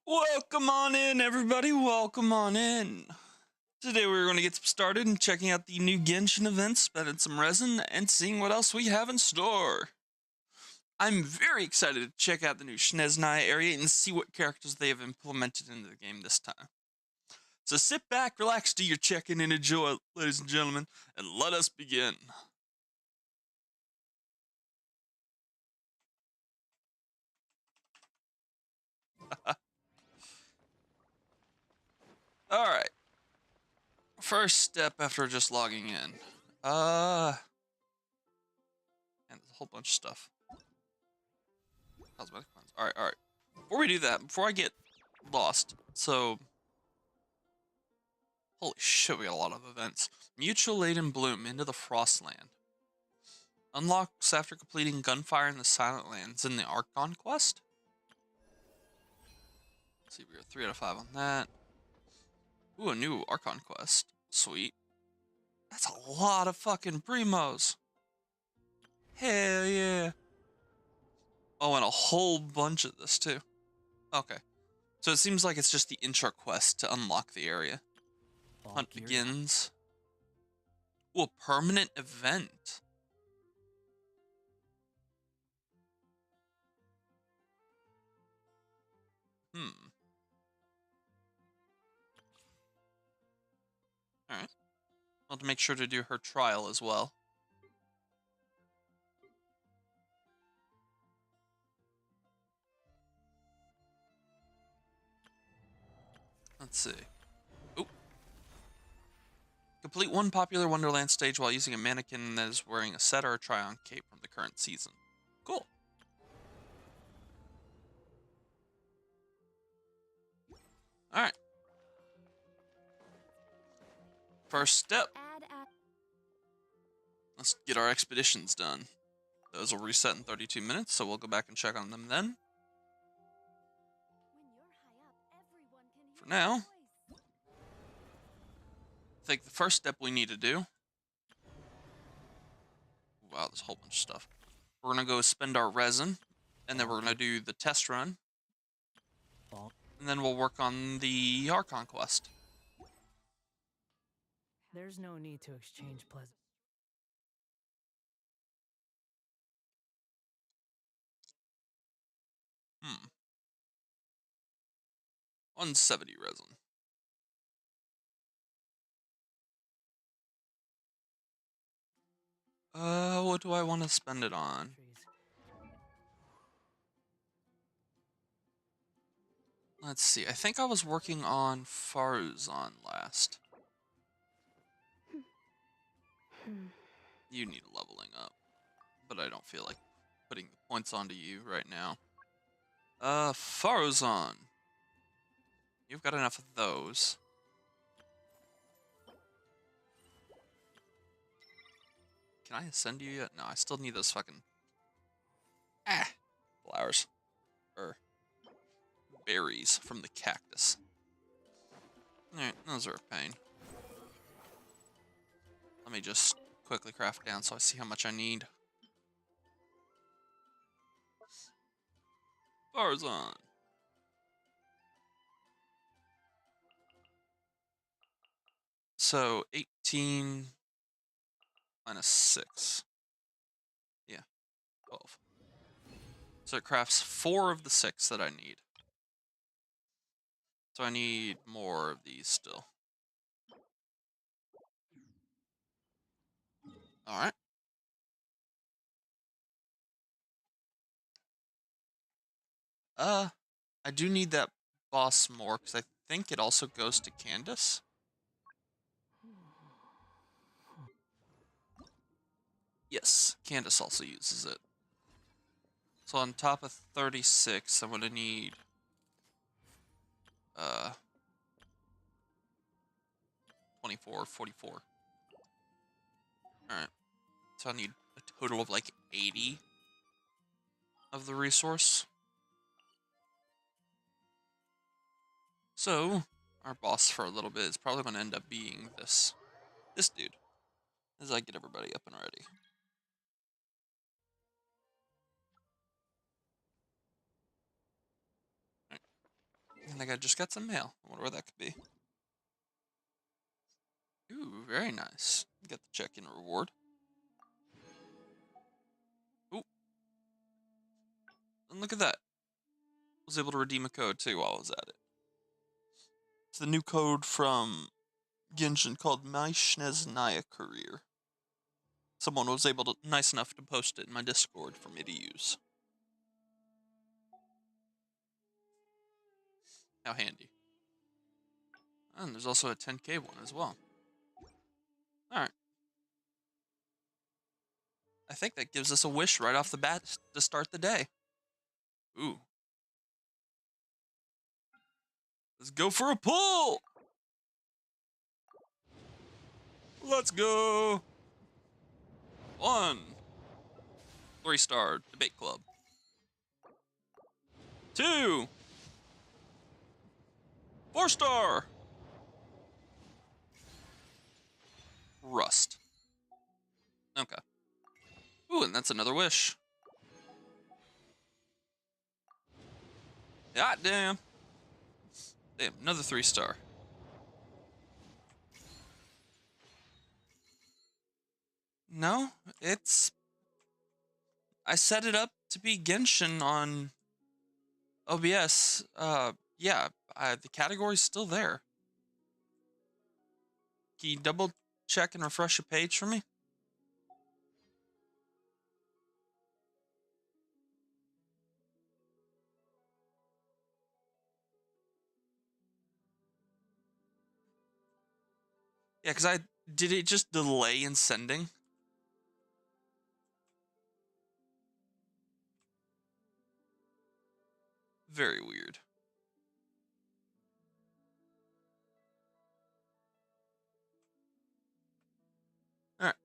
Welcome on in, everybody. Welcome on in. Today we're going to get started and checking out the new Genshin events, spending some resin, and seeing what else we have in store. I'm very excited to check out the new Snezhnaya area and see what characters they have implemented into the game this time. So sit back, relax, do your checking, and enjoy, ladies and gentlemen, and let us begin. Alright. First step after just logging in. And there's a whole bunch of stuff. Cosmetic cleanse. Alright. Before we do that, before I get lost, so holy shit, we got a lot of events. Mutual Aid and Bloom into the Frostland. Unlocks after completing Gunfire in the Silent Lands in the Archon quest. Let's see, we got 3 out of 5 on that. Ooh, a new Archon quest. Sweet. That's a lot of fucking Primos. Hell yeah. Oh, and a whole bunch of this too. Okay. So it seems like it's just the intro quest to unlock the area. Hunt begins. Ooh, a permanent event. Alright. I'll have to make sure to do her trial as well. Let's see. Oop. Complete one popular Wonderland stage while using a mannequin that is wearing a set or a try-on cape from the current season. Cool. Alright. First step. Let's get our expeditions done. Those will reset in 32 minutes, so we'll go back and check on them then. For now, I think the first step we need to do... Wow, there's a whole bunch of stuff. We're going to go spend our resin, and then we're going to do the test run. And then we'll work on the Archon quest. There's no need to exchange pleasant. 170 resin. What do I want to spend it on? Let's see, I think I was working on Faruzan last. You need leveling up, but I don't feel like putting the points onto you right now. Faruzan. You've got enough of those. Can I ascend you yet? No, I still need those fucking... flowers. Berries from the cactus. Alright, those are a pain. Let me just quickly craft down so I see how much I need. Farzan. So, 18 minus 6. Yeah, 12. So it crafts 4 of the 6 that I need. So I need more of these still. Alright. I do need that boss more, because I think it also goes to Candace. Yes, Candace also uses it. So on top of 36, I'm gonna need... 24, 44. Alright. So I need a total of like 80 of the resource. So, our boss for a little bit is probably going to end up being this dude, as I get everybody up and ready. Right. I think I just got some mail. I wonder what that could be. Ooh, very nice. Got the check-in reward. Ooh. And look at that. Was able to redeem a code too while I was at it. It's the new code from Genshin called My Shneznaya Career. Someone was nice enough to post it in my Discord for me to use. How handy. And there's also a 10k one as well. Alright. I think that gives us a wish right off the bat to start the day. Ooh. Let's go for a pull! Let's go! 1. 3-star debate club. 2. 4-star. Rust. Okay. Ooh, and that's another wish. God damn. Damn, another 3-star. No, it's... I set it up to be Genshin on OBS. Yeah, the category's still there. Can you double check and refresh a page for me? Yeah, because did it just delay in sending? Very weird. Alright.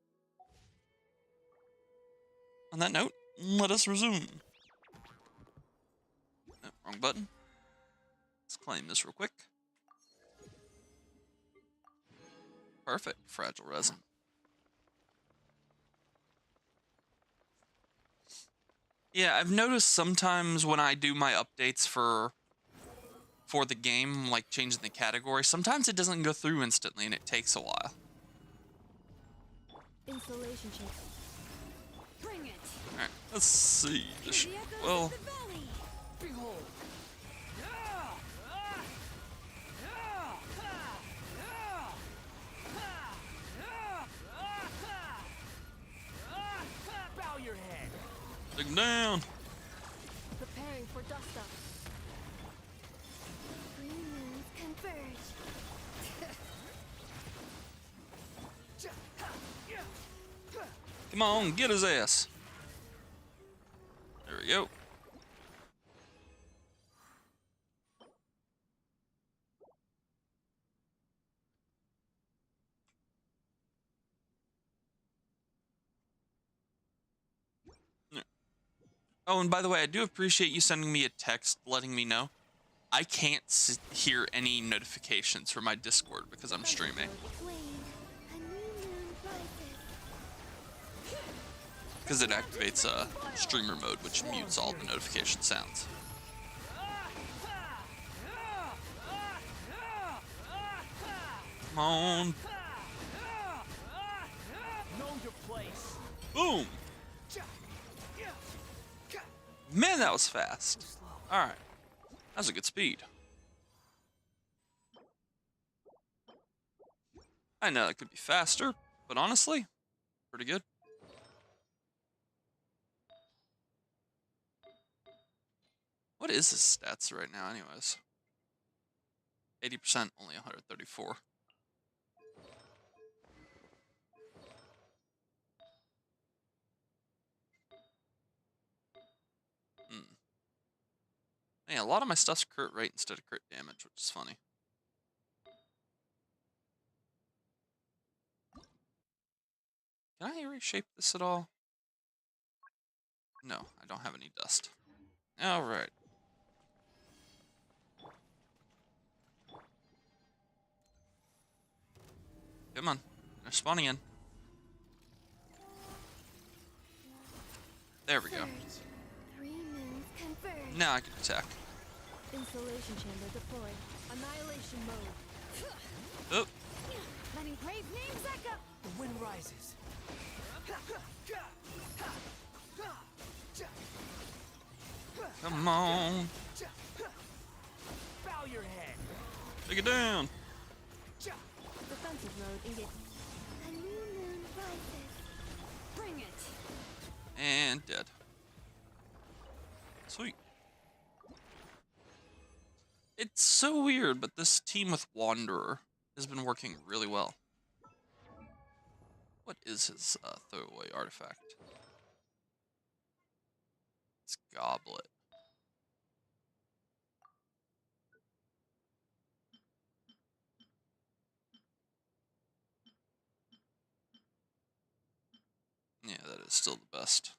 On that note, let us resume. Oh, wrong button. Let's claim this real quick. Perfect. Fragile resin. Yeah, I've noticed sometimes when I do my updates for the game, like changing the category, sometimes it doesn't go through instantly and it takes a while. Installation check. Bring it. Alright, let's see. Well, Behold. Bow your head. dig down. Preparing for dust up. Green moons converge. Come on, get his ass. There we go. Oh, and by the way, I do appreciate you sending me a text letting me know. I can't hear any notifications from my Discord because I'm streaming. Because it activates streamer mode, which mutes all the notification sounds. Come on. Boom. Man, that was fast. Alright. That was a good speed. I know it could be faster, but honestly, pretty good. What is his stats right now anyways? 80%, only 134. Yeah, a lot of my stuff's crit rate instead of crit damage, which is funny. Can I reshape this at all? No, I don't have any dust. Alright. Come on. They're spawning in. There we go. Now I can attack. Insulation chamber deployed. Annihilation mode. Oh, Letting brave names echo. The wind rises. come on. Bow your head. Take it down. Defensive mode engaged. A new moon rises. Bring it. And dead. Sweet. It's so weird, but this team with Wanderer has been working really well. What is his throwaway artifact? It's Goblet. Yeah, that is still the best.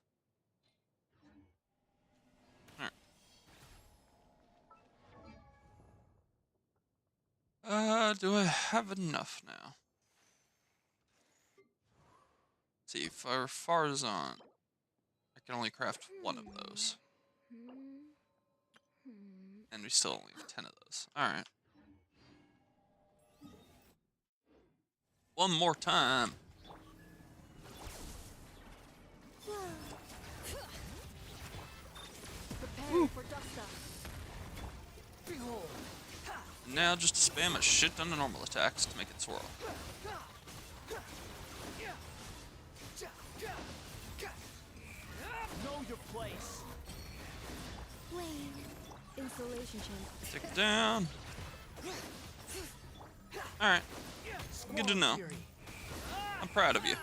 Do I have enough now? Let's see, for Farzan, I can only craft one of those. And we still only have 10 of those. Alright. One more time. Preparing for dust up. Behold. Now just spam a shit ton of normal attacks to make it swirl. Know your place. Flame. Insulation chamber. Take it down. Alright. Good to know. Fury. I'm proud of you.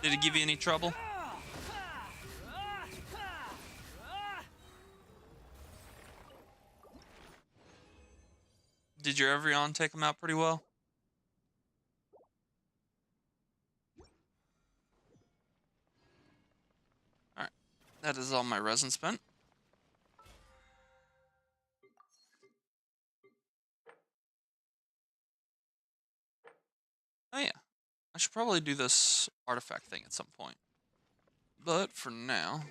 Did it give you any trouble? Did your Evian take him out pretty well? Alright. That is all my resin spent. Oh yeah. I should probably do this artifact thing at some point. But for now,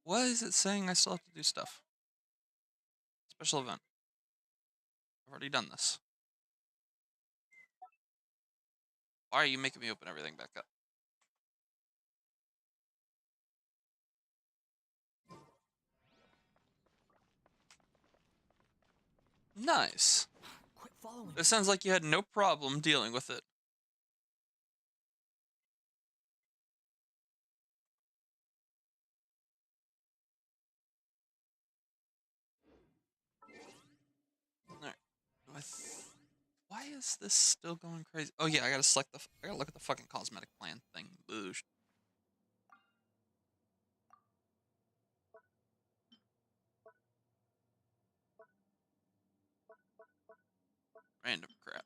why is it saying I still have to do stuff? Special event. I've already done this. Why are you making me open everything back up? Nice. Quit following. It sounds like you had no problem dealing with it. Alright. Why is this still going crazy? Oh yeah, I gotta select the. I gotta look at the fucking cosmetic plan thing. Boosh. Random crap.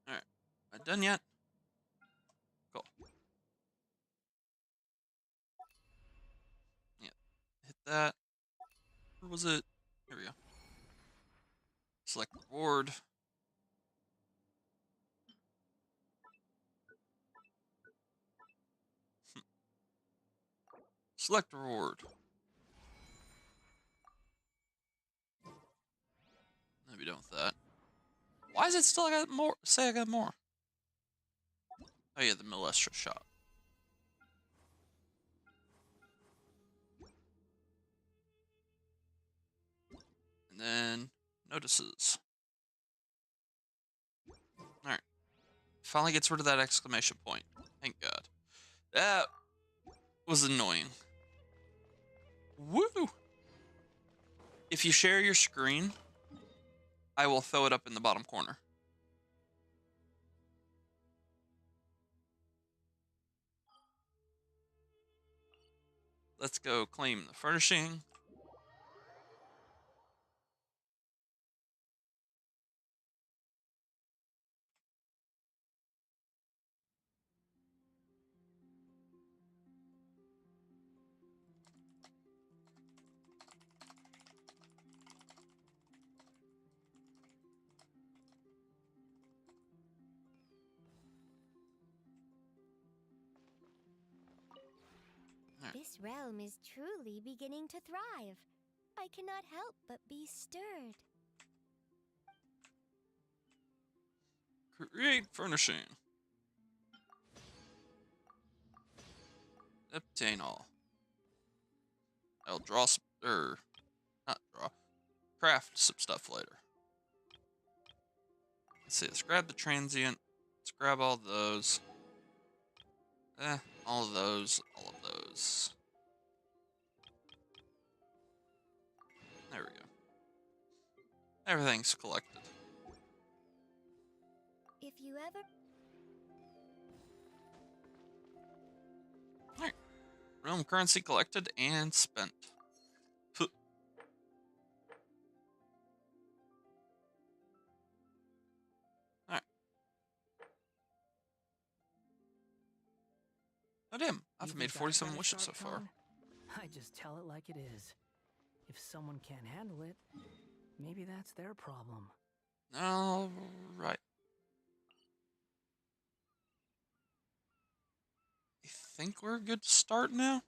Alright. Am I done yet? Cool. Yeah. Hit that. Where was it? Here we go. Select reward. Select reward. I'll be done with that. Why is it still I got more? Say I got more. Oh yeah, the Milestra shot. And then notices. Alright. Finally gets rid of that exclamation point. Thank God. That was annoying. Woo! If you share your screen, I will throw it up in the bottom corner. Let's go claim the furnishing. This realm is truly beginning to thrive. I cannot help but be stirred. Create furnishing. Obtain all. I'll draw some, not draw, craft some stuff later. Let's see, let's grab the transient. Let's grab all those. All of those, all of those. There we go. Everything's collected. If you ever... Alright. Realm currency collected and spent. Puh. Alright. Oh damn, I've You made think 47 got a wishes so sharp far. tongue? I just tell it like it is. If someone can't handle it, maybe that's their problem. Alright. I think we're good to start now.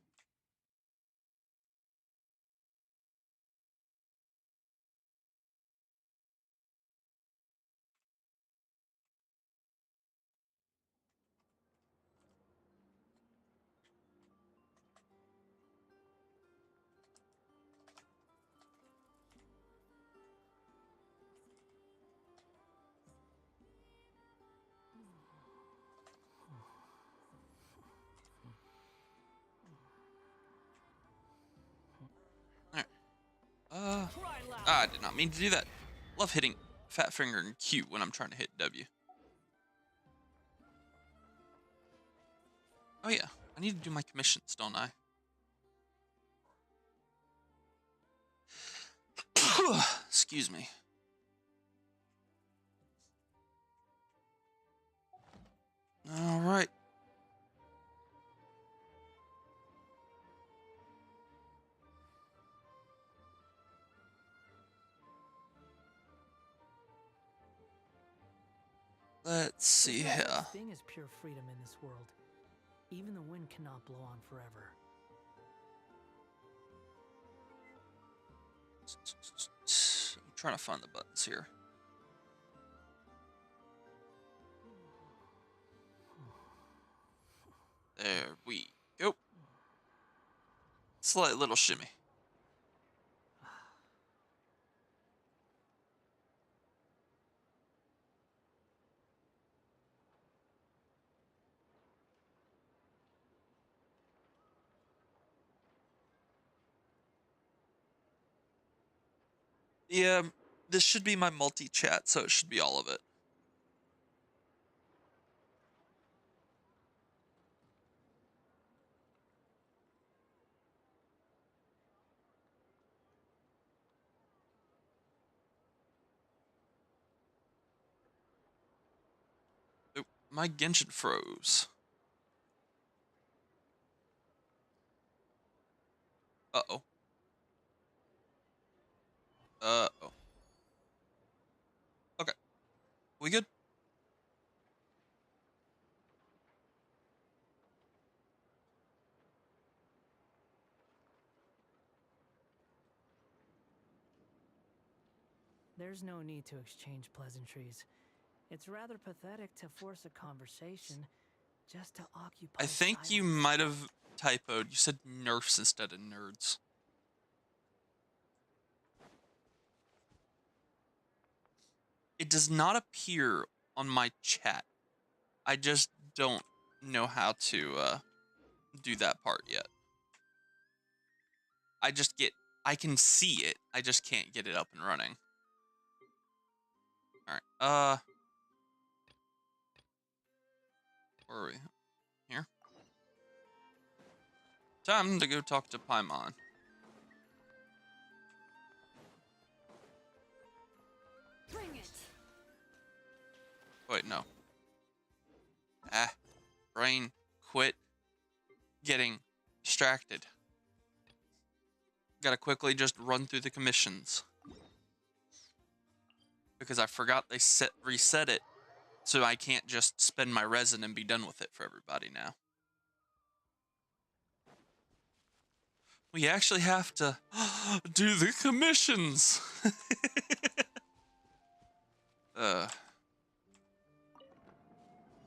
Alright. Cry loud. I did not mean to do that. Love hitting fat finger and Q when I'm trying to hit W. Oh yeah, I need to do my commissions, don't I? Excuse me. All right. Let's see There's no here. such thing as pure freedom in this world. Even the wind cannot blow on forever. I'm trying to find the buttons here. There we go. Slight little shimmy. Yeah, this should be my multi-chat, so it should be all of it. Oh, my Genshin froze. Uh-oh. Uh-oh. Okay. We good? There's no need to exchange pleasantries. It's rather pathetic to force a conversation just to occupy I think you silence. might have typoed. You said nerfs instead of nerds. It does not appear on my chat. I just don't know how to do that part yet. I can see it. I just can't get it up and running. Alright, where are we? Here? Time to go talk to Paimon. Bring it! Wait, no. Brain, quit getting distracted. Gotta quickly just run through the commissions. Because I forgot they reset it, so I can't just spend my resin and be done with it for everybody now. We actually have to do the commissions. All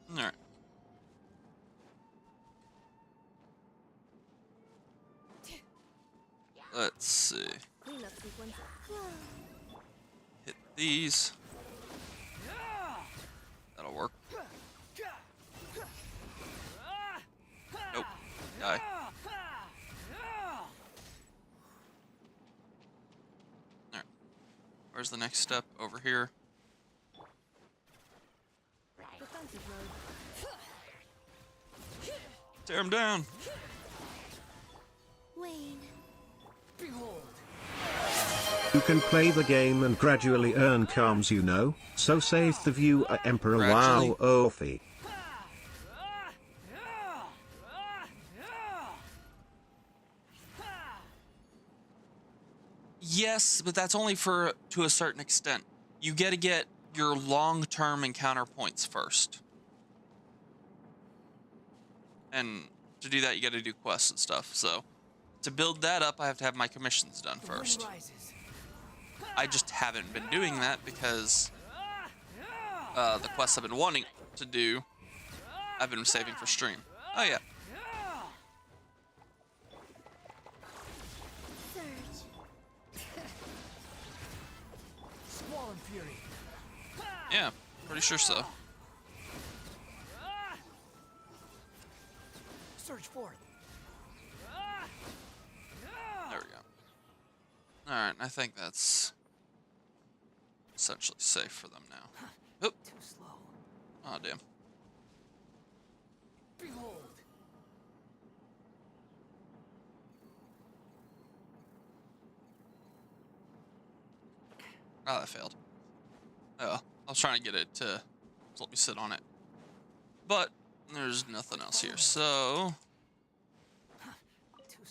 right. Let's see. Cleanup sequence. Hit these. That'll work. Nope. Die. Alright. Where's the next step? Over here. Defensive mode. Tear him down. Wayne. Behold. You can play the game and gradually earn charms, you know. So saith the viewer Emperor Gradually? Wow Ophi. Yes, but that's only to a certain extent. You gotta get your long-term encounter points first. And to do that, you gotta do quests and stuff. So, to build that up, I have to have my commissions done first. I just haven't been doing that because the quests I've been wanting to do, I've been saving for stream. Oh yeah. Surge. Squall and fury. Yeah, pretty sure so. Surge forth. There we go. Alright, I think that's essentially safe for them now. Oop. Too slow. Oh, damn. Behold. Oh, that failed. Oh, I was trying to get it to let me sit on it. But there's nothing else here, so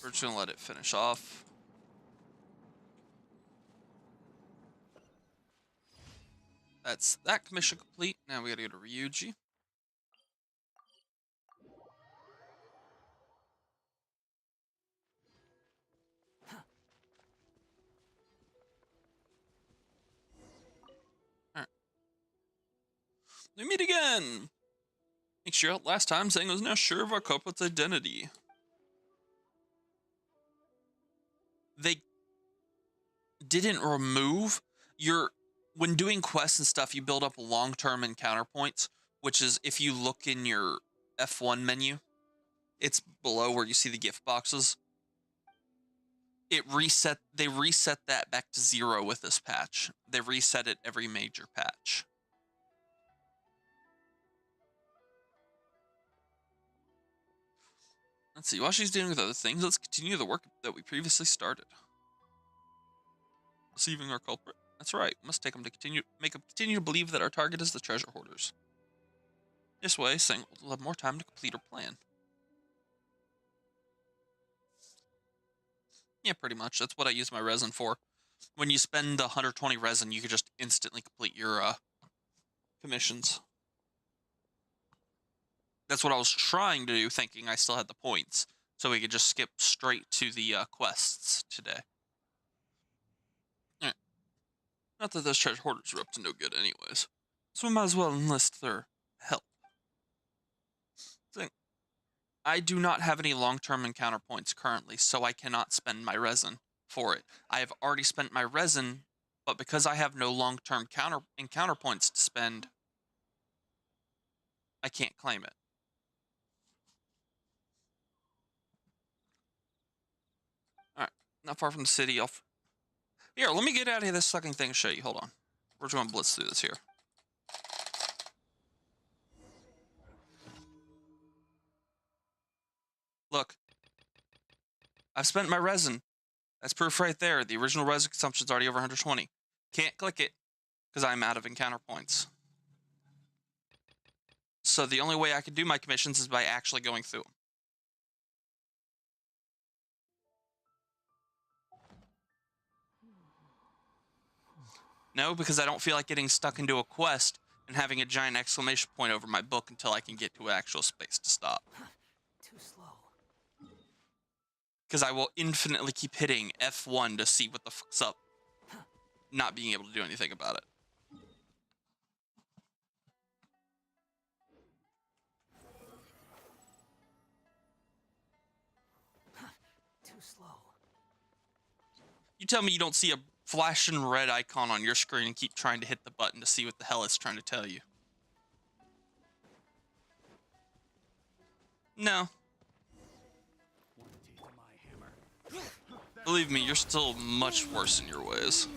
we're just gonna let it finish off. That's that commission complete. Now we gotta go to Ryuji. Alright. We meet again! Make sure out last time saying I was now sure of our culprit's identity. They didn't remove your... When doing quests and stuff, you build up long-term encounter points, which is if you look in your F1 menu, it's below where you see the gift boxes. They reset that back to 0 with this patch. They reset it every major patch. Let's see, while she's dealing with other things, let's continue the work that we previously started. Deceiving our culprit. That's right, we must make him continue to believe that our target is the treasure hoarders. This way, Sing will have more time to complete her plan. Yeah, pretty much. That's what I use my resin for. When you spend the 120 resin, you can just instantly complete your commissions. That's what I was trying to do, thinking I still had the points. So we could just skip straight to the quests today. Alright. Not that those treasure hoarders are up to no good anyways. So we might as well enlist their help. Thing. I do not have any long-term encounter points currently, so I cannot spend my resin for it. I have already spent my resin, but because I have no long-term encounter points to spend, I can't claim it. Alright, not far from the city. Here, let me get out of this sucking thing and show you. Hold on. We're just going to blitz through this here. Look. I've spent my resin. That's proof right there. The original resin consumption is already over 120. Can't click it because I'm out of encounter points. So the only way I can do my commissions is by actually going through them. No, because I don't feel like getting stuck into a quest and having a giant exclamation point over my book until I can get to an actual space to stop. Too slow. Because I will infinitely keep hitting F1 to see what the fuck's up. Not being able to do anything about it. Too slow. You tell me you don't see a flashing red icon on your screen and keep trying to hit the button to see what the hell it's trying to tell you. No. Believe me, you're still much worse in your ways.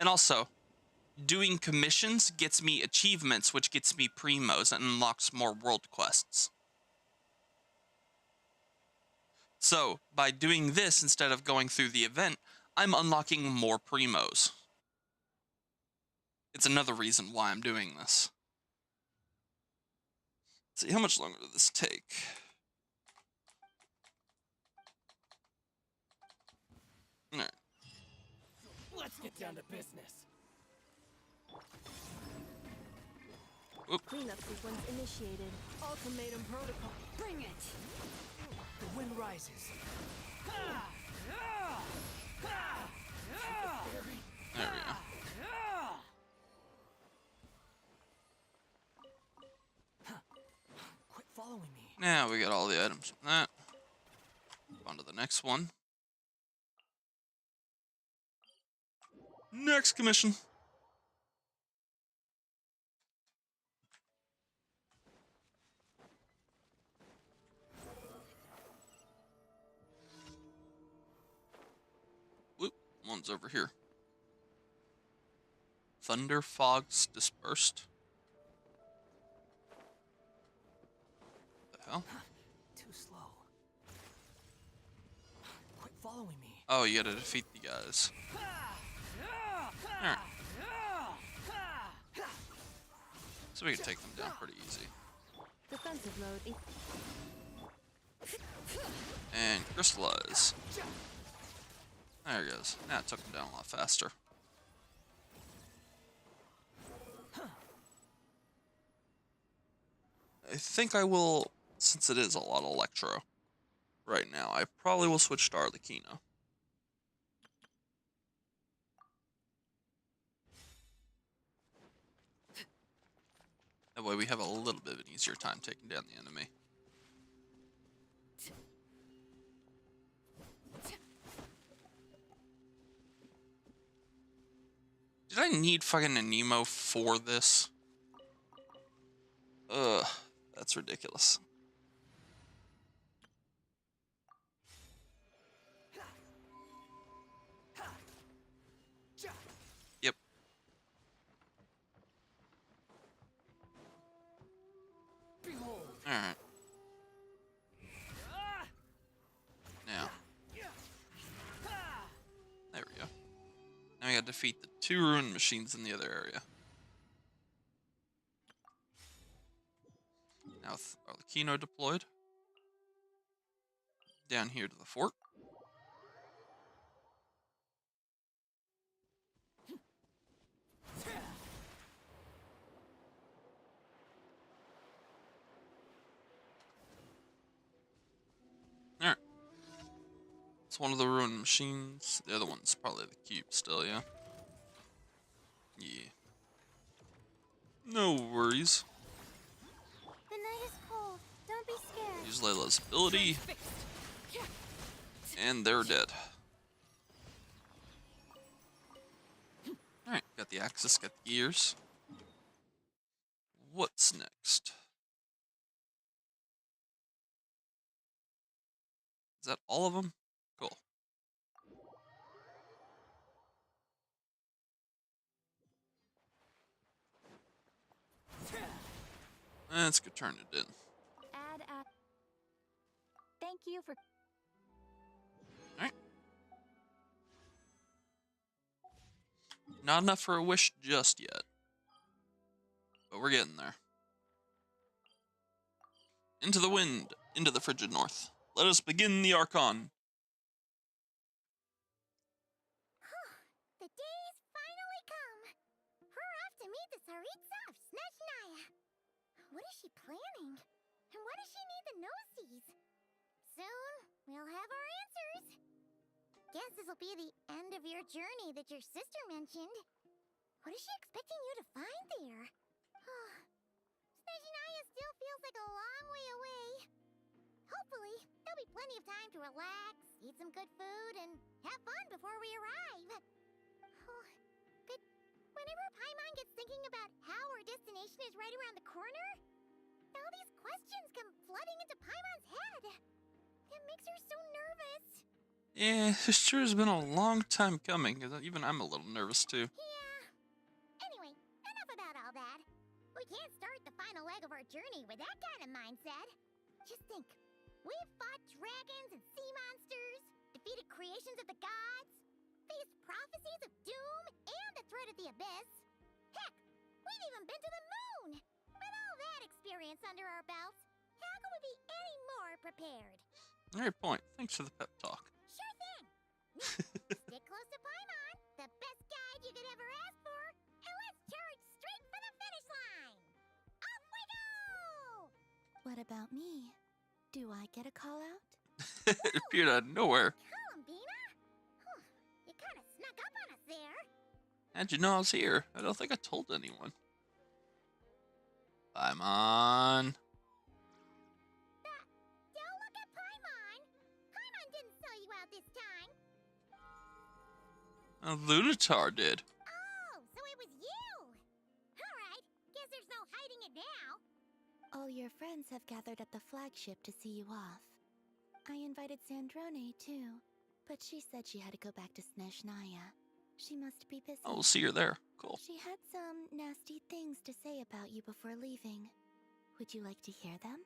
And also, doing commissions gets me achievements, which gets me primos and unlocks more world quests. So, by doing this instead of going through the event, I'm unlocking more primos. It's another reason why I'm doing this. Let's see, how much longer does this take? Alright. Let's get down to business. Oop. Cleanup sequence initiated. Ultimatum protocol. Bring it. The wind rises. There we go. Quit following me. Now we got all the items from that. On to the next one. Next commission. Whoop, one's over here. Thunder fogs dispersed. What the hell? Too slow. Quit following me. Oh, you gotta defeat the guys. Alright. So we can take them down pretty easy. Defensive mode. And crystallize. There he goes. Now it took him down a lot faster. I think I will, since it is a lot of Electro right now, I probably will switch to Arlecchino. That way we have a little bit of an easier time taking down the enemy. Did I need fucking an Nemo for this? Ugh, that's ridiculous. Yep. Alright. Now. There we go. Now we gotta defeat the 2 ruined machines in the other area. Now with Arlecchino deployed. Down here to the fort. Alright. It's one of the ruined machines. The other one's probably the cube still, yeah? Yeah. No worries. The night is cold. Don't be scared. Use Layla's ability. And they're dead. Alright, got the axis, got the gears. What's next? Is that all of them? Cool. Let's go turn it in. Add. Thank you for. Alright. Not enough for a wish just yet. But we're getting there. Into the wind, into the frigid north. Let us begin the Archon. The day's finally come. We're off to meet the Tsaritsa of Snezhnaya. What is she planning? And what does she need the gnosies? Soon, we'll have our answers. Guess this'll be the end of your journey that your sister mentioned. What is she expecting you to find there? Snezhnaya still feels like a long way away. Hopefully, there'll be plenty of time to relax, eat some good food, and have fun before we arrive. But whenever Paimon gets thinking about how our destination is right around the corner, all these questions come flooding into Paimon's head. It makes her so nervous. Yeah, it sure has been a long time coming. Even I'm a little nervous too. Yeah. Anyway, enough about all that. We can't start the final leg of our journey with that kind of mindset. Just think. We've fought dragons and sea monsters, defeated creations of the gods, faced prophecies of doom and the threat of the abyss. Heck, we've even been to the moon! With all that experience under our belts, how could we be any more prepared? Great point. Thanks for the pep talk. Sure thing! Stick close to Paimon, the best guide you could ever ask for, and let's charge straight for the finish line! Off we go! What about me? Do I get a call out? It appeared out of nowhere. Columbina? You kind of snuck up on us there. How'd you know I was here? I don't think I told anyone. Paimon. Don't look at Paimon. Paimon didn't sell you out this time. A Lunatar did. Oh, so it was you. All right. Guess there's no hiding it now. All your friends have gathered at the flagship to see you off. I invited Sandrone too, but she said she had to go back to Snezhnaya. She must be busy. Oh, we'll see her there. Cool. She had some nasty things to say about you before leaving. Would you like to hear them?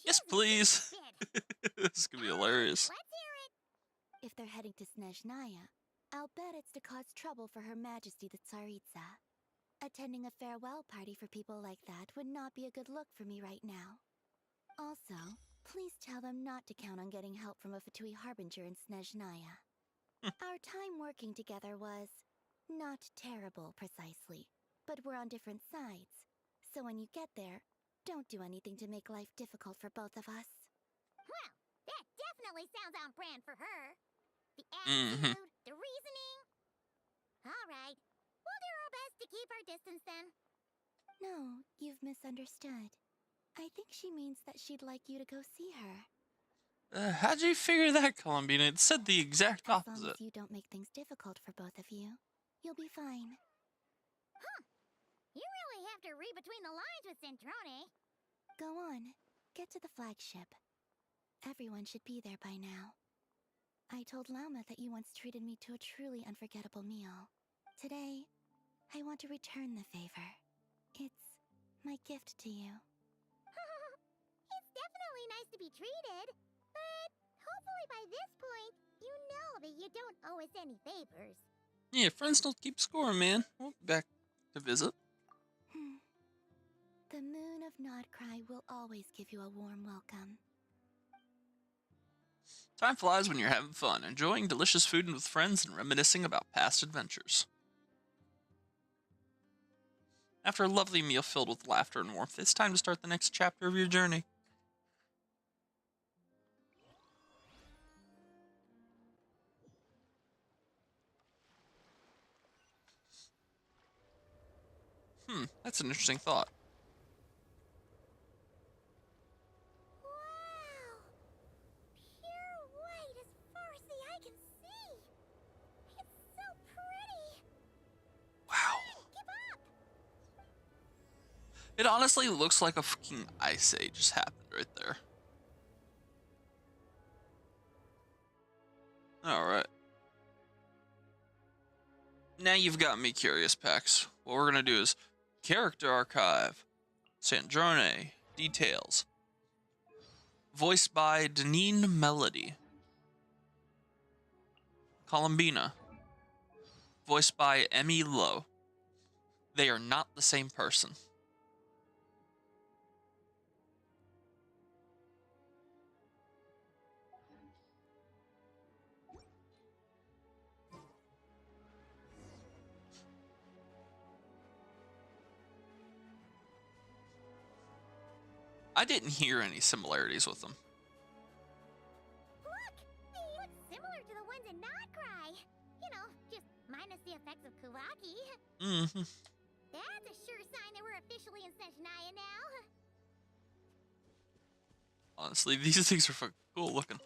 Yes, please. This is gonna be hilarious. Let's hear it. If they're heading to Snezhnaya, I'll bet it's to cause trouble for Her Majesty the Tsaritsa. Attending a farewell party for people like that would not be a good look for me right now. Also, please tell them not to count on getting help from a Fatui Harbinger in Snezhnaya. Our time working together was not terrible, precisely, but we're on different sides. So when you get there, don't do anything to make life difficult for both of us. Well, that definitely sounds on brand for her. The Mhm. attitude, the reasoning. All right. We'll do our best to keep our distance then. No, you've misunderstood. I think she means that she'd like you to go see her. How'd you figure that, Columbina? It said the exact As long opposite. as you don't make things difficult for both of you, you'll be fine. You really have to read between the lines with Centrone. Go on, get to the flagship. Everyone should be there by now. I told Lauma that you once treated me to a truly unforgettable meal. Today, I want to return the favor. It's my gift to you. It's definitely nice to be treated, but hopefully by this point, you know that you don't owe us any favors. Yeah, friends don't keep score, man. We'll be back to visit. The moon of Nodcry will always give you a warm welcome. Time flies when you're having fun, enjoying delicious food with friends and reminiscing about past adventures. After a lovely meal filled with laughter and warmth, it's time to start the next chapter of your journey. That's an interesting thought. Wow! Pure white as far as the eye can see. It's so pretty. Wow. Give up! It honestly looks like a fucking ice age just happened right there. Alright. Now you've got me curious, Pax. What we're gonna do is character archive, Sandrone, details. Voiced by Deneen Melody. Columbina. Voiced by Emmy Lowe. They are not the same person. I didn't hear any similarities with them. Look! They look similar to the ones in Notcry. You know, just minus the effects of Kuvaki. Mm-hmm. That's a sure sign that we're officially in Snezhnaya now. Honestly, these things are fucking cool looking.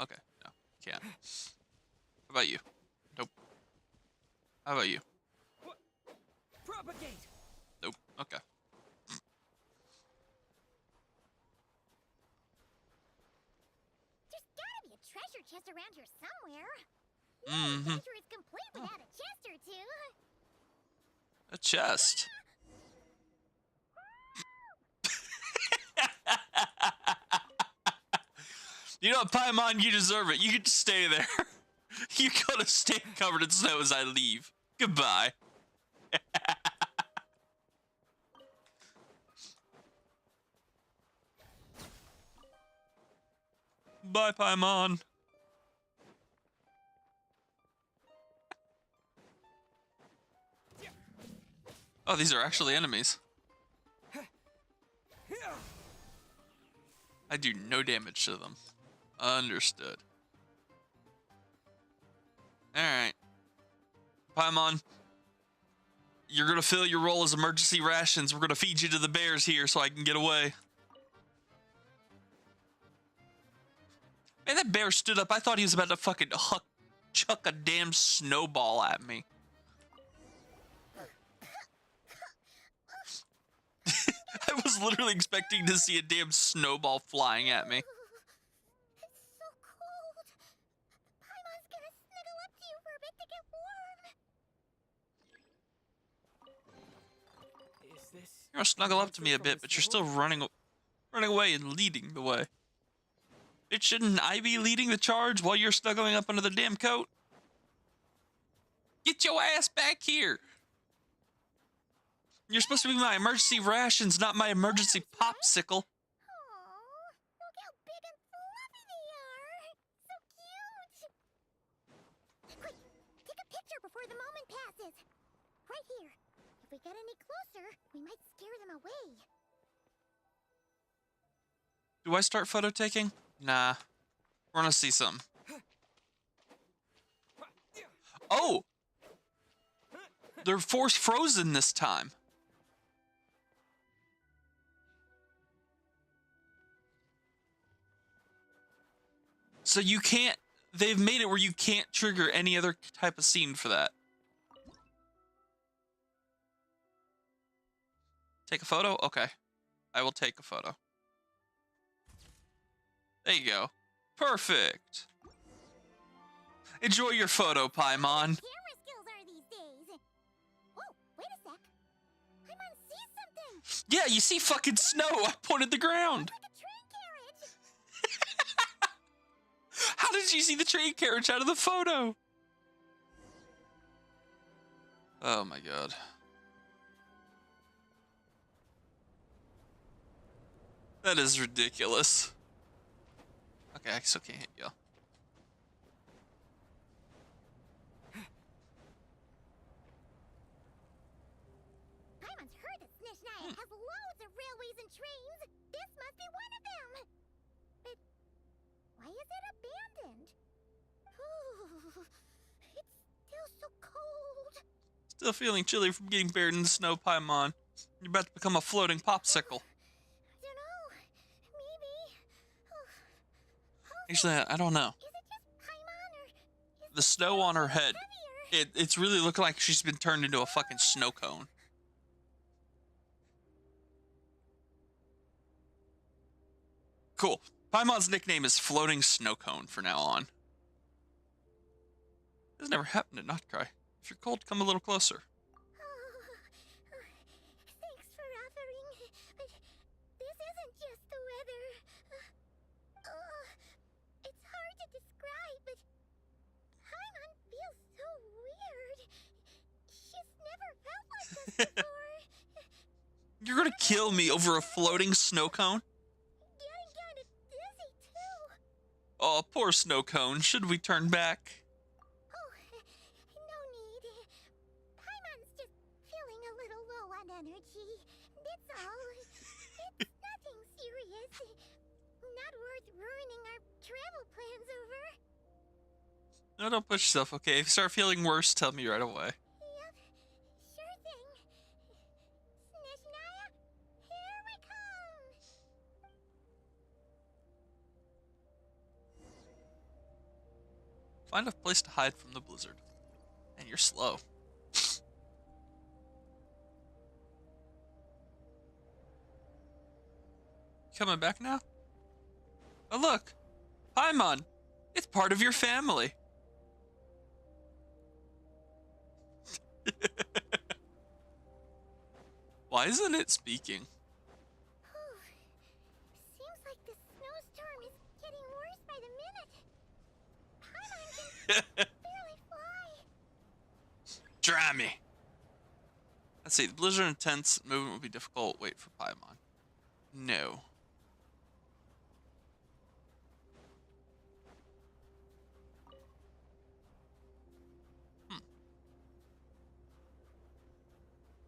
Okay, no, can't. How about you? Nope. How about you? Propagate. Nope. Okay. There's gotta be a treasure chest around here somewhere. No Mm-hmm. adventure is complete without a chest or two. A chest. You know what, Paimon, you deserve it. You get to stay there. You gotta stay covered in snow as I leave. Goodbye. Bye, Paimon. Oh, these are actually enemies. I do no damage to them. Understood. Alright. Paimon, you're gonna fill your role as emergency rations. We're gonna feed you to the bears here so I can get away. Man, that bear stood up. I thought he was about to fucking chuck a damn snowball at me. I was literally expecting to see a damn snowball flying at me. It's so cold. Paimon's gonna snuggle up to you for a bit to get warm. Is this? You're gonna snuggle up to me a bit, but you're still running away and leading the way. Bitch, shouldn't I be leading the charge while you're snuggling up under the damn coat? Get your ass back here! You're supposed to be my emergency rations, not my emergency popsicle. Aw, look how big and fluffy they are. So cute. Quick, take a picture before the moment passes. Right here. If we get any closer, we might scare them away. Do I start photo taking? Nah. We're gonna see some. Oh! They're force frozen this time. So you can't, they've made it where you can't trigger any other type of scene for that. Take a photo? Okay. I will take a photo. There you go. Perfect. Enjoy your photo, Paimon. Camera skills are these days. Whoa, wait a sec. Paimon sees something. Yeah, you see fucking snow. I pointed the ground. Like a train carriage. How did you see the train carriage out of the photo? Oh my god. That is ridiculous. Okay, I still can't hit you. Paimon's heard that Snezhnaya has loads of railways and trains. This must be one of them. But why is it abandoned? Ooh, it's still so cold. Still feeling chilly from getting buried in the snow, Paimon. You're about to become a floating popsicle. I don't know. Maybe. Actually, I don't know. Is it just Paimon or is The snow on her head, heavier? it's really looking like she's been turned into a fucking snow cone. Cool. Paimon's nickname is Floating Snow Cone from now on. This never happened to Notcry. If you're cold, come a little closer. Thanks for offering, but this isn't just the weather. It's hard to describe, but Paimon feels so weird. She's never felt like this before. You're gonna kill me over a floating snow cone? Getting kinda dizzy, too. Oh, poor snow cone. Should we turn back? Oh, no need. Paimon's just feeling a little low on energy. No, don't push yourself, okay? If you start feeling worse, tell me right away. Yep, sure thing. Snezhnaya, here we come! Find a place to hide from the blizzard. And you're slow. Coming back now? Oh, look! Paimon! It's part of your family! Why isn't it speaking? Seems like the snowstorm is getting worse by the minute. Paimon can barely fly. Try me! Let's see, the blizzard intense, movement will be difficult. Wait for Paimon. No.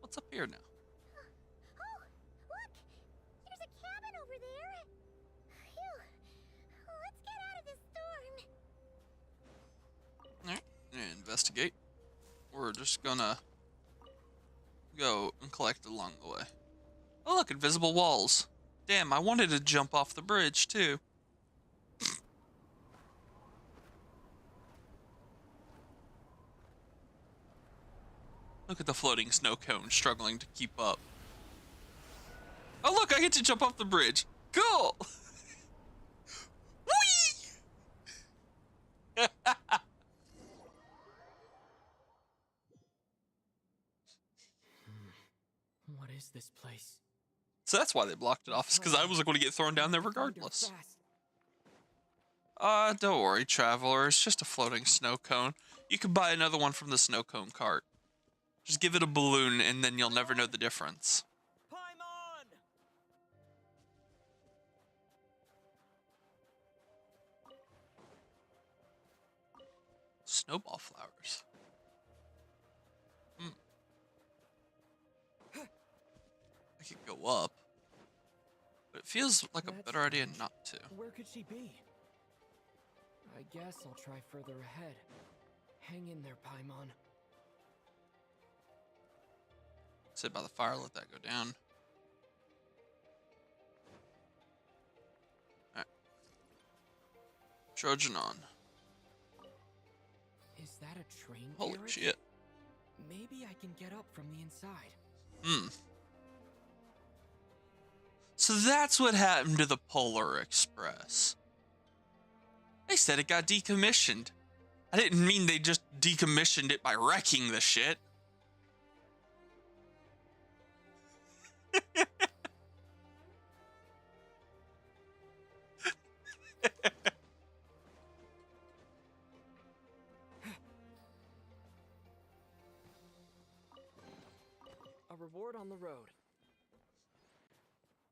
What's up here now? Oh, look! There's a cabin over there. Phew. Let's get out of this storm. Alright, investigate. We're just gonna go and collect along the way. Oh look, invisible walls. Damn, I wanted to jump off the bridge too. Look at the floating snow cone struggling to keep up. Oh look, I get to jump off the bridge. Cool! Whee! What is this place? So that's why they blocked it off, is because I was going to get thrown down there regardless. Don't worry, traveler. It's just a floating snow cone. You could buy another one from the snow cone cart. Just give it a balloon, and then you'll never know the difference. Paimon! Snowball flowers. I could go up, but it feels like a better idea not to. Where could she be? I guess I'll try further ahead. Hang in there, Paimon. Sit by the fire, let that go down. Alright. Trudging on. Is that a train Holy carriage? shit. Maybe I can get up from the inside. So that's what happened to the Polar Express. They said it got decommissioned. I didn't mean they just decommissioned it by wrecking the shit. A reward on the road.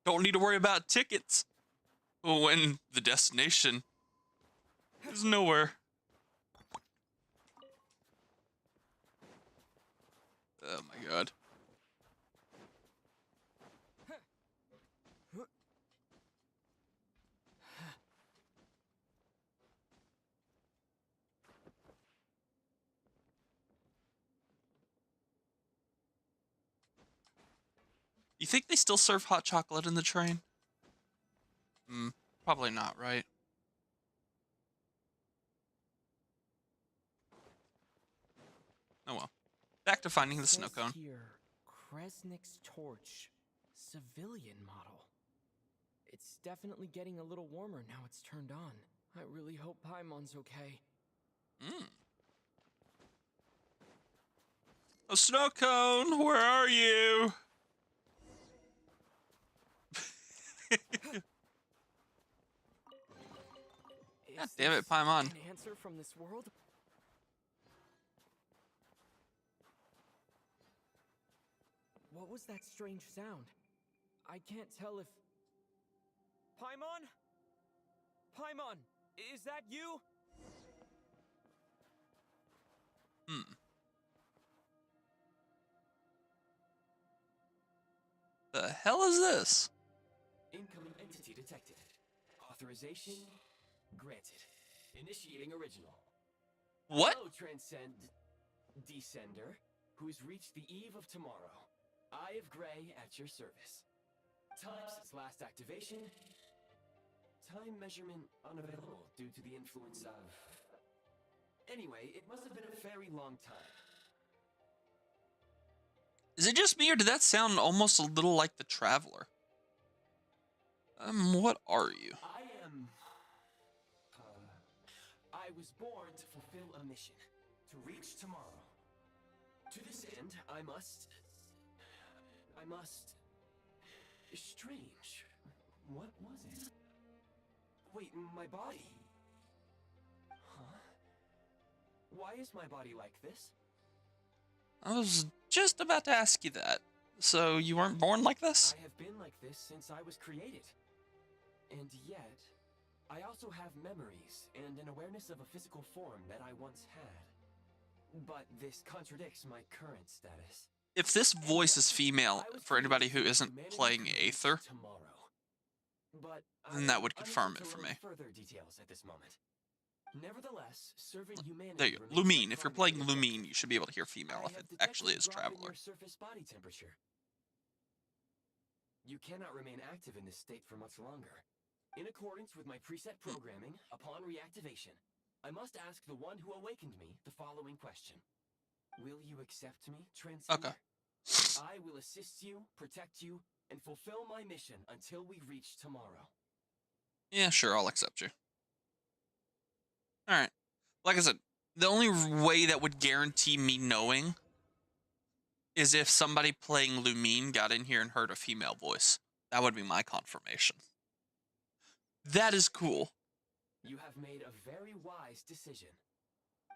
Don't need to worry about tickets when the destination is nowhere. Oh my god. You think they still serve hot chocolate in the train? Probably not, right? Oh well. Back to finding the snow cone. Here, Kresnik's torch, civilian model. It's definitely getting a little warmer now it's turned on. I really hope Paimon's okay. A snow cone, where are you? God damn it, Paimon. An answer from this world? What was that strange sound? I can't tell if... Paimon? Paimon, is that you? The hell is this? Incoming entity detected. Authorization granted. Initiating original. What? Hello, Descender, who's reached the eve of tomorrow. Eye of Grey at your service. Time since last activation. Time measurement unavailable due to the influence of... Anyway, it must have been a very long time. Is it just me, or did that sound almost a little like the Traveler? What are you? I am... I was born to fulfill a mission. To reach tomorrow. To this end, I must... Strange. What was it? Wait, my body? Huh? Why is my body like this? I was just about to ask you that. So you weren't born like this? I have been like this since I was created. And yet, I also have memories and an awareness of a physical form that I once had. But this contradicts my current status. If this voice is female, for anybody who isn't playing Aether, then that would confirm it for me. Further details at this moment. Nevertheless, serving humanity. There you go. Lumine. If you're playing Lumine, you should be able to hear female if it actually is Traveler. Surface body temperature. You cannot remain active in this state for much longer. In accordance with my preset programming, upon reactivation, I must ask the one who awakened me the following question. Will you accept me, Transcender? Okay. I will assist you, protect you, and fulfill my mission until we reach tomorrow. Yeah, sure, I'll accept you. Alright. Like I said, the only way that would guarantee me knowing is if somebody playing Lumine got in here and heard a female voice. That would be my confirmation. That is cool. You have made a very wise decision.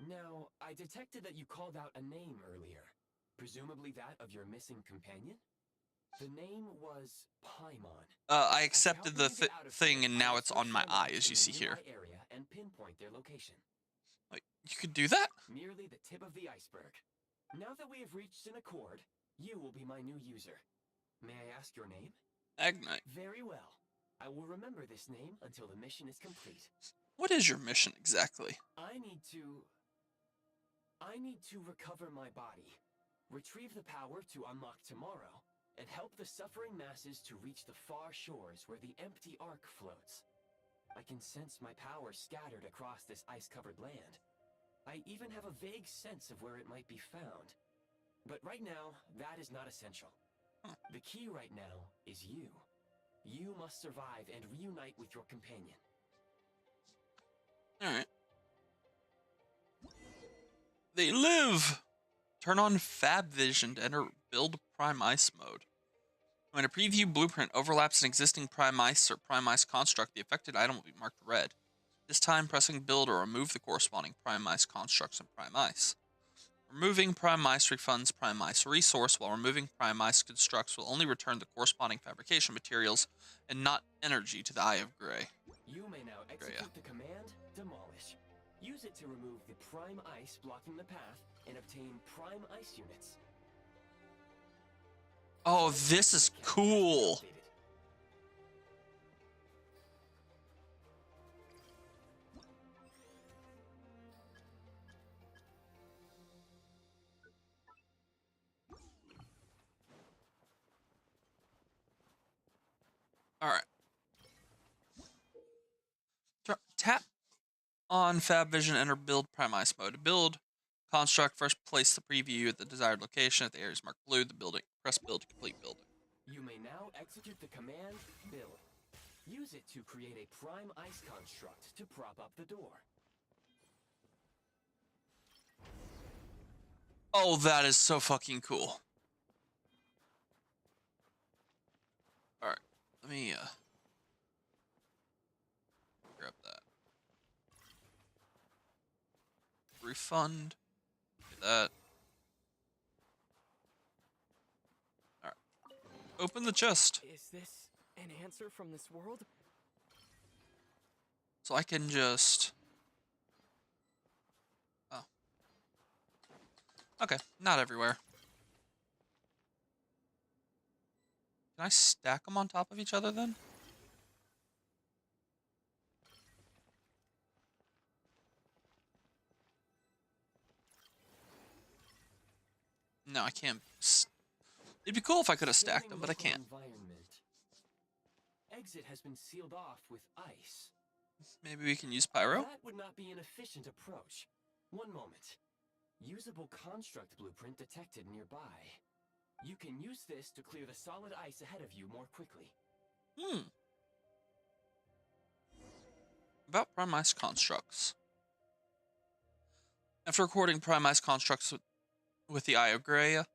Now, I detected that you called out a name earlier. Presumably that of your missing companion? The name was Paimon. I accepted the thing, and now it's on my eye, as you see here. Area and pinpoint their location. Wait, you could do that? Merely the tip of the iceberg. Now that we have reached an accord, you will be my new user. May I ask your name? Agnite. Very well. I will remember this name until the mission is complete. What is your mission exactly? I need to recover my body, retrieve the power to unlock tomorrow, and help the suffering masses to reach the far shores where the empty ark floats. I can sense my power scattered across this ice-covered land. I even have a vague sense of where it might be found. But right now, that is not essential. The key right now is you. You must survive and reunite with your companion. Alright. They live! Turn on Fab Vision to enter Build Prime Ice mode. When a preview blueprint overlaps an existing Prime Ice or Prime Ice construct, the affected item will be marked red. This time, pressing Build or remove the corresponding Prime Ice constructs in Prime Ice. Removing Prime Ice refunds Prime Ice resource, while removing Prime Ice constructs will only return the corresponding fabrication materials and not energy to the Eye of Grey. You may now execute the command Demolish. Use it to remove the Prime Ice blocking the path and obtain Prime Ice units. Oh, this is cool! Alright. Tap on Fab Vision, enter Build Prime Ice mode. To build construct, first place the preview at the desired location. At the areas marked blue, the building. Press Build to complete building. You may now execute the command Build. Use it to create a Prime Ice construct to prop up the door. Oh, that is so fucking cool. Alright, let me, grab that. Refund. Get that. Alright. Open the chest. Is this an answer from this world? So I can just... Oh. Okay, not everywhere. Can I stack them on top of each other then? No, I can't. It'd be cool if I could have stacked them, Scanning but I local can't. environment. Exit has been sealed off with ice. Maybe we can use pyro? That would not be an efficient approach. One moment. Usable construct blueprint detected nearby. You can use this to clear the solid ice ahead of you more quickly. About Primized constructs. After recording Primized constructs with the Eye of Greya,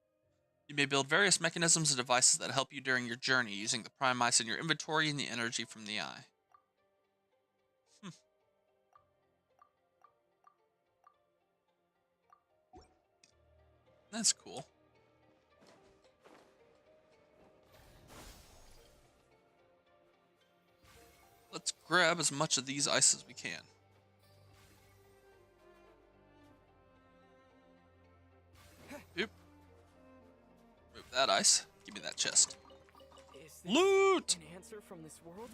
you may build various mechanisms and devices that help you during your journey using the Primized in your inventory and the energy from the Eye. That's cool. Let's grab as much of these ice as we can. Oop. Move that ice. Give me that chest. Is this Loot! an answer from this world?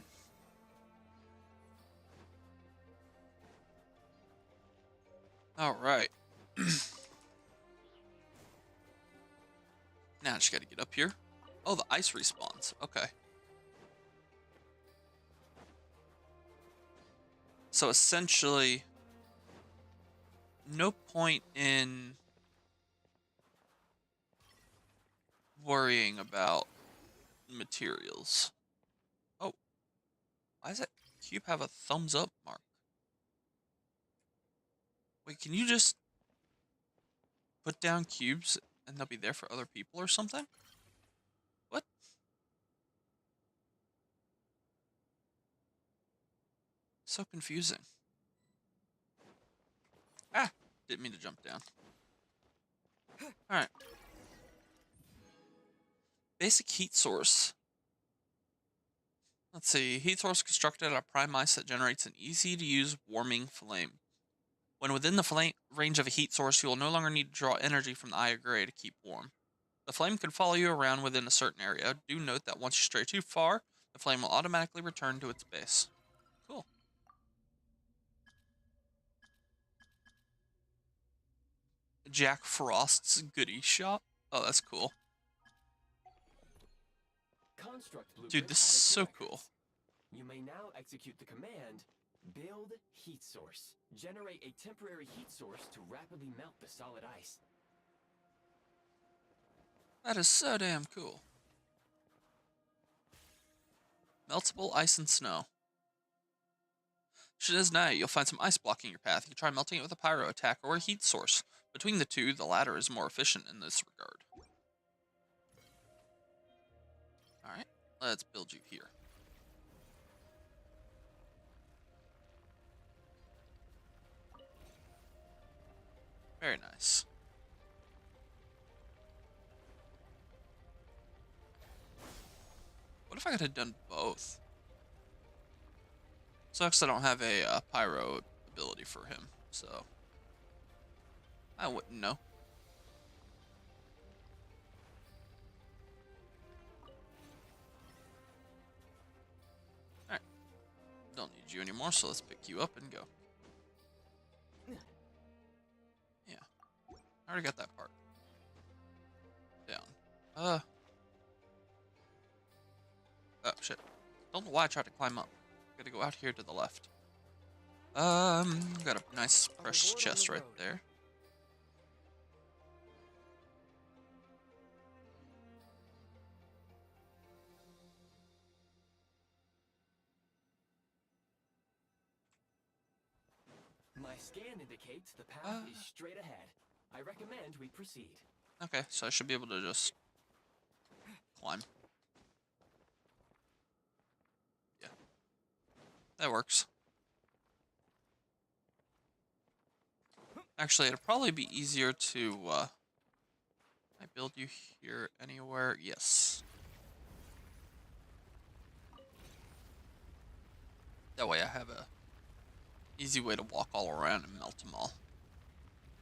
Alright. Now I just gotta get up here. Oh, the ice respawns. Okay. So essentially, no point in worrying about materials. Oh, why does that cube have a thumbs up mark? Wait, can you just put down cubes and they'll be there for other people or something? What? So confusing. Ah, didn't mean to jump down. Alright. Basic heat source. Let's see. Heat source constructed out of prime ice that generates an easy-to-use warming flame. When within the flame range of a heat source, you will no longer need to draw energy from the Eye of Greya to keep warm. The flame can follow you around within a certain area. Do note that once you stray too far, the flame will automatically return to its base. Cool. Jack Frost's goodie shop. Oh, that's cool. Construct Dude, blueprint this is added to so records. cool. You may now execute the command, build heat source. Generate a temporary heat source to rapidly melt the solid ice. That is so damn cool. Meltable ice and snow. Should it is night, you'll find some ice blocking your path. You can try melting it with a pyro attack or a heat source. Between the two, the latter is more efficient in this regard. Alright, let's build you here. Very nice. What if I could have done both? Sucks I don't have a pyro ability for him, so I wouldn't know. Alright. Don't need you anymore, so let's pick you up and go. Yeah. I already got that part. Down. Oh, shit. Don't know why I tried to climb up. Gotta go out here to the left. Got a nice precious Reward on chest the right road. there. My scan indicates the path is straight ahead. I recommend we proceed. Okay, so I should be able to just climb. Yeah. That works. Actually, it'd probably be easier to, can I build you here anywhere? Yes. That way I have a easy way to walk all around and melt them all.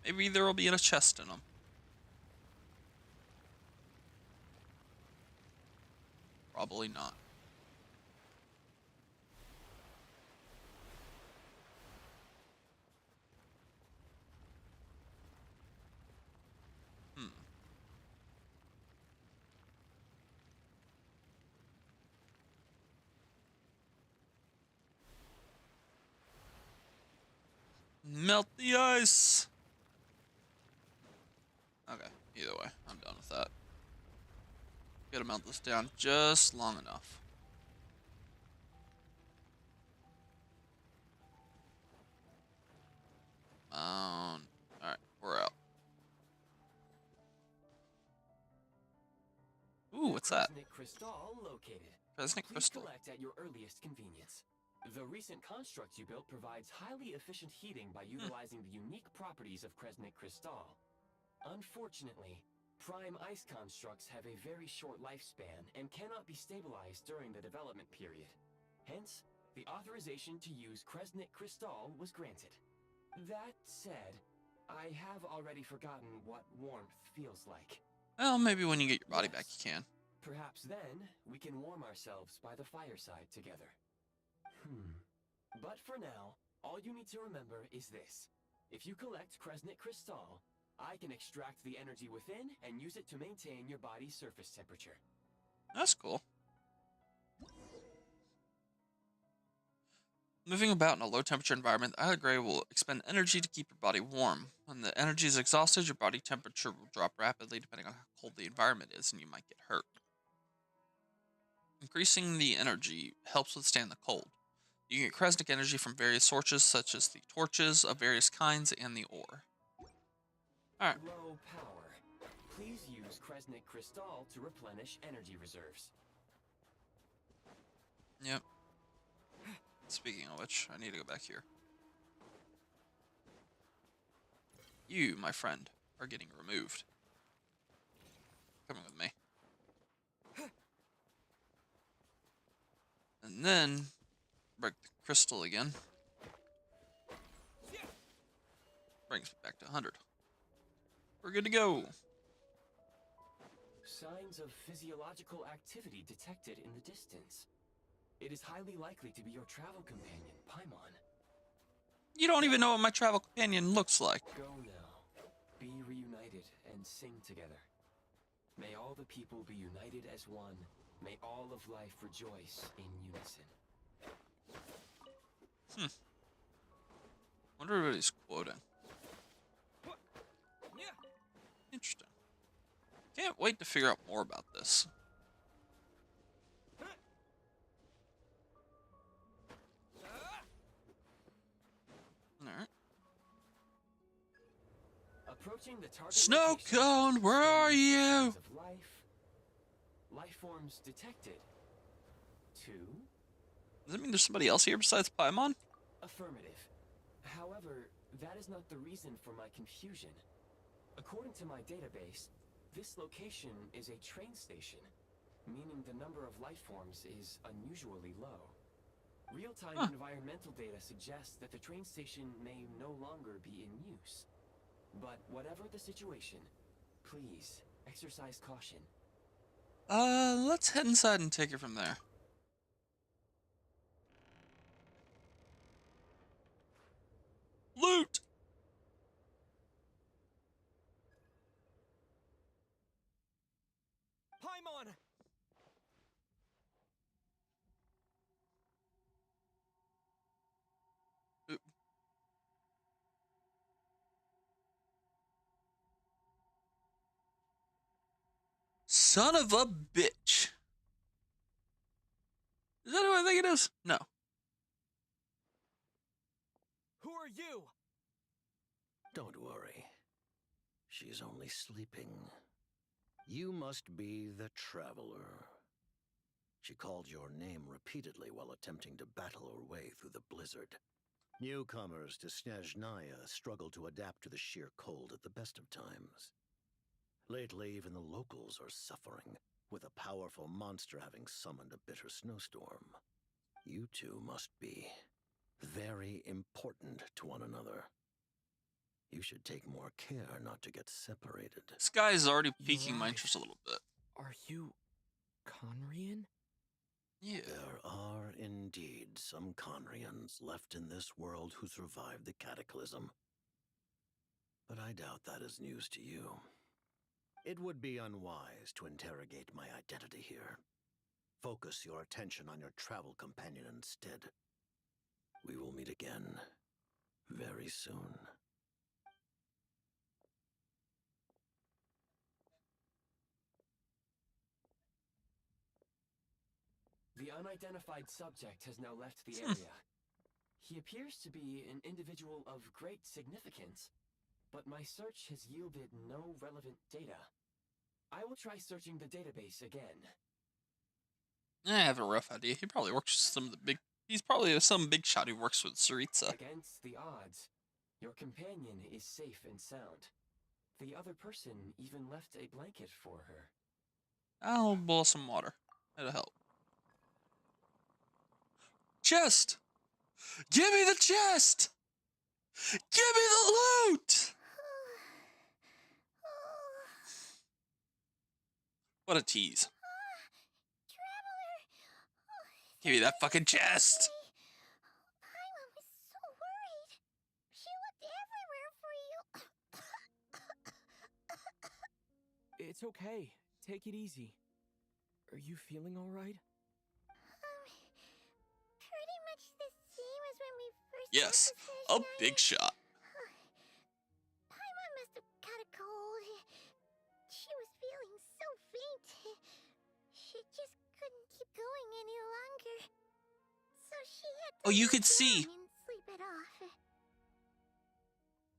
Maybe there will be a chest in them. Probably not. Melt the ice! Okay, either way, I'm done with that. Gotta melt this down just long enough. Alright, we're out. Ooh, what's that? Cresnic Crystal located. Cresnic Please Crystal. collect at your earliest convenience. The recent construct you built provides highly efficient heating by utilizing the unique properties of Cresnic Crystal. Unfortunately, prime ice constructs have a very short lifespan and cannot be stabilized during the development period. Hence, the authorization to use Cresnic Crystal was granted. That said, I have already forgotten what warmth feels like. Well, maybe when you get your body back you can. Perhaps then, we can warm ourselves by the fireside together. But for now, all you need to remember is this. If you collect Cresnic Crystal, I can extract the energy within and use it to maintain your body's surface temperature. That's cool. Moving about in a low temperature environment, the Isle Grey will expend energy to keep your body warm. When the energy is exhausted, your body temperature will drop rapidly depending on how cold the environment is, and you might get hurt. Increasing the energy helps withstand the cold. You can get Cresnic energy from various sources, such as the torches of various kinds and the ore. Alright. Low power. Please use Cresnic Crystal to replenish energy reserves. Yep. Speaking of which, I need to go back here. You, my friend, are getting removed. Coming with me. And then, break the crystal again. Brings me back to 100. We're good to go. Signs of physiological activity detected in the distance. It is highly likely to be your travel companion, Paimon. You don't even know what my travel companion looks like. Go now. Be reunited and sing together. May all the people be united as one. May all of life rejoice in unison. Wonder what he's quoting. Interesting. Can't wait to figure out more about this. Alright. Approaching the target Snow location, cone, where are you? signs of life forms detected. 2. Does that mean there's somebody else here besides Paimon? Affirmative. However, that is not the reason for my confusion. According to my database, this location is a train station, meaning the number of life forms is unusually low. Real-time environmental data suggests that the train station may no longer be in use. But whatever the situation, please exercise caution. Let's head inside and take it from there. Loot! Paimon! Son of a bitch. Is that who I think it is? No. Who are you? Don't worry. She's only sleeping. You must be the Traveler. She called your name repeatedly while attempting to battle her way through the blizzard. Newcomers to Snezhnaya struggle to adapt to the sheer cold at the best of times. Lately, even the locals are suffering, with a powerful monster having summoned a bitter snowstorm. You two must be very important to one another. You should take more care not to get separated. This guy is already You're piquing my right. interest a little bit. Are you Conrian? Yeah. There are indeed some Conrians left in this world who survived the cataclysm. But I doubt that is news to you. It would be unwise to interrogate my identity here. Focus your attention on your travel companion instead. We will meet again very soon. The unidentified subject has now left the area. He appears to be an individual of great significance, but my search has yielded no relevant data. I will try searching the database again. I have a rough idea. He probably works with some of the big. He's probably some big shot who works with Saritsa. Against the odds, your companion is safe and sound. The other person even left a blanket for her. I'll boil some water. That'll help. Chest! Give me the chest! Give me the loot! What a tease. Traveler! Give me that fucking chest! Paimon was so worried. She looked everywhere for you. It's okay. Take it easy. Are you feeling alright? Pretty much the same as when we first Yes, met a the big shot. Paimon must have caught a cold. She was feeling so faint. She just couldn't keep going any longer. So she had to Oh, you lie could see. down and sleep it off.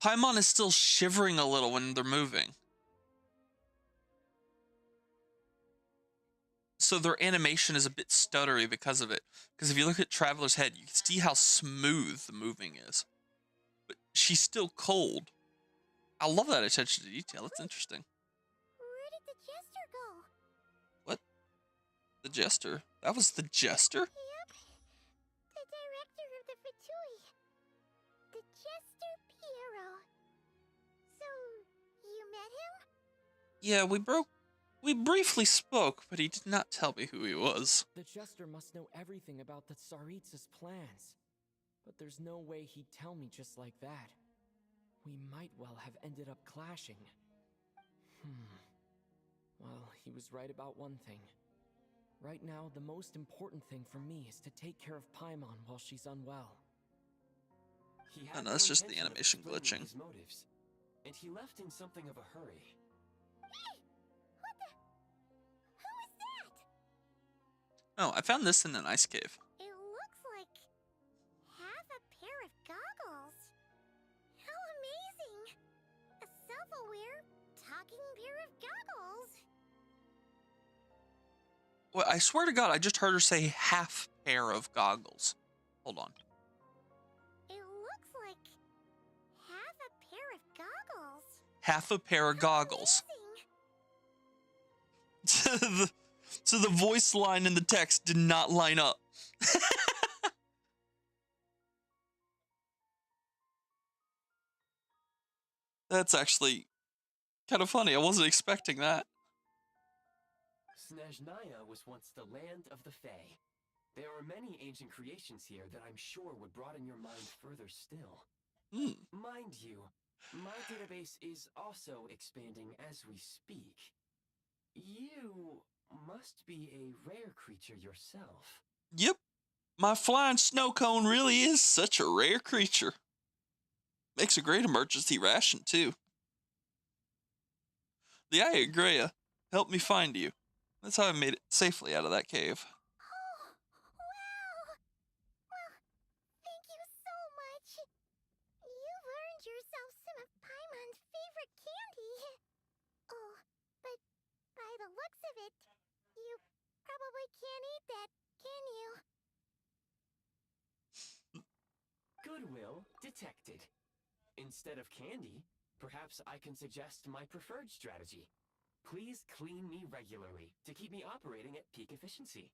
Paimon is still shivering a little when they're moving. So their animation is a bit stuttery because of it. Because if you look at Traveler's head, you can see how smooth the moving is. But she's still cold. I love that attention to detail. That's interesting. Where did the jester go? What? The jester? That was the jester? Yep. The director of the Fatui. The jester Piero. So, you met him? Yeah, we briefly spoke, but he did not tell me who he was. The Jester must know everything about the Tsaritsa's plans. But there's no way he'd tell me just like that. We might well have ended up clashing. Well, he was right about one thing. Right now, the most important thing for me is to take care of Paimon while she's unwell. He Oh, had no, that's no just the intention of animation explaining glitching. his motives, and he left in something of a hurry. Hey! What the? Who is that? Oh, I found this in an ice cave. It looks like half a pair of goggles. How amazing! A self-aware, talking pair of goggles. Well, I swear to God, I just heard her say half pair of goggles. Hold on. It looks like half a pair of goggles. Half a pair of How goggles. amazing. So the voice line in the text did not line up. That's actually kind of funny. I wasn't expecting that. Snezhnaya was once the land of the Fae. There are many ancient creations here that I'm sure would broaden your mind further still. Mind you, my database is also expanding as we speak. You must be a rare creature yourself. Yep. My flying snow cone really is such a rare creature. Makes a great emergency ration, too. The Aya Greya helped me find you. That's how I made it safely out of that cave. Oh, wow! Well, thank you so much. You've earned yourself some of Paimon's favorite candy. Oh, but by the looks of it, you probably can't eat that, can you? Goodwill detected. Instead of candy, perhaps I can suggest my preferred strategy. Please clean me regularly to keep me operating at peak efficiency.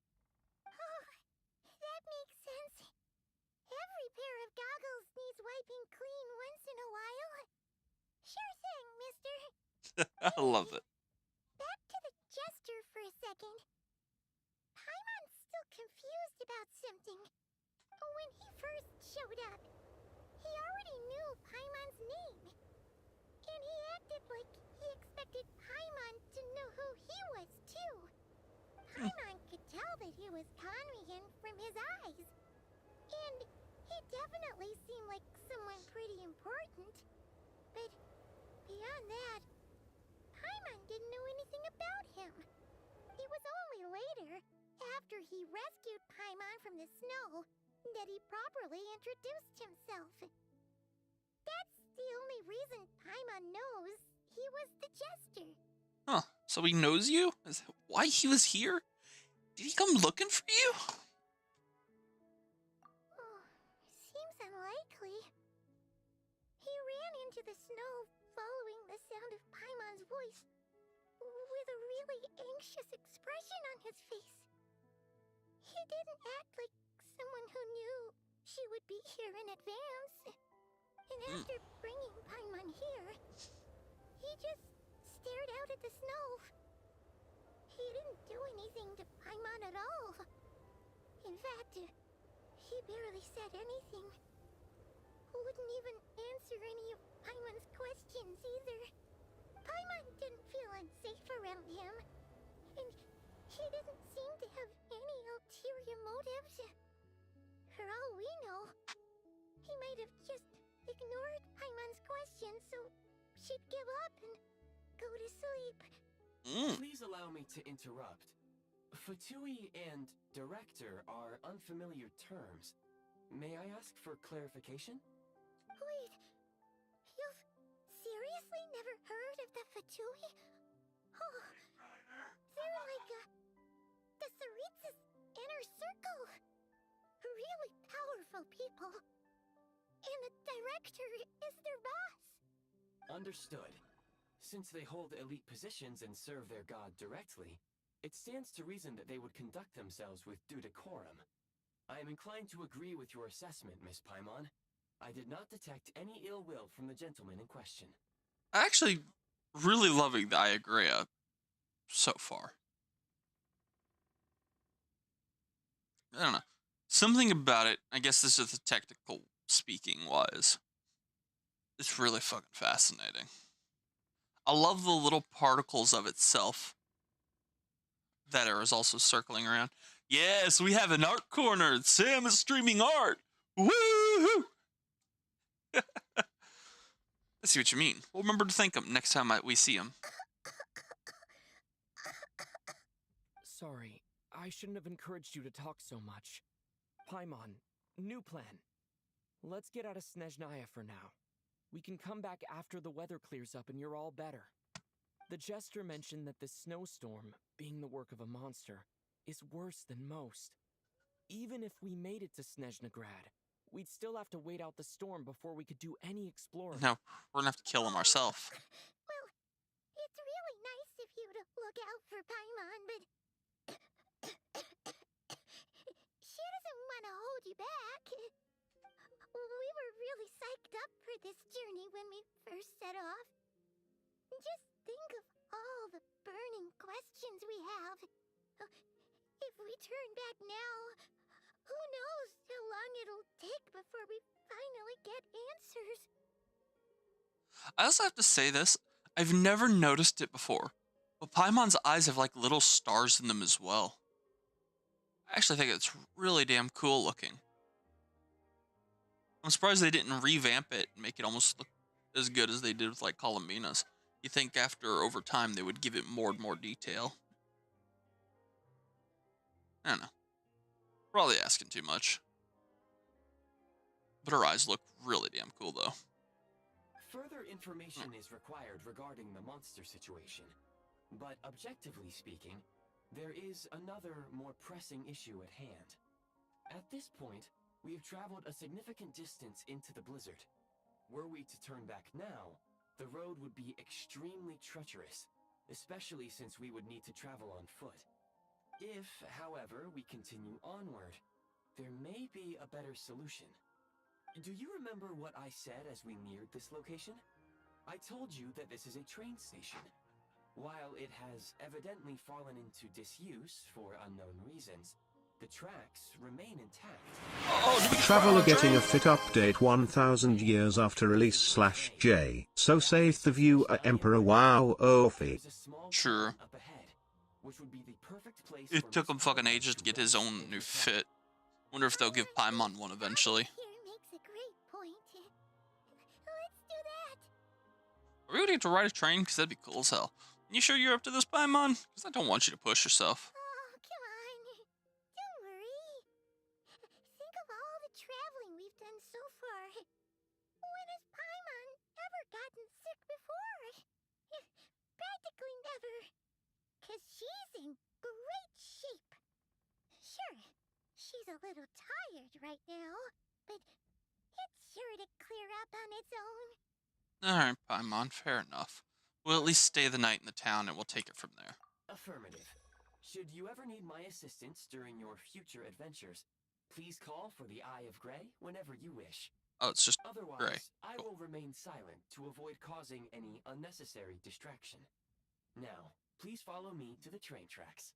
Oh, that makes sense. Every pair of goggles needs wiping clean once in a while. Sure thing, mister. I love it. Back to the jester for a second. Paimon's still confused about something. When he first showed up, he already knew Paimon's name. And he acted like he expected Paimon to know who he was, too. Paimon could tell that he was Conrian from his eyes. And it definitely seemed like someone pretty important. But beyond that, Paimon didn't know anything about him. It was only later, after he rescued Paimon from the snow, that he properly introduced himself. That's the only reason Paimon knows he was the jester. Huh, so he knows you? Is that why he was here? Did he come looking for you? Oh, seems unlikely. He ran into the snow following the sound of Paimon's voice, with a really anxious expression on his face. He didn't act like someone who knew she would be here in advance. And after bringing Paimon here, he just stared out at the snow. He didn't do anything to Paimon at all. In fact, he barely said anything. Wouldn't even answer any of Paimon's questions either. Paimon didn't feel unsafe around him, and he didn't seem to have any ulterior motives. For all we know, he might have just ignored Paimon's questions so she'd give up and go to sleep. Please allow me to interrupt. Fatui and director are unfamiliar terms. May I ask for clarification? Wait, you've seriously never heard of the Fatui? Oh, they're like the Tsaritsa's inner circle. Really powerful people. And the director is their boss. Understood. Since they hold elite positions and serve their god directly, it stands to reason that they would conduct themselves with due decorum. I am inclined to agree with your assessment, Miss Paimon. I did not detect any ill will from the gentleman in question. Actually, really loving the Iagrea so far. I don't know. Something about it, I guess this is the technical speaking wise, it's really fucking fascinating. I love the little particles of itself that are also circling around. Yes, we have an art corner. Sam is streaming art. Woohoo! I see what you mean. We'll remember to thank him next time we see him. Sorry, I shouldn't have encouraged you to talk so much. Paimon, new plan. Let's get out of Snezhnaya for now. We can come back after the weather clears up and you're all better. The jester mentioned that this snowstorm, being the work of a monster, is worse than most. Even if we made it to Snezhnegrad, we'd still have to wait out the storm before we could do any exploring. No, we're gonna have to kill him ourselves. Well, it's really nice of you to look out for Paimon, but she doesn't want to hold you back. We were really psyched up for this journey when we first set off. Just think of all the burning questions we have. If we turn back now, who knows how long it'll take before we finally get answers. I also have to say this. I've never noticed it before, but Paimon's eyes have like little stars in them as well. I actually think it's really damn cool looking. I'm surprised they didn't revamp it and make it almost look as good as they did with like Columbina's. You think after over time they would give it more and more detail. I don't know. Probably asking too much. But her eyes look really damn cool though. Further information is required regarding the monster situation. But objectively speaking, there is another more pressing issue at hand. At this point, we have traveled a significant distance into the blizzard. Were we to turn back now, the road would be extremely treacherous, especially since we would need to travel on foot. If, however, we continue onward, there may be a better solution. Do you remember what I said as we neared this location? I told you that this is a train station. While it has evidently fallen into disuse for unknown reasons, the tracks remain intact. Traveler getting a fit update 1000 years after release /J. So saith the viewer Emperor Wow Ofi. Sure. Up ahead, which would be the perfect place It for took him Mr. fucking ages to get his own new fit. Wonder if they'll give Paimon one eventually. Here makes Are we gonna get to ride a train? Because that'd be cool as hell. You sure you're up to this, Paimon? Because I don't want you to push yourself. Oh, come on. Don't worry. Think of all the traveling we've done so far. When has Paimon ever gotten sick before? Practically never. Because she's in great shape. Sure, she's a little tired right now, but it's sure to clear up on its own. Alright, Paimon, fair enough. We'll at least stay the night in the town and we'll take it from there. Affirmative. Should you ever need my assistance during your future adventures, please call for the Eye of Grey whenever you wish. Oh, it's just Otherwise, Grey. I will remain silent to avoid causing any unnecessary distraction. Now, please follow me to the train tracks.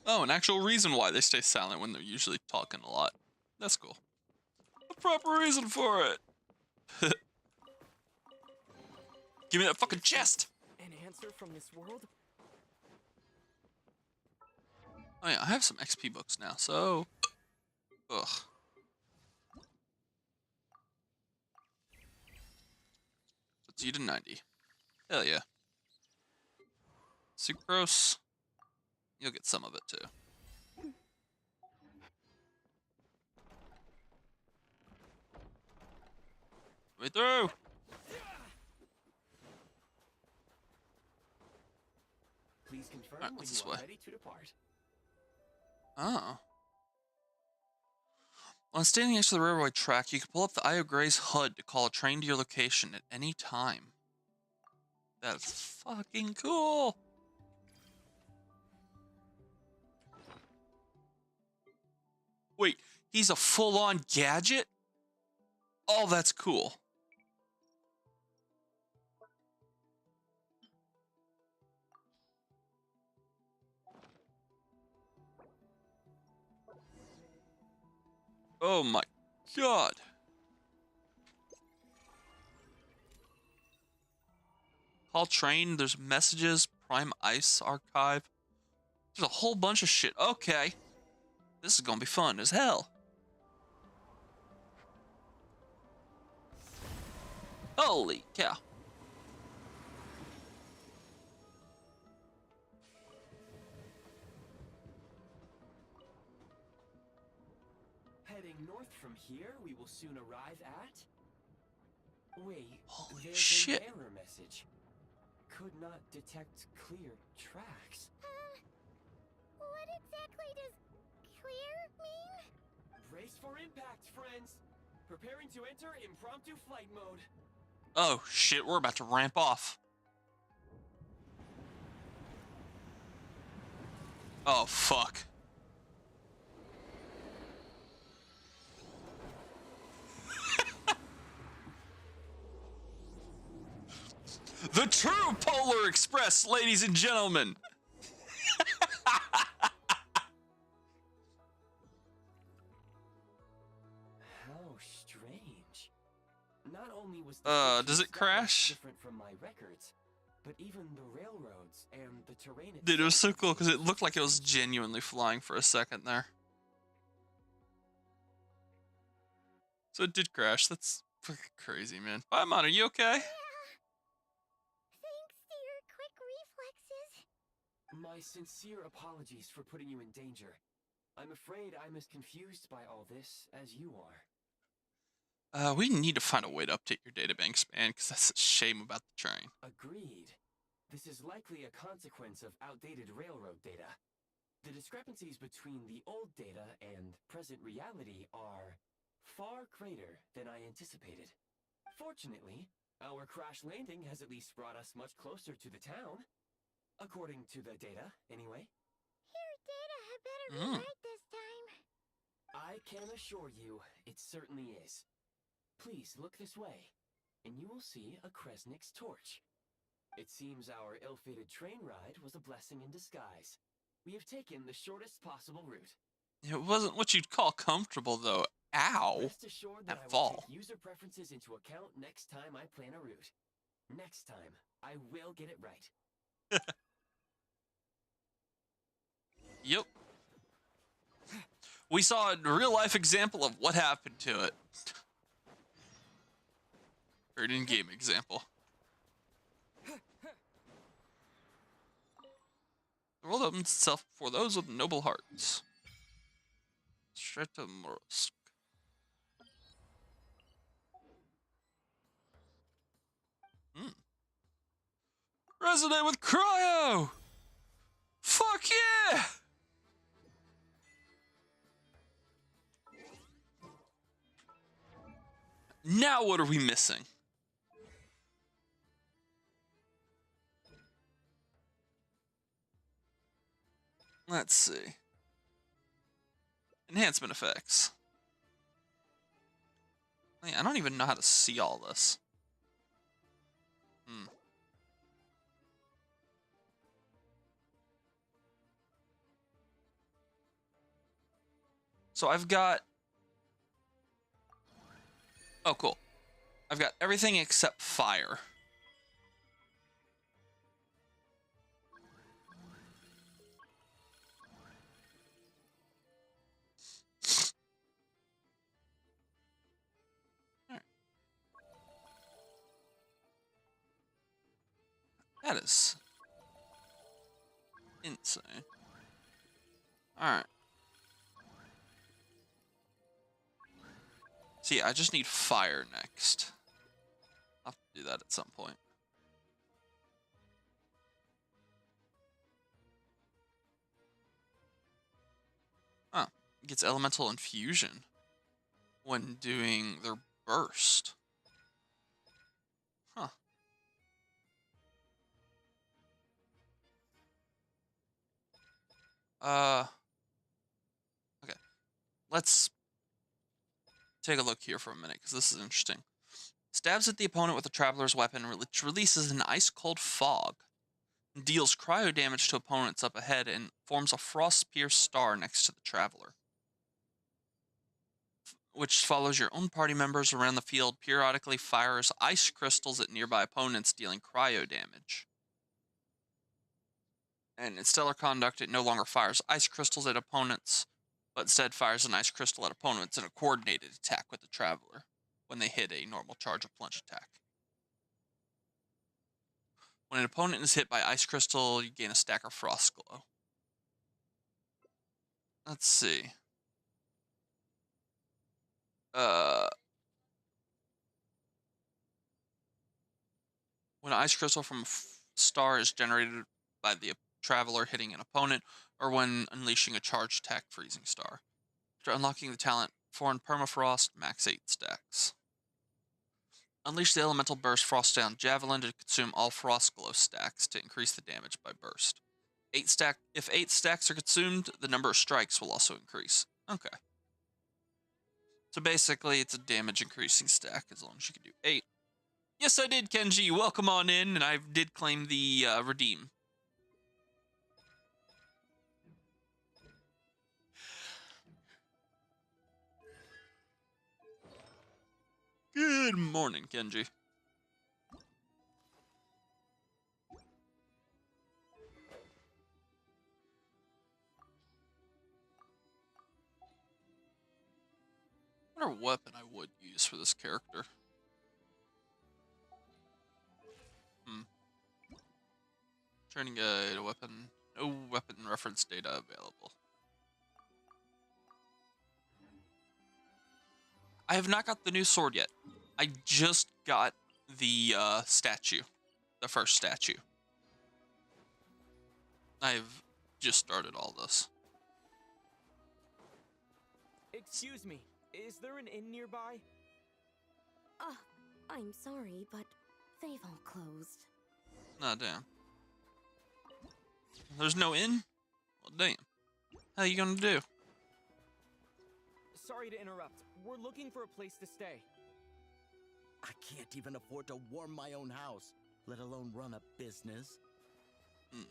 Oh, an actual reason why they stay silent when they're usually talking a lot. That's cool. A proper reason for it. Give me that fucking chest! An answer from this world? Oh yeah, I have some XP books now, so... Ugh. Let's eat a 90. Hell yeah. Sucrose. You'll get some of it too. Way through! Please confirm Alright, when what's you this are way? ready to depart. Oh. On standing next to the railroad track, you can pull up the Eye of Grey's HUD to call a train to your location at any time. That's fucking cool! Wait, he's a full-on gadget? Oh, that's cool. Oh my god. Call train, there's messages, Prime Ice archive. There's a whole bunch of shit. Okay. This is gonna be fun as hell. Holy cow. Heading north from here, we will soon arrive at... Wait, Holy there's shit. an error message. Could not detect clear tracks. What exactly does clear mean? Brace for impact, friends! Preparing to enter impromptu flight mode. Oh shit, we're about to ramp off. Oh fuck. The true Polar Express, ladies and gentlemen. How strange. Not only was Does it crash? different from my records, but even the railroads and the terrain Dude, it was so itself cool because it seemed looked like it was strange. genuinely flying for a second there. So it did crash. That's fucking crazy, man. Paimon, are you okay? Thanks to your quick reflexes. My sincere apologies for putting you in danger. I'm afraid I'm as confused by all this as you are. We need to find a way to update your databanks, man, because that's a shame about the train. Agreed. This is likely a consequence of outdated railroad data. The discrepancies between the old data and present reality are far greater than I anticipated. Fortunately, our crash landing has at least brought us much closer to the town. According to the data, anyway. Your data had better be right this time. I can assure you, it certainly is. Please look this way, and you will see a Kresnik's torch. It seems our ill-fated train ride was a blessing in disguise. We have taken the shortest possible route. It wasn't what you'd call comfortable, though. Ow. Rest assured that That I will fall. take user preferences into account next time I plan a route. Next time, I will get it right. Yep. We saw a real-life example of what happened to it. Or an in-game example. The world opens itself before those with noble hearts. Straight to Morosk. Resonate with Cryo! Fuck yeah! Now what are we missing? Let's see. Enhancement effects. I don't even know how to see all this. So I've got... Oh, cool. I've got everything except fire. Alright. That is insane. Alright. See, I just need fire next. I'll have to do that at some point. Huh. It gets elemental infusion when doing their burst. Huh. Okay. Let's take a look here for a minute, because this is interesting. Stabs at the opponent with a traveler's weapon, which releases an ice-cold fog. Deals cryo damage to opponents up ahead and forms a frost-pierced star next to the traveler, which follows your own party members around the field, periodically fires ice crystals at nearby opponents, dealing cryo damage. And in Stellar Conduct, it no longer fires ice crystals at opponents, but instead fires an ice crystal at opponents in a coordinated attack with the traveler when they hit a normal charge or plunge attack. When an opponent is hit by ice crystal, you gain a stack of frost glow. Let's see. When an ice crystal from a star is generated by the traveler hitting an opponent, or when unleashing a charged attack freezing star. After unlocking the talent Foreign Permafrost, max 8 stacks. Unleash the Elemental Burst Frost Down Javelin to consume all Frost Glow stacks to increase the damage by burst. If 8 stacks are consumed, the number of strikes will also increase. Okay. So basically, it's a damage increasing stack as long as you can do 8. Yes, I did, Kenji. Welcome on in, and I did claim the redeem. Good morning, Kenji. I wonder what weapon I would use for this character. Training guide, weapon. No weapon reference data available. I have not got the new sword yet. I just got the statue. The first statue. I've just started all this. Excuse me, is there an inn nearby? I'm sorry, but they've all closed. Nah, damn. There's no inn? Well, damn. How you gonna do? Sorry to interrupt. We're looking for a place to stay. I can't even afford to warm my own house, let alone run a business. Excuse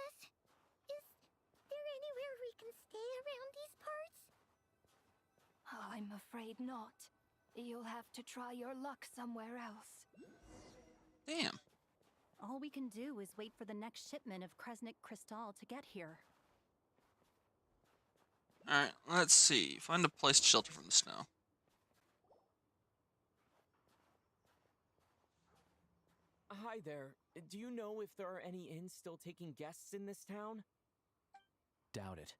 us. Is there anywhere we can stay around these parts? I'm afraid not. You'll have to try your luck somewhere else. Damn. All we can do is wait for the next shipment of Kresnik Crystal to get here. Alright, let's see. Find a place to shelter from the snow. Hi there. Do you know if there are any inns still taking guests in this town? Doubt it.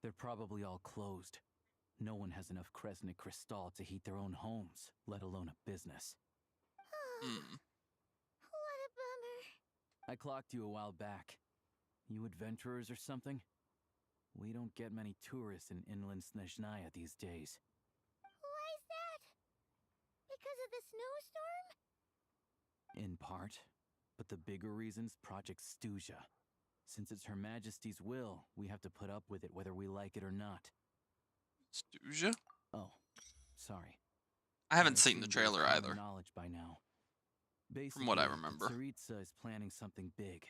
They're probably all closed. No one has enough Kresnik Crystal to heat their own homes, let alone a business. Hmm. What a bummer. I clocked you a while back. You adventurers or something? We don't get many tourists in inland Snezhnaya these days. Why is that? Because of the snowstorm? In part. But the bigger reason's Project Stuja. Since it's Her Majesty's will, we have to put up with it whether we like it or not. Stuja? Oh, sorry. I haven't seen the trailer either. Knowledge by now. Basically, From what I remember. Tsaritsa is planning something big.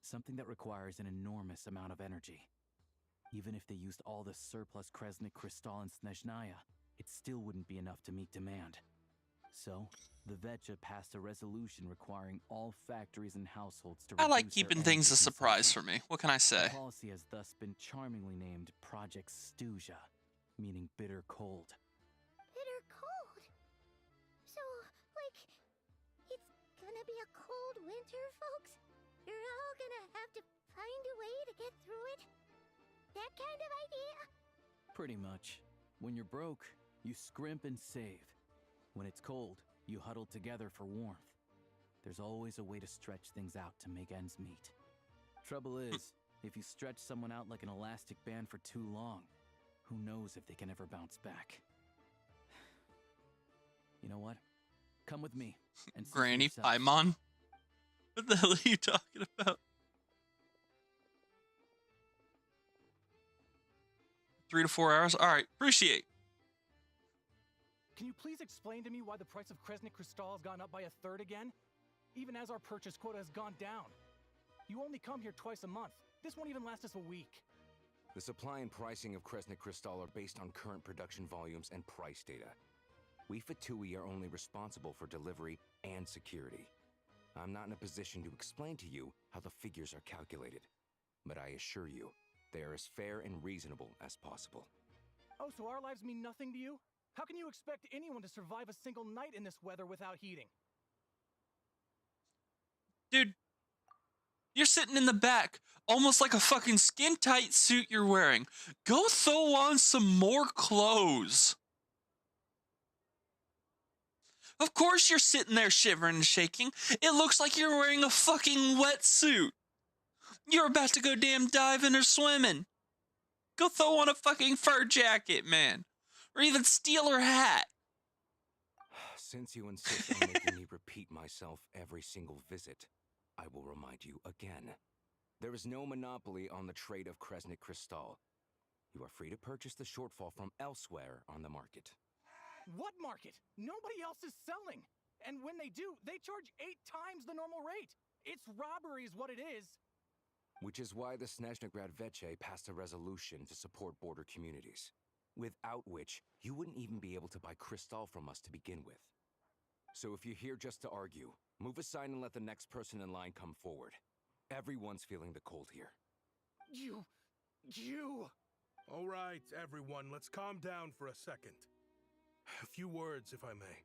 Something that requires an enormous amount of energy. Even if they used all the surplus Kresnik Crystal in Snezhnaya, it still wouldn't be enough to meet demand. So, the Vecha passed a resolution requiring all factories and households to I like reduce their keeping things a energy surprise for consumption. me. What can I say? The policy has thus been charmingly named Project Stuja, meaning bitter cold. Bitter cold? So, like, it's gonna be a cold winter, folks? You're all gonna have to find a way to get through it? That kind of idea? Pretty much. When you're broke, you scrimp and save. When it's cold, you huddle together for warmth. There's always a way to stretch things out to make ends meet. Trouble is, if you stretch someone out like an elastic band for too long, who knows if they can ever bounce back. You know what? Come with me and see for Granny yourself. Paimon? What the hell are you talking about? 3 to 4 hours? Alright, appreciate. Can you please explain to me why the price of Kresnik Crystal has gone up by a third again? Even as our purchase quota has gone down. You only come here twice a month. This won't even last us a week. The supply and pricing of Kresnik Crystal are based on current production volumes and price data. We Fatui are only responsible for delivery and security. I'm not in a position to explain to you how the figures are calculated, but I assure you, they are as fair and reasonable as possible. Oh, so our lives mean nothing to you? How can you expect anyone to survive a single night in this weather without heating? Dude, you're sitting in the back, almost like a fucking skin-tight suit you're wearing. Go throw on some more clothes. Of course you're sitting there shivering and shaking. It looks like you're wearing a fucking wetsuit. You're about to go damn diving or swimming. Go throw on a fucking fur jacket, man. Or even steal her hat. Since you insist on making me repeat myself every single visit, I will remind you again. There is no monopoly on the trade of Kresnik Crystal. You are free to purchase the shortfall from elsewhere on the market. What market? Nobody else is selling. And when they do, they charge 8 times the normal rate. It's robbery is what it is. Which is why the Snezhnegrad Veche passed a resolution to support border communities, without which you wouldn't even be able to buy crystal from us to begin with. So if you're here just to argue, move aside and let the next person in line come forward. Everyone's feeling the cold here. You... All right, everyone, let's calm down for a second. A few words, if I may.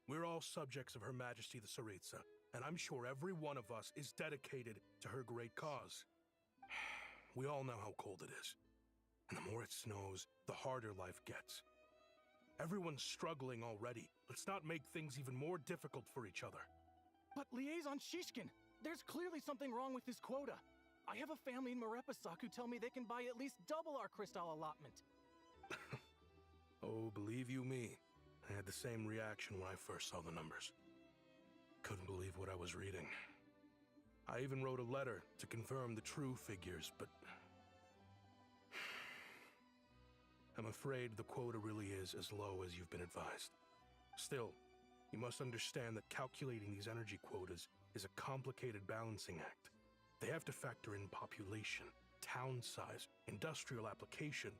We're all subjects of Her Majesty the Tsaritsa, and I'm sure every one of us is dedicated to her great cause. We all know how cold it is. And the more it snows, the harder life gets. Everyone's struggling already. Let's not make things even more difficult for each other. But Liaison Shishkin, there's clearly something wrong with this quota. I have a family in Marepasak who tell me they can buy at least double our crystal allotment. Oh, believe you me, I had the same reaction when I first saw the numbers. Couldn't believe what I was reading. I even wrote a letter to confirm the true figures, but I'm afraid the quota really is as low as you've been advised. Still, you must understand that calculating these energy quotas is a complicated balancing act. They have to factor in population, town size, industrial application.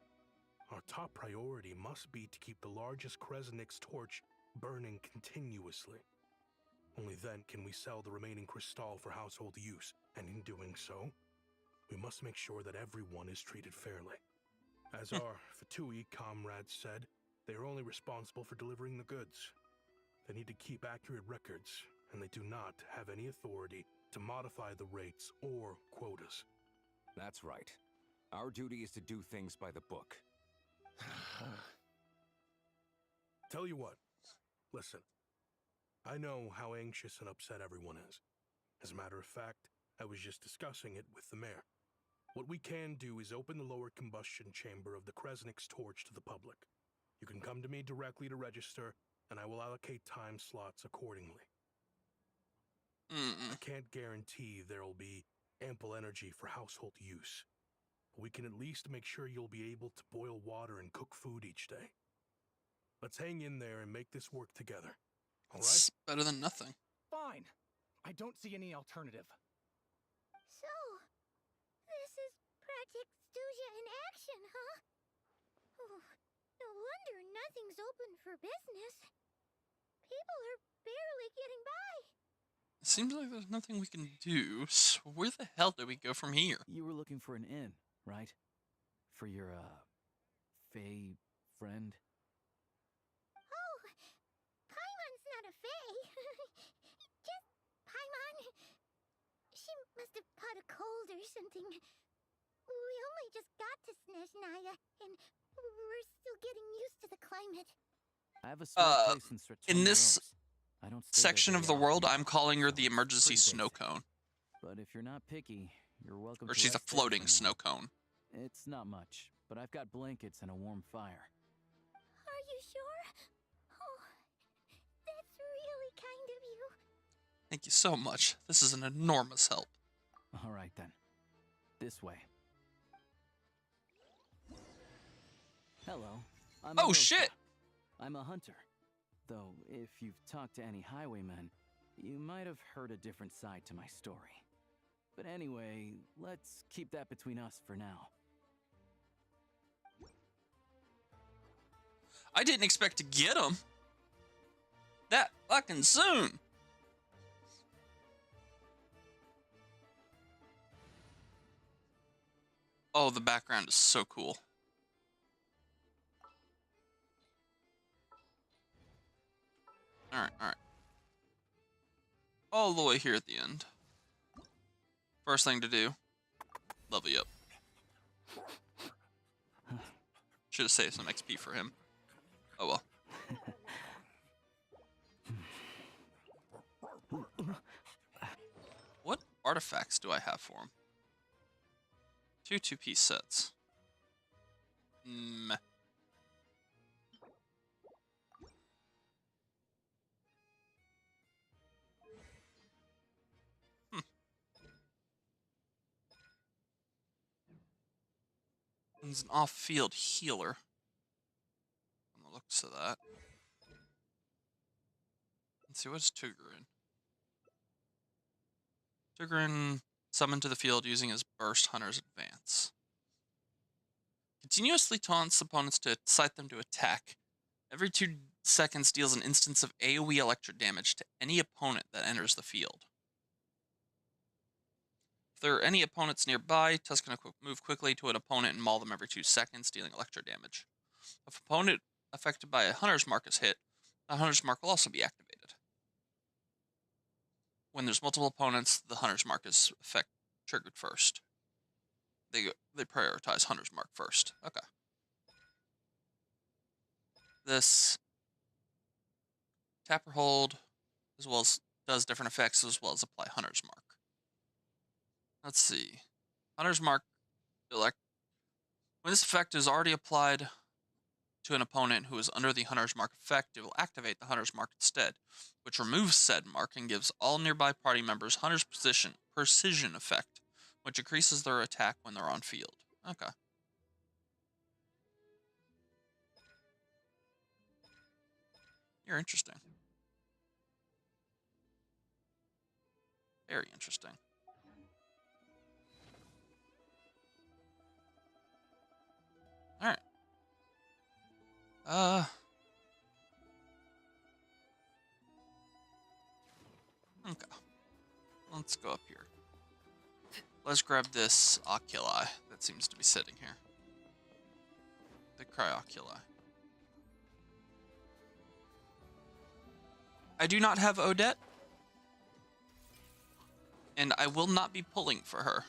Our top priority must be to keep the largest Kresnik's torch burning continuously. Only then can we sell the remaining crystal for household use, and in doing so, we must make sure that everyone is treated fairly. As our Fatui comrades said, they are only responsible for delivering the goods. They need to keep accurate records, and they do not have any authority to modify the rates or quotas. That's right. Our duty is to do things by the book. Tell you what, listen. I know how anxious and upset everyone is. As a matter of fact, I was just discussing it with the mayor. What we can do is open the lower combustion chamber of the Kresnik's torch to the public. You can come to me directly to register, and I will allocate time slots accordingly. I can't guarantee there'll be ample energy for household use. But we can at least make sure you'll be able to boil water and cook food each day. Let's hang in there and make this work together. All right? It's better than nothing. Fine. I don't see any alternative. So, this is Project Studia in action, huh? Oh, no wonder nothing's open for business. People are barely getting by. It seems like there's nothing we can do, so where the hell do we go from here? You were looking for an inn, right? For your, Fae friend? Oh, Paimon's not a fae. Just Paimon. She must have caught a cold or something. We only just got to Snezhnaya, and we're still getting used to the climate. I have a small place in Stratonia in this Rose. I don't stay there section of very the world, often, I'm calling her so the it's emergency pretty snow basic. cone. But if you're not picky, you're welcome Or to she's a rest there floating for snow now. cone. It's not much, but I've got blankets and a warm fire. Are you sure? Oh, that's really kind of you. Thank you so much. This is an enormous help. All right, then. This way. Hello. I'm Oh, Rosa. shit! I'm a hunter. Though, if you've talked to any highwaymen, you might have heard a different side to my story. But anyway, let's keep that between us for now. I didn't expect to get him that fucking soon. Oh, the background is so cool. Alright, alright. All the way here at the end. First thing to do, level you up. Should have saved some XP for him. Oh well. What artifacts do I have for him? 2 two-piece sets. Meh. He's an off-field healer. On the looks of that. Let's see, what's Tugarin? Tugarin summoned to the field using his Burst Hunter's Advance. Continuously taunts opponents to incite them to attack. Every 2 seconds deals an instance of AoE electric damage to any opponent that enters the field. If there are any opponents nearby, Tusk can move quickly to an opponent and maul them every 2 seconds, dealing electro damage. If an opponent affected by a Hunter's Mark is hit, the Hunter's Mark will also be activated. When there's multiple opponents, the Hunter's Mark is triggered first. They prioritize Hunter's Mark first. Okay. This tap or hold, as well as does different effects, as well as apply Hunter's Mark. Let's see. Hunter's Mark, when this effect is already applied to an opponent who is under the Hunter's Mark effect, it will activate the Hunter's Mark instead, which removes said mark and gives all nearby party members Hunter's Precision effect, which increases their attack when they're on field. Okay. You're interesting. Very interesting. Alright. Okay. Let's go up here. Let's grab this oculi that seems to be sitting here. The Cryoculi. I do not have Odette, And I will not be pulling for her.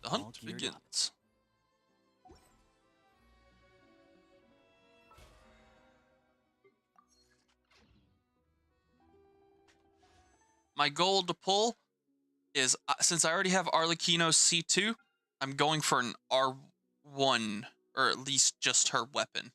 The hunt begins. My goal to pull is, since I already have Arlecchino's C2, I'm going for an R1, or at least just her weapon.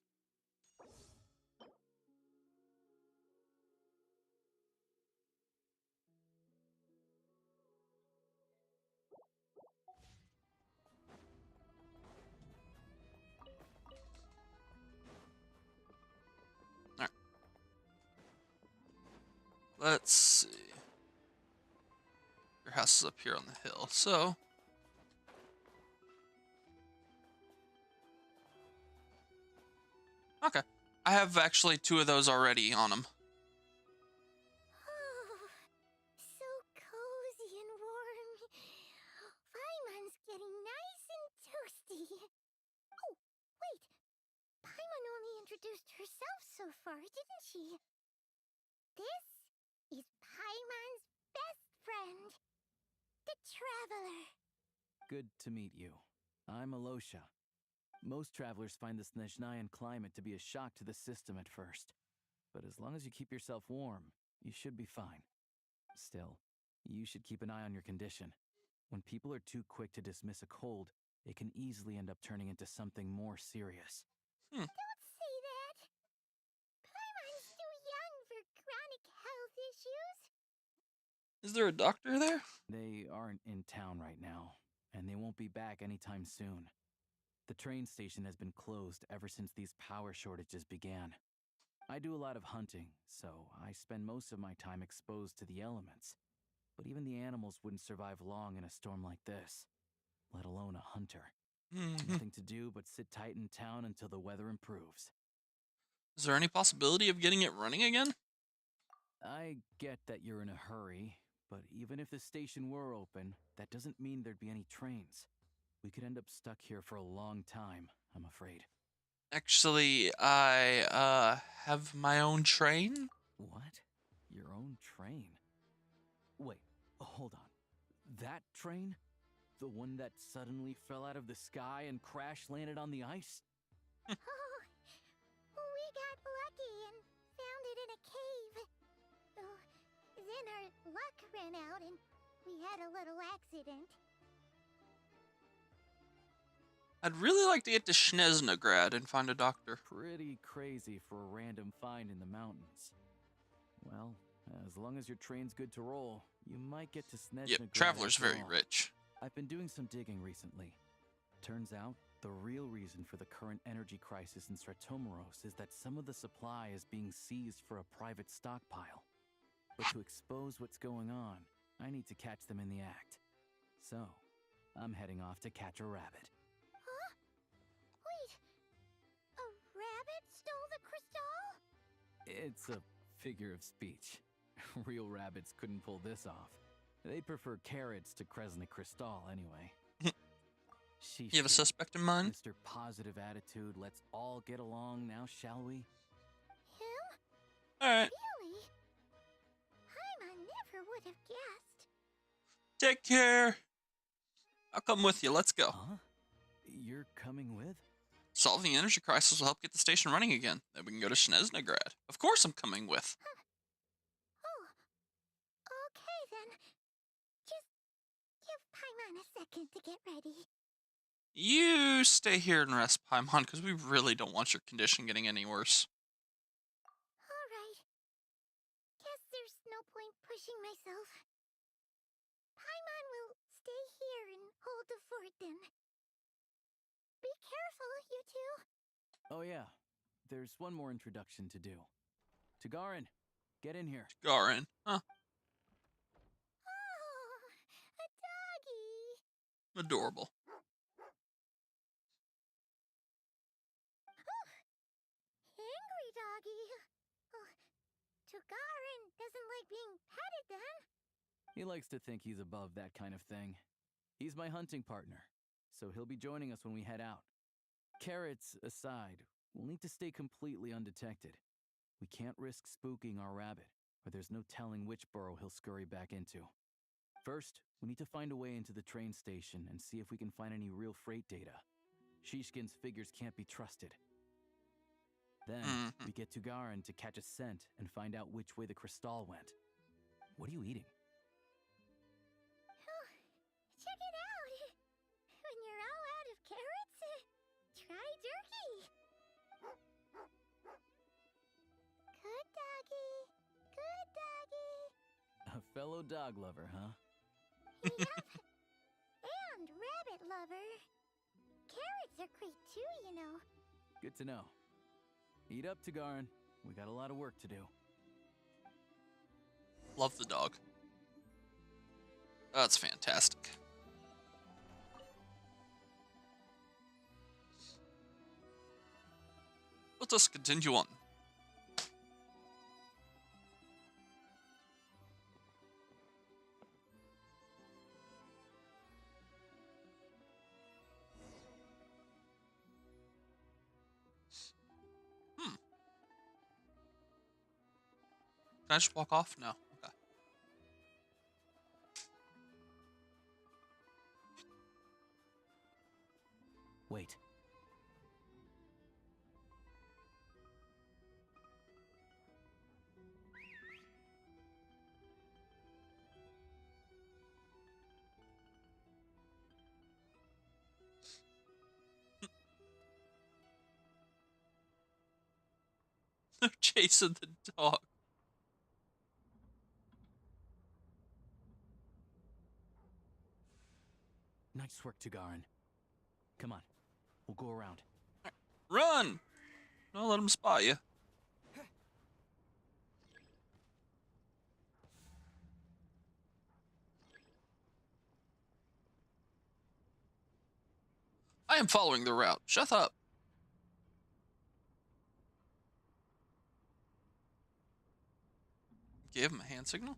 Alright. Let's see. Your house is up here on the hill, so... Okay. I have actually 2 of those already on them. So cozy and warm. Paimon's getting nice and toasty. Oh, wait. Paimon only introduced herself so far, didn't she? This is Paimon's best friend, the Traveler. Good to meet you. I'm Alosha. Most travelers find the Snezhnayan climate to be a shock to the system at first. But as long as you keep yourself warm, you should be fine. Still, you should keep an eye on your condition. When people are too quick to dismiss a cold, it can easily end up turning into something more serious. Don't say that. Paimon's too young for chronic health issues. Is there a doctor there? They aren't in town right now, and they won't be back anytime soon. The train station has been closed ever since these power shortages began. I do a lot of hunting, so I spend most of my time exposed to the elements. But even the animals wouldn't survive long in a storm like this, let alone a hunter. Nothing to do but sit tight in town until the weather improves. Is there any possibility of getting it running again? I get that you're in a hurry, but even if the station were open, that doesn't mean there'd be any trains. We could end up stuck here for a long time, I'm afraid. Actually, I, have my own train? What? Your own train? Wait, hold on. That train? The one that suddenly fell out of the sky and crash-landed on the ice? Oh, we got lucky and found it in a cave. Oh, then our luck ran out and we had a little accident. I'd really like to get to Snezhnagrad and find a doctor. Pretty crazy for a random find in the mountains. Well, as long as your train's good to roll, you might get to Snezhnagrad. Yep, Traveler's very rich. I've been doing some digging recently. Turns out, the real reason for the current energy crisis in Stratomaros is that some of the supply is being seized for a private stockpile. But to expose what's going on, I need to catch them in the act. So, I'm heading off to catch a rabbit. Huh? Wait, a rabbit stole the crystal? It's a figure of speech. Real rabbits couldn't pull this off. They prefer carrots to Kresnik Crystal anyway. You have a suspect in mind? Mr. Positive Attitude, let's all get along now, shall we? Him? Alright. Really? Paimon never would have guessed. Take care. I'll come with you. Let's go. Huh? You're coming with? Solving the energy crisis will help get the station running again. Then we can go to Snezhnagrad. Of course I'm coming with. Oh, okay then. Just give Paimon a second to get ready. You stay here and rest, Paimon, because we really don't want your condition getting any worse. Alright. Guess there's no point pushing myself. Paimon will stay here and hold the fort then. Be careful, you two. Oh yeah, there's one more introduction to do. Tagarin, get in here. Tagarin, huh? Oh, a doggy. Adorable. Angry doggy. Oh, Tagarin doesn't like being petted then. He likes to think he's above that kind of thing. He's my hunting partner, so he'll be joining us when we head out. Carrots aside, we'll need to stay completely undetected. We can't risk spooking our rabbit, or there's no telling which burrow he'll scurry back into. First, we need to find a way into the train station and see if we can find any real freight data. Shishkin's figures can't be trusted. Then, we get to Garin to catch a scent and find out which way the crystal went. What are you eating? Oh, check it out! When you're all out of carrots, try turkey! Good doggy! Good doggy! A fellow dog lover, huh? Yep. And rabbit lover. Carrots are great too, you know. Good to know. Eat up, Tagarin. We got a lot of work to do. Love the dog. That's fantastic. Let us continue on. Can I just walk off? No. Okay. Wait. They're chasing the dog. Nice work, Tagarin. Come on. We'll go around. Run! Don't let him spot you. I am following the route. Shut up. Give him a hand signal.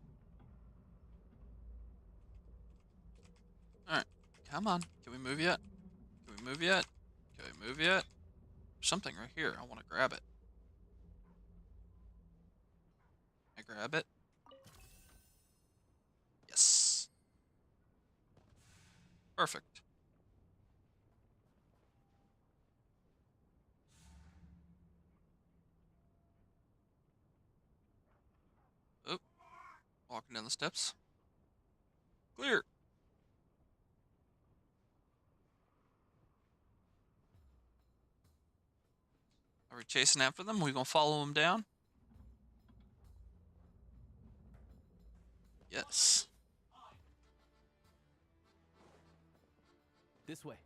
Alright. Come on. Can we move yet? Can we move yet? Can we move yet? There's something right here. I want to grab it. Can I grab it? Yes. Perfect. Oh. Walking down the steps. Clear. Are we chasing after them? Are we gonna follow them down? Yes. This way.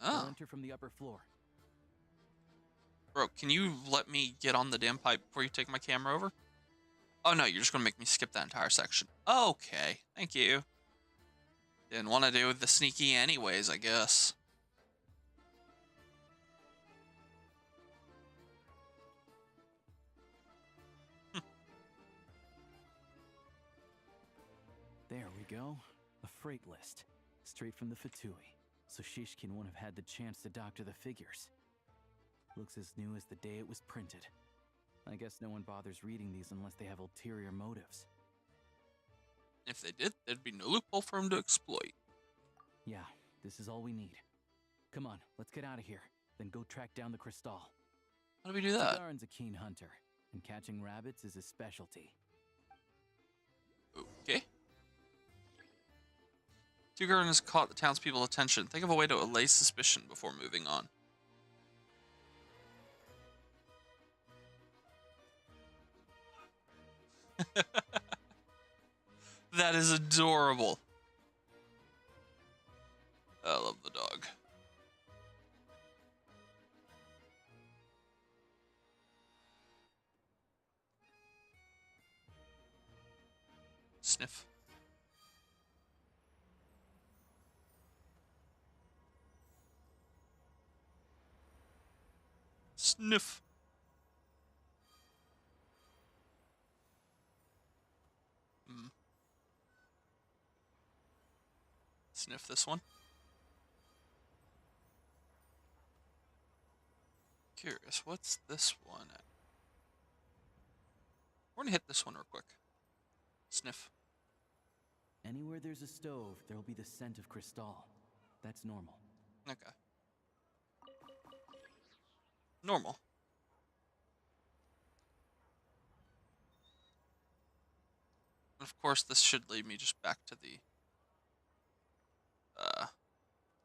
Oh. We'll enter from the upper floor. Bro, can you let me get on the damn pipe before you take my camera over? Oh no, you're just gonna make me skip that entire section. Okay, thank you. Didn't want to do the sneaky anyways, I guess. There we go. A freight list. Straight from the Fatui. So Shishkin won't have had the chance to doctor the figures. Looks as new as the day it was printed. I guess no one bothers reading these unless they have ulterior motives. If they did, there'd be no loophole for them to exploit. Yeah, this is all we need. Come on, let's get out of here. Then go track down the crystal. How do we do that? Tagarin's a keen hunter, and catching rabbits is his specialty. Okay. Tagarin has caught the townspeople's attention. Think of a way to allay suspicion before moving on. That is adorable. I love the dog. Sniff. Sniff. Sniff this one. Curious, what's this one? We're gonna hit this one real quick. Sniff. Anywhere there's a stove, there'll be the scent of Crystal. That's normal. Okay. Normal. And of course, this should lead me just back to the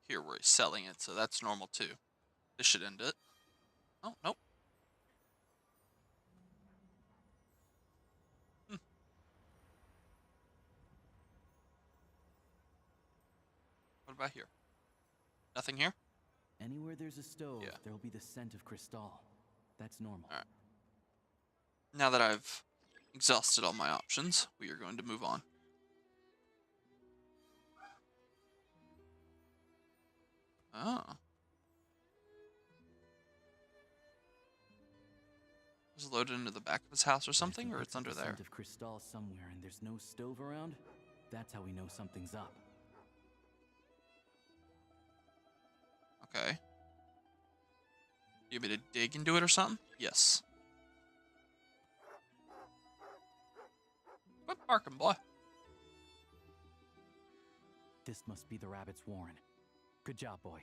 here where he's selling it, so that's normal too. This should end it. Oh, nope. What about here? Nothing here? Anywhere there's a stove, there'll be the scent of Crystal. That's normal. Alright. Now that I've exhausted all my options, we are going to move on. Oh. Was it loaded into the back of his house or something, or it's under there? Scent of Crystal somewhere and there's no stove around? That's how we know something's up. Okay. You want me to dig into it or something? Yes. Quit barking, boy. This must be the rabbit's warren. Good job, boy.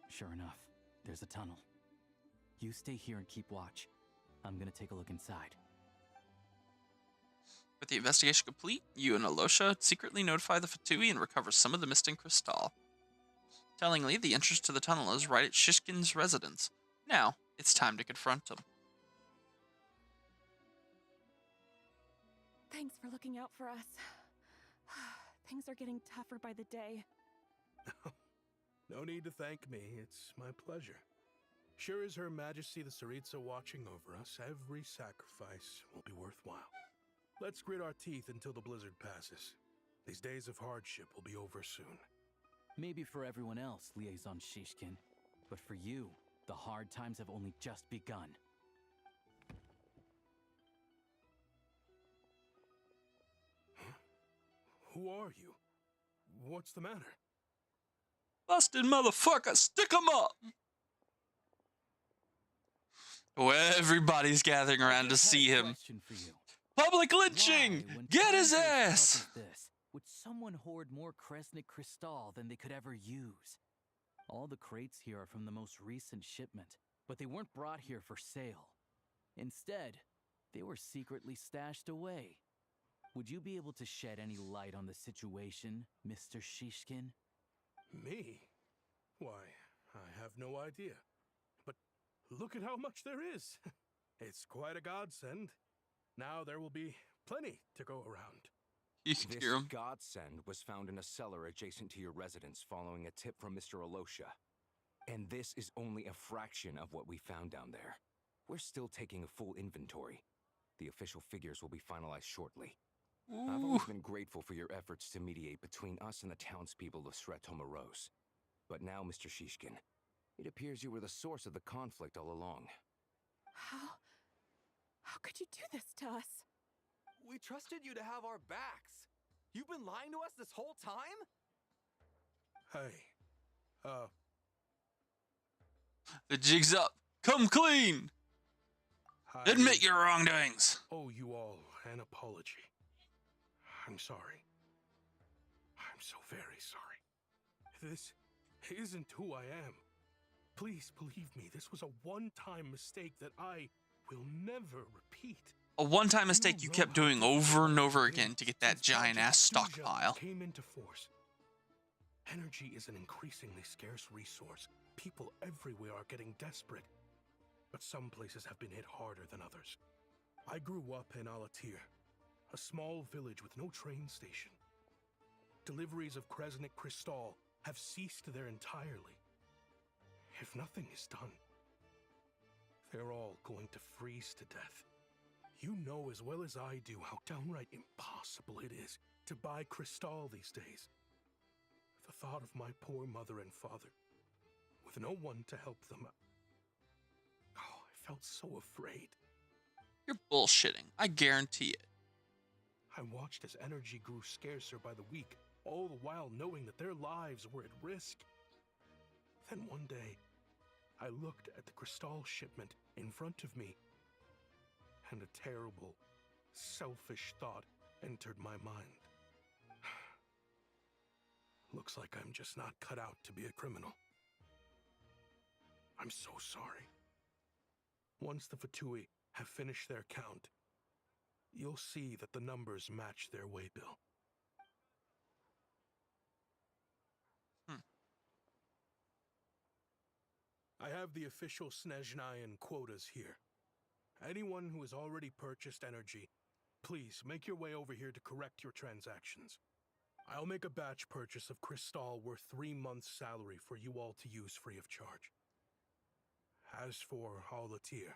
Sure enough, there's a tunnel. You stay here and keep watch. I'm gonna take a look inside. With the investigation complete, you and Alosha secretly notify the Fatui and recover some of the missing Crystal. Tellingly, the entrance to the tunnel is right at Shishkin's residence. Now, it's time to confront him. Thanks for looking out for us. Things are getting tougher by the day. No need to thank me. It's my pleasure. Sure as Her Majesty the Tsaritsa watching over us, every sacrifice will be worthwhile. Let's grit our teeth until the blizzard passes. These days of hardship will be over soon. Maybe for everyone else, Liaison Shishkin, but for you, the hard times have only just begun. Huh? Who are you? What's the matter? Busted motherfucker, stick 'em up! Oh, everybody's gathering around to see him. Public lynching! Get his ass! Would someone hoard more Kresnik Crystal than they could ever use? All the crates here are from the most recent shipment, but they weren't brought here for sale. Instead, they were secretly stashed away. Would you be able to shed any light on the situation, Mr. Shishkin? Me? Why, I have no idea. But look at how much there is. It's quite a godsend. Now there will be plenty to go around. This godsend was found in a cellar adjacent to your residence following a tip from Mr. Alosha. And this is only a fraction of what we found down there. We're still taking a full inventory. The official figures will be finalized shortly. I've always been grateful for your efforts to mediate between us and the townspeople of Sretomaros. But now, Mr. Shishkin, it appears you were the source of the conflict all along. How could you do this to us? We trusted you to have our backs. You've been lying to us this whole time? Hey, The jig's up. Come clean! Admit your wrongdoings! Owe you all an apology. I'm sorry. I'm so very sorry. This isn't who I am. Please believe me, this was a one-time mistake that I will never repeat. A one-time mistake you kept doing over and over again to get that giant-ass stockpile. Came into force. Energy is an increasingly scarce resource. People everywhere are getting desperate. But some places have been hit harder than others. I grew up in Alatir, a small village with no train station. Deliveries of Kresnik Crystal have ceased there entirely. If nothing is done, they're all going to freeze to death. You know as well as I do how downright impossible it is to buy Crystal these days. The thought of my poor mother and father, with no one to help them. Oh, I felt so afraid. You're bullshitting. I guarantee it. I watched as energy grew scarcer by the week, all the while knowing that their lives were at risk. Then one day, I looked at the Crystal shipment in front of me, and a terrible, selfish thought entered my mind. Looks like I'm just not cut out to be a criminal. I'm so sorry. Once the Fatui have finished their count, you'll see that the numbers match their waybill. I have the official Snezhnayan quotas here. Anyone who has already purchased energy, please make your way over here to correct your transactions. I'll make a batch purchase of crystal worth 3 months' salary for you all to use free of charge. As for Halatir,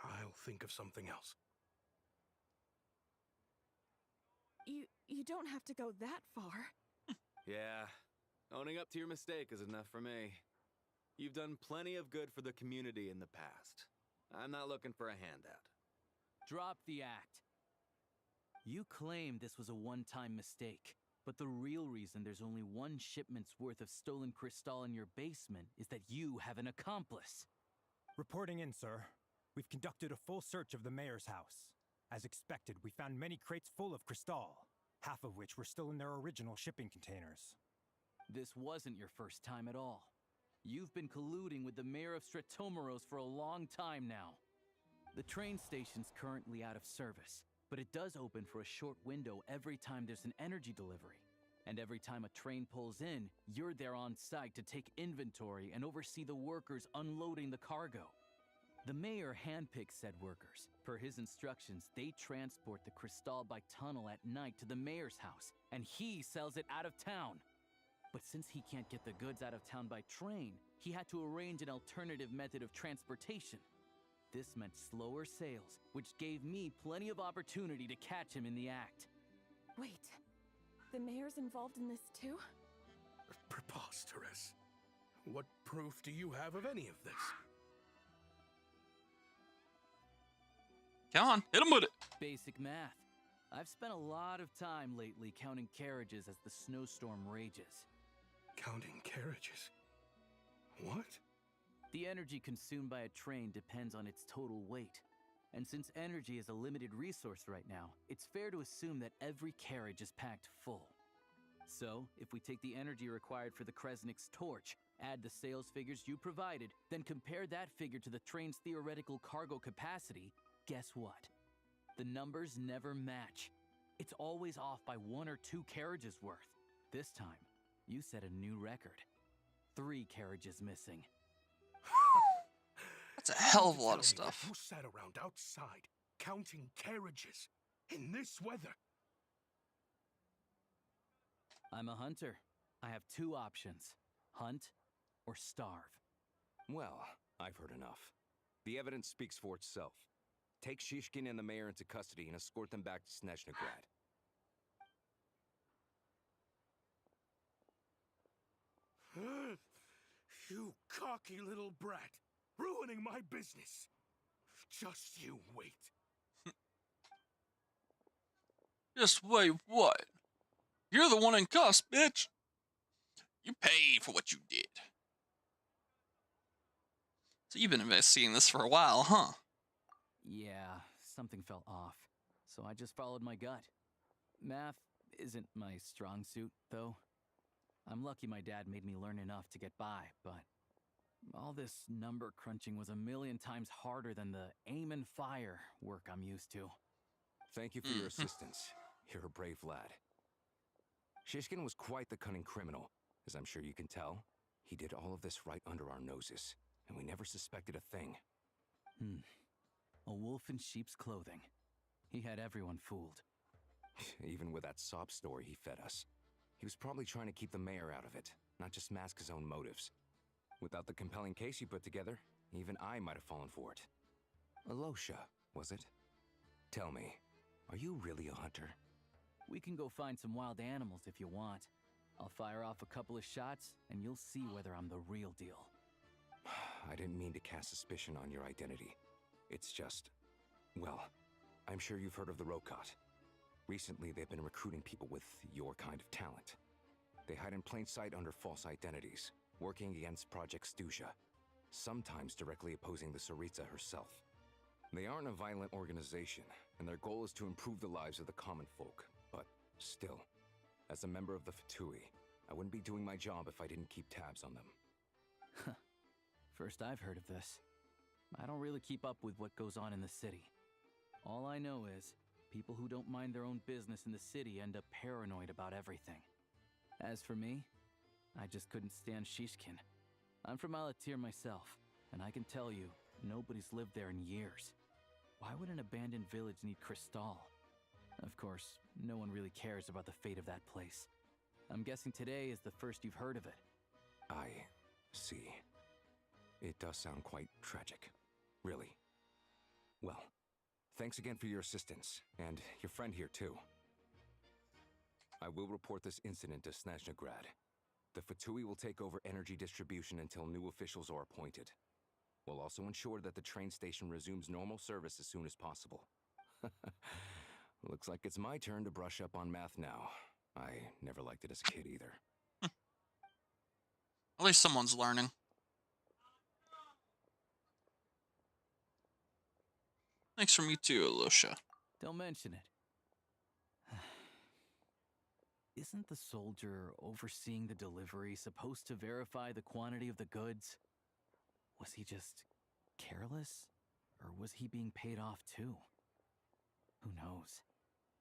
I'll think of something else. You don't have to go that far. Yeah, owning up to your mistake is enough for me. You've done plenty of good for the community in the past. I'm not looking for a handout. Drop the act. You claim this was a one-time mistake, but the real reason there's only 1 shipment's worth of stolen crystal in your basement is that you have an accomplice. Reporting in, sir. We've conducted a full search of the mayor's house. As expected, we found many crates full of crystal, half of which were still in their original shipping containers. This wasn't your first time at all. You've been colluding with the mayor of Stratomeros for a long time now. The train station's currently out of service, but it does open for a short window every time there's an energy delivery. And every time a train pulls in, you're there on site to take inventory and oversee the workers unloading the cargo. The mayor handpicks said workers. Per his instructions, they transport the crystal by tunnel at night to the mayor's house, and he sells it out of town. But since he can't get the goods out of town by train, he had to arrange an alternative method of transportation. This meant slower sales, which gave me plenty of opportunity to catch him in the act. Wait, the mayor's involved in this too? Preposterous. What proof do you have of any of this? Come on, hit him with it. Basic math. I've spent a lot of time lately counting carriages as the snowstorm rages. Counting carriages? What? The energy consumed by a train depends on its total weight. And since energy is a limited resource right now, it's fair to assume that every carriage is packed full. So, if we take the energy required for the Kresnik's torch, add the sales figures you provided, then compare that figure to the train's theoretical cargo capacity, guess what? The numbers never match. It's always off by 1 or 2 carriages worth. This time, you set a new record. 3 carriages missing. That's a hell of a lot of stuff. Who sat around outside counting carriages in this weather? I'm a hunter. I have 2 options. Hunt or starve. Well, I've heard enough. The evidence speaks for itself. Take Shishkin and the mayor into custody and escort them back to Snezhnegrad. You cocky little brat, ruining my business. Just you wait. Just wait, what? You're the one in cuffs, bitch. You pay for what you did. So you've been investigating this for a while, huh? Yeah, something felt off. So I just followed my gut. Math isn't my strong suit, though. I'm lucky my dad made me learn enough to get by, but all this number crunching was a million times harder than the aim and fire work I'm used to. Thank you for your assistance. You're a brave lad. Shishkin was quite the cunning criminal, as I'm sure you can tell. He did all of this right under our noses, and we never suspected a thing. A wolf in sheep's clothing. He had everyone fooled. Even with that sob story he fed us. He was probably trying to keep the mayor out of it, not just mask his own motives. Without the compelling case you put together, even I might have fallen for it. Alosha, was it? Tell me, are you really a hunter? We can go find some wild animals if you want. I'll fire off a couple of shots, and you'll see whether I'm the real deal. I didn't mean to cast suspicion on your identity. It's just... well, I'm sure you've heard of the Rokot. Recently, they've been recruiting people with your kind of talent. They hide in plain sight under false identities, working against Project Stusha, sometimes directly opposing the Tsaritsa herself. They aren't a violent organization, and their goal is to improve the lives of the common folk. But still, as a member of the Fatui, I wouldn't be doing my job if I didn't keep tabs on them. First I've heard of this. I don't really keep up with what goes on in the city. All I know is, people who don't mind their own business in the city end up paranoid about everything. As for me, I just couldn't stand Shishkin. I'm from Alatir myself, and I can tell you, nobody's lived there in years. Why would an abandoned village need Crystal? Of course, no one really cares about the fate of that place. I'm guessing today is the first you've heard of it. I see. It does sound quite tragic. Really. Well, thanks again for your assistance, and your friend here too. I will report this incident to Snezhnegrad. The Fatui will take over energy distribution until new officials are appointed. We'll also ensure that the train station resumes normal service as soon as possible. Looks like it's my turn to brush up on math now. I never liked it as a kid either. At least someone's learning. Thanks from you too, Alosha. Don't mention it. Isn't the soldier overseeing the delivery supposed to verify the quantity of the goods? Was he just careless? Or was he being paid off too? Who knows?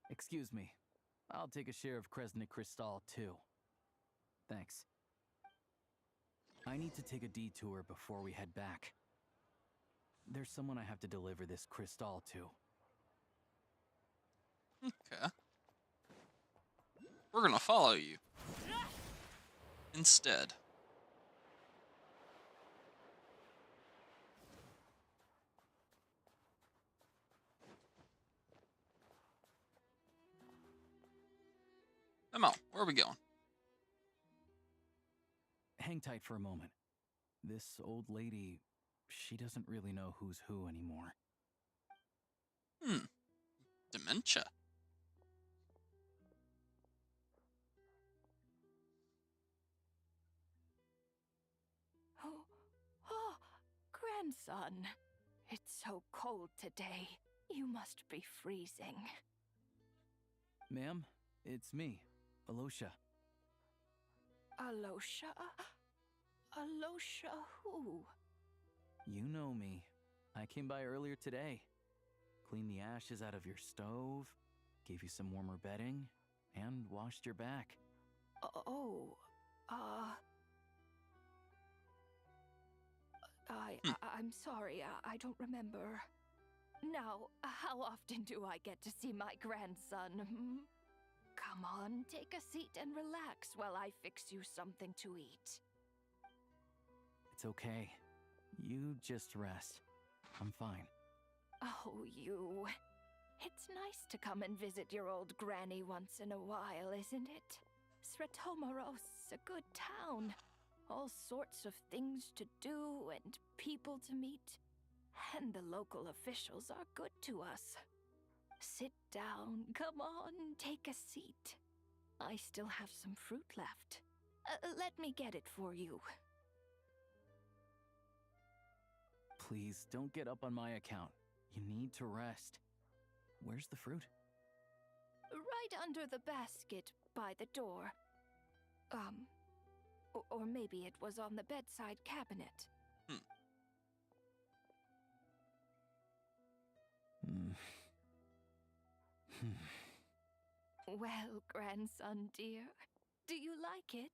Excuse me. I'll take a share of Kresnik Crystal too. Thanks. I need to take a detour before we head back. There's someone I have to deliver this crystal to. Okay. We're gonna follow you. Instead. Memo, where are we going? Hang tight for a moment. This old lady, she doesn't really know who's who anymore. Dementia. Oh, grandson. It's so cold today. You must be freezing. Ma'am, it's me, Alosha. Alosha? Alosha who? You know me. I came by earlier today. Cleaned the ashes out of your stove, gave you some warmer bedding, and washed your back. I'm sorry, I don't remember. Now, how often do I get to see my grandson? Come on, take a seat and relax while I fix you something to eat. It's okay. You just rest. I'm fine. Oh, you. It's nice to come and visit your old granny once in a while, isn't it? Sretomaros, a good town. All sorts of things to do and people to meet. And the local officials are good to us. Sit down, come on, take a seat. I still have some fruit left. Let me get it for you. Please, don't get up on my account. You need to rest. Where's the fruit? Right under the basket by the door. Or maybe it was on the bedside cabinet. Well, grandson dear, do you like it?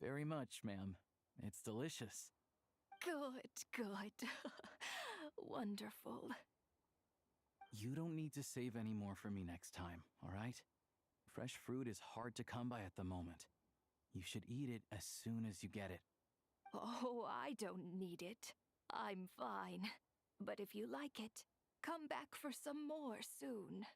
Very much, ma'am. It's delicious. Good. Wonderful. You don't need to save any more for me next time, all right? Fresh fruit is hard to come by at the moment. You should eat it as soon as you get it. Oh, I don't need it. I'm fine. But if you like it, come back for some more soon.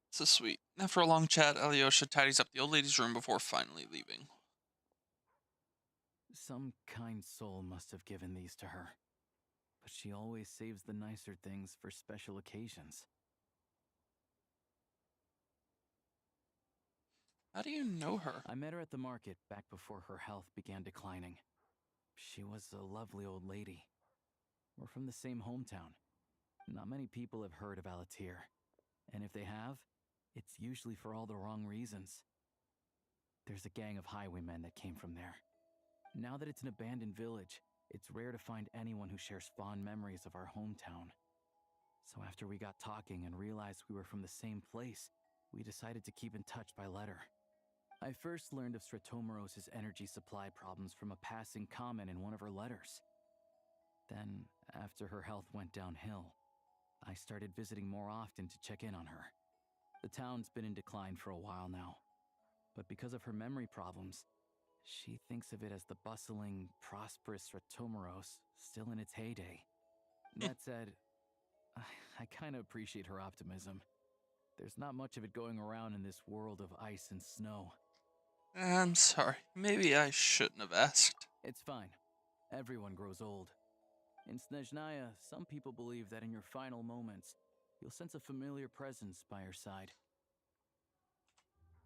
So sweet. After a long chat, Alyosha tidies up the old lady's room before finally leaving. Some kind soul must have given these to her. But she always saves the nicer things for special occasions. How do you know her? I met her at the market back before her health began declining. She was a lovely old lady. We're from the same hometown. Not many people have heard of Alatir. And if they have, it's usually for all the wrong reasons. There's a gang of highwaymen that came from there. Now that it's an abandoned village, it's rare to find anyone who shares fond memories of our hometown. So after we got talking and realized we were from the same place, we decided to keep in touch by letter. I first learned of Stratomoros's energy supply problems from a passing comment in one of her letters. Then, after her health went downhill, I started visiting more often to check in on her. The town's been in decline for a while now, but because of her memory problems, she thinks of it as the bustling, prosperous Stratomoros still in its heyday. That said, I kind of appreciate her optimism. There's not much of it going around in this world of ice and snow. I'm sorry. Maybe I shouldn't have asked. It's fine. Everyone grows old. In Snezhnaya, some people believe that in your final moments, you'll sense a familiar presence by your side.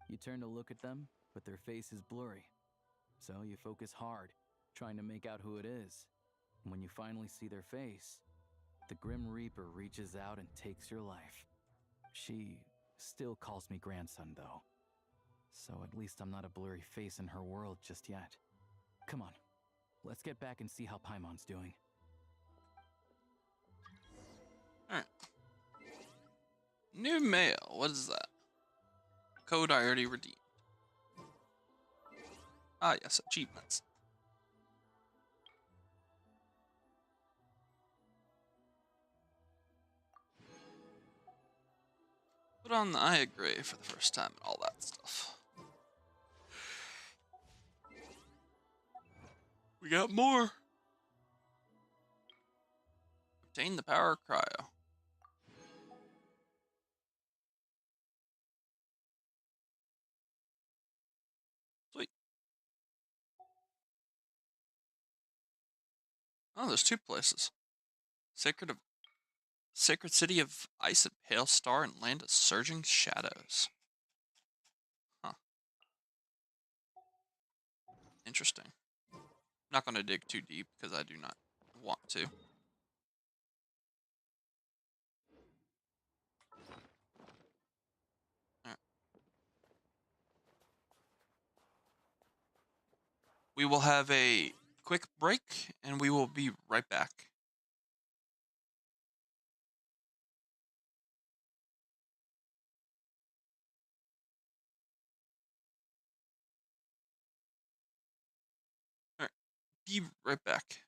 You turn to look at them, but their face is blurry. So you focus hard, trying to make out who it is. And when you finally see their face, the Grim Reaper reaches out and takes your life. She still calls me grandson, though. So at least I'm not a blurry face in her world just yet. Come on, let's get back and see how Paimon's doing. Alright. New mail. What is that? Code I already redeemed. Ah, yes, achievements. Put on the Eye of Grey for the first time and all that stuff. We got more. Obtain the power of cryo. Sweet. Oh, there's two places. Sacred City of Ice and Pale Star and Land of Surging Shadows. Huh. Interesting. Not going to dig too deep because I do not want to. Alright. We will have a quick break and we will be right back. Alright. Be right back.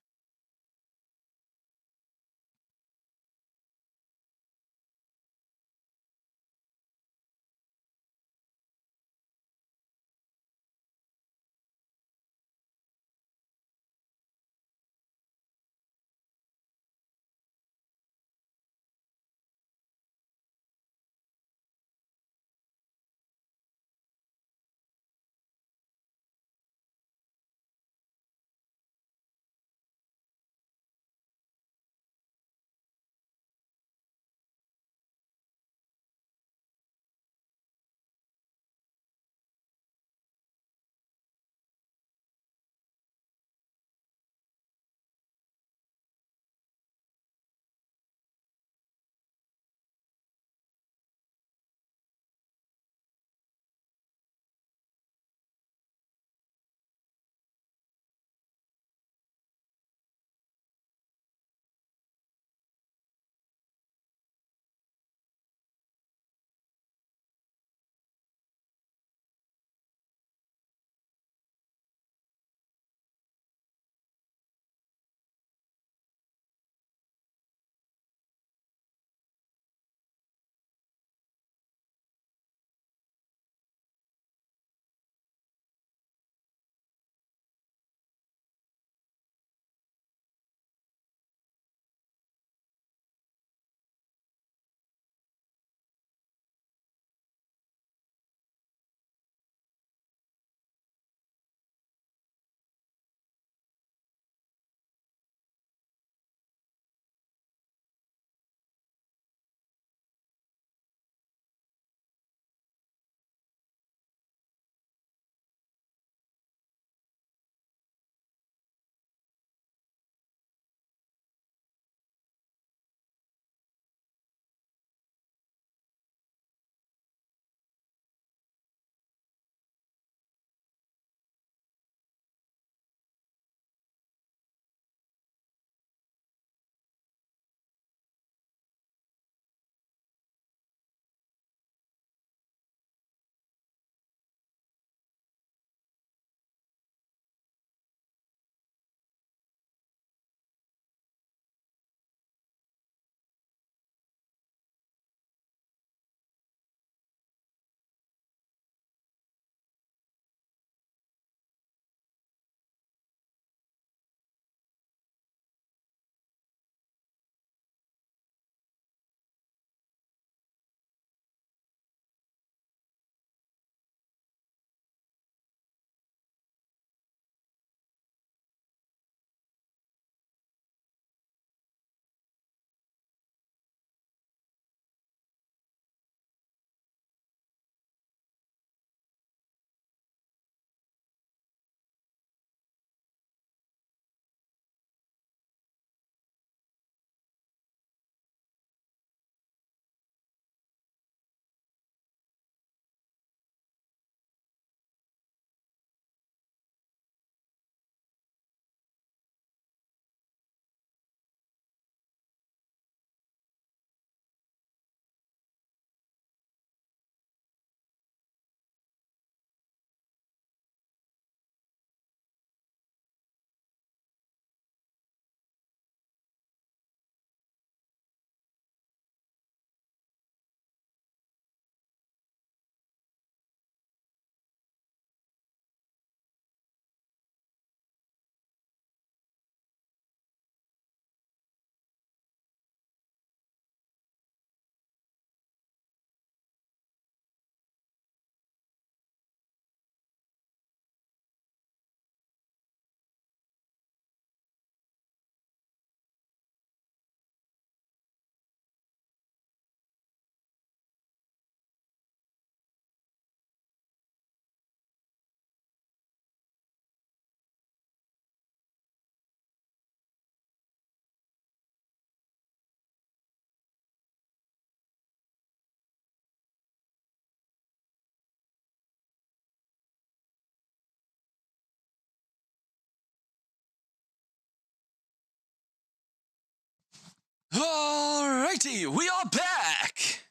Alrighty, we are back!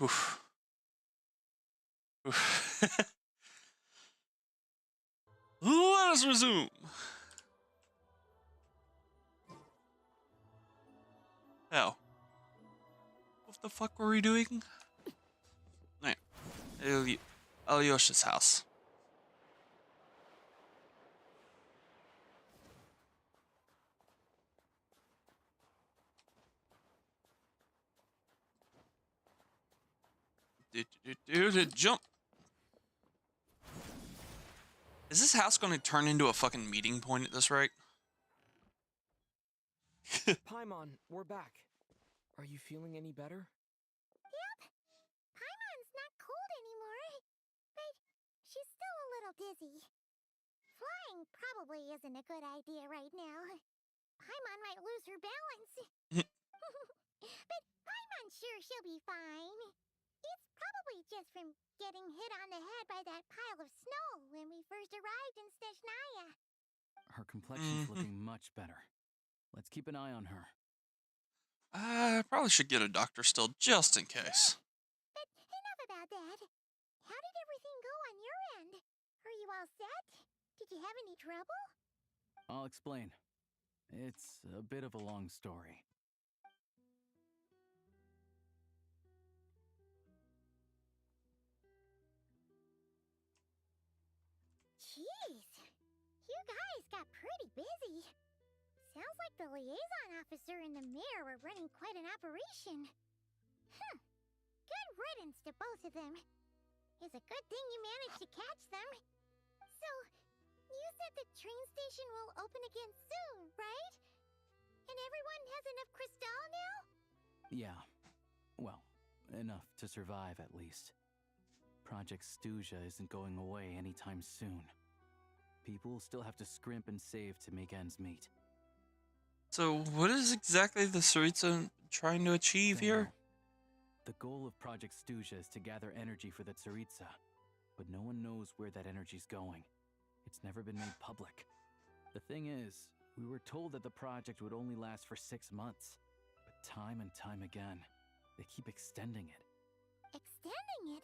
Oof. Oof. Let us resume. Hell. What the fuck were we doing? Right. Alyosha's house. Jump. Is this house going to turn into a fucking meeting point at this rate? Paimon, we're back. Are you feeling any better? Yep. Paimon's not cold anymore. But she's still a little dizzy. Flying probably isn't a good idea right now. Paimon might lose her balance. But Paimon's sure she'll be fine. It's probably just from getting hit on the head by that pile of snow when we first arrived in Snezhnaya. Her complexion's looking much better. Let's keep an eye on her. I probably should get a doctor still, just in case. But enough about that. How did everything go on your end? Are you all set? Did you have any trouble? I'll explain. It's a bit of a long story. Jeez, you guys got pretty busy. Sounds like the liaison officer and the mayor were running quite an operation. Good riddance to both of them. It's a good thing you managed to catch them. So, you said the train station will open again soon, right? And everyone has enough crystal now? Yeah. Well, enough to survive at least. Project Stuja isn't going away anytime soon. People still have to scrimp and save to make ends meet. So, what is exactly the Tsaritsa trying to achieve here? The goal of Project Stuja is to gather energy for the Tsaritsa, but no one knows where that energy's going. It's never been made public. The thing is, we were told that the project would only last for 6 months, but time and time again, they keep extending it. Extending it?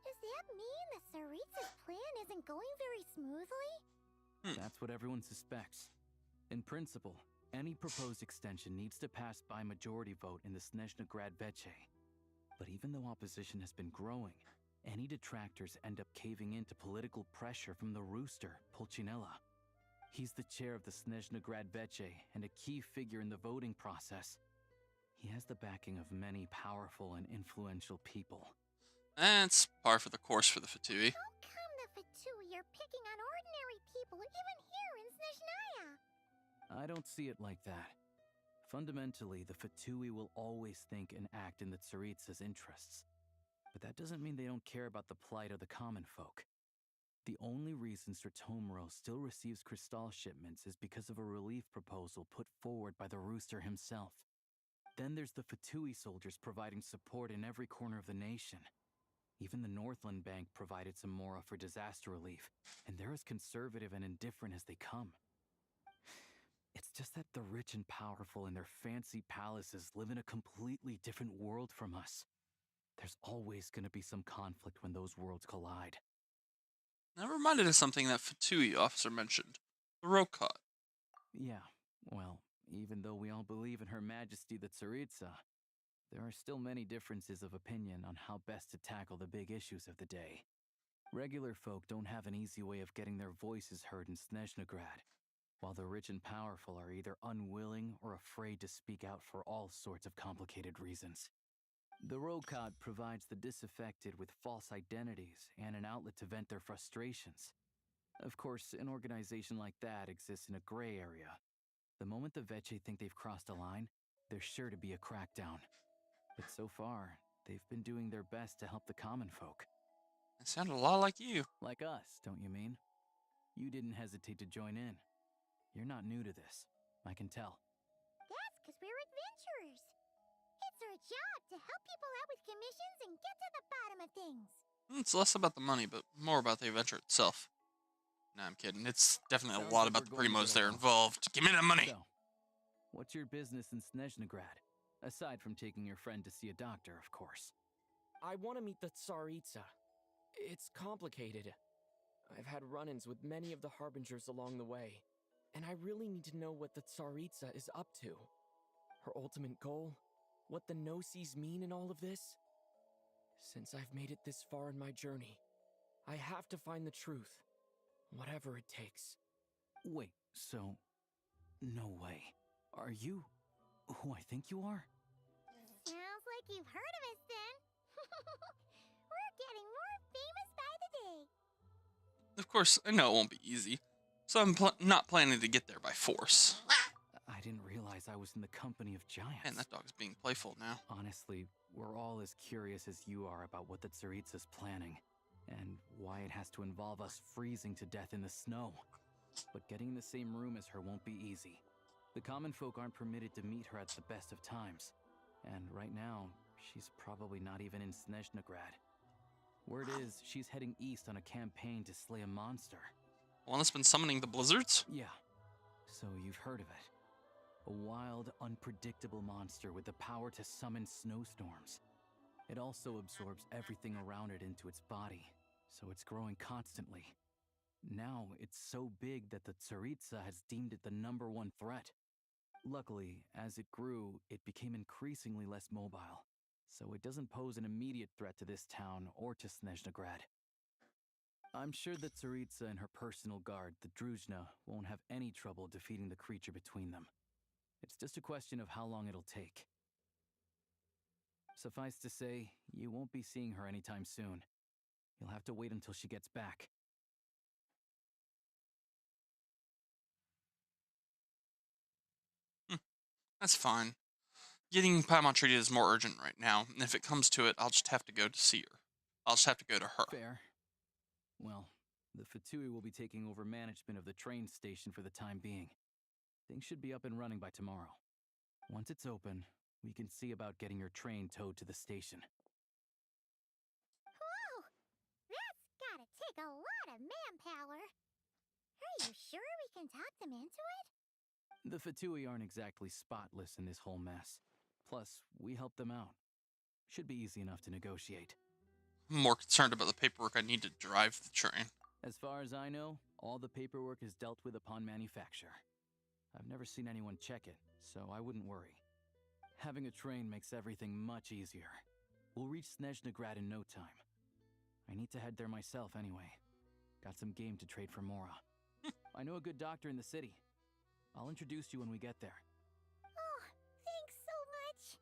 Does that mean the Tsaritsa's plan isn't going very smoothly? That's what everyone suspects. In principle, any proposed extension needs to pass by majority vote in the Snezhna Veche. But even though opposition has been growing, any detractors end up caving in to political pressure from the rooster, Pulcinella. He's the chair of the Snezhna Veche and a key figure in the voting process. He has the backing of many powerful and influential people. That's par for the course for the Fatui. How come the Fatui are picking on ordinary people even here in Snezhnaya? I don't see it like that. Fundamentally, the Fatui will always think and act in the Tsaritsa's interests. But that doesn't mean they don't care about the plight of the common folk. The only reason Sir Tomoro still receives crystal shipments is because of a relief proposal put forward by the rooster himself. Then there's the Fatui soldiers providing support in every corner of the nation. Even the Northland Bank provided some mora for disaster relief, and they're as conservative and indifferent as they come. It's just that the rich and powerful in their fancy palaces live in a completely different world from us. There's always going to be some conflict when those worlds collide. That reminded of something that Fatui officer mentioned. The Rokot. Yeah, well, even though we all believe in Her Majesty the Tsaritsa, there are still many differences of opinion on how best to tackle the big issues of the day. Regular folk don't have an easy way of getting their voices heard in Snezhnagrad, while the rich and powerful are either unwilling or afraid to speak out for all sorts of complicated reasons. The Rokot provides the disaffected with false identities and an outlet to vent their frustrations. Of course, an organization like that exists in a gray area. The moment the Veche think they've crossed a line, there's sure to be a crackdown. But so far, they've been doing their best to help the common folk. They sound a lot like you. Like us, don't you mean? You didn't hesitate to join in. You're not new to this. I can tell. That's because we're adventurers. It's our job to help people out with commissions and get to the bottom of things. It's less about the money, but more about the adventure itself. No, I'm kidding. It's definitely a lot about the Primos that are involved. Give me that money! So, What's your business in Snezhnegrad? Aside from taking your friend to see a doctor, of course. I want to meet the Tsaritsa. It's complicated. I've had run-ins with many of the Harbingers along the way, and I really need to know what the Tsaritsa is up to. Her ultimate goal? What the no-sees mean in all of this? Since I've made it this far in my journey, I have to find the truth, whatever it takes. Wait, so... no way. Are you who I think you are? Sounds like you've heard of us then. We're getting more famous by the day. Of course, I know it won't be easy, so I'm not planning to get there by force. I didn't realize I was in the company of giants. Man, that dog's being playful now. Honestly, we're all as curious as you are about what the Tsaritsa's planning, and why it has to involve us freezing to death in the snow. But getting in the same room as her won't be easy. The common folk aren't permitted to meet her at the best of times, and right now, she's probably not even in Snezhnegrad. Word is, she's heading east on a campaign to slay a monster. One that's been summoning the blizzards? Yeah, so you've heard of it. A wild, unpredictable monster with the power to summon snowstorms. It also absorbs everything around it into its body, so it's growing constantly. Now, it's so big that the Tsaritsa has deemed it the #1 threat. Luckily, as it grew, it became increasingly less mobile, so it doesn't pose an immediate threat to this town or to Snezhnegrad. I'm sure that Tsaritsa and her personal guard, the Druzhna, won't have any trouble defeating the creature between them. It's just a question of how long it'll take. Suffice to say, you won't be seeing her anytime soon. You'll have to wait until she gets back. That's fine. Getting Paimon treated is more urgent right now, and if it comes to it, I'll just have to go to see her. I'll just have to go to her. Fair. Well, the Fatui will be taking over management of the train station for the time being. Things should be up and running by tomorrow. Once it's open, we can see about getting your train towed to the station. Whoa! That's gotta take a lot of manpower. Are you sure we can talk them into it? The Fatui aren't exactly spotless in this whole mess. Plus, we helped them out. Should be easy enough to negotiate. I'm more concerned about the paperwork I need to drive the train. As far as I know, all the paperwork is dealt with upon manufacture. I've never seen anyone check it, so I wouldn't worry. Having a train makes everything much easier. We'll reach Snezhnegrad in no time. I need to head there myself anyway. Got some game to trade for Mora. I know a good doctor in the city. I'll introduce you when we get there. Oh, thanks so much.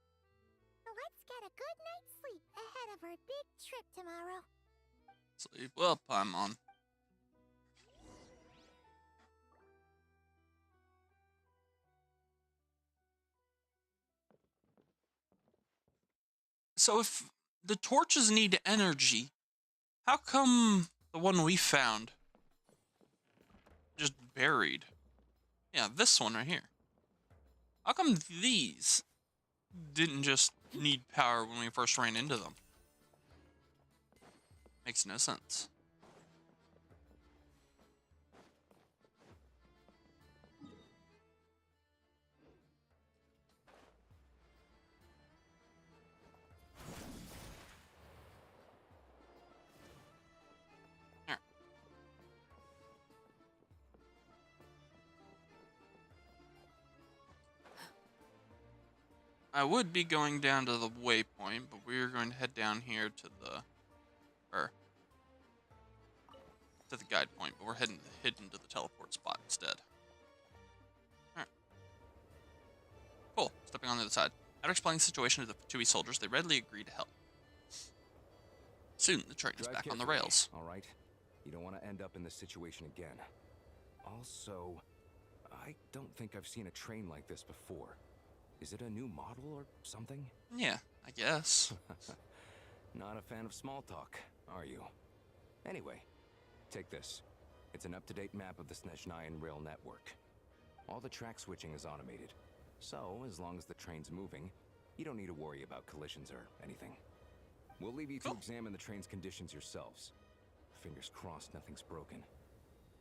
Let's get a good night's sleep ahead of our big trip tomorrow. Sleep well, Paimon. So if the torches need energy, how come the one we found just buried? Yeah, this one right here. How come these didn't just need power when we first ran into them? Makes no sense. Here. I would be going down to the waypoint, but we're going to head down here to the guide point, but we're heading to the teleport spot instead. Alright. Cool. Stepping on the other side. After explaining the situation to the Fatui soldiers, they readily agreed to help. Soon, the train is back on the rails. All right? You don't want to end up in this situation again. Also, I don't think I've seen a train like this before. Is it a new model or something? Yeah, I guess. Not a fan of small talk, are you? Anyway, take this. It's an up-to-date map of the Snezhnayan rail network. All the track switching is automated, so as long as the train's moving, you don't need to worry about collisions or anything. We'll leave you to examine the train's conditions yourselves. Fingers crossed nothing's broken.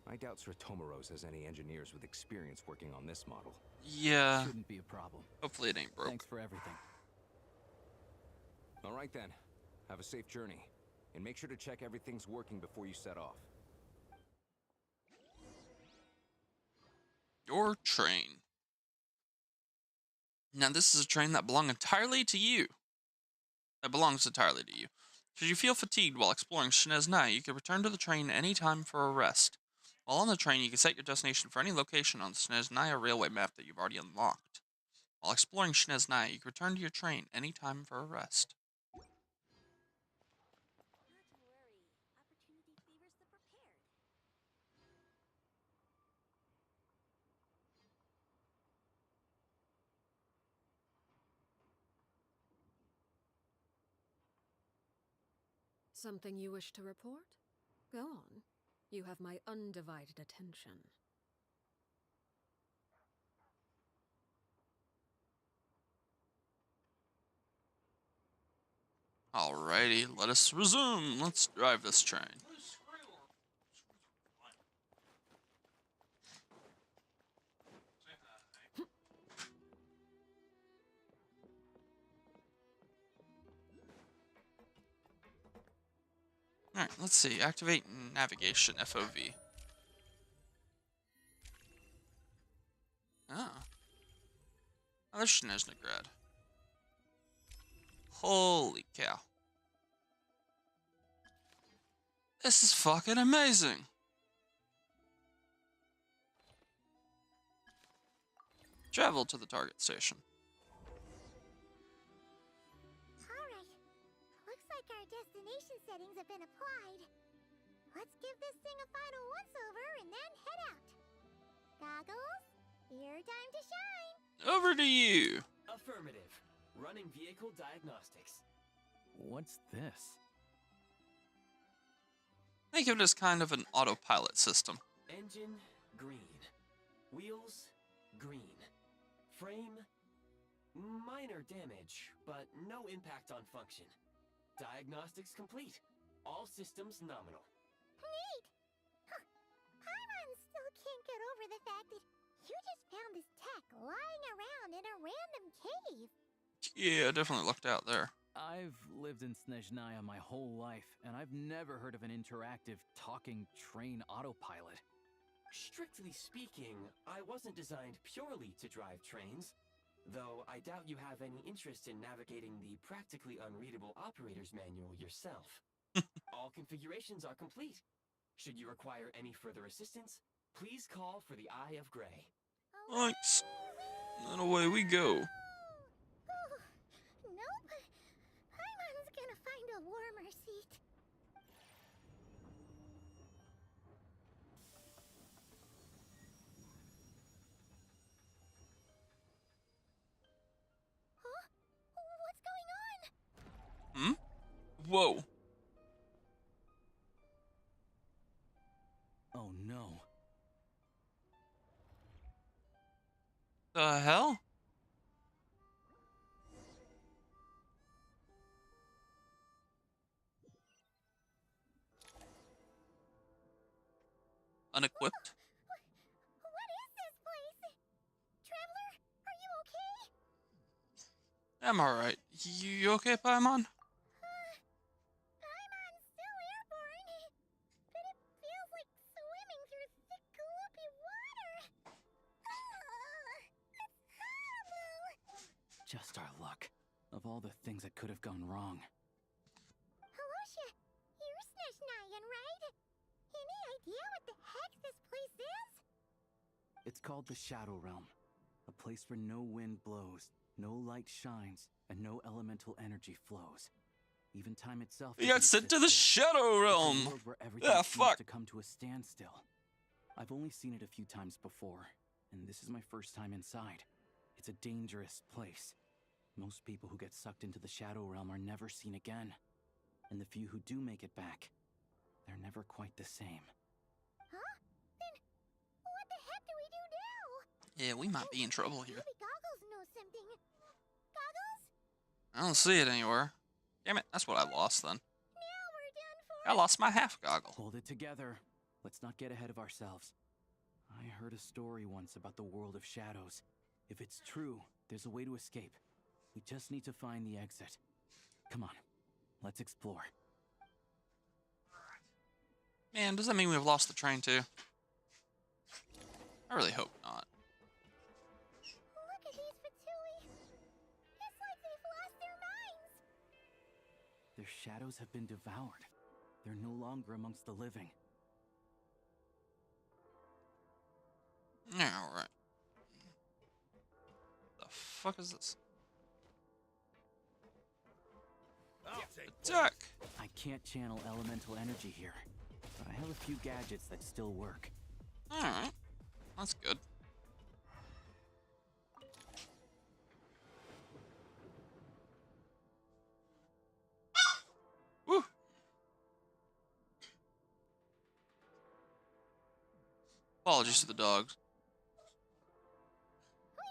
I doubt Sir Tomoros has any engineers with experience working on this model. Yeah. Shouldn't be a problem. Hopefully it ain't broke. Thanks for everything. All right then. Have a safe journey. And make sure to check everything's working before you set off. Your train. Now this is a train that belongs entirely to you. Should you feel fatigued while exploring Snezhnaya, you can return to the train anytime for a rest. While on the train, you can set your destination for any location on the Snezhnaya railway map that you've already unlocked. While exploring Snezhnaya, you can return to your train anytime for a rest. Something you wish to report? Go on. You have my undivided attention. Alrighty, let us resume. Let's drive this train. Alright, let's see. Activate navigation, FOV. Oh. Oh, there's Snezhnegrad. Holy cow. This is fucking amazing. Travel to the target station. Alright. Looks like our destination settings have been applied. Let's give this thing a final once-over and then head out. Goggles, your time to shine. Over to you. Affirmative. Running vehicle diagnostics. What's this? Think of it as kind of an autopilot system. Engine, green. Wheels, green. Frame, minor damage, but no impact on function. Diagnostics complete. All systems nominal. Neat! Huh. Paimon still can't get over the fact that you just found this tech lying around in a random cave. Yeah, definitely lucked out there. I've lived in Snezhnaya my whole life, and I've never heard of an interactive talking train autopilot. Strictly speaking, I wasn't designed purely to drive trains, though I doubt you have any interest in navigating the practically unreadable operator's manual yourself. All configurations are complete. Should you require any further assistance, please call for the Eye of Grey. Thanks. And away we go. Nope. Paimon's gonna find a warmer seat. Huh? What's going on? Hmm? Whoa. Oh no. The hell? Unequipped? What is this place? Traveler, are you okay? I'm alright. You okay, Paimon? Paimon's still airborne, but it feels like swimming through thick, gloopy water. It's horrible. Just our luck. Of all the things that could have gone wrong. Halosha, you're Snezhnayan, right? Any idea what the heck this place is? It's called the Shadow Realm. A place where no wind blows, no light shines, and no elemental energy flows. Even time itself. You got sent to the Shadow Realm! It's a world where everything Ah, seems fuck! to come to a standstill. I've only seen it a few times before, and this is my first time inside. It's a dangerous place. Most people who get sucked into the Shadow Realm are never seen again. And the few who do make it back, they're never quite the same. Huh? Then what the heck do we do now? Yeah, we might be in trouble here. Maybe Goggles knows something. Goggles? I don't see it anywhere. Damn it, that's what I lost then. Now we're done for. I lost my half goggle. Hold it together. let's not get ahead of ourselves. I heard a story once about the world of shadows. If it's true, there's a way to escape. We just need to find the exit. Come on, let's explore. Man, does that mean we've lost the train too? I really hope not. Look at these Fatui. It's like they've lost their minds. Their shadows have been devoured. They're no longer amongst the living. Yeah, alright. The fuck is this? Attack! I can't channel elemental energy here, but I have a few gadgets that still work. Alright. That's good. Woo! Apologies to the dogs.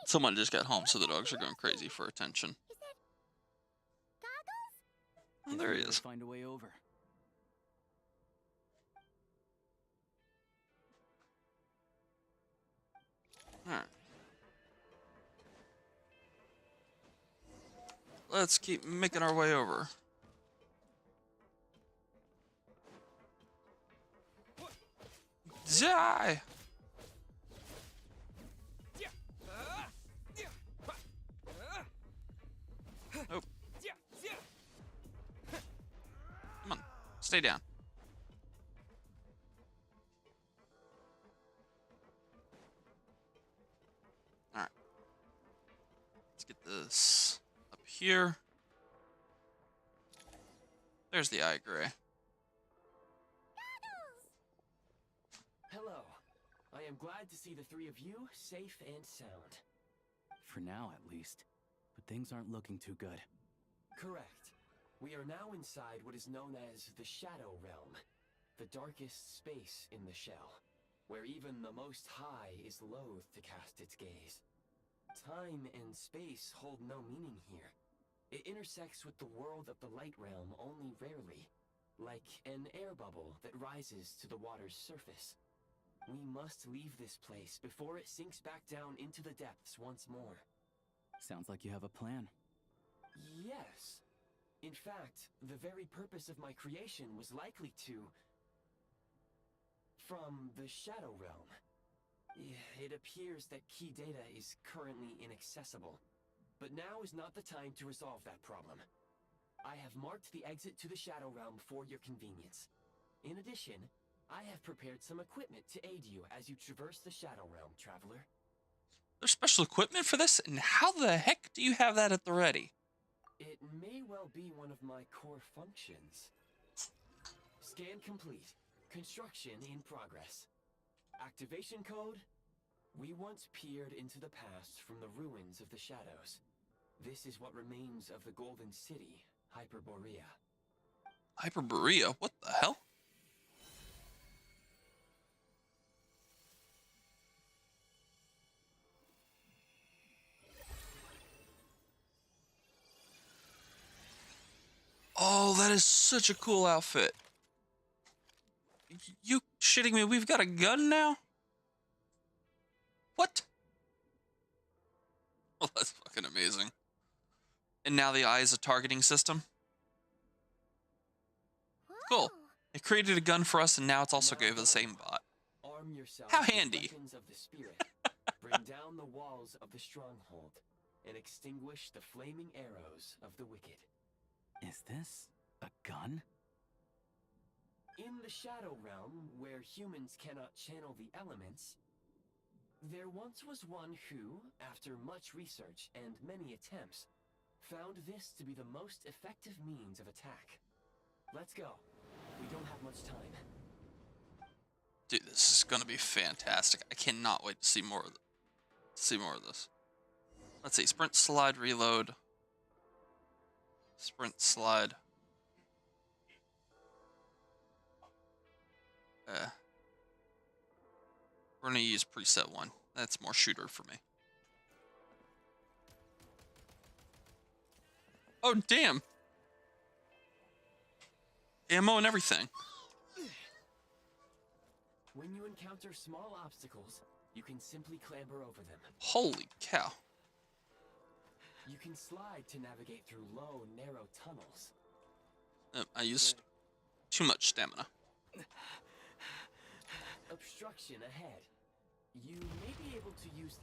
Someone just got home, so the dogs are going crazy for attention. Oh, there he is. Find a way over. Alright. Let's keep making our way over. Die! Oh. Come on, stay down. Alright. Let's get this up here. There's the eye gray. Hello. I am glad to see the three of you safe and sound. For now, at least. But things aren't looking too good. Correct. We are now inside what is known as the Shadow Realm, the darkest space in the shell, where even the Most High is loath to cast its gaze. Time and space hold no meaning here. It intersects with the world of the Light Realm only rarely, like an air bubble that rises to the water's surface. We must leave this place before it sinks back down into the depths once more. Sounds like you have a plan. Yes. In fact, the very purpose of my creation was likely to... from the Shadow Realm. It appears that key data is currently inaccessible, but now is not the time to resolve that problem. I have marked the exit to the Shadow Realm for your convenience. In addition, I have prepared some equipment to aid you as you traverse the Shadow Realm, traveler. There's special equipment for this? And how the heck do you have that at the ready? It may well be one of my core functions. Scan complete. Construction in progress. Activation code? We once peered into the past from the ruins of the shadows. This is what remains of the Golden City, Hyperborea. Hyperborea? What the hell? Oh, that is such a cool outfit. You shitting me? We've got a gun now? What? Oh, that's fucking amazing. And now the eye is a targeting system? Cool. It created a gun for us, and now it's also gave us aimbot. Arm yourself How with handy. weapons of the spirit. Bring down the walls of the stronghold and extinguish the flaming arrows of the wicked. Is this a gun? In the Shadow Realm, where humans cannot channel the elements, there once was one who, after much research and many attempts, found this to be the most effective means of attack. Let's go. We don't have much time. Dude, this is gonna be fantastic. I cannot wait to see more of this. Let's see. Sprint, slide, reload. Sprint, slide. We're gonna use preset 1. That's more shooter for me. Oh, damn. Ammo and everything. When you encounter small obstacles, you can simply clamber over them. Holy cow. You can slide to navigate through low, narrow tunnels. I used too much stamina. Obstruction ahead. You may be able to use...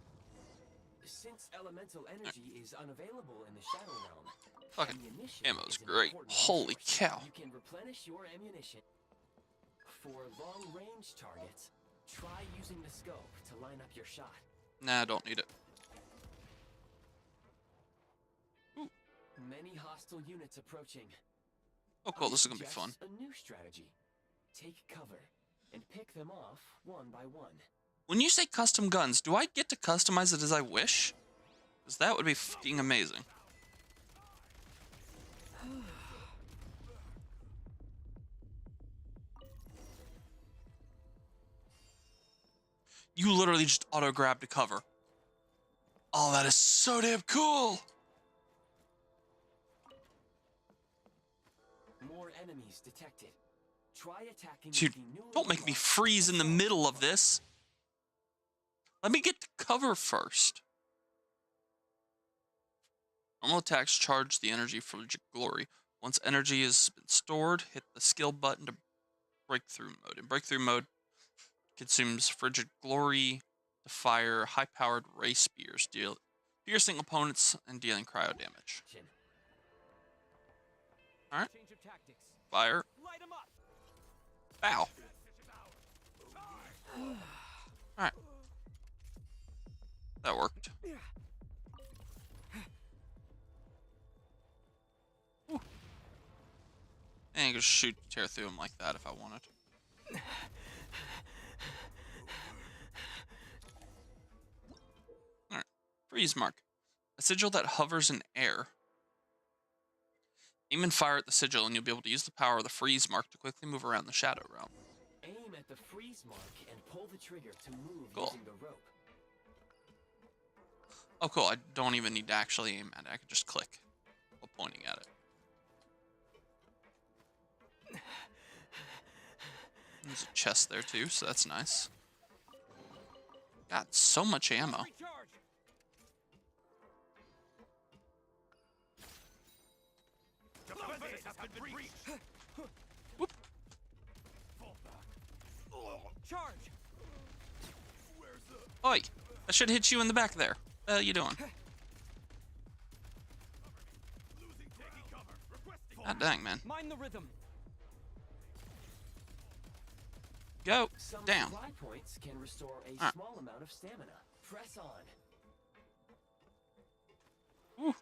Since elemental energy is unavailable in the Shadow Realm, Fucking ammunition ammo's is an great. important Holy resource. cow. You can replenish your ammunition. For long-range targets, try using the scope to line up your shot. Nah, I don't need it. Many hostile units approaching. Oh, cool. I This is gonna be fun. suggest a new strategy. Take cover and pick them off one by one. When you say custom guns, do I get to customize it as I wish? Because that would be fucking amazing. You literally just auto-grab to cover. Oh, that is so damn cool! More enemies detected. Try attacking Dude, the newly don't make me unlocked freeze in the middle of this. Let me get to cover first. Normal attacks charge the energy from glory. Once energy has been stored, hit the skill button to breakthrough mode. In breakthrough mode, consumes frigid glory to fire high-powered ray spears, piercing opponents and dealing cryo damage. All right. Fire. Bow. All right. That worked. Whew. And you can shoot, tear through him like that if I wanted. Alright. Freeze mark. A sigil that hovers in air. Aim and fire at the sigil and you'll be able to use the power of the freeze mark to quickly move around the Shadow Realm. Aim at the freeze mark and pull the trigger to move Cool. using the rope. Oh, cool. I don't even need to actually aim at it. I can just click while pointing at it. There's a chest there, too, so that's nice. Got so much ammo. Whoop. Charge! Oi! I should hit you in the back there. You doing? God dang, man. Mind the rhythm. Go Some down. supply points can restore a Alright. small amount of stamina. Press on. Woo.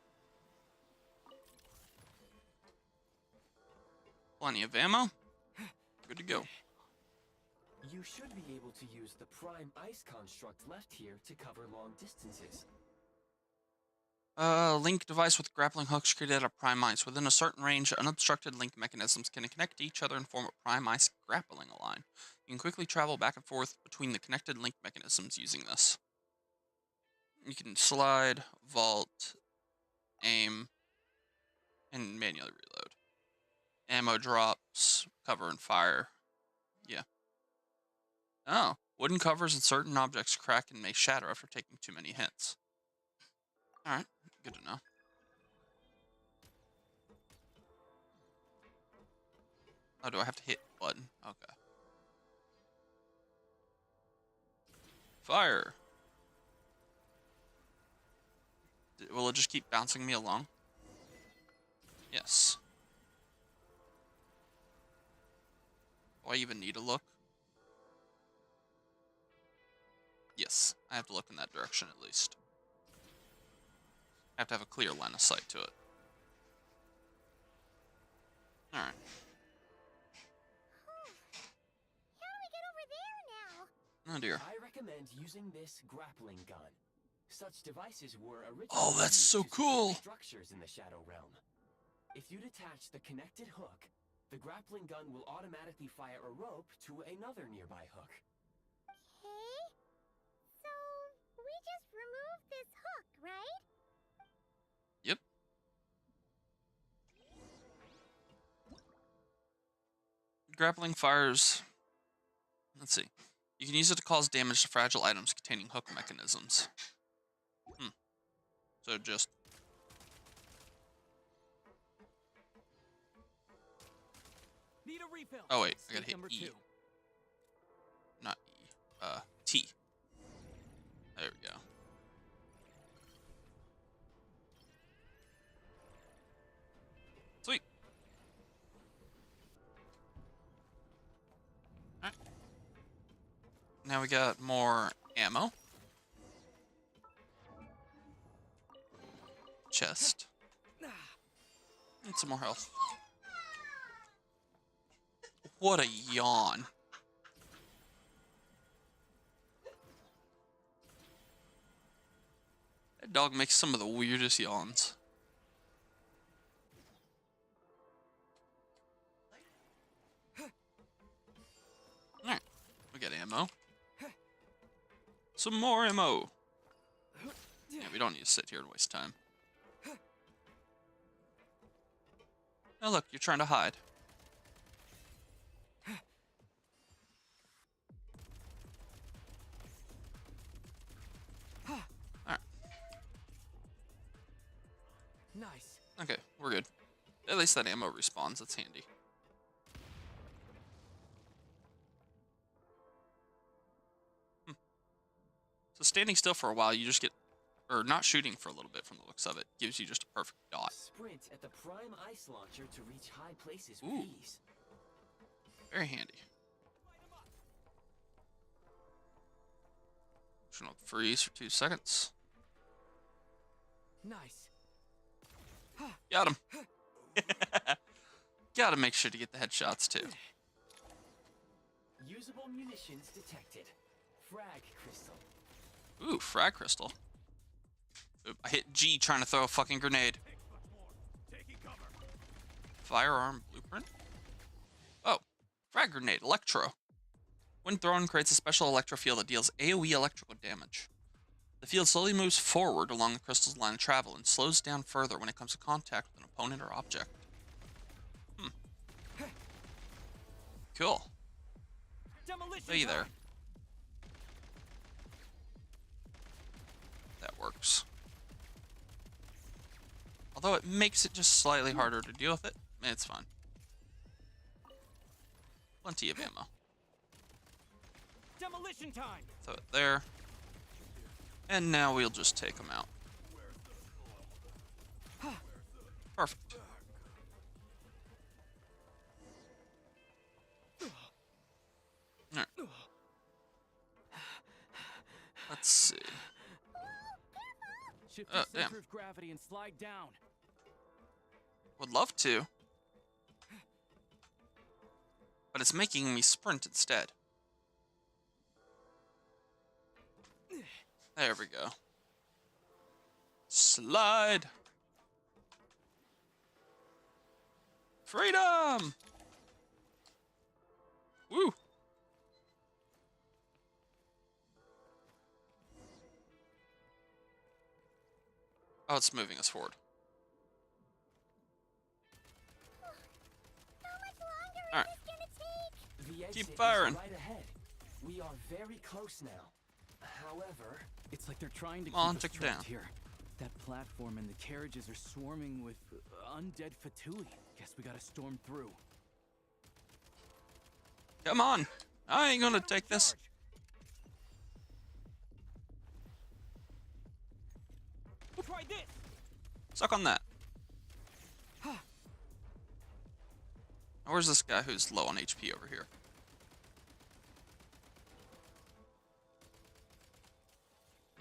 Plenty of ammo. Good to go. You should be able to use the prime ice construct left here to cover long distances. Link device with grappling hooks created out of prime ice. Within a certain range, unobstructed link mechanisms can connect to each other and form a prime ice grappling line. You can quickly travel back and forth between the connected link mechanisms using this. You can slide, vault, aim, and manually reload. Ammo drops, cover and fire. Yeah. Oh, wooden covers and certain objects crack and may shatter after taking too many hits. Alright, good to know. Oh, do I have to hit the button? Okay. Fire! Will it just keep bouncing me along? Yes. Do I even need to look? Yes, I have to look in that direction at least. I have to have a clear line of sight to it. Alright. How do we get over there now? Oh dear. I recommend using this grappling gun. Such devices were originally Oh, that's used so to cool! secure structures in the Shadow Realm. If you detach the connected hook, the grappling gun will automatically fire a rope to another nearby hook. Okay. So, we just removed this hook, right? Yep. Grappling fires. Let's see. You can use it to cause damage to fragile items containing hook mechanisms. So just... Need a refill. Oh wait, I gotta hit Number E. 2. Not E. T. There we go. Sweet. Alright. Now we got more ammo. Chest. And some more health. What a yawn. That dog makes some of the weirdest yawns. Alright, we got ammo. Some more ammo. Yeah, we don't need to sit here and waste time. Oh look, you're trying to hide. Alright. Nice. Okay, we're good. At least that ammo respawns, that's handy. So standing still for a while, you just get... Or not shooting for a little bit from the looks of it, gives you just a perfect dot. Sprint at the prime ice launcher to reach high places Ooh. with ease. Very handy. Optional freeze for 2 seconds. Nice. Got him. Gotta make sure to get the headshots too. Usable munitions detected. Frag crystal. Ooh, frag crystal. Oop, I hit G trying to throw a fucking grenade. Firearm blueprint. Oh, frag grenade, electro. When thrown, creates a special electro field that deals AoE electrical damage. The field slowly moves forward along the crystal's line of travel and slows down further when it comes to contact with an opponent or object. Cool. Hey there. That works. Although it makes it just slightly harder to deal with it, it's fine. Plenty of ammo. Demolition time. Throw it there. And now we'll just take them out. Perfect. Alright. Let's see. Shift Oh, your damn. center of gravity and slide down. Would love to. But it's making me sprint instead. There we go. Slide. Freedom! Woo! Oh, it's moving us forward. Alright. The exit Keep is firing. right ahead. We are very close now. However, it's like they're trying to Come on, keep us take it trapped down. here. That platform and the carriages are swarming with undead Fatui. Guess we gotta storm through. Come on! I ain't gonna take this. Try this. Suck on that. Where's this guy who's low on HP over here?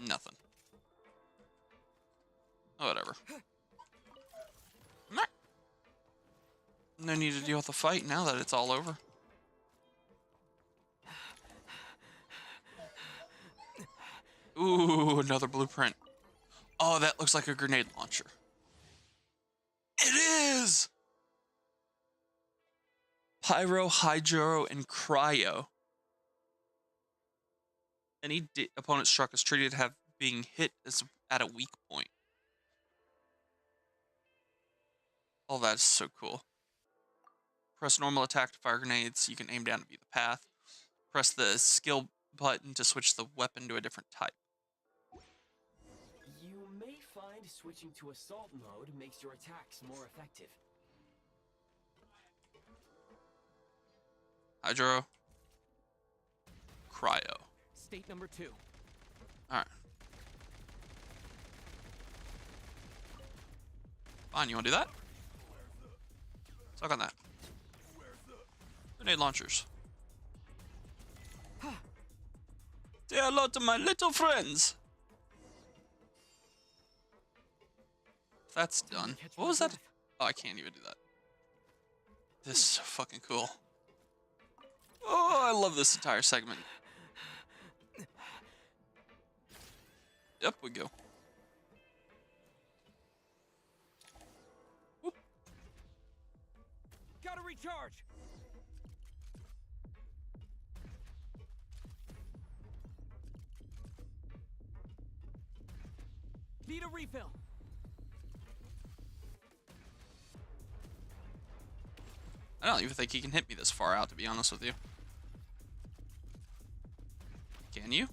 Nothing. Oh, whatever. No need to deal with the fight now that it's all over. Ooh, another blueprint. Oh, that looks like a grenade launcher. It is! Pyro, Hydro, and Cryo. Any opponent struck is treated to have being hit as at a weak point. Oh, that is so cool. Press normal attack to fire grenades. You can aim down to view the path. Press the skill button to switch the weapon to a different type. You may find switching to assault mode makes your attacks more effective. Hydro. Cryo. State number 2. Alright. Fine, you wanna do that? Suck on that. Grenade launchers. Say hello to my little friends! That's done. What was that? Oh, I can't even do that. This is so fucking cool. Oh, I love this entire segment. Yep, we go. Whoop. Gotta recharge! Need a refill. I don't even think he can hit me this far out, to be honest with you. Can you?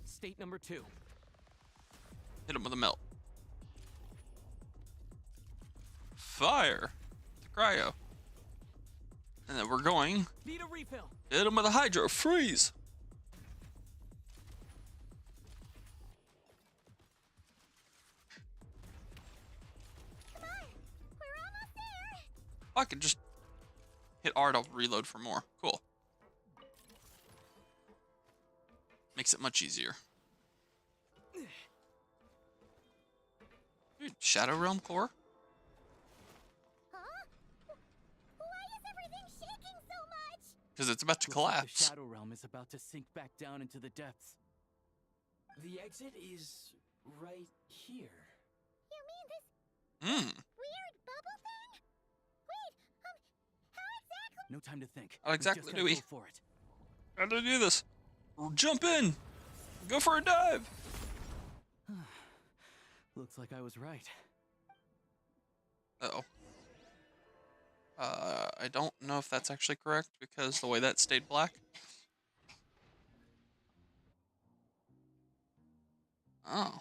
State number 2. Hit him with a melt. Fire! The cryo. And then we're going. Need a refill. Hit him with a hydro. Freeze! I could just hit R to reload for more. Cool. Makes it much easier. Dude, Shadow Realm core? Because it's about to collapse. The Shadow Realm is about to sink back down into the depths. The exit is right here. You mean this Hmm. weird bubble thing? Wait, how exactly? No time to think. How exactly do we? Go for it. How do we do this? Jump in! Go for a dive! Looks like I was right. Uh-oh. I don't know if that's actually correct because the way that stayed black. Oh.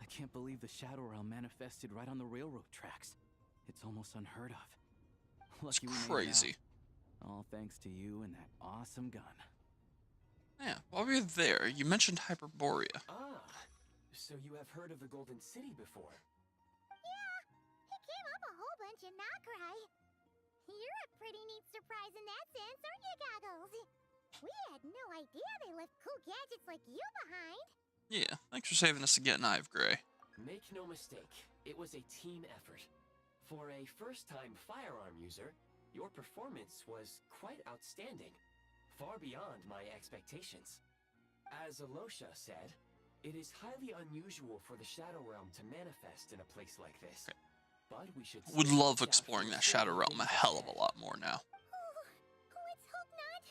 I can't believe the Shadow Realm manifested right on the railroad tracks. It's almost unheard of. It's Lucky we made it crazy. out. All thanks to you and that awesome gun. Yeah, while we were there, you mentioned Hyperborea. Ah, so you have heard of the Golden City before? Yeah, it came up a whole bunch in Nokrai. You're a pretty neat surprise in that sense, aren't you, Goggles? We had no idea they left cool gadgets like you behind. Yeah, thanks for saving us to get an Eye of Grey. Make no mistake, it was a team effort. For a first-time firearm user, your performance was quite outstanding, far beyond my expectations. As Alosha said, it is highly unusual for the Shadow Realm to manifest in a place like this. Okay. But we should Would love exploring that Shadow Realm a hell of a lot more now. Let's hope not.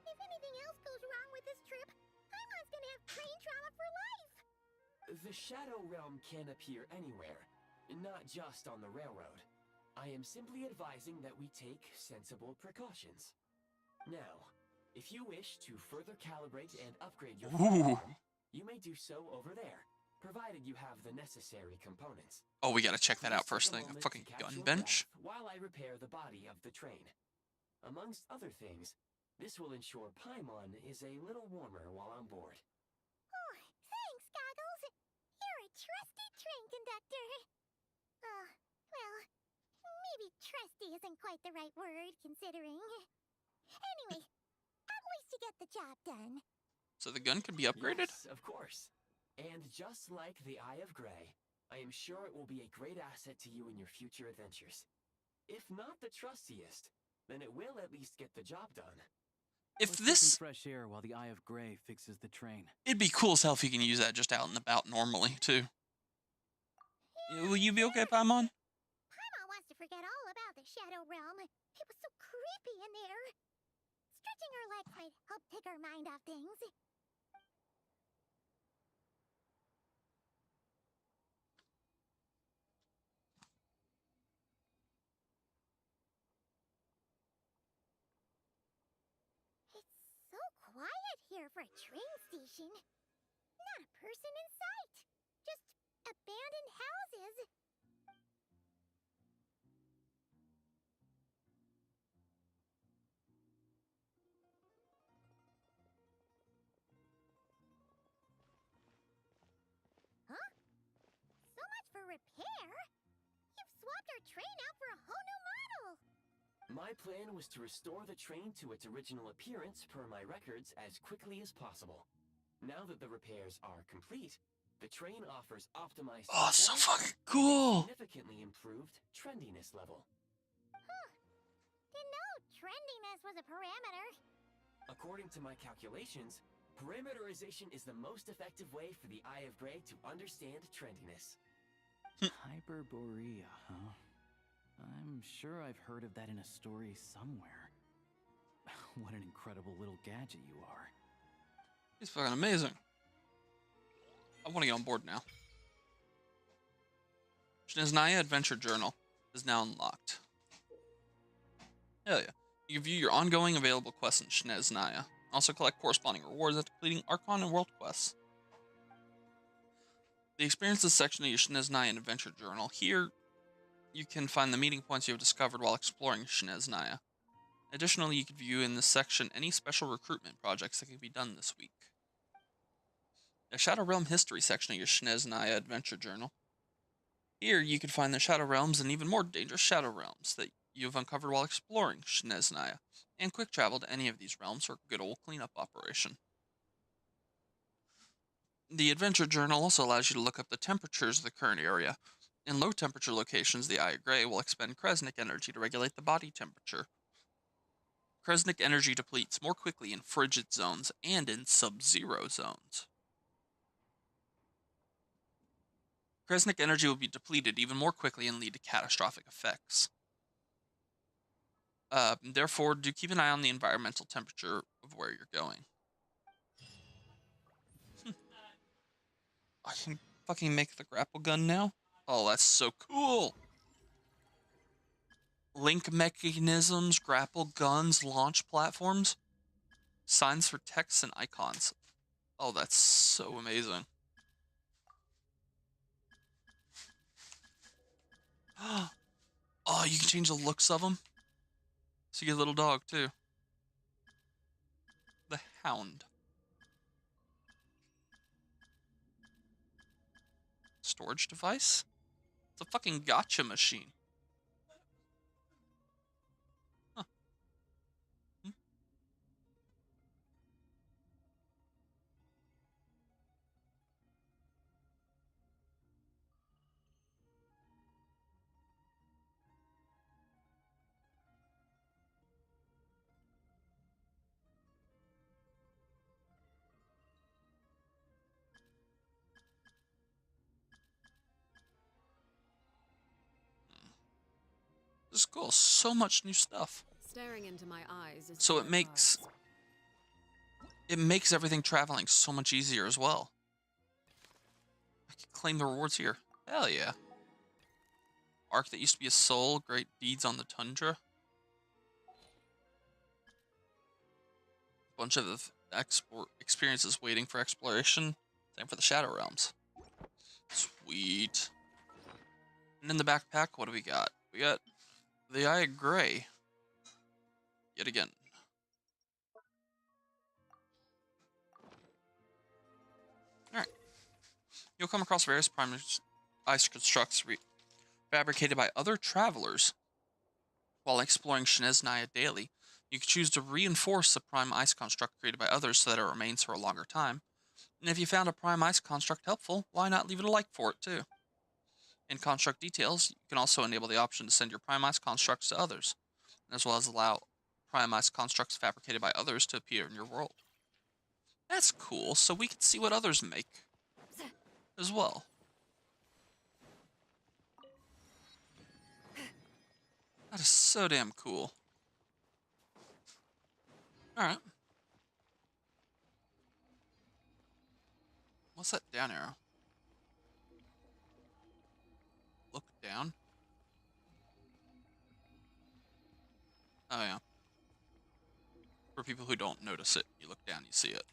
If anything else goes wrong with this trip, Paimon's gonna have train trauma for life. The Shadow Realm can appear anywhere, not just on the railroad. I am simply advising that we take sensible precautions. Now, if you wish to further calibrate and upgrade your firearm, you may do so over there, provided you have the necessary components. Oh, we gotta check that out first Take thing. A moment fucking to catch gun your bench? breath while I repair the body of the train. Amongst other things, this will ensure Paimon is a little warmer while on board. Oh, thanks, Goggles. You're a trusty train conductor. Well, maybe trusty isn't quite the right word, considering. Anyway, at least you get the job done. So the gun can be upgraded? Yes, of course. And just like the Eye of Grey, I am sure it will be a great asset to you in your future adventures. If not the trustiest, then it will at least get the job done. If Let's get this... some fresh air while the Eye of Grey fixes the train. It'd be cool as hell if you can use that just out and about normally, too. Will you be okay, Paimon? Paimon wants to forget all about the Shadow Realm. It was so creepy in there. Stretching her legs might help take her mind off things. it here for a train station. Not a person in sight. Just abandoned houses. Huh? So much for repair. You've swapped our train out for a whole new model. My plan was to restore the train to its original appearance per my records as quickly as possible. Now that the repairs are complete, the train offers optimized Oh, so performance fucking and a cool. significantly improved trendiness level. Huh. Didn't know trendiness was a parameter. According to my calculations, parameterization is the most effective way for the Eye of Grey to understand trendiness. Hyperborea, huh? I'm sure I've heard of that in a story somewhere. What an incredible little gadget you are. He's fucking amazing. I want to get on board now. Snezhnaya Adventure Journal is now unlocked. Hell yeah. You can view your ongoing available quests in Snezhnaya. Also collect corresponding rewards after completing Archon and World quests. The Experiences section of your Snezhnaya Adventure Journal. Here, you can find the meeting points you have discovered while exploring Snezhnaya. Additionally, you can view in this section any special recruitment projects that can be done this week. The Shadow Realm History section of your Snezhnaya Adventure Journal. Here, you can find the Shadow Realms and even more dangerous Shadow Realms that you have uncovered while exploring Snezhnaya, and quick travel to any of these realms for a good old cleanup operation. The Adventure Journal also allows you to look up the temperatures of the current area. In low temperature locations, the Eye of Grey will expend Kresnik energy to regulate the body temperature. Kresnik energy depletes more quickly in frigid zones and in sub-zero zones. Kresnik energy will be depleted even more quickly and lead to catastrophic effects. Therefore, do keep an eye on the environmental temperature of where you're going. I can fucking make the grapple gun now? Oh, that's so cool! Link mechanisms, grapple guns, launch platforms, signs for texts and icons. Oh, that's so amazing. Oh, you can change the looks of them. So you get a little dog, too. The Hound. Storage device? It's a fucking gotcha machine. Huh. Hmm. This is cool. So much new stuff. Staring into my eyes is So it makes everything traveling so much easier as well. I can claim the rewards here. Hell yeah. Arc that used to be a soul, great deeds on the tundra. Bunch of experiences waiting for exploration. Same for the Shadow Realms. Sweet. And in the backpack, what do we got? We got the Eye of Grey. Yet again. Alright. You'll come across various Primos ice constructs fabricated by other travelers. While exploring Snezhnaya daily, you can choose to reinforce the prime ice construct created by others so that it remains for a longer time. And if you found a prime ice construct helpful, why not leave it a like for it too? In construct details, you can also enable the option to send your prime ice constructs to others, as well as allow prime ice constructs fabricated by others to appear in your world. That's cool, so we can see what others make as well. That is so damn cool. Alright. What's that down arrow? Look down? Oh yeah. For people who don't notice it, you look down, you see it.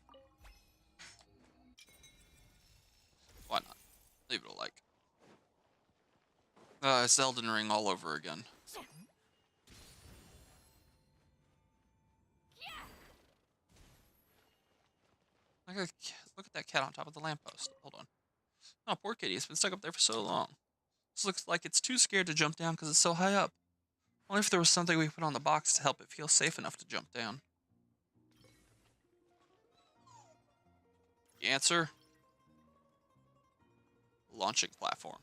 Why not? Leave it a like. It's Elden Ring all over again. Look at that cat on top of the lamppost. Hold on. Oh, poor kitty. It's been stuck up there for so long. This looks like it's too scared to jump down because it's so high up. Only if there was something we could put on the box to help it feel safe enough to jump down. The answer? Launching platform.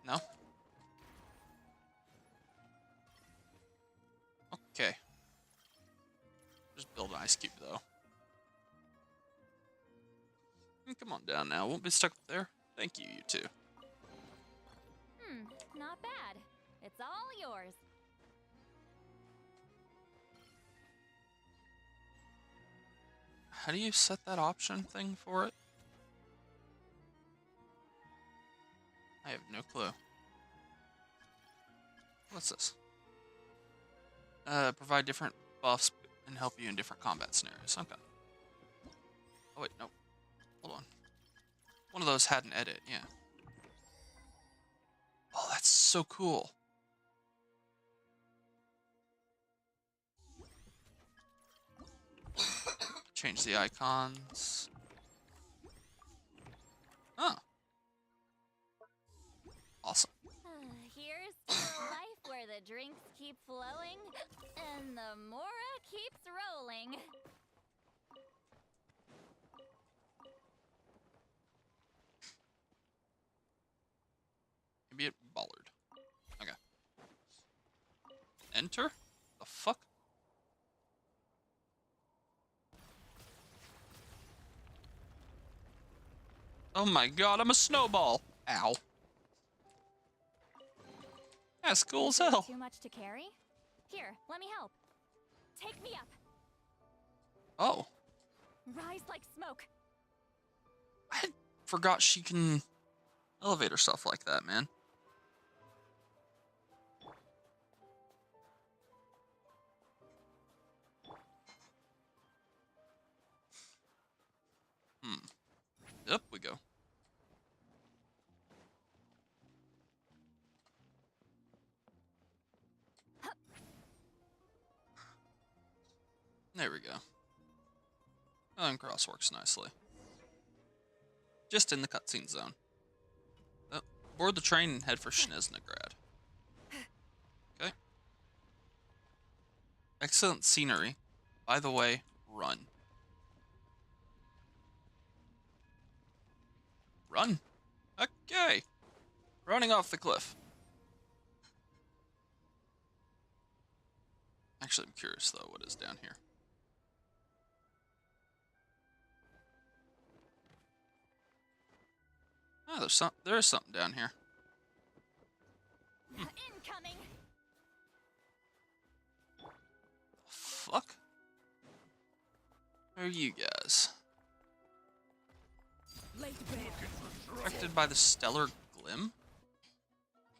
No? Okay. Just build an ice cube, though. Come on down now. Won't be stuck up there. Thank you, you two. Not bad. It's all yours. How do you set that option thing for it? I have no clue. What's this? Provide different buffs and help you in different combat scenarios. Okay. Oh wait, no. Hold on. One of those had an edit, yeah. Oh, that's so cool. Change the icons. Oh. Awesome. Here's to a life where the drinks keep flowing and the Mora keeps rolling. Maybe it bollard. Okay. Enter? The fuck? Oh my god, I'm a snowball! Ow. That's cool as hell. Too much to carry? Here, let me help. Take me up. Oh. Rise like smoke. I forgot she can elevate herself like that, man. Up we go. There we go. And cross works nicely. Just in the cutscene zone. Oh, board the train and head for Snezhnograd. Okay. Excellent scenery. By the way, run. Run. Okay. Running off the cliff. Actually, I'm curious, though, what is down here. Oh, there is something down here. Incoming. Fuck. Who are you guys? Affected by the stellar glim?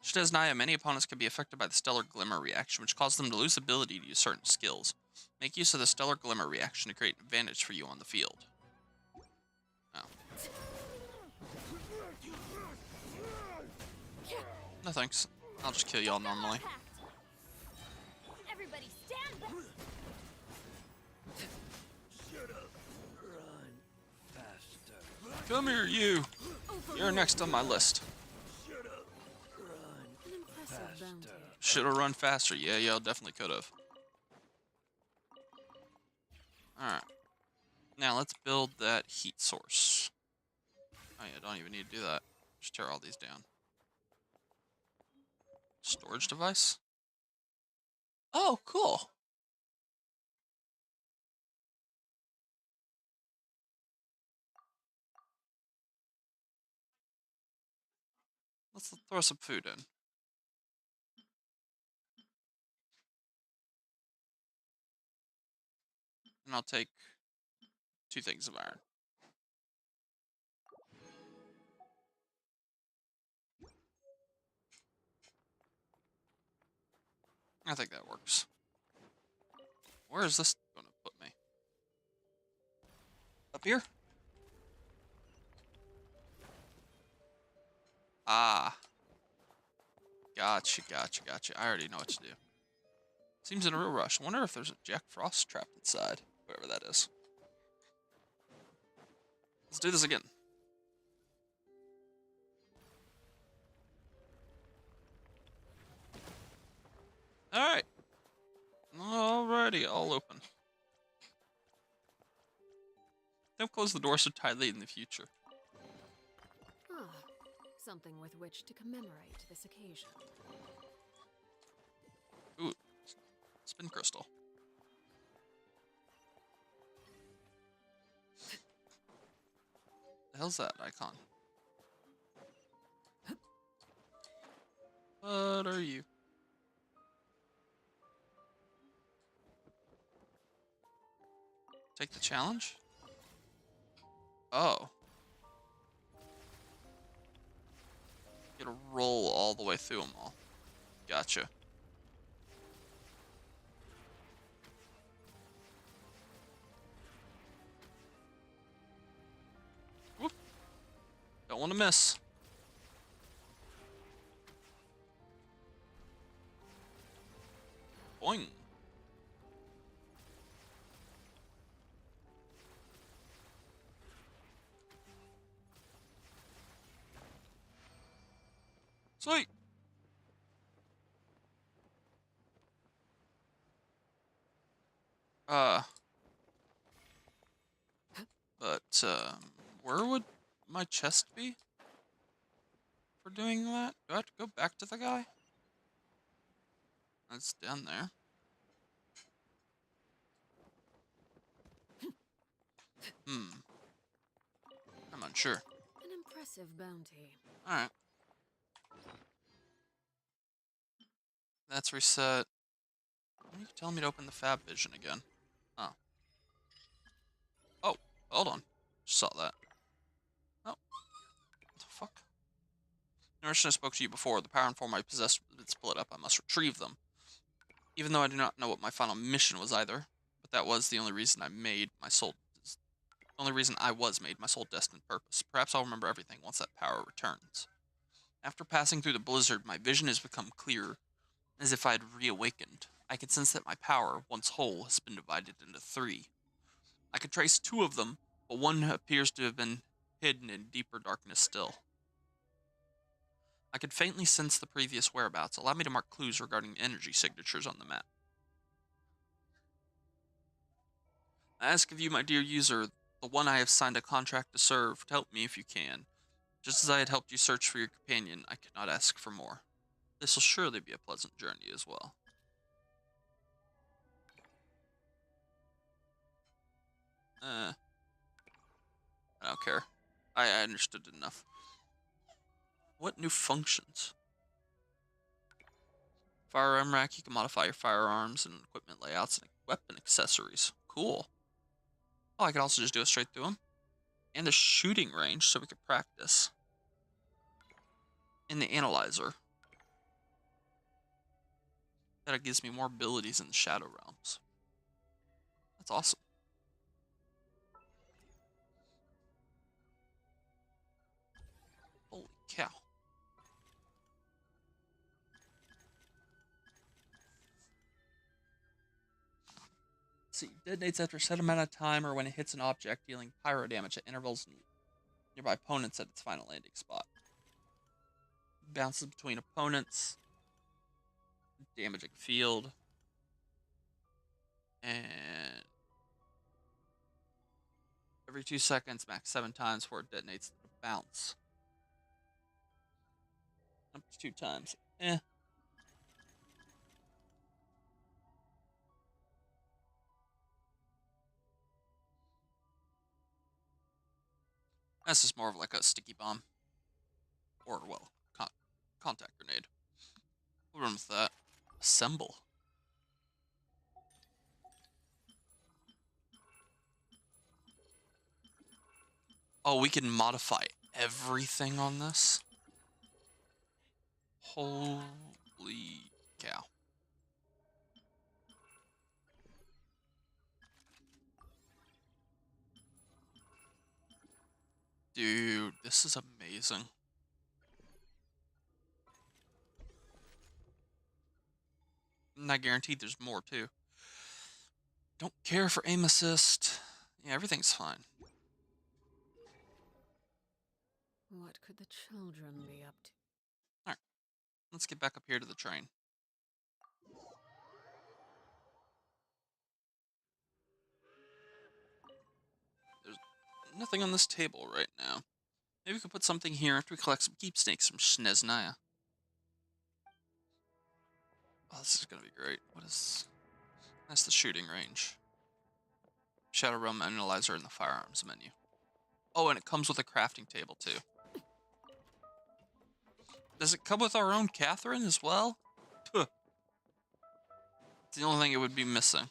Snezhnaya, many opponents can be affected by the stellar glimmer reaction, which causes them to lose ability to use certain skills. Make use of the stellar glimmer reaction to create an advantage for you on the field. Oh. No thanks. I'll just kill y'all normally. Everybody stand back. Shut up. Run faster. Come here, you. You're next on my list. Shut up. Run faster. Should have run faster. Yeah, y'all definitely could have. Alright. Now let's build that heat source. Oh yeah, don't even need to do that. Just tear all these down. Storage device? Oh, cool. Let's throw some food in. And I'll take 2 things of iron. I think that works. Where is this going to put me? Up here? Ah. Gotcha. I already know what to do. Seems in a real rush. I wonder if there's a Jack Frost trapped inside. Whatever that is. Let's do this again. Alright. Alrighty, all open. Don't close the door so tightly in the future. Ah, something with which to commemorate this occasion. Ooh, spin crystal. The hell's that icon? What are you? Take the challenge? Oh. You gotta roll all the way through them all. Gotcha. Whoop. Don't want to miss. Boing. Sweet. But, where would my chest be for doing that? Do I have to go back to the guy? That's down there. I'm unsure. An impressive bounty. Alright. That's reset. Why are you telling me to open the Fab Vision again? Oh. Oh, hold on. Just saw that. Oh. What the fuck? Nourish, I spoke to you before. The power and form I possess has been split up. I must retrieve them. Even though I do not know what my final mission was either. But that was the only reason I made my soul... The only reason I was made my sole destined purpose. Perhaps I'll remember everything once that power returns. After passing through the blizzard, my vision has become clearer, as if I had reawakened. I can sense that my power, once whole, has been divided into 3. I could trace 2 of them, but one appears to have been hidden in deeper darkness still. I could faintly sense the previous whereabouts. Allow me to mark clues regarding energy signatures on the map. I ask of you, my dear user, the one I have signed a contract to serve, to help me if you can. Just as I had helped you search for your companion, I could not ask for more. This will surely be a pleasant journey as well. I don't care. I understood enough. What new functions? Firearm rack, you can modify your firearms and equipment layouts and weapon accessories. Cool. Oh, I could also just do it straight through them. And the shooting range, so we could practice. In the analyzer. That gives me more abilities in the Shadow Realms. That's awesome. Holy cow. Let's see, detonates after a set amount of time or when it hits an object, dealing pyro damage at intervals nearby opponents at its final landing spot. Bounces between opponents. Damaging field. And every 2 seconds, max 7 times before it detonates the bounce. Up to 2 times. That's just more of like a sticky bomb. Or, well, contact grenade. We'll run with that. Assemble. Oh, we can modify everything on this? Holy cow. This is amazing. Not guaranteed there's more, too. Don't care for aim assist. Yeah, everything's fine. What could the children be up to? Alright. Let's get back up here to the train. There's nothing on this table right now. Maybe we could put something here after we collect some keepsakes from Snezhnaya. Oh, this is gonna be great. What is... That's the shooting range. Shadow Realm Analyzer in the firearms menu. Oh, and it comes with a crafting table, too. Does it come with our own Catherine as well? Puh. It's the only thing it would be missing.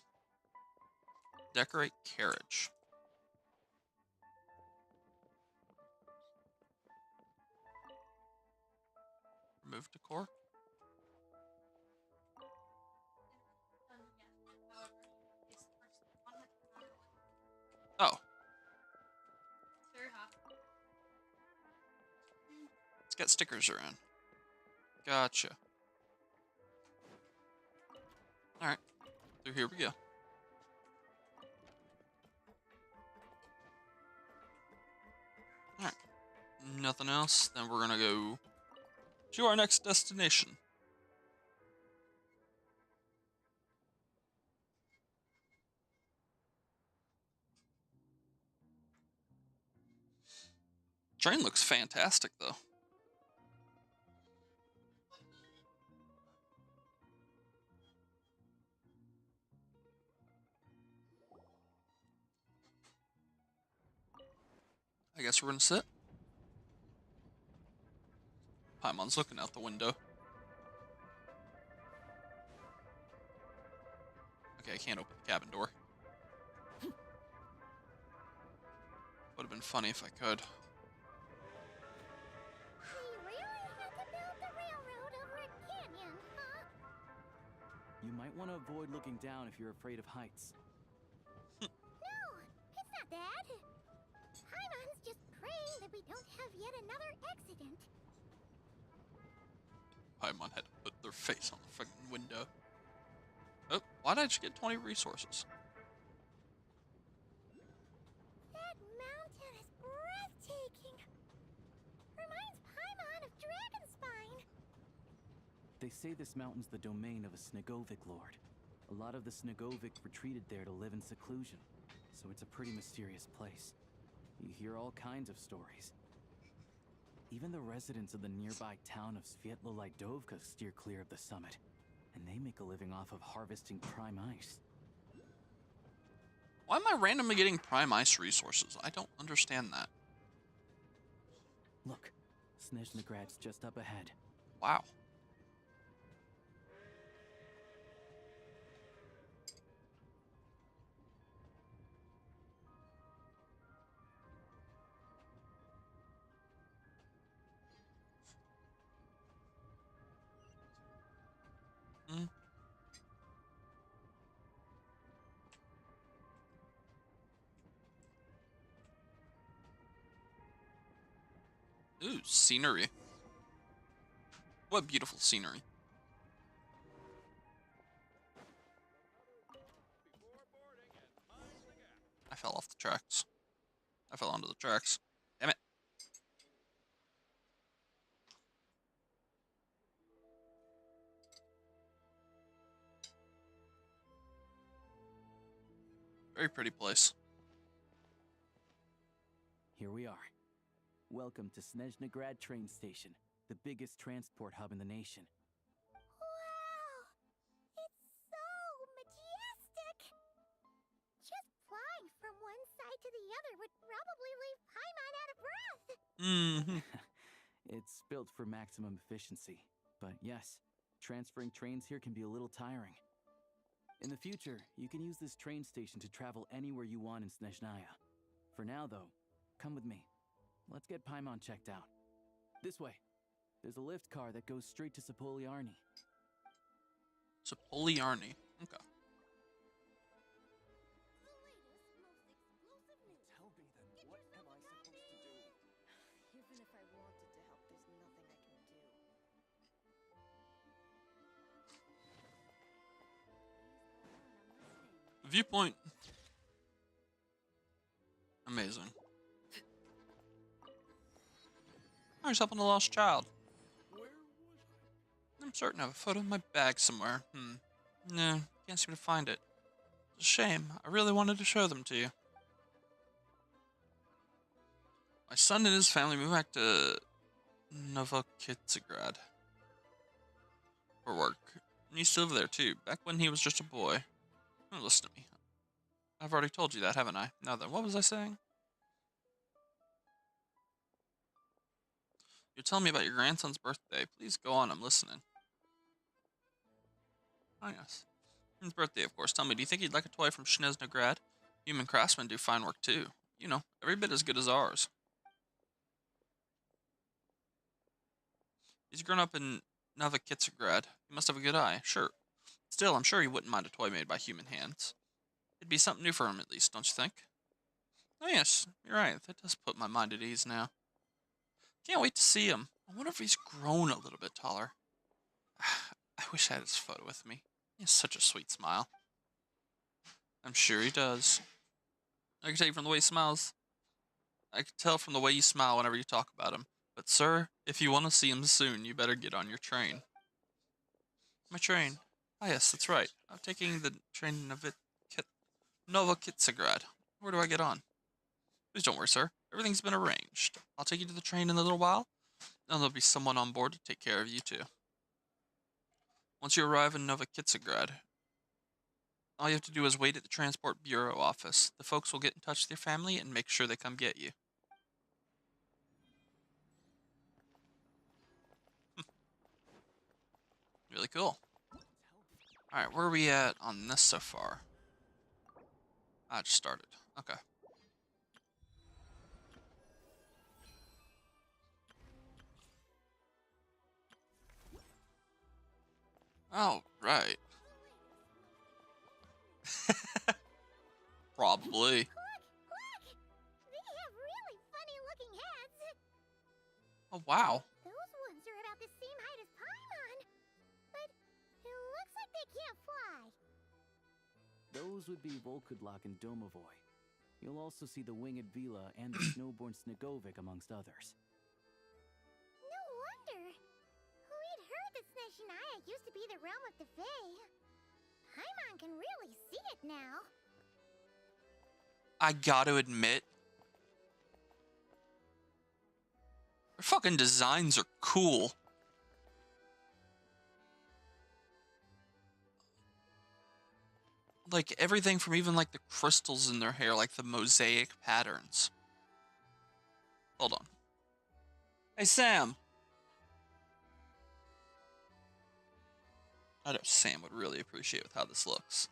Decorate carriage. Remove decor. Oh. It's got stickers around. Gotcha. Alright. So here we go. Alright. Nothing else. Then we're gonna go to our next destination. Train looks fantastic, though. I guess we're gonna sit. Paimon's looking out the window. Okay, I can't open the cabin door. Would have been funny if I could. You might want to avoid looking down if you're afraid of heights. No, it's not that. Paimon's just praying that we don't have yet another accident. Paimon had to put their face on the fucking window. Oh, why did I just get 20 resources? That mountain is breathtaking. Reminds Paimon of Dragonspine. They say this mountain's the domain of a Snegovic lord. A lot of the Snegovic retreated there to live in seclusion, so it's a pretty mysterious place. You hear all kinds of stories. Even the residents of the nearby town of Svietlolidovka steer clear of the summit, and they make a living off of harvesting prime ice. Why am I randomly getting prime ice resources? I don't understand that. Look, Snezhnagrad's just up ahead. Wow. Ooh, scenery. What beautiful scenery. I fell off the tracks. I fell onto the tracks. Damn it. Very pretty place. Here we are. Welcome to Snezhnagrad train station, the biggest transport hub in the nation. Wow! It's so majestic! Just flying from one side to the other would probably leave Paimon out of breath! It's built for maximum efficiency, but yes, transferring trains here can be a little tiring. In the future, you can use this train station to travel anywhere you want in Snezhnaya. For now, though, come with me. Let's get Paimon checked out. This way. There's a lift car that goes straight to Sapoliarny. Sapoliarny. Okay. Tell me then, what am I supposed to do? Even if Viewpoint. Amazing. I was helping a lost child. I'm certain I have a photo in my bag somewhere. No, can't seem to find it. It's a shame. I really wanted to show them to you. My son and his family moved back to Novokitsagrad for work. And he used to live there too, back when he was just a boy. Oh, listen to me. I've already told you that, haven't I? Now then, what was I saying? You're telling me about your grandson's birthday. Please go on, I'm listening. Oh, yes. His birthday, of course. Tell me, do you think he'd like a toy from Snezhnograd? Human craftsmen do fine work, too. You know, every bit as good as ours. He's grown up in Novokitsagrad. He must have a good eye. Sure. Still, I'm sure he wouldn't mind a toy made by human hands. It'd be something new for him, at least, don't you think? Oh, yes. You're right. That does put my mind at ease now. Can't wait to see him. I wonder if he's grown a little bit taller. I wish I had his photo with me. He has such a sweet smile. I'm sure he does. I can tell you from the way he smiles. I can tell from the way you smile whenever you talk about him. But, sir, if you want to see him soon, you better get on your train. My train? Ah, yes, that's right. I'm taking the train to Novokitsagrad. Where do I get on? Please don't worry, sir. Everything's been arranged. I'll take you to the train in a little while, and there'll be someone on board to take care of you, too. Once you arrive in Novokitsagrad, all you have to do is wait at the Transport Bureau office. The folks will get in touch with your family and make sure they come get you. Really cool. Alright, where are we at on this so far? I just started. Okay. Oh, right. Probably. Look! They have really funny-looking heads. Oh, wow. Those ones are about the same height as Paimon. But it looks like they can't fly. Those would be Volkudlak and Domovoy. You'll also see the winged Vila and the snowborn Snegovic amongst others. No wonder. We'd heard that Snezhnaya used to be the realm of the Fae. Paimon can really see it now. I gotta admit, their fucking designs are cool. Like, everything from even, like, the crystals in their hair, like the mosaic patterns. Hold on. Hey, Sam. I know Sam would really appreciate with how this looks.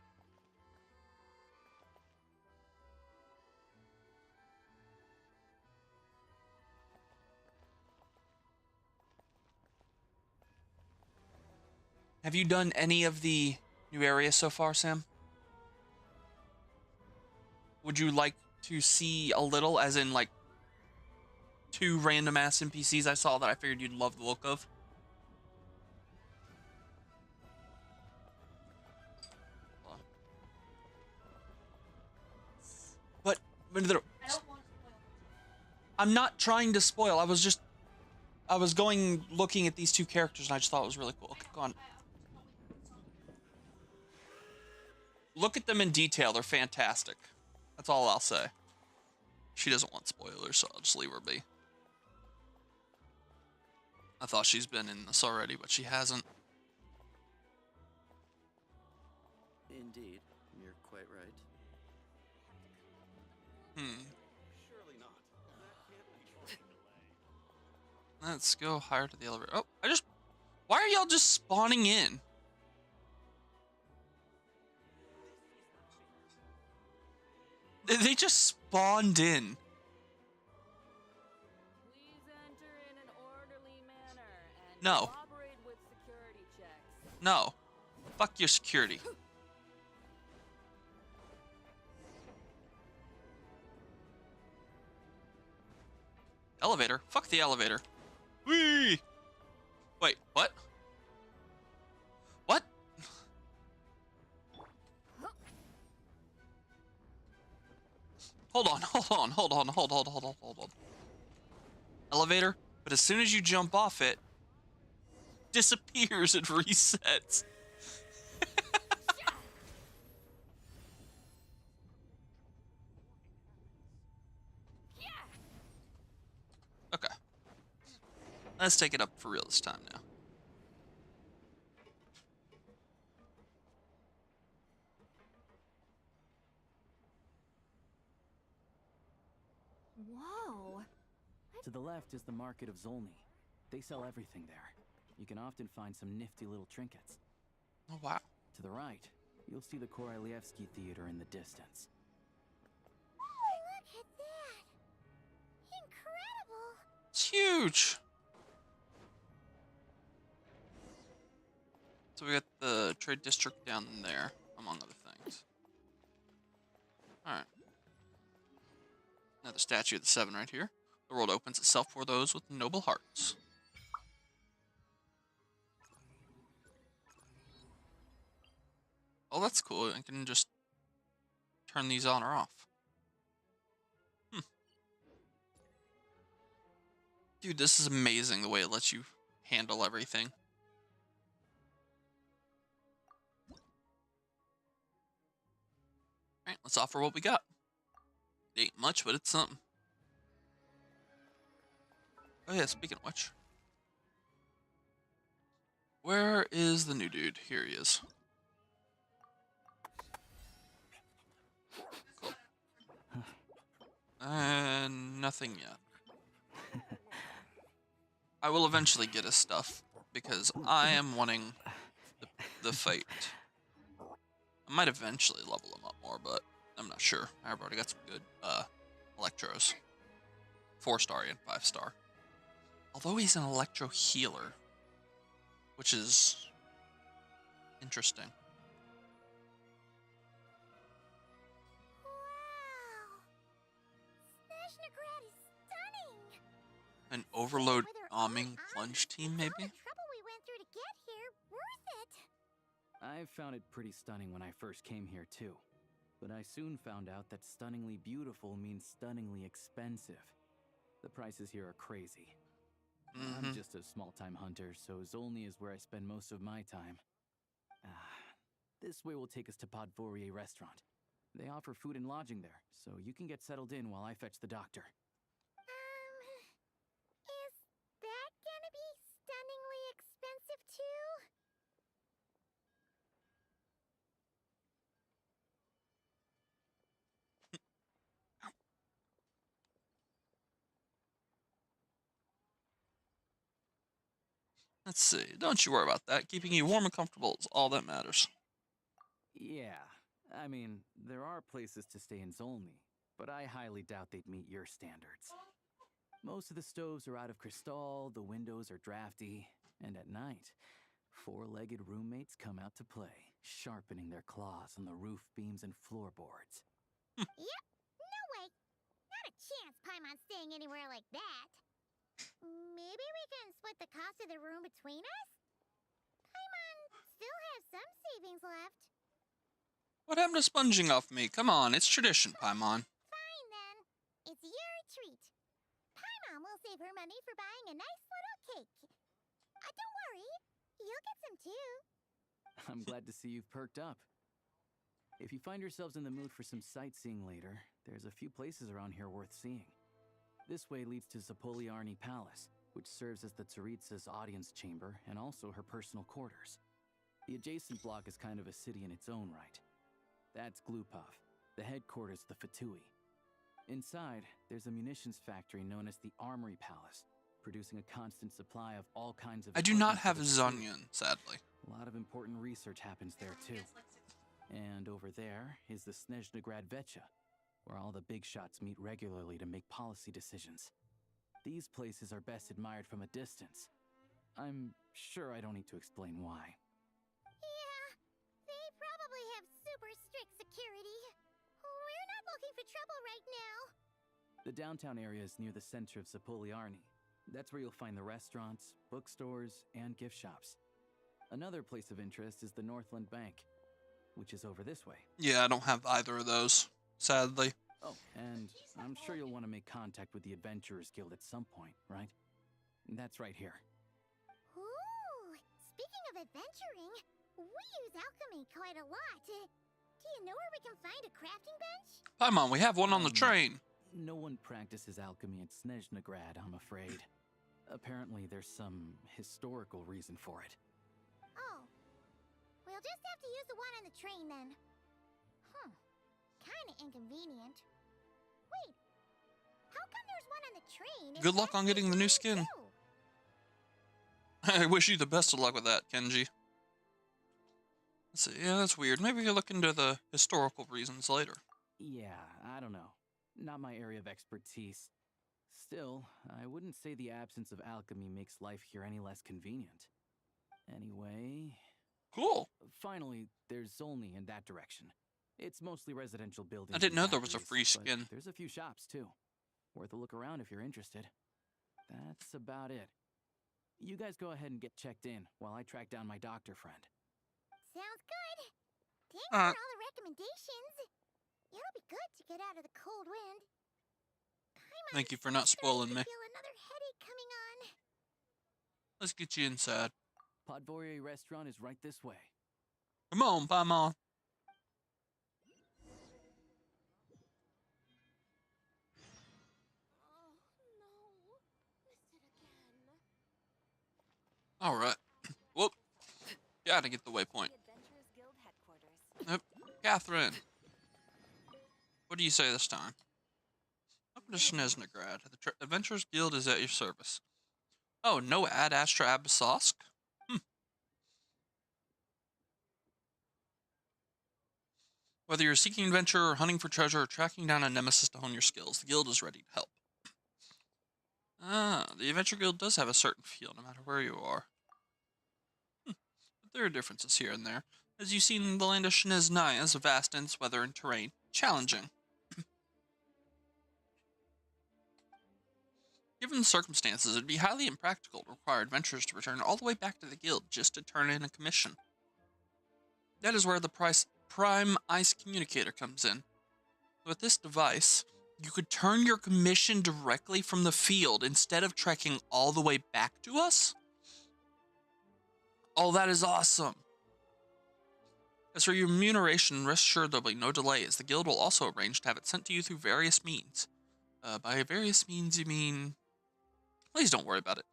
Have you done any of the new areas so far, Sam? Would you like to see a little, as in, like, 2 random-ass NPCs I saw that I figured you'd love the look of? But I'm not trying to spoil. I was going looking at these 2 characters and I just thought it was really cool. Okay, go on. Look at them in detail. They're fantastic. That's all I'll say. She doesn't want spoilers, so I'll just leave her be. I thought she's been in this already, but she hasn't. Indeed, you're quite right. Surely not. That can't be Let's go higher to the elevator. Oh, why are y'all just spawning in? They just spawned in. Please enter in an orderly manner and No. cooperate with security checks. No. Fuck your security. Elevator? Fuck the elevator. Whee! Wait, what? What? Hold on, hold on. Elevator, but as soon as you jump off it, disappears and resets. Okay. Let's take it up for real this time now. Whoa. To the left is the market of Zolny. They sell everything there. You can often find some nifty little trinkets. Oh, wow. To the right, you'll see the Korolyevsky Theater in the distance. Look at that! Incredible! It's huge! So we got the trade district down there, among other things. Alright. Another statue of the Seven right here. The world opens itself for those with noble hearts. Oh, that's cool. I can just turn these on or off. Dude, this is amazing the way it lets you handle everything. Alright, let's offer what we got. It ain't much, but it's something. Oh yeah, speaking of which. Where is the new dude? Here he is. Cool. Nothing yet. I will eventually get his stuff, because I am wanting the fight. I might eventually level him up more, but I'm not sure. I've already got some good electros. 4-star and 5-star. Although he's an electro healer, which is interesting. Wow! Snezhnegrad is stunning! An overload bombing plunge team, maybe? All the trouble we went through to get here, worth it! I found it pretty stunning when I first came here too. But I soon found out that stunningly beautiful means stunningly expensive. The prices here are crazy. I'm just a small-time hunter, so Zolny is where I spend most of my time. This way will take us to Podvorier restaurant. They offer food and lodging there, so you can get settled in while I fetch the doctor. Is that gonna be stunningly expensive too? Let's see. Don't you worry about that. Keeping you warm and comfortable is all that matters. Yeah, I mean, there are places to stay in Zolny, but I highly doubt they'd meet your standards. Most of the stoves are out of crystal, the windows are drafty, and at night, 4-legged roommates come out to play, sharpening their claws on the roof beams and floorboards. Yep, no way. Not a chance Paimon's staying anywhere like that. Maybe we can split the cost of the room between us? Paimon still has some savings left. What happened to sponging off me? Come on, it's tradition, Paimon. Fine then. It's your treat. Paimon will save her money for buying a nice little cake. Don't worry, you'll get some too. I'm glad to see you've perked up. If you find yourselves in the mood for some sightseeing later, there's a few places around here worth seeing. This way leads to Zapoliarny Palace, which serves as the Tsaritsa's audience chamber and also her personal quarters. The adjacent block is kind of a city in its own right. That's Glupov, the headquarters of the Fatui. Inside, there's a munitions factory known as the Armory Palace, producing a constant supply of all kinds of I do not equipment have for a the Fatui. Zonian, sadly. A lot of important research happens there too. And over there is the Snezhnegrad Vecha, where all the big shots meet regularly to make policy decisions. These places are best admired from a distance. I'm sure I don't need to explain why. Yeah, they probably have super strict security. We're not looking for trouble right now. The downtown area is near the center of Zapoliarny. That's where you'll find the restaurants, bookstores, and gift shops. Another place of interest is the Northland Bank, which is over this way. Yeah, I don't have either of those, sadly. Oh, and I'm sure you'll want to make contact with the Adventurers Guild at some point, right? That's right here. Ooh, speaking of adventuring, we use alchemy quite a lot. Do you know where we can find a crafting bench? Paimon, we have one on the train. No one practices alchemy in Snezhnegrad, I'm afraid. Apparently, there's some historical reason for it. Oh, we'll just have to use the one on the train then. Huh, kinda inconvenient. Wait, how come there's one on the train? Good luck on getting the new skin. I wish you the best of luck with that, Kenji. Let's see, yeah, that's weird. Maybe we can look into the historical reasons later. Yeah, I don't know. Not my area of expertise. Still, I wouldn't say the absence of alchemy makes life here any less convenient. Anyway... Cool. Finally, there's Zolny in that direction. It's mostly residential buildings. I didn't know and there was a free factories, skin. but there's a few shops, too. Worth a look around if you're interested. That's about it. You guys go ahead and get checked in while I track down my doctor friend. Sounds good. Thanks for all the recommendations. It'll be good to get out of the cold wind. Thank you for not spoiling me. I feel another headache coming on. Let's get you inside. Podvorye restaurant is right this way. Come on, Paimon. All right. Whoop. Gotta get the waypoint. Yep. Catherine. What do you say this time? Welcome to Snezhnegrad. The Adventurers Guild is at your service. Oh, no Ad Astra Abyssosque? Whether you're seeking adventure or hunting for treasure or tracking down a nemesis to hone your skills, the guild is ready to help. Ah, the Adventure Guild does have a certain feel no matter where you are. But there are differences here and there. As you've seen, the land of Snezhnaya is vast in its weather and terrain, challenging. Given the circumstances, it would be highly impractical to require adventurers to return all the way back to the guild just to turn in a commission. That is where the Prime Ice Communicator comes in. With this device, you could turn your commission directly from the field instead of trekking all the way back to us? Oh, that is awesome. As for your remuneration, rest assured there'll be no delays. The guild will also arrange to have it sent to you through various means. By various means, you mean... Please don't worry about it.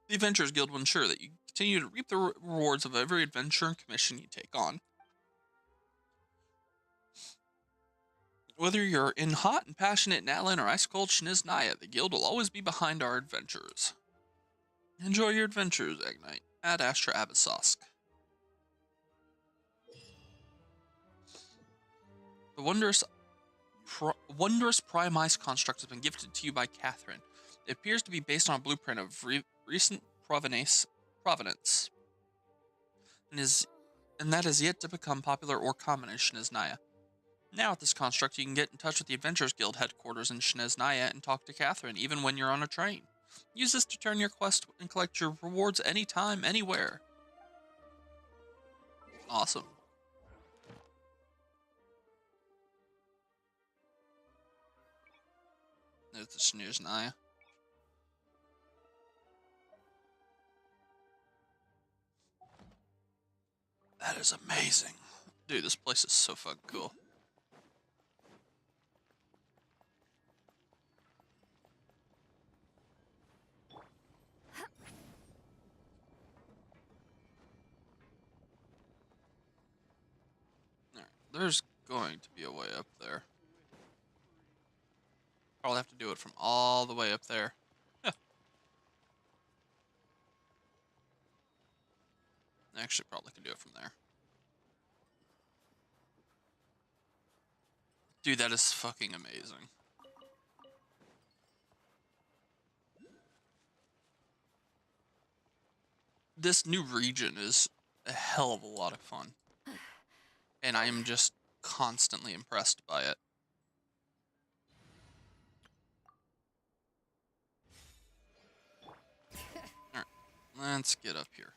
The Adventurers Guild will ensure that you continue to reap the rewards of every adventure and commission you take on. Whether you're in hot and passionate Natlin or ice-cold Snezhnaya, the guild will always be behind our adventurers. Enjoy your adventures, Agnite. Ad Astra Abyssosque. The wondrous Prime Ice construct has been gifted to you by Catherine. It appears to be based on a blueprint of recent provenance, and that is yet to become popular or common in Snezhnaya. Now with this construct, you can get in touch with the Adventurers Guild headquarters in Snezhnaya and talk to Catherine, even when you're on a train. Use this to turn your quest and collect your rewards anytime, anywhere. Awesome. There's the Snezhnaya. That is amazing. Dude, this place is so fucking cool. Alright, there's going to be a way up there. Probably have to do it from all the way up there. Actually, probably can do it from there. Dude, that is fucking amazing. This new region is a hell of a lot of fun. And I am just constantly impressed by it. Alright, let's get up here.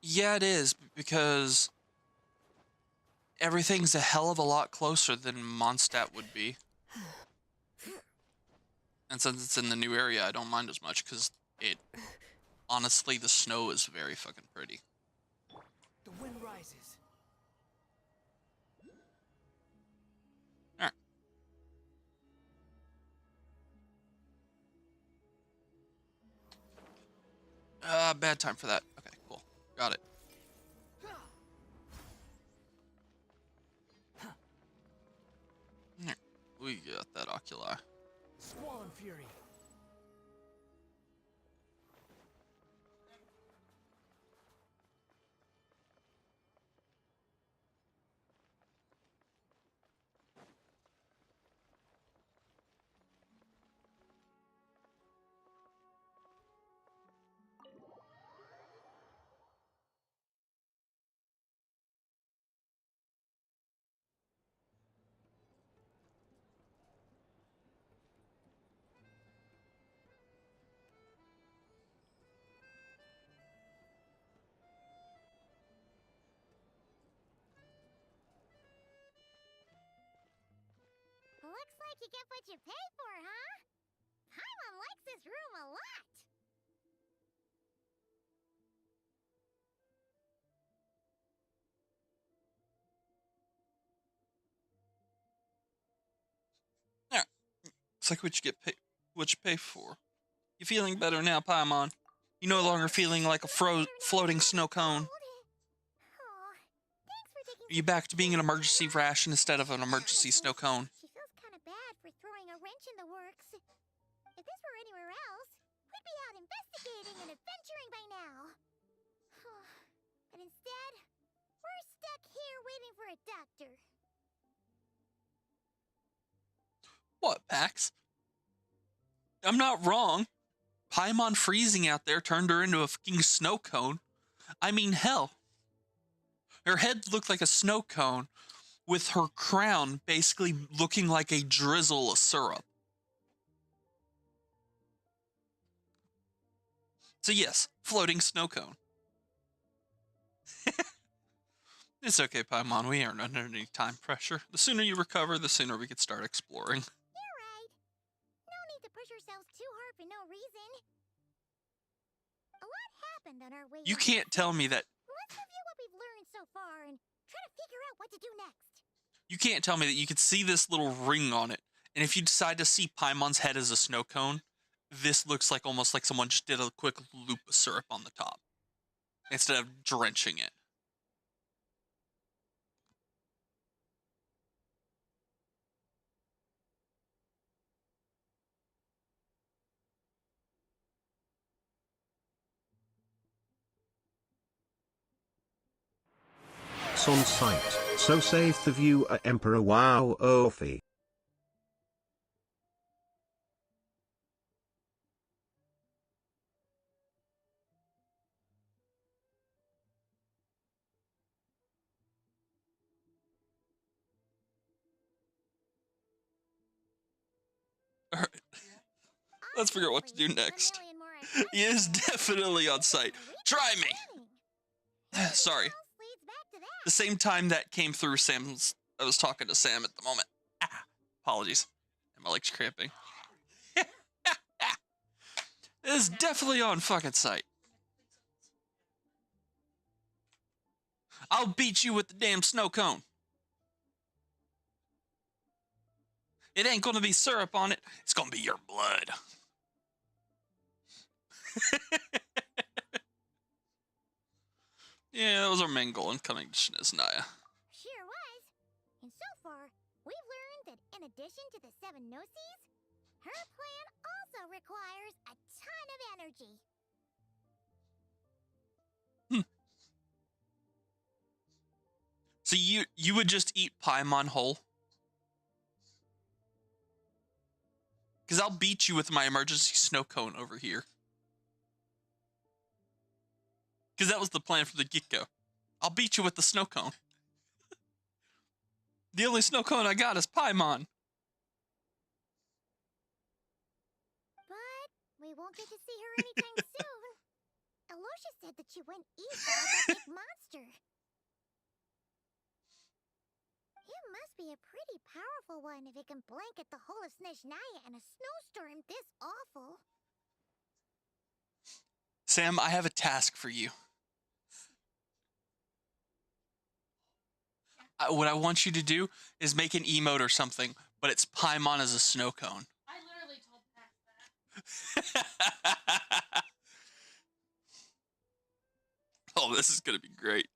Yeah, it is, because everything's a hell of a lot closer than Mondstadt would be. And since it's in the new area, I don't mind as much, because honestly, the snow is very fucking pretty. The wind rises. Alright. Bad time for that. Okay, cool. Got it. Here, we got that oculi. Swan Fury. Looks like you get what you pay for, huh? Paimon likes this room a lot. There. It's like what you pay for. You feeling better now, Paimon? You're no longer feeling like a floating snow cone. You're back to being an emergency ration instead of an emergency snow cone. She feels kind of bad for throwing a wrench in the works. If this were anywhere else, we'd be out investigating and adventuring by now. But instead, we're stuck here waiting for a doctor. What, Pax? I'm not wrong. Paimon freezing out there turned her into a fucking snow cone. I mean, hell. Her head looked like a snow cone, with her crown basically looking like a drizzle of syrup. So yes, floating snow cone. It's okay, Paimon. We aren't under any time pressure. The sooner you recover, the sooner we can start exploring. You're right. No need to push ourselves too hard for no reason. A lot happened on our way. You can't tell me that. Let's review what we've learned so far and try to figure out what to do next. You can't tell me that you could see this little ring on it, and if you decide to see Paimon's head as a snow cone, this looks like almost like someone just did a quick loop of syrup on the top instead of drenching it. On site, so safe the view Emperor Wow Ofi. Alright. Let's figure out what to do next. He is definitely on site. Try me! Sorry. The same time that came through I was talking to Sam at the moment. Apologies. My leg's cramping. It is definitely on fucking site. I'll beat you with the damn snow cone. It ain't gonna be syrup on it. It's gonna be your blood. Yeah, that was our main goal in coming to Snezhnaya. Sure was. And so far, we've learned that in addition to the 7 Gnosis, her plan also requires a ton of energy. So you would just eat Paimon whole? Because I'll beat you with my emergency snow cone over here. Because that was the plan from the get-go. I'll beat you with the snow cone. The only snow cone I got is Paimon. But we won't get to see her anytime soon. It Alosha said that you went east about that big monster. It must be a pretty powerful one if it can blanket the whole of Snezhnaya in a snowstorm this awful. Sam, I have a task for you. What I want you to do is make an emote or something, but it's Paimon as a snow cone. I literally told Pax that. Oh, this is gonna be great.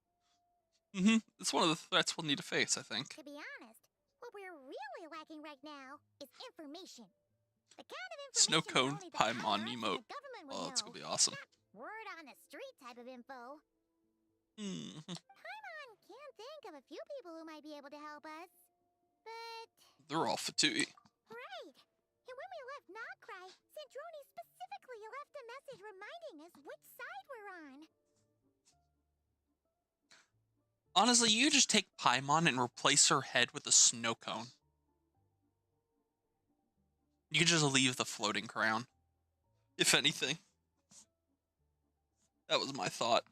It's one of the threats we'll need to face, I think. To be honest, what we're really lacking right now is information. The kind of information Snow cone only the Paimon higher-ups in emote. the government would Oh, it's know. gonna be awesome. Not word on the street type of info. Hmm. Paimon can think of a few people who might be able to help us, but... They're all Fatui. Right! And when we left Nogcry, Sandrone specifically left a message reminding us which side we're on. Honestly, you just take Paimon and replace her head with a snow cone. You could just leave the floating crown, if anything. That was my thought.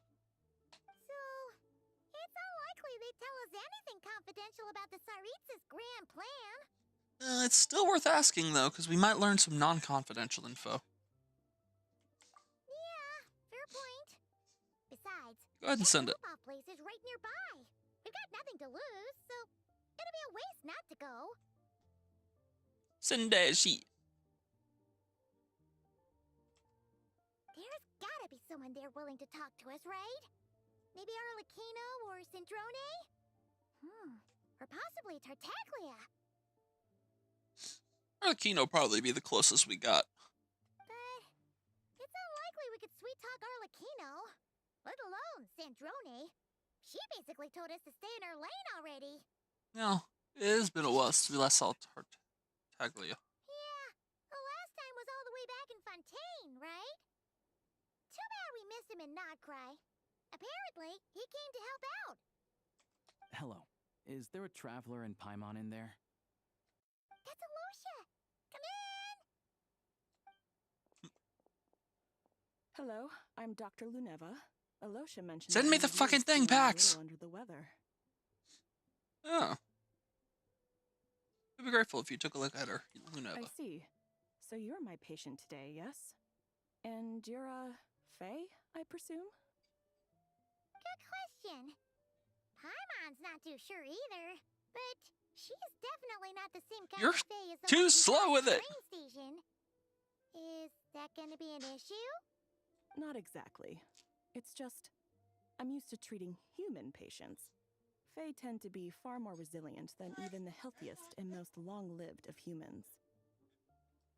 So, it's unlikely they'd tell us anything confidential about the Tsaritsa's grand plan. It's still worth asking, though, because we might learn some non-confidential info. Yeah, fair point. Besides, Go ahead and send it. that place is right nearby. We've got nothing to lose, so it'll be a waste not to go. Send it, she. There's gotta be someone there willing to talk to us, right? Maybe Arlecchino or Sandrone? Or possibly Tartaglia. Arlecchino probably be the closest we got. But it's unlikely we could sweet talk Arlecchino, let alone Sandrone. She basically told us to stay in our lane already. No, it has been a while since we last saw Tartaglia. Yeah, the last time was all the way back in Fontaine, right? Too bad we missed him in Nogcry. Apparently, he came to help out. Hello. Is there a traveler in Paimon in there? That's Alosha! Come in! Hello, I'm Dr. Luneva. Alosha mentioned Send that me one the of you fucking is thing, feeling a Pax! little under the weather. Oh. I'd be grateful if you took a look at her, Luneva. I see. So you're my patient today, yes? And you're Faye, I presume? Good question. Paimon's not too sure either, but she's definitely not the same kind You're of Faye as the too one we slow saw at with the it. train station. Is that gonna be an issue? Not exactly. It's just, I'm used to treating human patients. Fae tend to be far more resilient than even the healthiest and most long-lived of humans.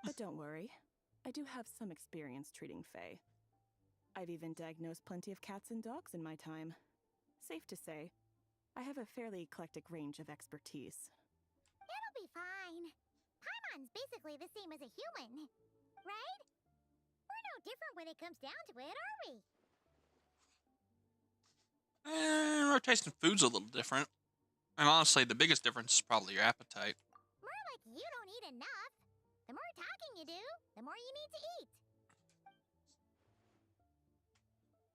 But don't worry, I do have some experience treating Fae. I've even diagnosed plenty of cats and dogs in my time. Safe to say, I have a fairly eclectic range of expertise. It'll be fine. Paimon's basically the same as a human, right? We're no different when it comes down to it, are we? Our taste in food's a little different. And honestly, the biggest difference is probably your appetite. More like you don't eat enough. The more talking you do, the more you need to eat.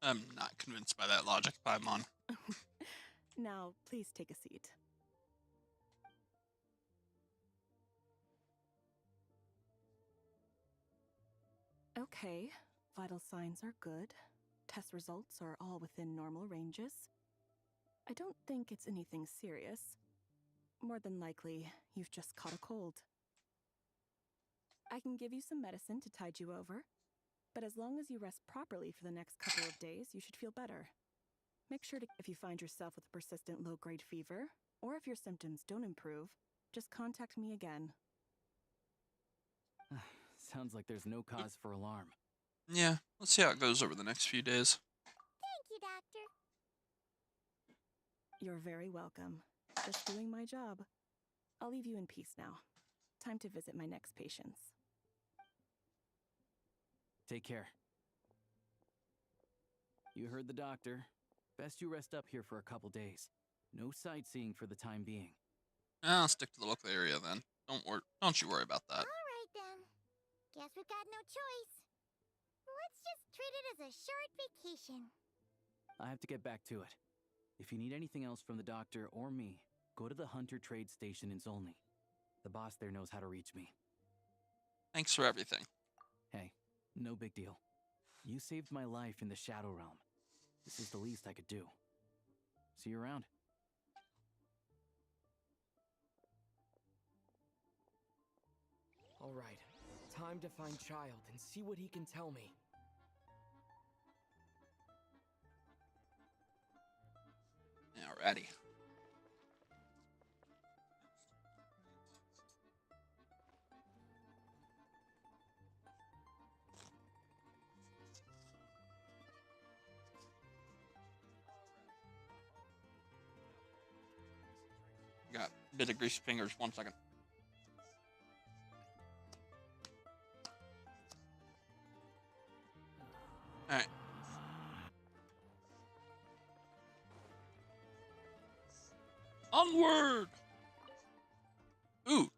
I'm not convinced by that logic, Paimon. Now, please take a seat. Okay, vital signs are good. Test results are all within normal ranges. I don't think it's anything serious. More than likely, you've just caught a cold. I can give you some medicine to tide you over, but as long as you rest properly for the next couple of days, you should feel better. Make sure to, if you find yourself with a persistent low-grade fever, or if your symptoms don't improve, just contact me again. Sounds like there's no cause for alarm. Yeah, let's see how it goes over the next few days. Thank you, Doctor. You're very welcome. Just doing my job. I'll leave you in peace now. Time to visit my next patients. Take care. You heard the doctor. Best you rest up here for a couple days. No sightseeing for the time being. I'll stick to the local area then. Don't you worry about that. All right then. Guess we've got no choice. Let's just treat it as a short vacation. I have to get back to it. If you need anything else from the doctor or me, go to the Hunter Trade Station in Zolny. The boss there knows how to reach me. Thanks for everything. Hey, no big deal. You saved my life in the Shadow Realm. This is the least I could do. See you around. All right, time to find Child and see what he can tell me. Alrighty. Got a bit of greasy fingers. 1 second. All right. Onward! Ooh.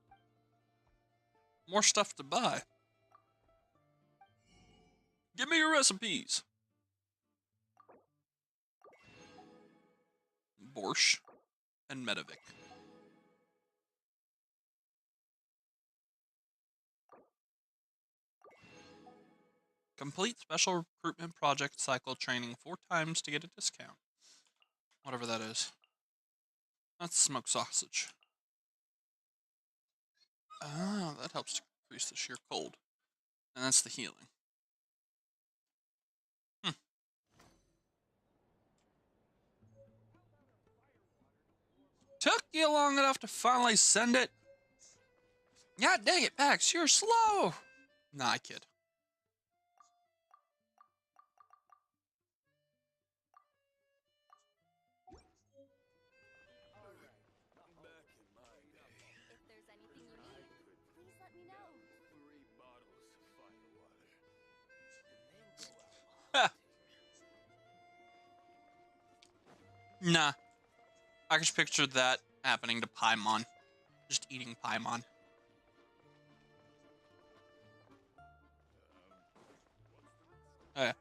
More stuff to buy. Give me your recipes. Borscht and Medivik. Complete special recruitment project cycle training 4 times to get a discount. Whatever that is. That's smoked sausage. Ah, that helps to increase the sheer cold. And that's the healing. Took you long enough to finally send it? God dang it, Pax, you're slow! Nah, I kid. If there's anything you need, please let me know. 3 bottles of fire water. Nah. I just pictured that happening to Paimon. Just eating Paimon. Oh, yeah.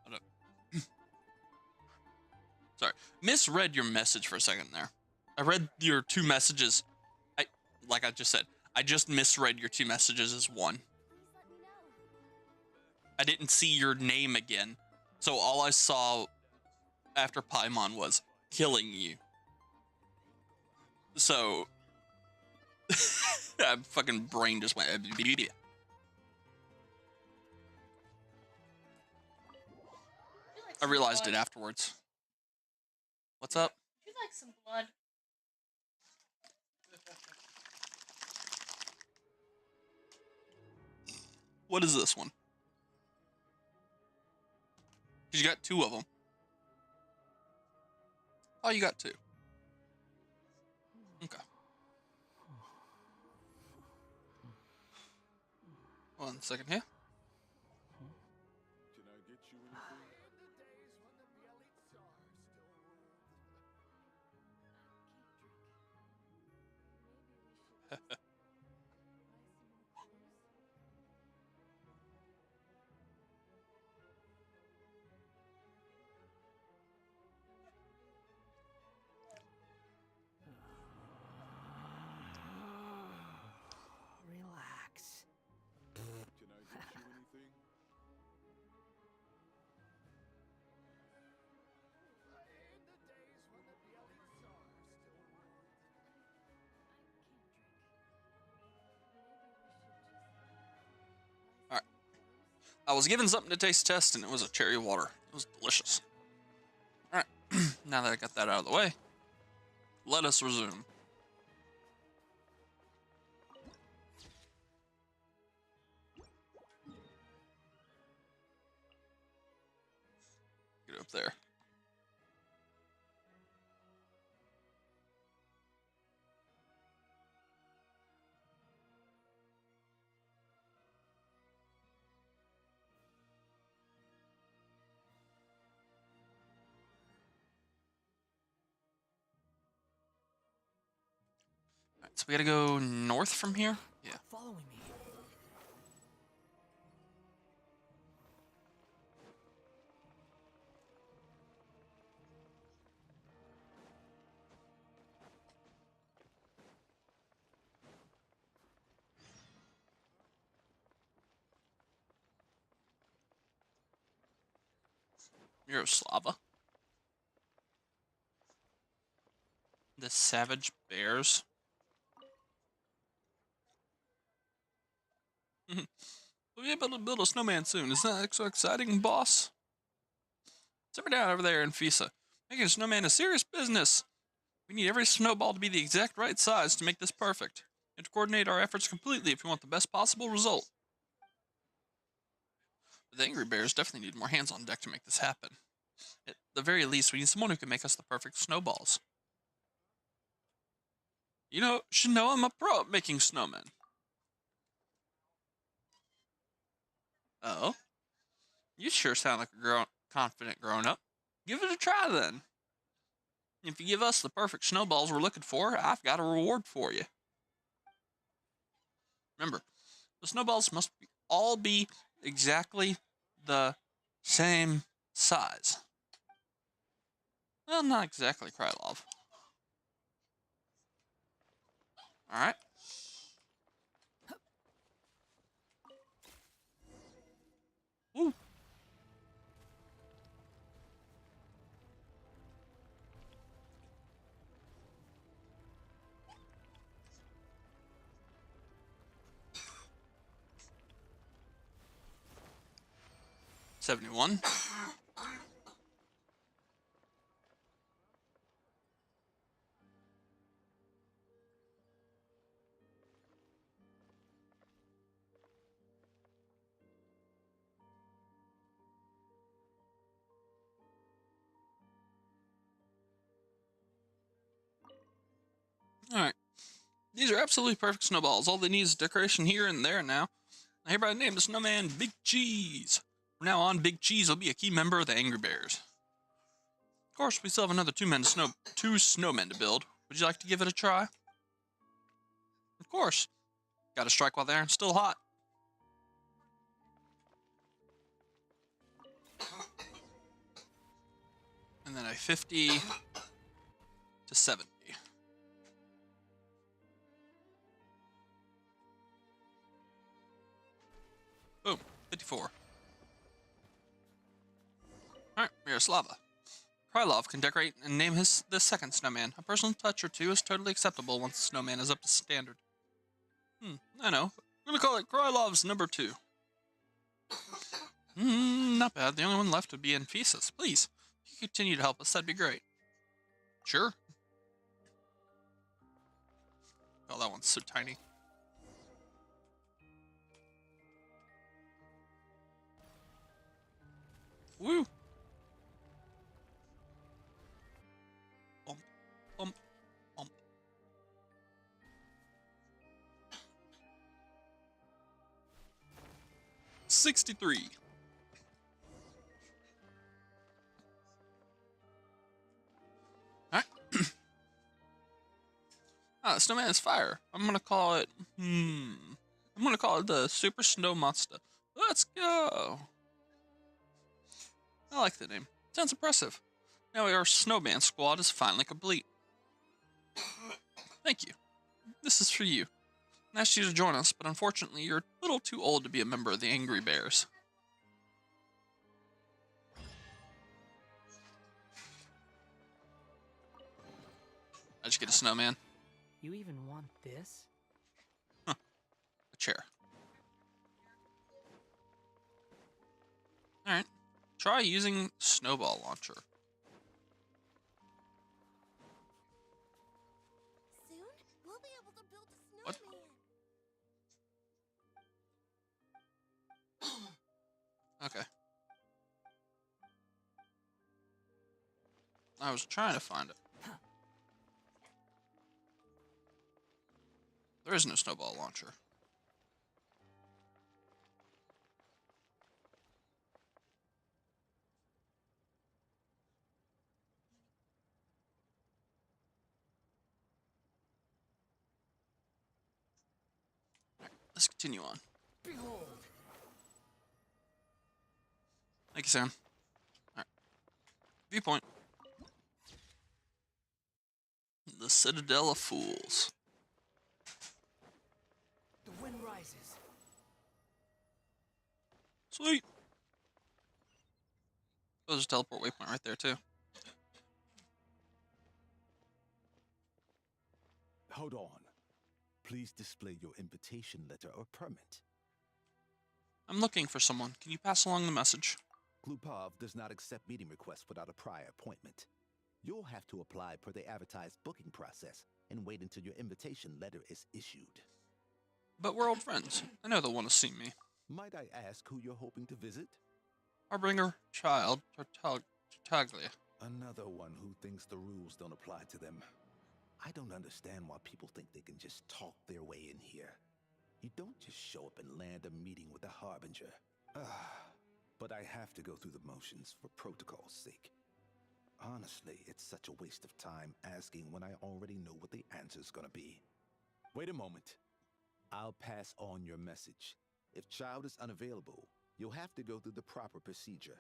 Hold up. Sorry. Misread your message for a second there. I read your 2 messages. Like I just said, I just misread your 2 messages as one. I didn't see your name again. So all I saw after Paimon was killing you. So my fucking brain just went. I realized it afterwards. What's up? Would you like some blood? What is this one? 'Cause you got 2 of them. Oh, you got 2. Okay. 1 second here. Can I get you anything? Relax. Can I get you anything? Alright. I was given something to taste test, and it was a cherry water. It was delicious. Alright. Now that I got that out of the way, let us resume. Get up there. Alright, so we gotta go north from here? Yeah. Following me. Miroslava. The Savage Bears. We'll be able to build a snowman soon. Isn't that so exciting, boss? Simmer down over there in Fisa. Making a snowman is serious business. We need every snowball to be the exact right size to make this perfect. We have to coordinate our efforts completely if we want the best possible result. But the Angry Bears definitely need more hands on deck to make this happen. At the very least, we need someone who can make us the perfect snowballs. You know, should know I'm a pro at making snowmen. Oh? You sure sound like a confident grown-up. Give it a try, then. If you give us the perfect snowballs we're looking for, I've got a reward for you. Remember, the snowballs must all be exactly the same size. Well, not exactly, Krylov. Alright. Woo. $71. Alright. These are absolutely perfect snowballs. All they need is decoration here and there now. I hereby name the snowman Big Cheese. From now on, Big Cheese will be a key member of the Angry Bears. Of course, we still have another two snowmen to build. Would you like to give it a try? Of course. Gotta strike while the iron's still hot. And then a 50 to 70. Boom. 54. Alright, Miroslava. Krylov can decorate and name the second snowman. A personal touch or two is totally acceptable once the snowman is up to standard. I know. We're gonna call it Krylov's number 2. Not bad. The only one left would be Anphesus. Please, if you continue to help us, that'd be great. Sure. Oh, that one's so tiny. Woo! Bump, bump, bump. $63. Alright. Snowman is fire. I'm gonna call it, I'm gonna call it the Super Snow Monster. Let's go! I like the name. Sounds impressive. Now our snowman squad is finally complete. Thank you. This is for you. I asked you to join us, but unfortunately you're a little too old to be a member of the Angry Bears. I just get a snowman. You even want this? Huh. A chair. Alright. Try using snowball launcher. Soon, we'll be able to build a What? snowman. Okay. I was trying to find it. There is no snowball launcher. Let's continue on. Behold. Thank you, Sam. Alright. Viewpoint. The Citadel of Fools. The wind rises. Sweet. Oh, there's a teleport waypoint right there, too. Hold on. Please display your invitation letter or permit. I'm looking for someone. Can you pass along the message? Glupov does not accept meeting requests without a prior appointment. You'll have to apply per the advertised booking process and wait until your invitation letter is issued. But we're old friends. I know they'll want to see me. Might I ask who you're hoping to visit? Harbinger Child Tartaglia. Another one who thinks the rules don't apply to them. I don't understand why people think they can just talk their way in here. You don't just show up and land a meeting with a Harbinger. But I have to go through the motions for protocol's sake. Honestly, it's such a waste of time asking when I already know what the answer's gonna be. Wait a moment. I'll pass on your message. If Child is unavailable, you'll have to go through the proper procedure.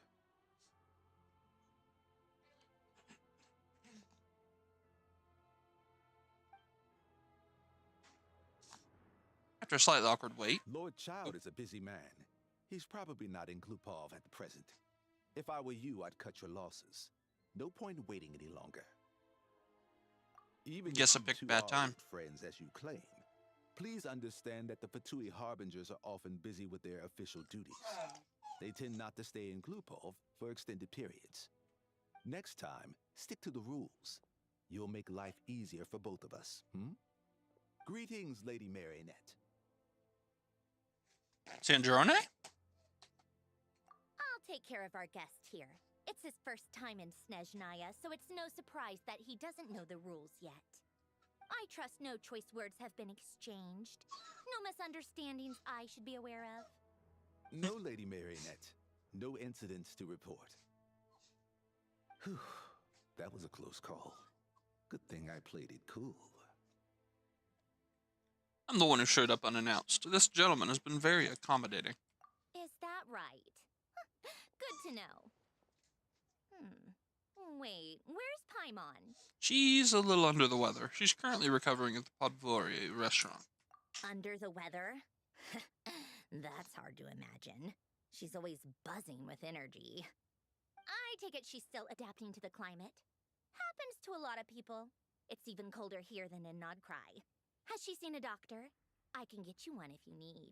After a slightly awkward wait. Lord Child is a busy man. He's probably not in Glupov at the present. If I were you, I'd cut your losses. No point in waiting any longer. Even Guess I if you picked two a bad are time. old friends as you claim, please understand that the Fatui Harbingers are often busy with their official duties. They tend not to stay in Glupov for extended periods. Next time, stick to the rules. You'll make life easier for both of us, Greetings, Lady Marionette. Sandrone? I'll take care of our guest here. It's his first time in Snezhnaya, so it's no surprise that he doesn't know the rules yet. I trust no choice words have been exchanged. No misunderstandings I should be aware of. No, Lady Marionette. No incidents to report. Whew. That was a close call. Good thing I played it cool. I'm the one who showed up unannounced. This gentleman has been very accommodating. Is that right? Good to know. Wait, where's Paimon? She's a little under the weather. She's currently recovering at the Podvorier restaurant. Under the weather? That's hard to imagine. She's always buzzing with energy. I take it she's still adapting to the climate. Happens to a lot of people. It's even colder here than in Nodcry. Has she seen a doctor? I can get you one if you need.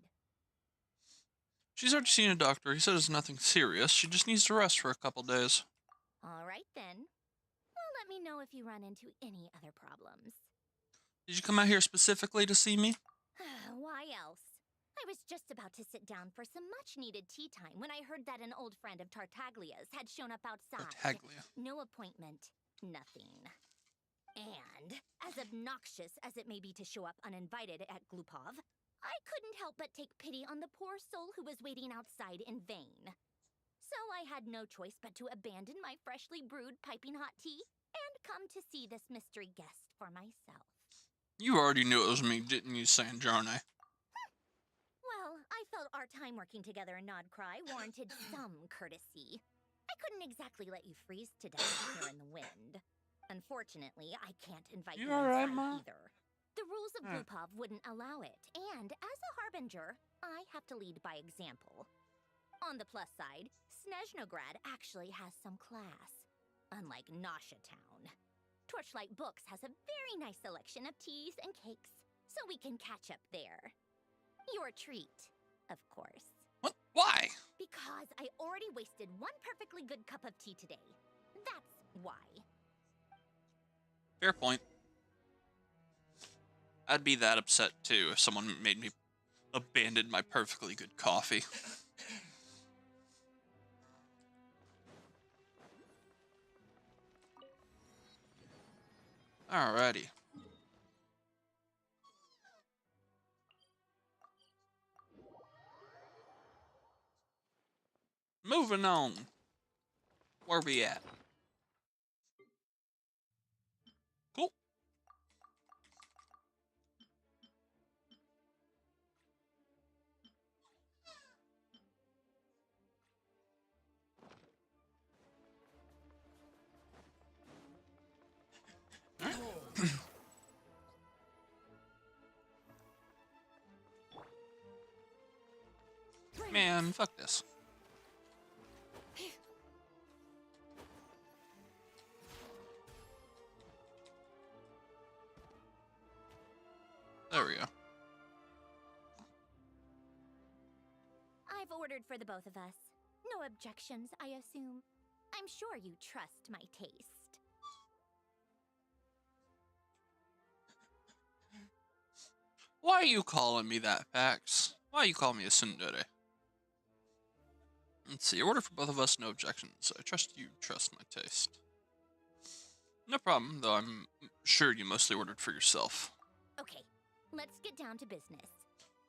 She's already seen a doctor. He said it's nothing serious. She just needs to rest for a couple days. All right, then. Well, let me know if you run into any other problems. Did you come out here specifically to see me? Why else? I was just about to sit down for some much-needed tea time when I heard that an old friend of Tartaglia's had shown up outside. Tartaglia. No appointment. Nothing. And, as obnoxious as it may be to show up uninvited at Glupov, I couldn't help but take pity on the poor soul who was waiting outside in vain. So I had no choice but to abandon my freshly brewed piping hot tea and come to see this mystery guest for myself. You already knew it was me, didn't you, Sandrone? Well, I felt our time working together in Nodcry warranted some courtesy. I couldn't exactly let you freeze to death here in the wind. Unfortunately, I can't invite you alright, inside Ma? either. The rules of Glupov wouldn't allow it, and as a harbinger, I have to lead by example. On the plus side, Snezhnograd actually has some class, unlike Nasha Town. Torchlight Books has a very nice selection of teas and cakes, so we can catch up there. Your treat, of course. What? Why? Because I already wasted one perfectly good cup of tea today. That's why. Fair point. I'd be that upset too if someone made me abandon my perfectly good coffee. Alrighty. Moving on. Where we at? Cool. Man, fuck this. I've ordered for the both of us. No objections, I assume. I'm sure you trust my taste. Why are you calling me that, Pax? Why are you calling me a tsundere? Let's see, order for both of us, no objections. I trust you trust my taste. No problem, though I'm sure you mostly ordered for yourself. Okay, let's get down to business.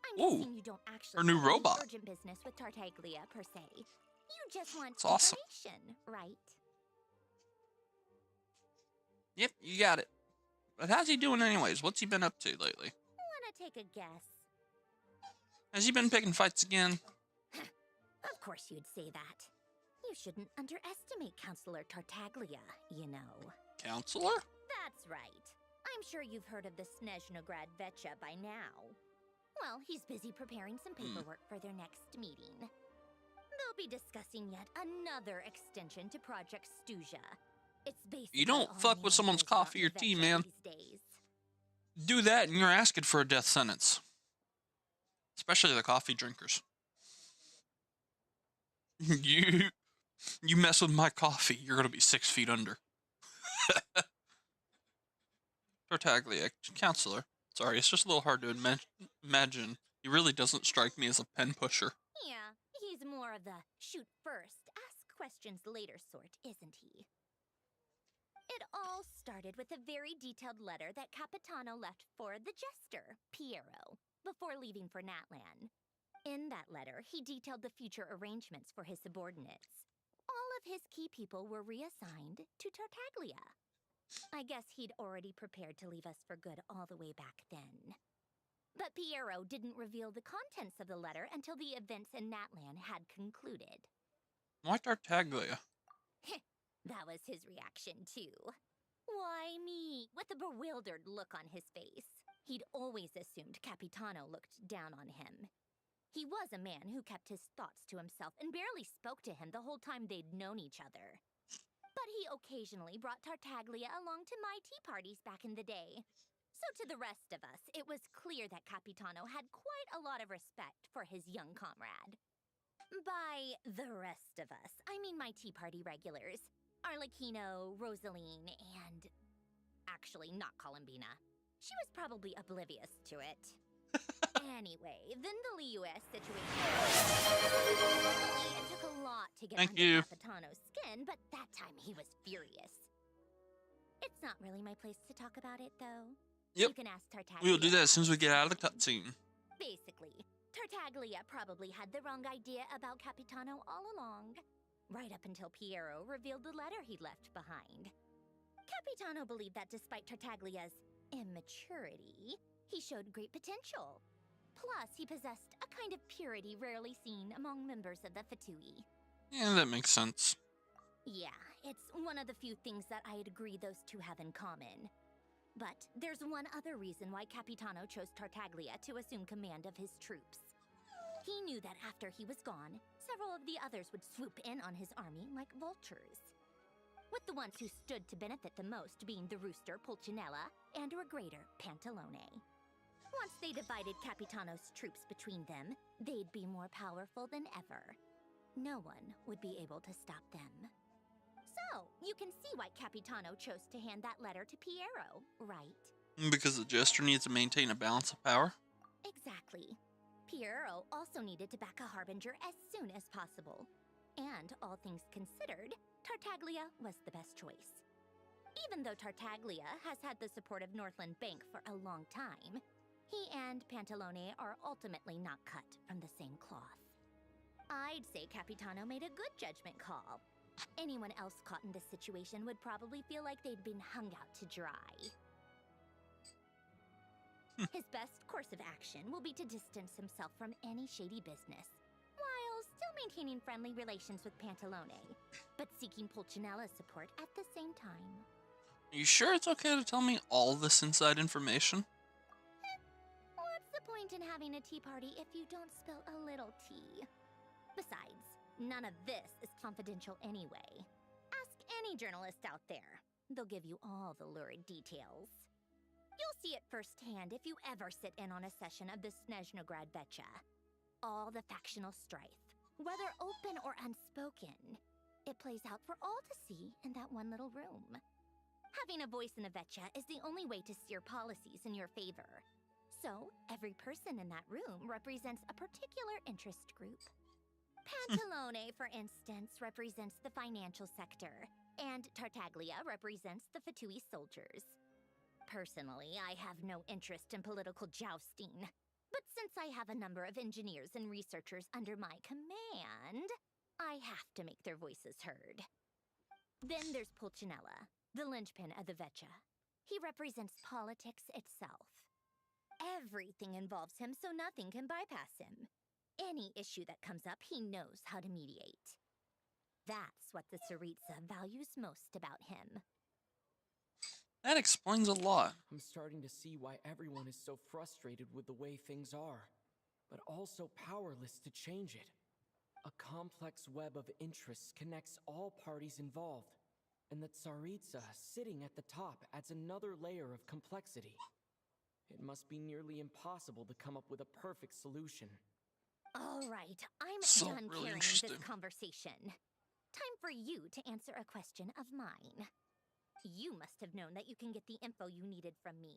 I'm Ooh, guessing you don't actually our new have any robot. urgent business with Tartaglia, per se. You just want It's awesome. information, right? Yep, you got it. But how's he doing anyways? What's he been up to lately? Wanna take a guess? Has he been picking fights again? Of course you'd say that. You shouldn't underestimate Counselor Tartaglia, you know. Counselor? That's right. I'm sure you've heard of the Snezhnograd Vecha by now. Well, he's busy preparing some paperwork for their next meeting. They'll be discussing yet another extension to Project Stuja. It's basically You don't all fuck with Neo someone's knows about coffee or the tea, Vecha man. these days. Do that and you're asking for a death sentence. Especially the coffee drinkers. You mess with my coffee, you're gonna be 6 feet under. Tartaglia, counselor. Sorry, it's just a little hard to imagine. He really doesn't strike me as a pen pusher. Yeah, he's more of the shoot first, ask questions later sort, isn't he? It all started with a very detailed letter that Capitano left for the jester, Piero, before leaving for Natlan. In that letter, he detailed the future arrangements for his subordinates. All of his key people were reassigned to Tartaglia. I guess he'd already prepared to leave us for good all the way back then. But Piero didn't reveal the contents of the letter until the events in Natlan had concluded. Why Tartaglia? That was his reaction, too. Why me? With a bewildered look on his face. He'd always assumed Capitano looked down on him. He was a man who kept his thoughts to himself and barely spoke to him the whole time they'd known each other. But he occasionally brought Tartaglia along to my tea parties back in the day. So to the rest of us, it was clear that Capitano had quite a lot of respect for his young comrade. By the rest of us, I mean my tea party regulars. Arlecchino, Rosaline, and... actually, not Columbina. She was probably oblivious to it. Anyway, then the Liu-S situation... It took a lot to get under Capitano's skin, but that time he was furious. It's not really my place to talk about it, though. Yep. You can ask Tartaglia. We'll do that as soon as we get out of the cutscene. Basically, Tartaglia probably had the wrong idea about Capitano all along. Right up until Piero revealed the letter he'd left behind. Capitano believed that despite Tartaglia's immaturity, he showed great potential. Plus, he possessed a kind of purity rarely seen among members of the Fatui. Yeah, that makes sense. Yeah, it's one of the few things that I'd agree those two have in common. But there's one other reason why Capitano chose Tartaglia to assume command of his troops. He knew that after he was gone, several of the others would swoop in on his army like vultures. With the ones who stood to benefit the most being the rooster Pulcinella and Regrator Pantalone. Once they divided Capitano's troops between them, they'd be more powerful than ever. No one would be able to stop them. So, you can see why Capitano chose to hand that letter to Piero, right? Because the jester needs to maintain a balance of power? Exactly. Piero also needed to back a harbinger as soon as possible. And, all things considered, Tartaglia was the best choice. Even though Tartaglia has had the support of Northland Bank for a long time, he and Pantalone are ultimately not cut from the same cloth. I'd say Capitano made a good judgment call. Anyone else caught in this situation would probably feel like they'd been hung out to dry. His best course of action will be to distance himself from any shady business, while still maintaining friendly relations with Pantalone, but seeking Pulcinella's support at the same time. Are you sure it's okay to tell me all this inside information? What's the point in having a tea party if you don't spill a little tea? Besides, none of this is confidential anyway. Ask any journalist out there. They'll give you all the lurid details. You'll see it firsthand if you ever sit in on a session of the Snezhnograd Vecha. all the factional strife, whether open or unspoken. It plays out for all to see in that one little room. Having a voice in the Vetcha is the only way to steer policies in your favor. So, every person in that room represents a particular interest group. Pantalone, for instance, represents the financial sector, and Tartaglia represents the Fatui soldiers. Personally, I have no interest in political jousting, but since I have a number of engineers and researchers under my command, I have to make their voices heard. Then there's Pulcinella, the linchpin of the Vetcha. He represents politics itself. Everything involves him, so nothing can bypass him. Any issue that comes up, he knows how to mediate. That's what the Tsaritsa values most about him. That explains a lot. I'm starting to see why everyone is so frustrated with the way things are, but also powerless to change it. A complex web of interests connects all parties involved, and the Tsaritsa sitting at the top adds another layer of complexity. It must be nearly impossible to come up with a perfect solution. All right, I'm So done really carrying interesting. this conversation. Time for you to answer a question of mine. You must have known that you can get the info you needed from me.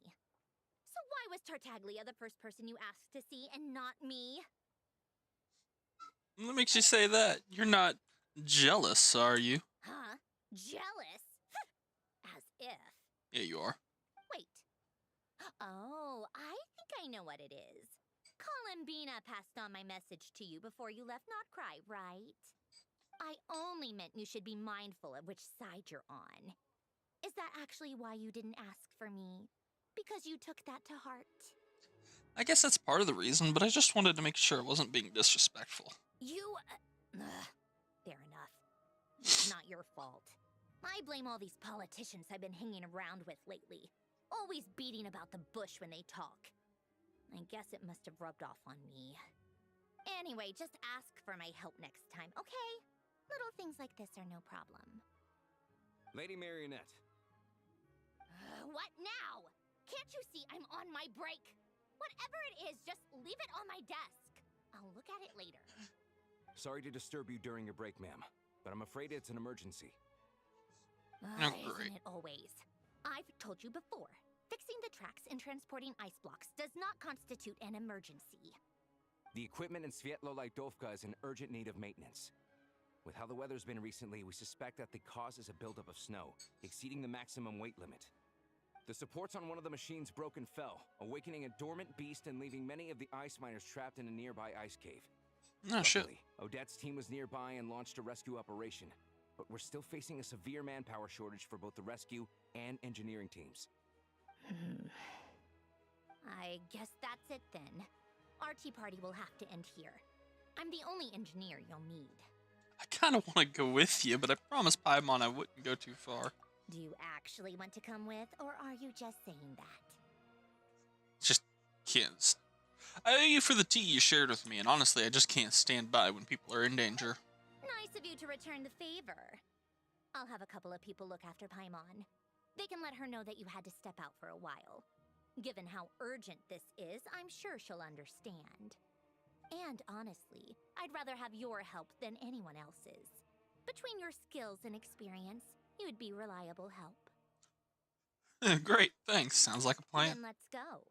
So why was Tartaglia the first person you asked to see and not me? What makes you say that? You're not jealous, are you? Huh? Jealous? As if. Yeah, you are. Wait. Oh, I think I know what it is. Columbina passed on my message to you before you left Notcry, right? I only meant you should be mindful of which side you're on. Is that actually why you didn't ask for me? Because you took that to heart? I guess that's part of the reason, but I just wanted to make sure it wasn't being disrespectful. Fair enough. It's not your fault. I blame all these politicians I've been hanging around with lately. Always beating about the bush when they talk. I guess it must have rubbed off on me. Anyway, just ask for my help next time, okay? Little things like this are no problem. Lady Marionette. What now? Can't you see I'm on my break? Whatever it is, just leave it on my desk. I'll look at it later. Sorry to disturb you during your break, ma'am, but I'm afraid it's an emergency. Isn't it always? I've told you before. Fixing the tracks and transporting ice blocks does not constitute an emergency. The equipment in Svietlolaidovka is in urgent need of maintenance. With how the weather's been recently, we suspect that the cause is a buildup of snow, exceeding the maximum weight limit. The supports on one of the machines broke and fell, awakening a dormant beast and leaving many of the ice miners trapped in a nearby ice cave. Oh, shit. Luckily, Odette's team was nearby and launched a rescue operation, but we're still facing a severe manpower shortage for both the rescue and engineering teams. I guess that's it then. Our tea party will have to end here. I'm the only engineer you'll need. I kind of want to go with you, but I promised Paimon I wouldn't go too far. Do you actually want to come with, or are you just saying that? Just can't. I owe you for the tea you shared with me, and honestly, I just can't stand by when people are in danger. Nice of you to return the favor. I'll have a couple of people look after Paimon. They can let her know that you had to step out for a while. Given how urgent this is, I'm sure she'll understand. And honestly, I'd rather have your help than anyone else's. Between your skills and experience, you'd be reliable help. Great, thanks. Sounds like a plan. Then let's go.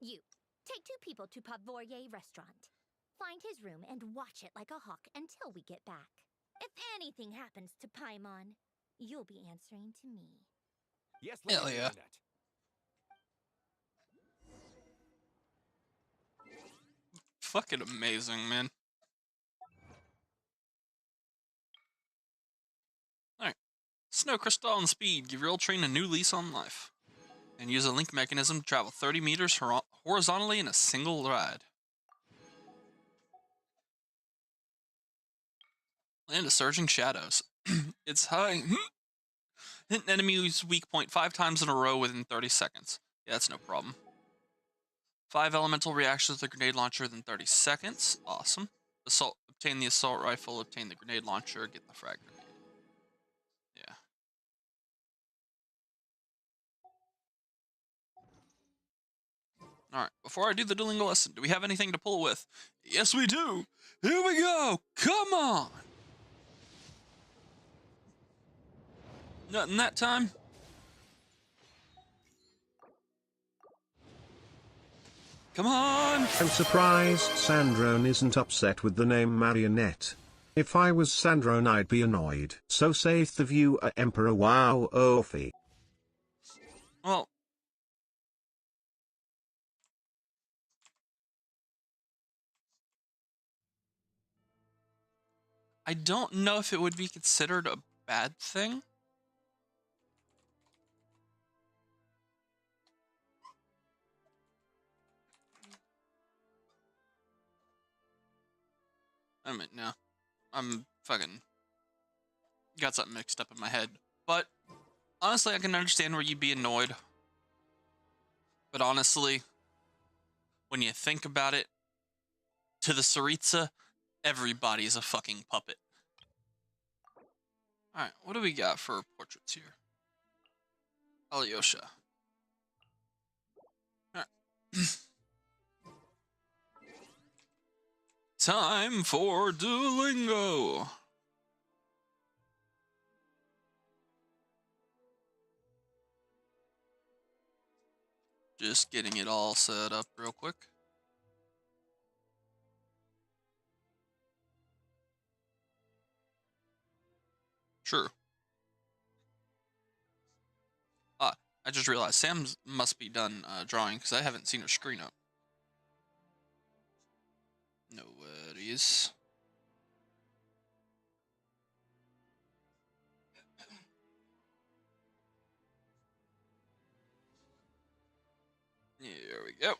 You, take 2 people to Pavoyer restaurant. Find his room and watch it like a hawk until we get back. If anything happens to Paimon, you'll be answering to me. Yes, hell yeah. Fucking amazing, man. Alright. Snow, Crystal, and Speed give your old train a new lease on life. And use a link mechanism to travel 30 meters horizontally in a single ride. Land of Surging Shadows. It's high. Hit an enemy's weak point 5 times in a row within 30 seconds. Yeah, that's no problem. 5 elemental reactions to the grenade launcher within 30 seconds. Awesome. Obtain the assault rifle, obtain the grenade launcher, get the frag grenade. Yeah. Alright, before I do the Duolingo lesson, do we have anything to pull with? Yes, we do! Here we go! Come on! Nothing that time? Come on! I'm surprised Sandrone isn't upset with the name Marionette. If I was Sandrone, I'd be annoyed. So saith the viewer Emperor Wow Ofi. Well, I don't know if it would be considered a bad thing. I mean, no. I'm fucking got something mixed up in my head. But honestly, I can understand where you'd be annoyed. But honestly, when you think about it, to the Tsaritsa, everybody's a fucking puppet. Alright, what do we got for portraits here? Alyosha. Alright. Time for Duolingo! Just getting it all set up real quick. Sure. I just realized Sam must be done drawing because I haven't seen her screen up. No worries. Here we go.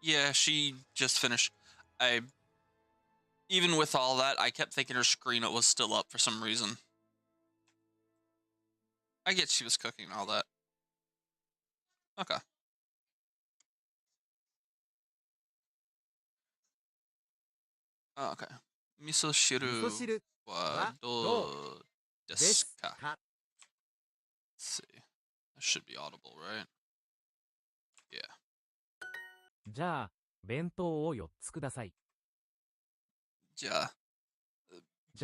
Yeah, she just finished. Even with all that, I kept thinking her screen was still up for some reason. I get she was cooking and all that. Okay. Okay. Misoshiru wa do desu ka? Let's see. That should be audible, right? Yeah. じゃあ、弁当を4つください。じゃ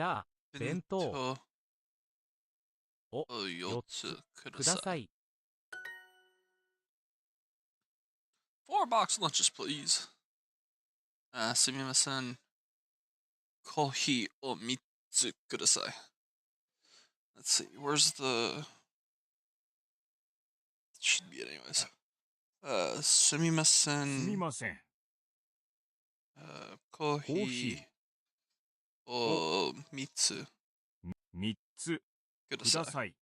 あ、弁当を4つください。4 box lunches, please. すみません。コーヒーを3つください。Let's see, where's the... It should be it anyways. すみません。すみません。コーヒーを3つ。3つください。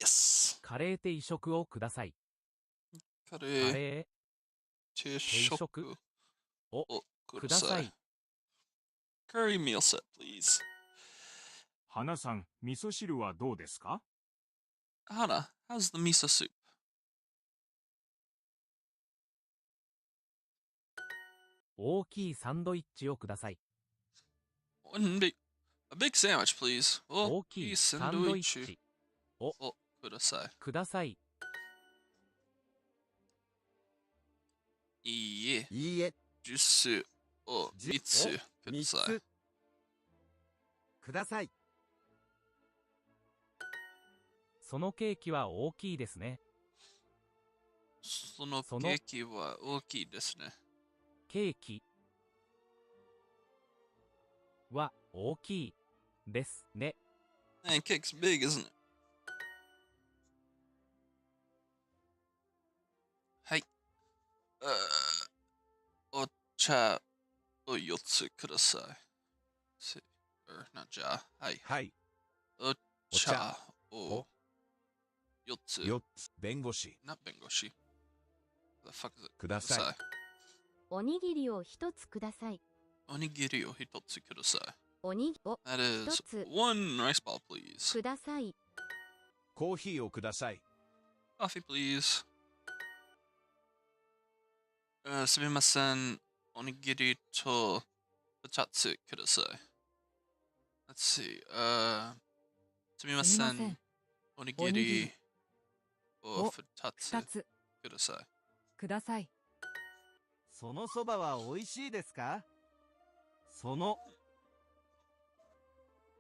Yes. カレー定食をください。カレー定食をください。Curry meal set, please. 花さん、味噌汁はどうですか？ Hana, how's the miso soup? 大きいサンドイッチをください。A big sandwich, please. 大きいサンドイッチをください。ください。いいえ。いいえ。ジュースを3つください。ください。そのケーキは大きいですね。そのケーキは大きいですね。ケーキは大きいですね。And cake's big, isn't it? はい。お茶を4つください。not じゃあ。はい。はい。お茶を4つ。4つ。弁護士。not 弁護士。The fuck is it? ください。おにぎりを1つください。おにぎりを1つください。おにぎりを1つ。One rice ball, please. ください。コーヒーをください。Coffee, please. すみません。おにぎりと2つください。Let's let's see. Sumimasen. Onigiri. O futatsu. Kudasai. ください。そのそばは美味しいですか？その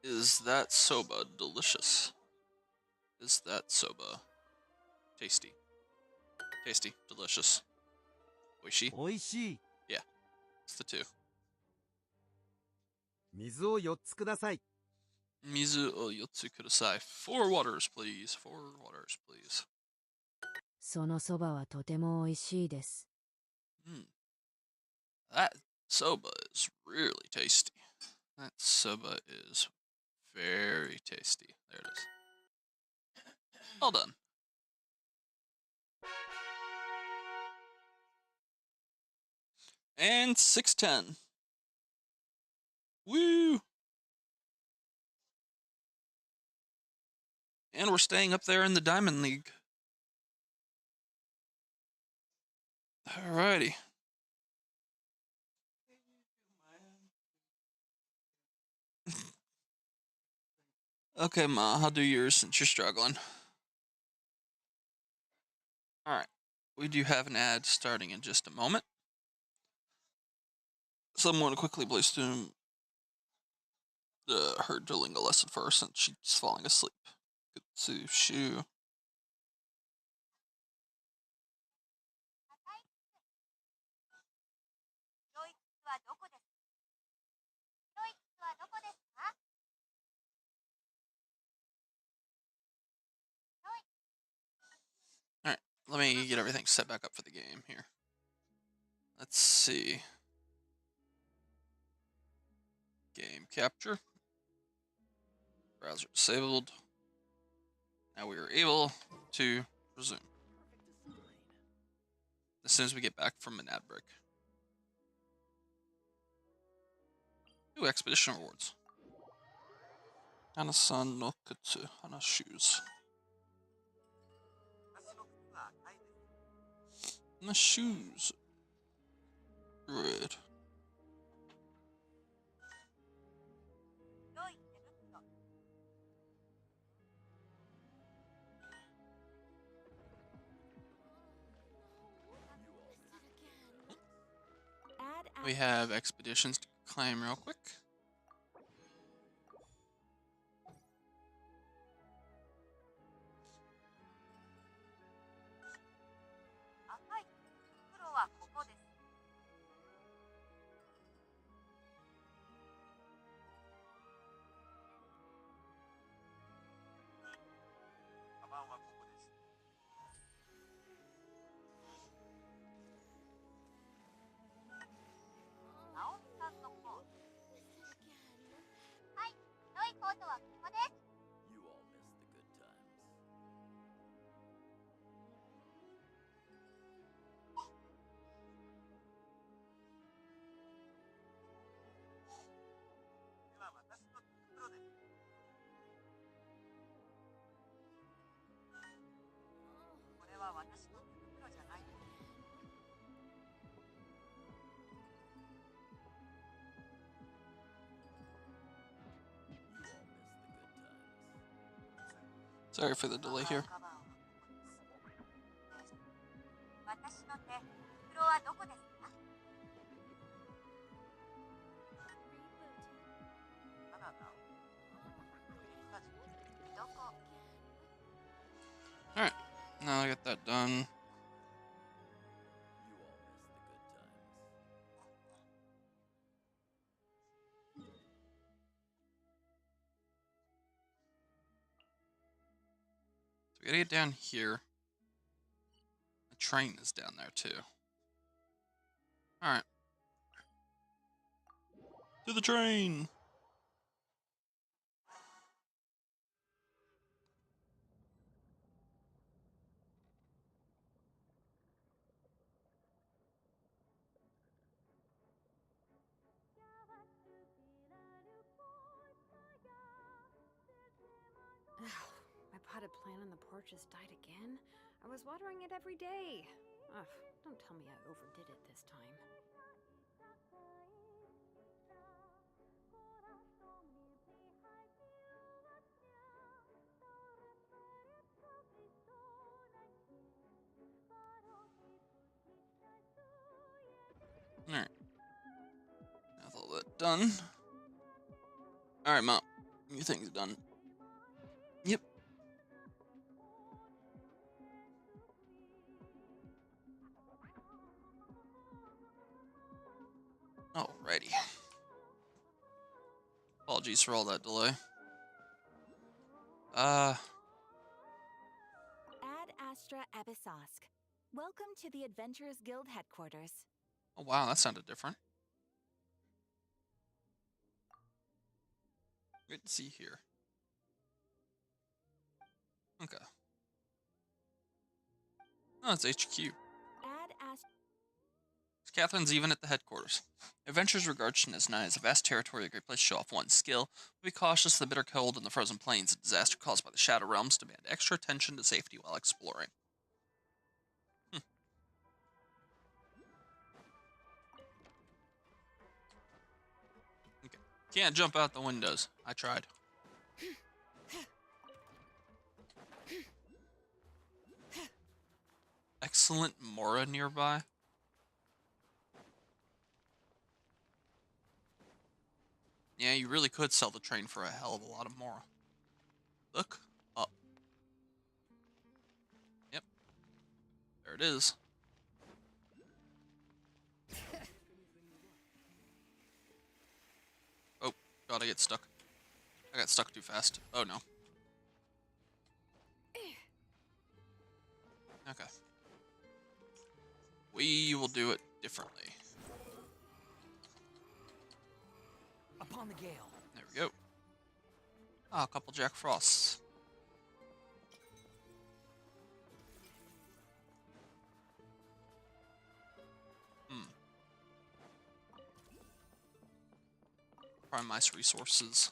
Is that soba delicious? Is that soba tasty? Tasty, delicious. Oishi? 美味しい。 Yeah, it's the two. 水を4つください。 Mizu o yotsu kudasai. 4 waters, please. 4 waters, please. そのそばはとても美味しいです。That soba is really tasty. That soba is very tasty. There it is. Well done. And 610. Woo! And we're staying up there in the Diamond League. Alrighty. Okay, Ma, I'll do yours since you're struggling. Alright. We do have an ad starting in just a moment. So I'm going to quickly place through her Duolingo lesson first since she's falling asleep. Kutsushu. Alright, let me get everything set back up for the game here. Let's see. Game capture. Browser disabled. Now we are able to resume. As soon as we get back from an ad break. Ooh, expedition rewards. Hanasan no Kutsu. Hana shoes. Hana shoes. Red. We have expeditions to claim real quick. Sorry for the delay here. Alright, now I got that done. So we gotta get down here. The train is down there too. Alright. To the train! My potted plant on the porch has died again. I was watering it every day. Ugh, don't tell me I overdid it this time. Alright. That's all that done. Alright, Mom. Your thing's done. Yep. Alrighty. Apologies for all that delay. Ad Astra Abyssosque. Welcome to the Adventurers Guild headquarters. Oh wow, that sounded different. Great to see here. Okay. Oh, it's HQ. Ad Astra. Catherine's even at the headquarters. Adventures regard Snezhnaya as a vast territory, a great place to show off one's skill, but be cautious. The bitter cold and the frozen plains, a disaster caused by the Shadow Realms, demand extra attention to safety while exploring. Okay. Can't jump out the windows. I tried. Excellent Mora nearby. Yeah, you really could sell the train for a hell of a lot of Mora. Look up. Yep. There it is. Oh, God, I get stuck. I got stuck too fast. Oh, no. Okay. We will do it differently. Upon the gale. There we go. Ah, a couple Jack Frosts. Prime Mice resources.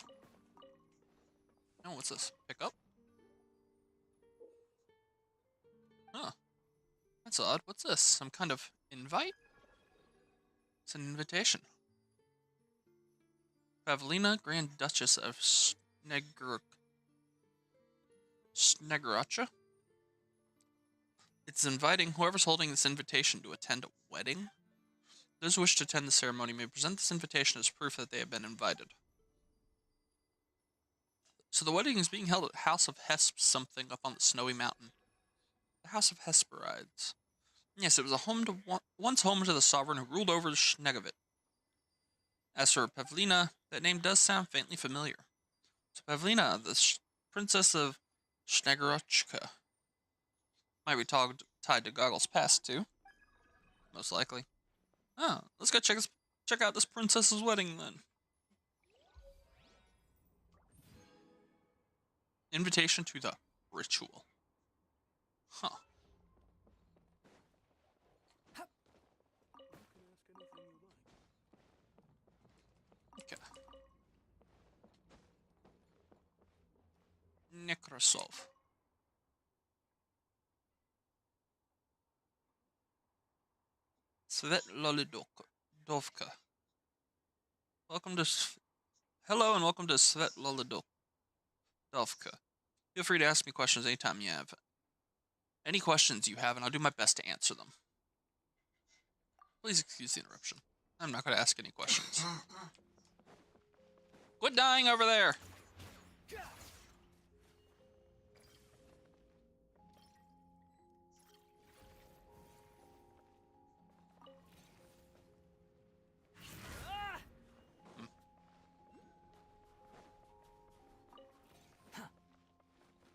Oh, what's this? Pick up? Huh. That's odd. What's this? Some kind of invite? It's an invitation. Pavlina, Grand Duchess of Snegracha? It's inviting whoever's holding this invitation to attend a wedding. Those who wish to attend the ceremony may present this invitation as proof that they have been invited. So the wedding is being held at House of Hesp something up on the snowy mountain. The House of Hesperides. Yes, it was a home to once home to the sovereign who ruled over Snegovit. As for Pavlina, that name does sound faintly familiar. So Pavlina, the princess of Snegrochka, might be tied to Goggle's past too. Most likely. Oh, let's go check out this princess's wedding then. Invitation to the ritual. Huh. Okay. Nekrasov. Svetlolidovka. Welcome to... Hello and welcome to Svetlolidovka. Feel free to ask me questions anytime you have any questions you have, and I'll do my best to answer them. Please excuse the interruption. I'm not going to ask any questions. Quit dying over there!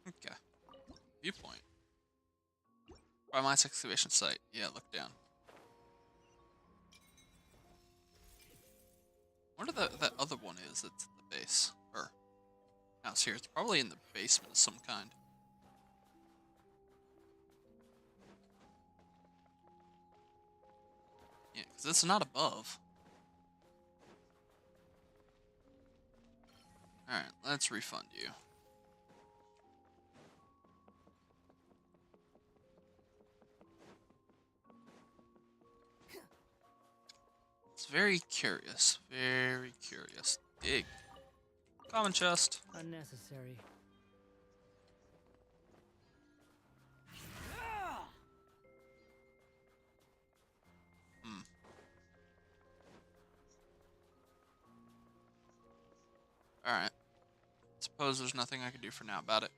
Okay. Viewpoint. By my excavation site. Yeah, look down. I wonder that other one is that's at the base. Or house here. It's probably in the basement of some kind. Yeah, because it's not above. Alright, let's refund you. It's very curious. Very curious. Dig. Common chest. Unnecessary. Alright. Suppose there's nothing I can do for now about it.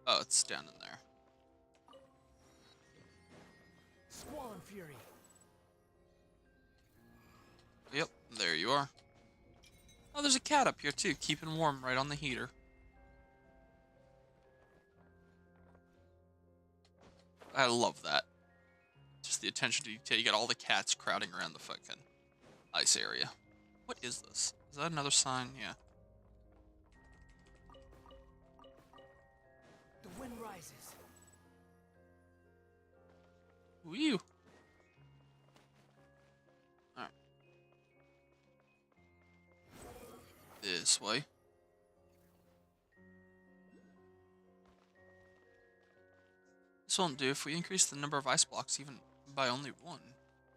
Oh, it's down in there. Squall and Fury. Yep, there you are. Oh, there's a cat up here too, keeping warm right on the heater. I love that. Just the attention to detail. You got all the cats crowding around the fucking ice area. What is this? Is that another sign? Yeah. The wind rises. Woo! Alright. This way. This won't do if we increase the number of ice blocks even by only one.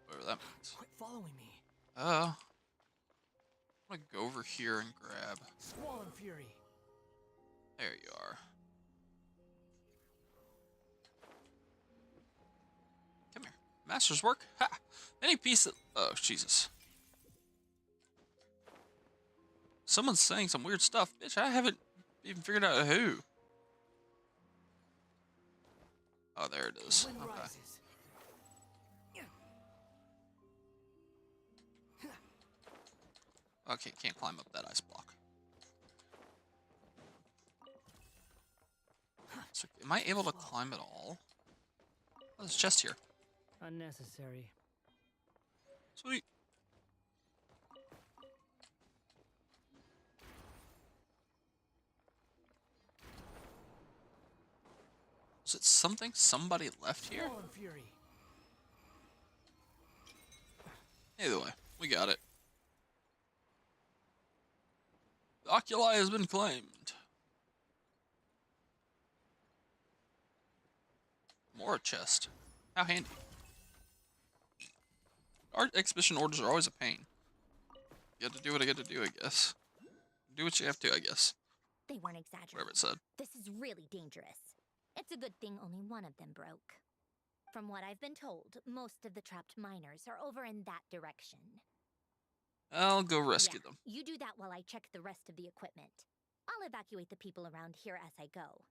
Whatever that means. Quit following me. I'm gonna go over here and grab. Squall and Fury. There you are. Come here. Master's work? Ha! Any piece of... Oh, Jesus. Someone's saying some weird stuff. Bitch, I haven't even figured out who. Oh, there it is. Okay. Okay, can't climb up that ice block. So, am I able to climb at all? Oh, there's a chest here. Unnecessary. Sweet. Is it something somebody left here? Either way, we got it. The oculi has been claimed. More chest. How handy. Art exhibition orders are always a pain. You got to do what I got to do, I guess. Do what you have to, I guess. They weren't exaggerating. Whatever it said. This is really dangerous. It's a good thing only one of them broke. From what I've been told, most of the trapped miners are over in that direction. I'll go rescue them. You do that while I check the rest of the equipment. I'll evacuate the people around here as I go.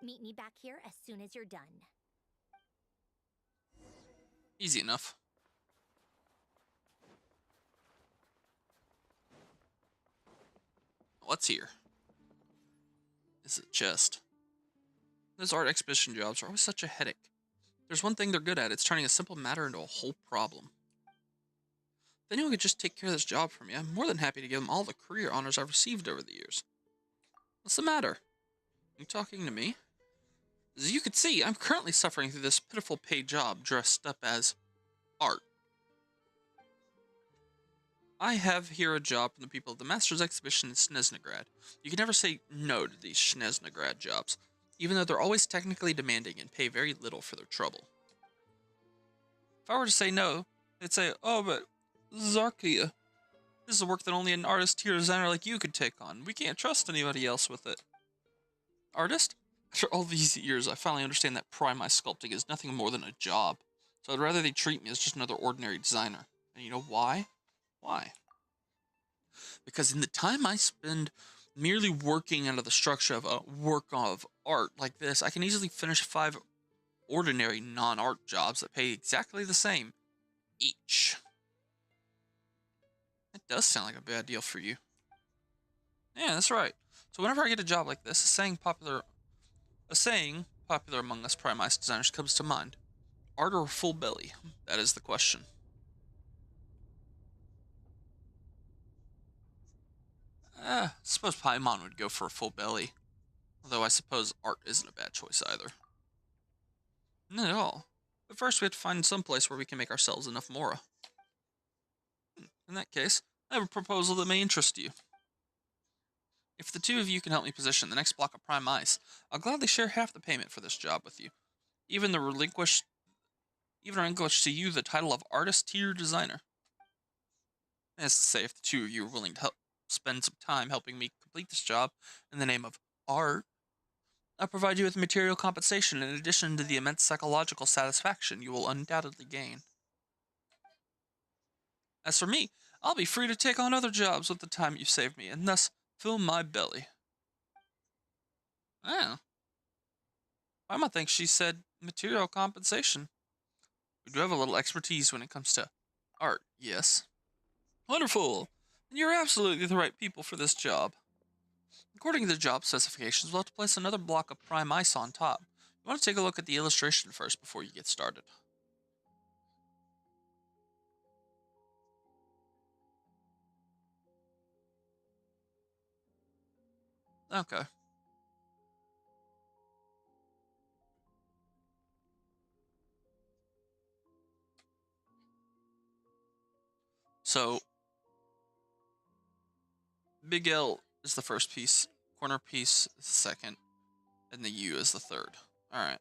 Meet me back here as soon as you're done. Easy enough. What's here? This is a chest. Those art exhibition jobs are always such a headache. There's one thing they're good at, it's turning a simple matter into a whole problem. If anyone could just take care of this job for me, I'm more than happy to give them all the career honors I've received over the years. What's the matter? Are you talking to me? As you can see, I'm currently suffering through this pitiful paid job dressed up as art. I have here a job from the people of the Masters Exhibition in Snezhnegrad. You can never say no to these Snezhnegrad jobs, even though they're always technically demanding and pay very little for their trouble. If I were to say no, they'd say, oh, but Zarkia, this is a work that only an artist tier designer like you could take on. We can't trust anybody else with it. Artist? After all these years, I finally understand that Primos sculpting is nothing more than a job. So I'd rather they treat me as just another ordinary designer. And you know why? Why? Because in the time I spend merely working under the structure of a work of art like this, I can easily finish 5 ordinary non-art jobs that pay exactly the same each. That does sound like a bad deal for you. Yeah, that's right. So whenever I get a job like this, a saying popular among us Primos designers comes to mind. Art or full belly? That is the question. Suppose Paimon would go for a full belly. Although I suppose art isn't a bad choice either. Not at all. But first we have to find some place where we can make ourselves enough mora. In that case, I have a proposal that may interest you. If the two of you can help me position the next block of prime ice, I'll gladly share half the payment for this job with you. Even relinquish to you the title of artist tier designer. That's to say, if the two of you are willing to help spend some time helping me complete this job in the name of art, I'll provide you with material compensation in addition to the immense psychological satisfaction you will undoubtedly gain. As for me, I'll be free to take on other jobs with the time you saved me, and thus fill my belly. Oh. Paimon thinks she said material compensation. We do have a little expertise when it comes to art, yes. Wonderful! And you're absolutely the right people for this job. According to the job specifications, we'll have to place another block of prime ice on top. You want to take a look at the illustration first before you get started. Okay. So, Big L is the first piece, corner piece is the second, and the U is the third. Alright.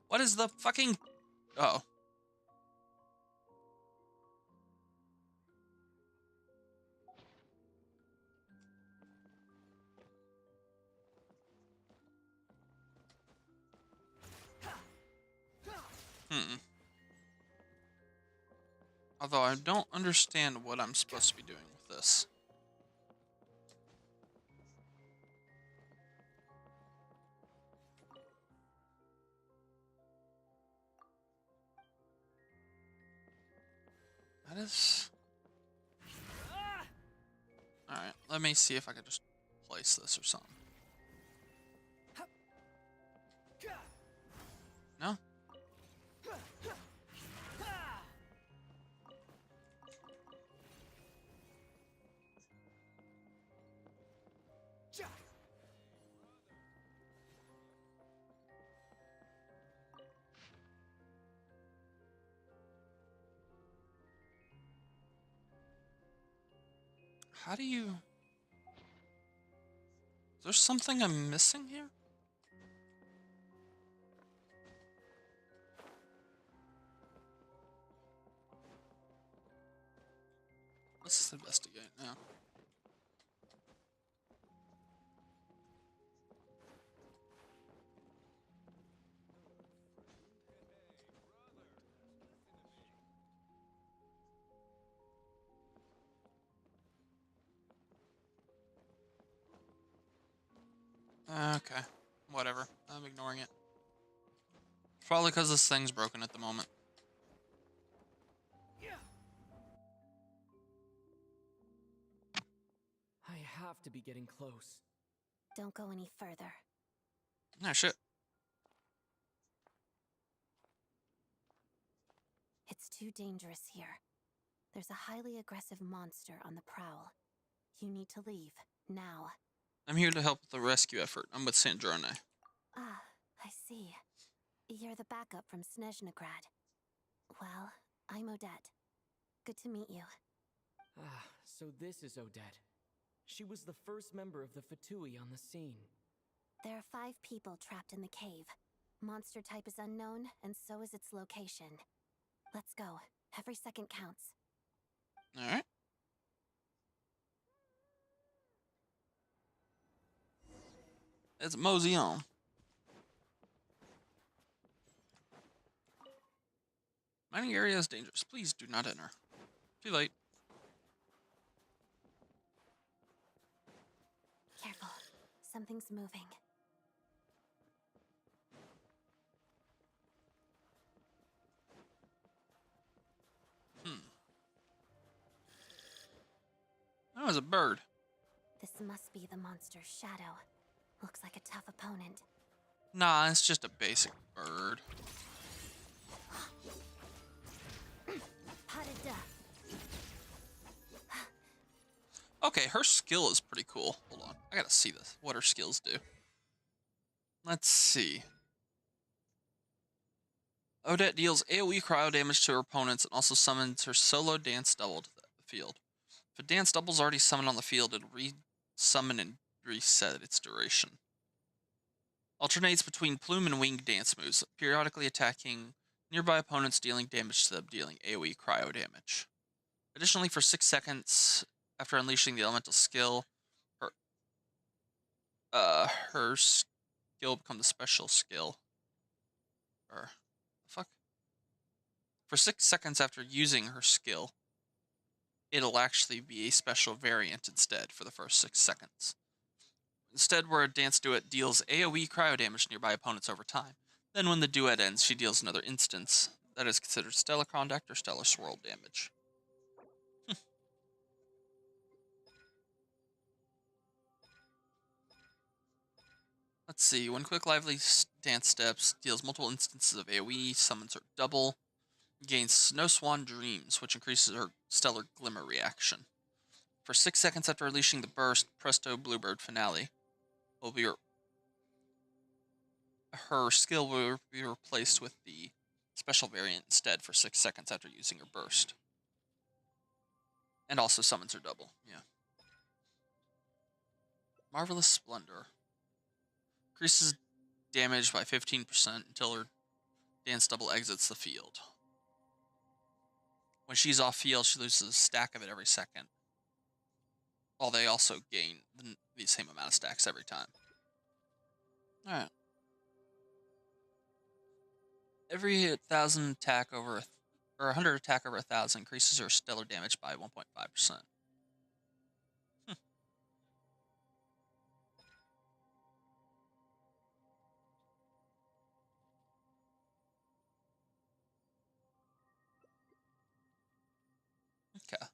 What is the fucking... Oh. Although I don't understand what I'm supposed to be doing with this. That is... Alright, let me see if I can just place this or something. No? How do you... Is there something I'm missing here? Let's investigate now. Okay, whatever. I'm ignoring it. Probably because this thing's broken at the moment. I have to be getting close. Don't go any further. No shit. It's too dangerous here. There's a highly aggressive monster on the prowl. You need to leave, now. I'm here to help with the rescue effort. I'm with Sandrone. Ah, I see. You're the backup from Snezhnegrad. Well, I'm Odette. Good to meet you. Ah, so this is Odette. She was the first member of the Fatui on the scene. There are 5 people trapped in the cave. Monster type is unknown, and so is its location. Let's go. Every second counts. Alright. Let's mosey on. Mining area is dangerous. Please do not enter. Too late. Careful. Something's moving. That was a bird. This must be the monster's shadow. Looks like a tough opponent. Nah, it's just a basic bird. Okay, her skill is pretty cool. Hold on. I gotta see this. What her skills do. Let's see. Odette deals AoE cryo damage to her opponents and also summons her solo dance double to the field. If a dance double's already summoned on the field, it'll re-summon and reset its duration. Alternates between plume and wing dance moves, periodically attacking nearby opponents dealing damage to them, dealing AoE cryo damage. Additionally, for 6 seconds after unleashing the elemental skill, her skill becomes a special skill. Or, fuck? For 6 seconds after using her skill, it'll actually be a special variant instead for the first 6 seconds. Instead, where a dance duet deals AoE cryo damage to nearby opponents over time. Then when the duet ends, she deals another instance that is considered stellar conduct or stellar swirl damage. Let's see, when Quick Lively dance steps, deals multiple instances of AoE, summons her double, gains Snow Swan Dreams, which increases her stellar glimmer reaction. For 6 seconds after unleashing the burst, Presto Bluebird Finale will be her skill will be replaced with the special variant instead for 6 seconds after using her burst. And also summons her double, yeah. Marvelous Splendor. Increases damage by 15% until her dance double exits the field. When she's off field, she loses a stack of it every second. While they also gain the same amount of stacks every time. Alright. Every 1,000 attack over, or 100 attack over 1,000 increases her stellar damage by 1.5%. Okay.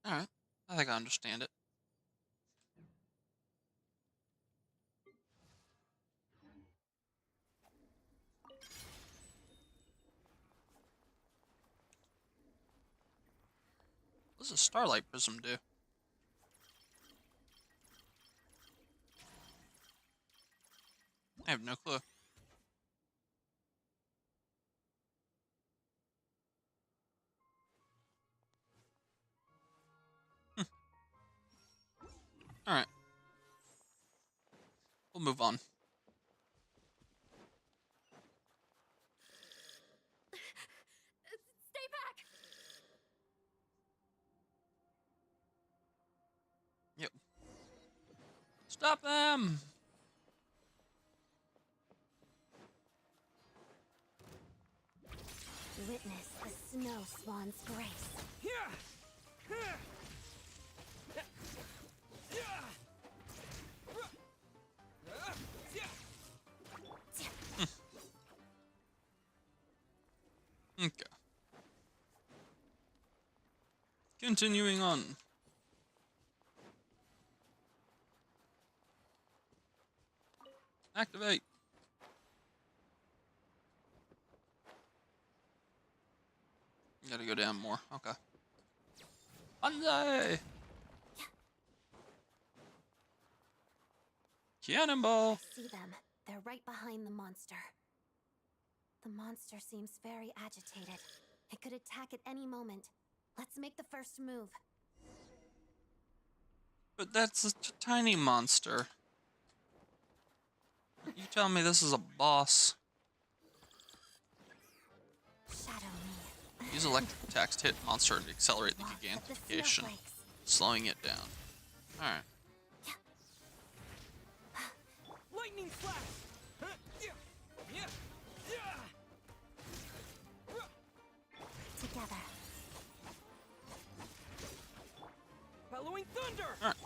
Alright. I think I understand it. What does a Starlight Prism do? I have no clue. Alright. We'll move on. Stay back! Yep. Stop them! Witness the Snow Swan's grace. Okay. Continuing on. Activate. Gotta go down more. Okay. Banzai! Cannonball! I see them. They're right behind the monster. The monster seems very agitated. It could attack at any moment. Let's make the first move. But that's a tiny monster. You tell me this is a boss. Shadow me. Use electric attacks to hit monster and accelerate the gigantification, slowing it down. Alright. Lightning flash! Together. Bellowing thunder! Alright.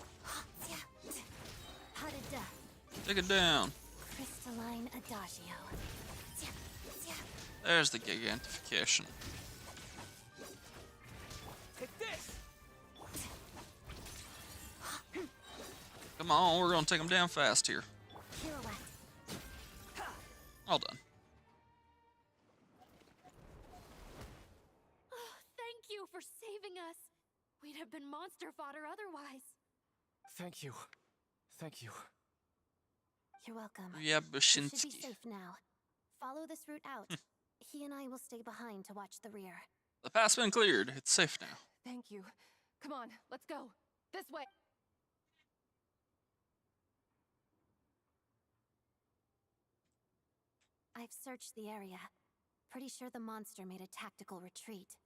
Harada. Take it down. Crystalline adagio. There's the gigantification. Take this! Come on, we're gonna take them down fast here. Pirouette. All done. Oh, thank you for saving us. We'd have been monster fodder otherwise. Thank you. Thank you. You're welcome. Yeah, We should be Bashinsky. safe now. Follow this route out. He and I will stay behind to watch the rear. The path's been cleared. It's safe now. Thank you. Come on, let's go. This way. I've searched the area. Pretty sure the monster made a tactical retreat.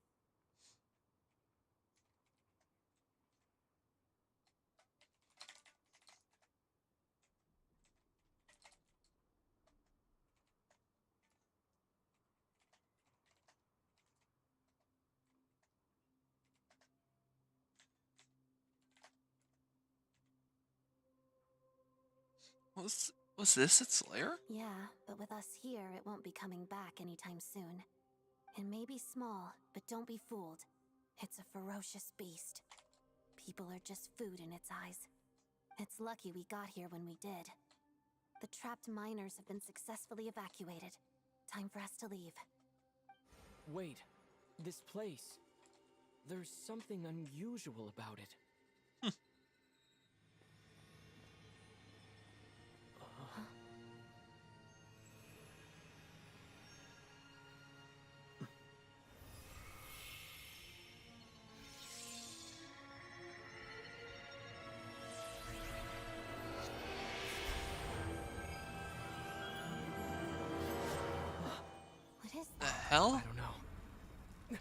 Was this its lair? Yeah, but with us here, it won't be coming back anytime soon. It may be small, but don't be fooled. It's a ferocious beast. People are just food in its eyes. It's lucky we got here when we did. The trapped miners have been successfully evacuated. Time for us to leave. Wait, this place. There's something unusual about it. What is The that? hell? I don't know.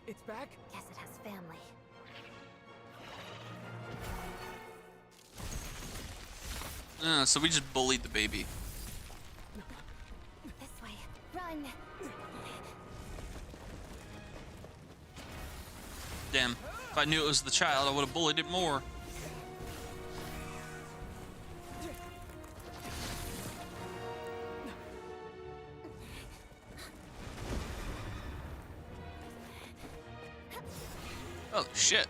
It's back? Guess it has family. So we just bullied the baby. This way. Run! Damn. If I knew it was the child, I would have bullied it more. Oh shit.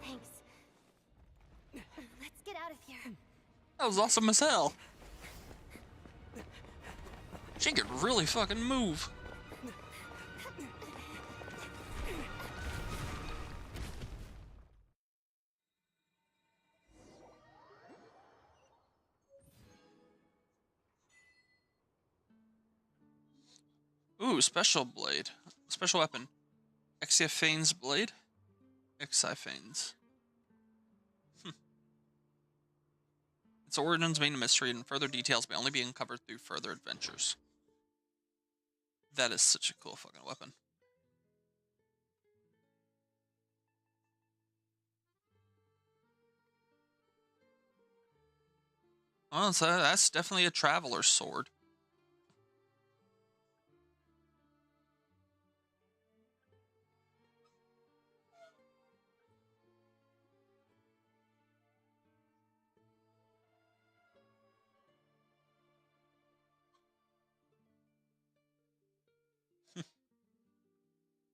Thanks. Let's get out of here. That was awesome as hell. She could really fucking move. Ooh, special blade. Special weapon. Exiphane's blade? Exiphane's. Its origins remain a mystery, and further details may only be uncovered through further adventures. That is such a cool fucking weapon. Oh, so that's definitely a traveler's sword.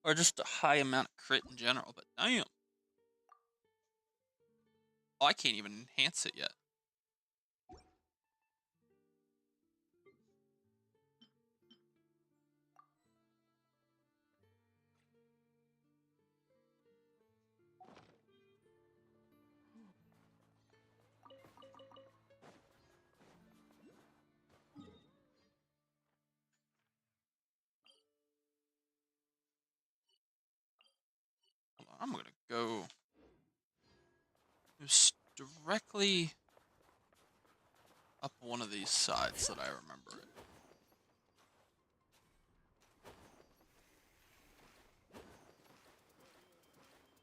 Or just a high amount of crit in general, but damn. Oh, I can't even enhance it yet. I'm gonna go just directly up one of these sides that I remember it.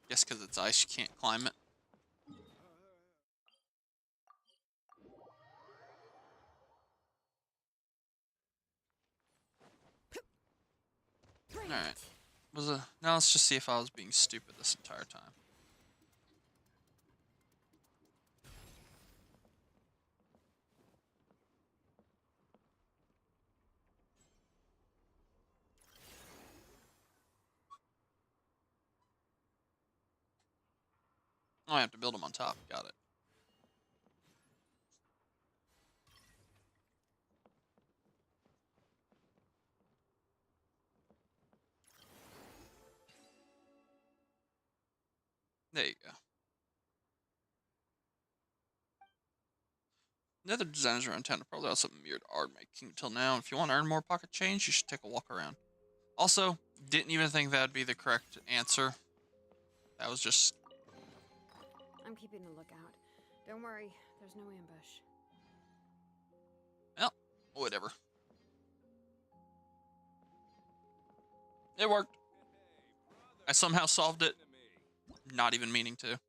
Guess because it's ice, you can't climb it. Alright. Now let's just see if I was being stupid this entire time. Oh, I have to build them on top. Got it. There you go. The other designers around town are probably also mirrored art making until now. If you want to earn more pocket change, you should take a walk around. Also, didn't even think that'd be the correct answer. That was just... I'm keeping a lookout. Don't worry, there's no ambush. Well, whatever. It worked. I somehow solved it, not even meaning to.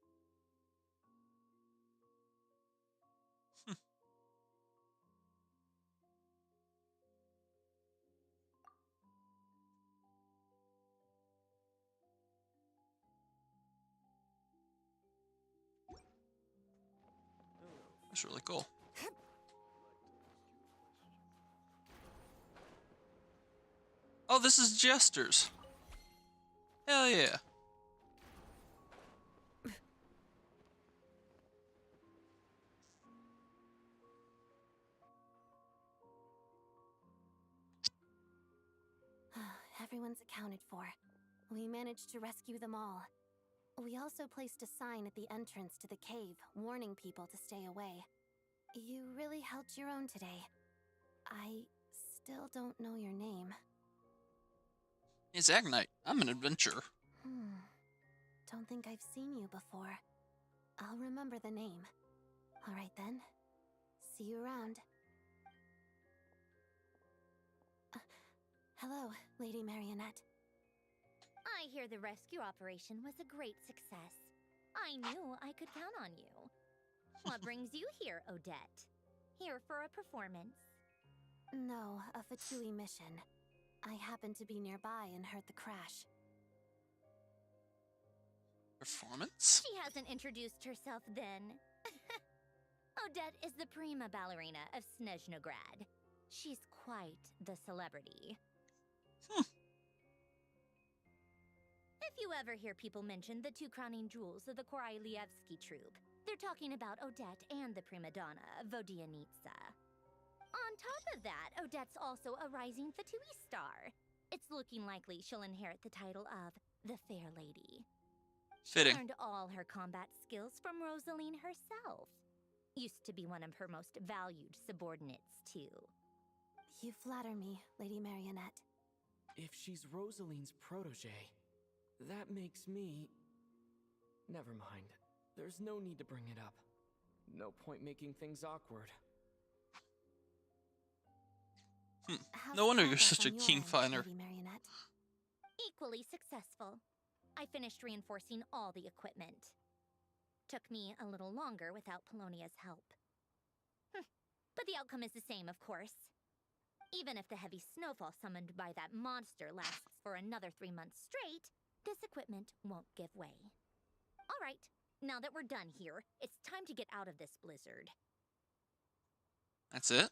That's really cool. Oh, this is Jesters. Hell yeah. Everyone's accounted for. We managed to rescue them all. We also placed a sign at the entrance to the cave, warning people to stay away. You really held your own today. I still don't know your name. It's Agnite. I'm an adventurer. Don't think I've seen you before. I'll remember the name. All right then. See you around. Hello, Lady Marionette. I hear the rescue operation was a great success. I knew I could count on you. What brings you here, Odette? Here for a performance? No, a Fatui mission. I happened to be nearby and heard the crash. Performance? She hasn't introduced herself then. Odette is the prima ballerina of Snezhnograd. She's quite the celebrity. If you ever hear people mention the two crowning jewels of the Korolievsky troupe, they're talking about Odette and the prima donna, Vodianitsa. On top of that, Odette's also a rising Fatui star. It's looking likely she'll inherit the title of the Fair Lady. Fitting. She learned all her combat skills from Rosaline herself. Used to be one of her most valued subordinates, too. You flatter me, Lady Marionette. If she's Rosaline's protege, that makes me... Never mind. There's no need to bring it up. No point making things awkward. No wonder you're such a king finder. Equally successful. I finished reinforcing all the equipment. Took me a little longer without Polonia's help. But the outcome is the same, of course. Even if the heavy snowfall summoned by that monster lasts for another 3 months straight, this equipment won't give way. All right, now that we're done here, it's time to get out of this blizzard. That's it?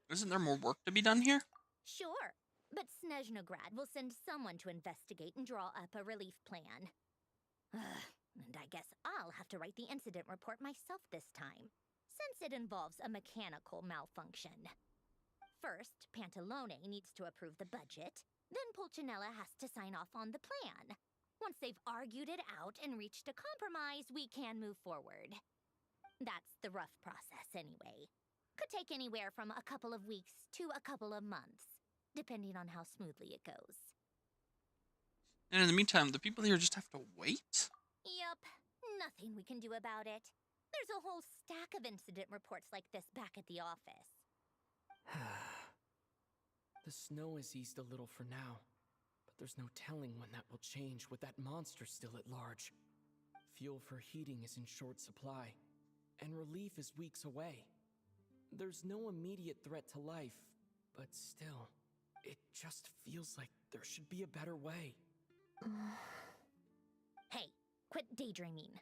Isn't there more work to be done here? Sure, but Snezhnograd will send someone to investigate and draw up a relief plan. And I guess I'll have to write the incident report myself this time, since it involves a mechanical malfunction. First, Pantalone needs to approve the budget, then Pulcinella has to sign off on the plan. Once they've argued it out and reached a compromise, we can move forward. That's the rough process anyway. Could take anywhere from a couple of weeks to a couple of months, depending on how smoothly it goes. And in the meantime, the people here just have to wait? Yup, nothing we can do about it. There's a whole stack of incident reports like this back at the office. The snow has eased a little for now, but there's no telling when that will change with that monster still at large. Fuel for heating is in short supply, and relief is weeks away. There's no immediate threat to life, but still, it just feels like there should be a better way. Hey, quit daydreaming.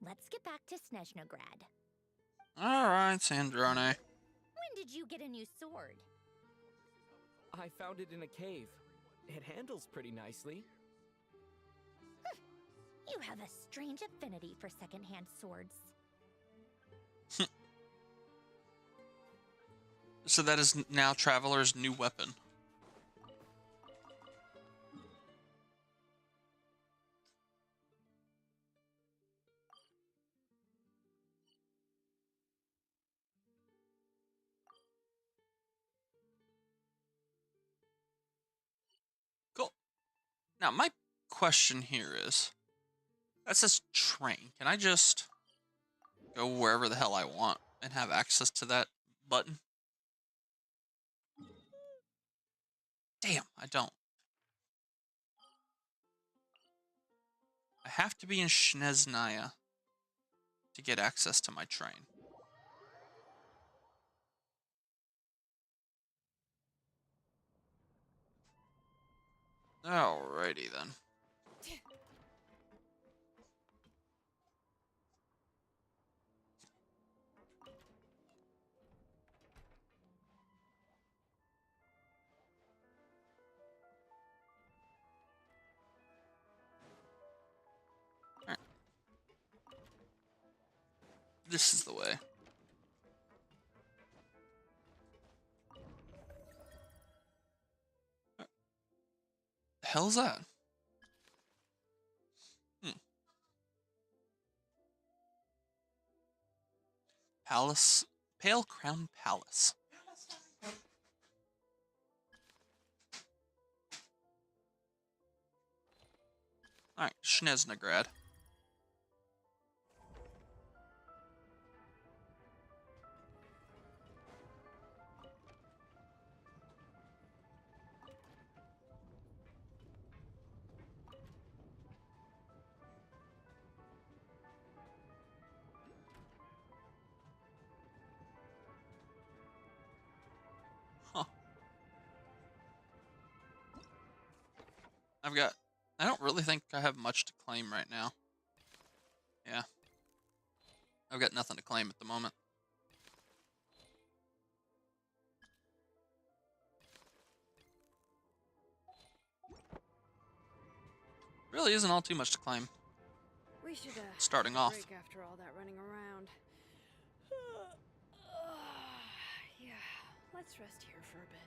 Let's get back to Snezhnograd. Alright, Sandrone. When did you get a new sword? I found it in a cave. It handles pretty nicely. You have a strange affinity for secondhand swords. So that is now Traveler's new weapon. Now, my question here is, that says train. Can I just go wherever the hell I want and have access to that button? Damn, I don't. I have to be in Snezhnaya to get access to my train. Alrighty then. Alright. This is the way. The hell's that? Palace. Pale Crown Palace. Alright, Snezhnagrad. Huh. I don't really think I have much to claim right now. Yeah. I've got nothing to claim at the moment. Really isn't all too much to claim. We should starting take a off. break after all that running around. Yeah, let's rest here for a bit.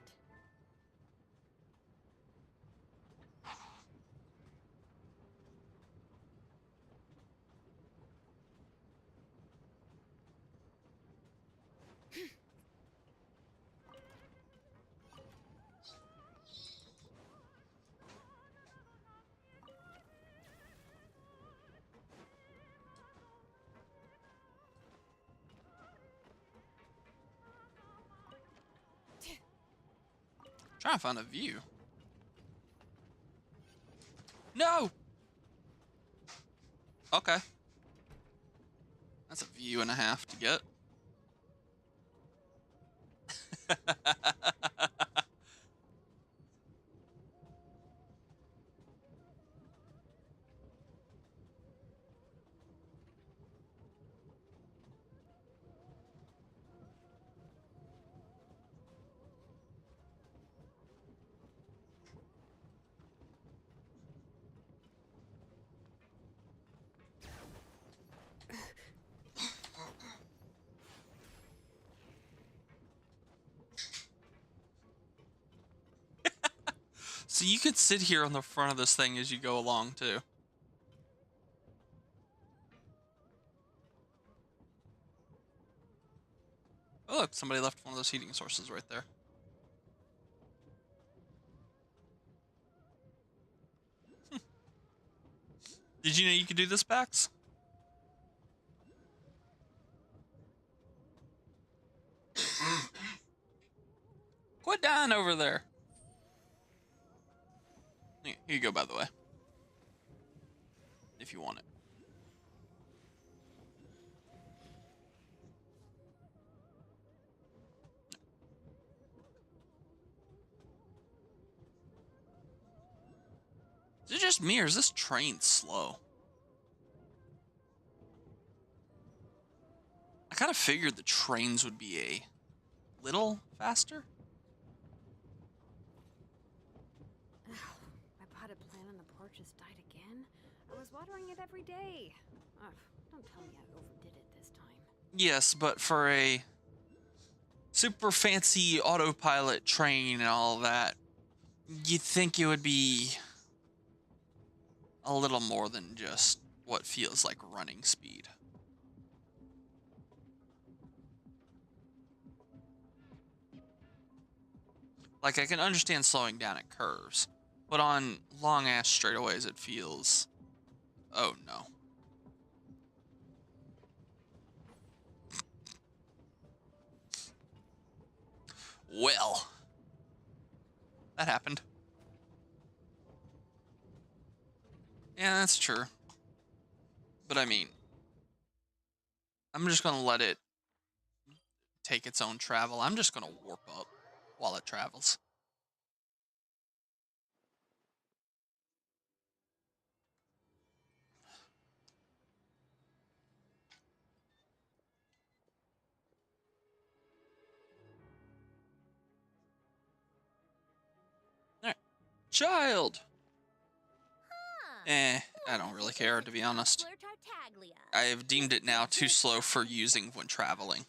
Trying to find a view. No! Okay. That's a view and a half to get. So you could sit here on the front of this thing as you go along, too. Oh, look, somebody left one of those heating sources right there. Did you know you could do this, Pax? Quit dying over there. Here you go, by the way. If you want it. Is it just me, or is this train slow? I kind of figured the trains would be a little faster. My potted plant on the porch just died again. I was watering it every day. Ugh, don't tell me I overdid it this time. Yes, but for a super fancy autopilot train and all that, you'd think it would be a little more than just what feels like running speed. Like, I can understand slowing down at curves, But on long ass straightaways, it feels. Oh no. Well, that happened. Yeah, that's true. But I mean, I'm just gonna let it take its own travel. I'm just gonna warp up while it travels. Alright. Child! I don't really care, to be honest. I've deemed it now too slow for using when traveling.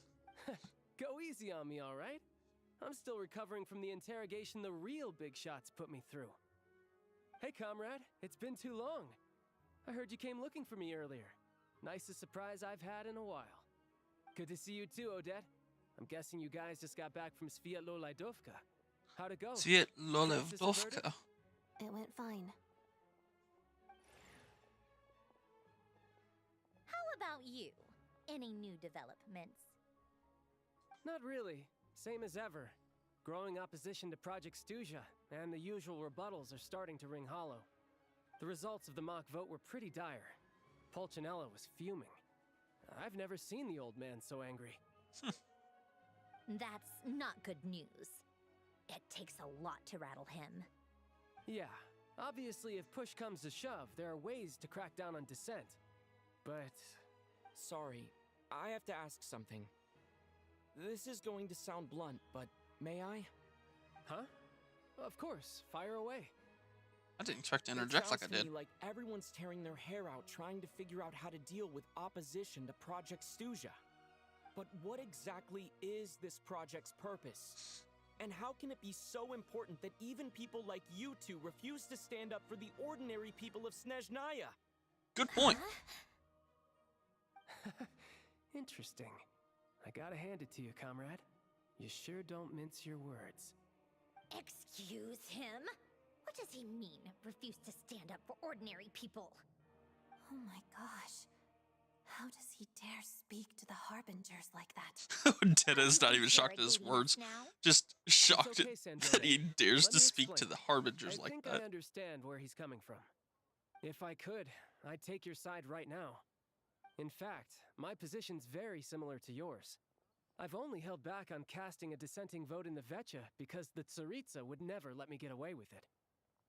Go easy on me, alright? I'm still recovering from the interrogation the real big shots put me through. Hey, comrade, it's been too long. I heard you came looking for me earlier. Nicest surprise I've had in a while. Good to see you too, Odette. I'm guessing you guys just got back from Sviatlo-Laidovka. How'd it go? Sviatlo-Laidovka. It went fine. How about you? Any new developments? Not really. Same as ever. Growing opposition to Project Stuja, and the usual rebuttals are starting to ring hollow. The results of the mock vote were pretty dire. Pulcinella was fuming. I've never seen the old man so angry. That's not good news. It takes a lot to rattle him. Yeah, obviously if push comes to shove, there are ways to crack down on dissent. But... Sorry, I have to ask something. This is going to sound blunt, but may I? Huh? Of course, fire away. I didn't expect to interject like I did. It sounds to me like everyone's tearing their hair out trying to figure out how to deal with opposition to Project Stuja. But what exactly is this project's purpose? And how can it be so important that even people like you two refuse to stand up for the ordinary people of Snezhnaya? Good point. Interesting. I gotta hand it to you, comrade. You sure don't mince your words. Excuse him? What does he mean, refuse to stand up for ordinary people? Oh my gosh. How does he dare speak to the Harbingers like that? Deda's not even shocked at his words. Just shocked okay, that he dares Let to me speak to explain. the Harbingers like I think that. I understand where he's coming from. If I could, I'd take your side right now. In fact, my position's very similar to yours. I've only held back on casting a dissenting vote in the Vecha because the Tsaritsa would never let me get away with it.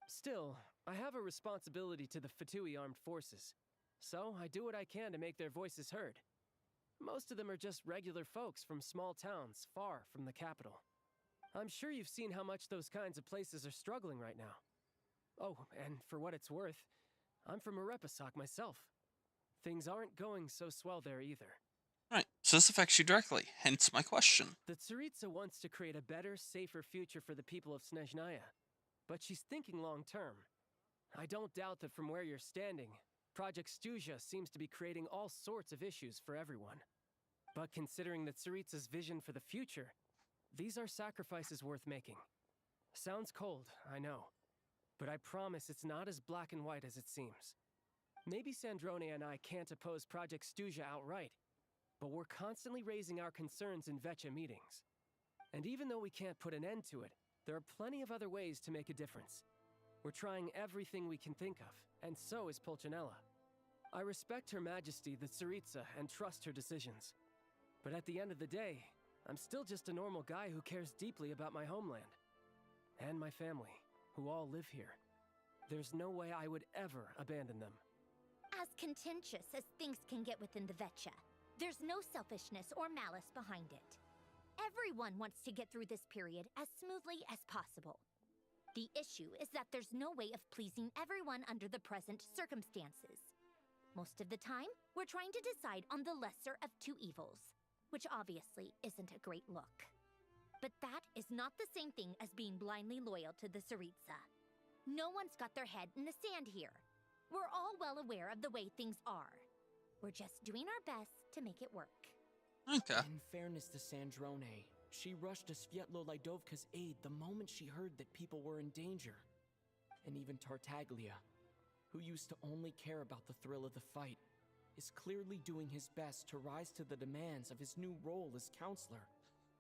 Still, I have a responsibility to the Fatui armed forces, so I do what I can to make their voices heard. Most of them are just regular folks from small towns far from the capital. I'm sure you've seen how much those kinds of places are struggling right now. Oh, and for what it's worth, I'm from Arepasak myself. Things aren't going so swell there either. Right, so this affects you directly, hence my question. The Tsaritsa wants to create a better, safer future for the people of Snezhnaya, but she's thinking long-term. I don't doubt that from where you're standing, Project Stuja seems to be creating all sorts of issues for everyone. But considering the Tsaritsa's vision for the future, these are sacrifices worth making. Sounds cold, I know, but I promise it's not as black and white as it seems. Maybe Sandrone and I can't oppose Project Stuja outright, but we're constantly raising our concerns in Vecha meetings. And even though we can't put an end to it, there are plenty of other ways to make a difference. We're trying everything we can think of, and so is Pulcinella. I respect Her Majesty, the Tsaritsa, and trust her decisions. But at the end of the day, I'm still just a normal guy who cares deeply about my homeland. And my family, who all live here. There's no way I would ever abandon them. As contentious as things can get within the Vecha, there's no selfishness or malice behind it. Everyone wants to get through this period as smoothly as possible. The issue is that there's no way of pleasing everyone under the present circumstances. Most of the time, we're trying to decide on the lesser of two evils, which obviously isn't a great look. But that is not the same thing as being blindly loyal to the Tsaritsa. No one's got their head in the sand here. We're all well aware of the way things are. We're just doing our best to make it work. Okay. In fairness to Sandrone, she rushed to Sviatlo-Laidovka's aid the moment she heard that people were in danger. and even Tartaglia, who used to only care about the thrill of the fight, is clearly doing his best to rise to the demands of his new role as counselor.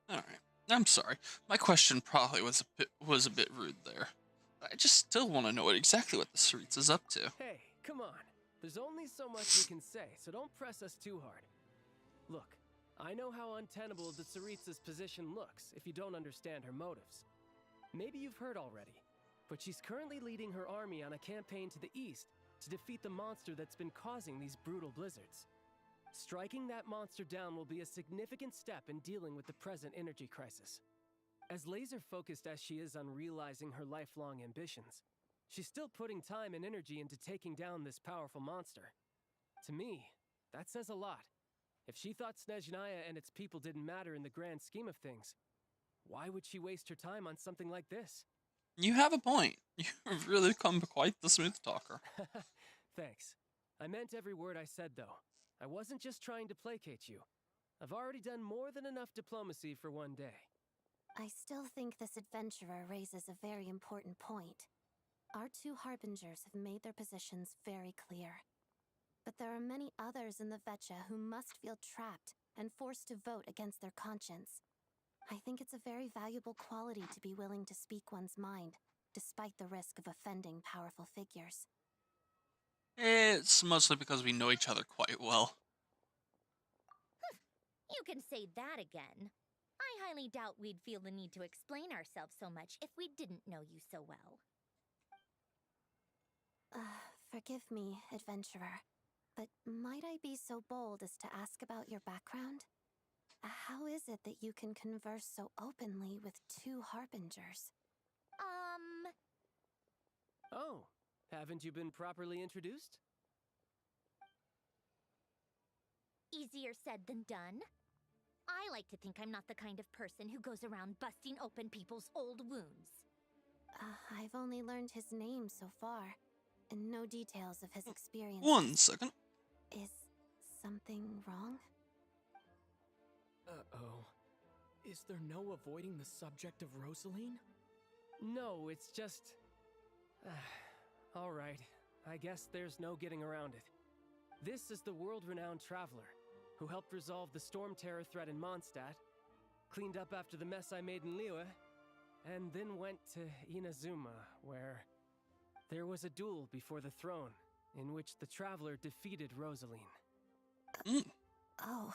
Alright, I'm sorry. My question probably was a bit rude there. I just still want to know exactly what the Saritsa's up to. Hey, come on. There's only so much we can say, so don't press us too hard. Look, I know how untenable the Saritsa's position looks if you don't understand her motives. Maybe you've heard already, but she's currently leading her army on a campaign to the east to defeat the monster that's been causing these brutal blizzards. Striking that monster down will be a significant step in dealing with the present energy crisis. As laser-focused as she is on realizing her lifelong ambitions, she's still putting time and energy into taking down this powerful monster. To me, that says a lot. If she thought Snezhnaya and its people didn't matter in the grand scheme of things, why would she waste her time on something like this? You have a point. You've really become quite the smooth talker. Thanks. I meant every word I said, though. I wasn't just trying to placate you. I've already done more than enough diplomacy for one day. I still think this adventurer raises a very important point. Our two harbingers have made their positions very clear. But there are many others in the Vecha who must feel trapped and forced to vote against their conscience. I think it's a very valuable quality to be willing to speak one's mind, despite the risk of offending powerful figures. It's mostly because we know each other quite well. You can say that again. I highly doubt we'd feel the need to explain ourselves so much if we didn't know you so well. Forgive me, adventurer, but might I be so bold as to ask about your background? How is it that you can converse so openly with two harbingers? Oh, haven't you been properly introduced? Easier said than done. I like to think I'm not the kind of person who goes around busting open people's old wounds. I've only learned his name so far, and no details of his experience. 1 second. Is something wrong? Uh-oh. Is there no avoiding the subject of Rosaline? No, it's just... Alright, I guess there's no getting around it. This is the world-renowned traveler, who helped resolve the storm terror threat in Mondstadt, cleaned up after the mess I made in Liyue, and then went to Inazuma, where there was a duel before the throne, in which the traveler defeated Rosaline. Oh.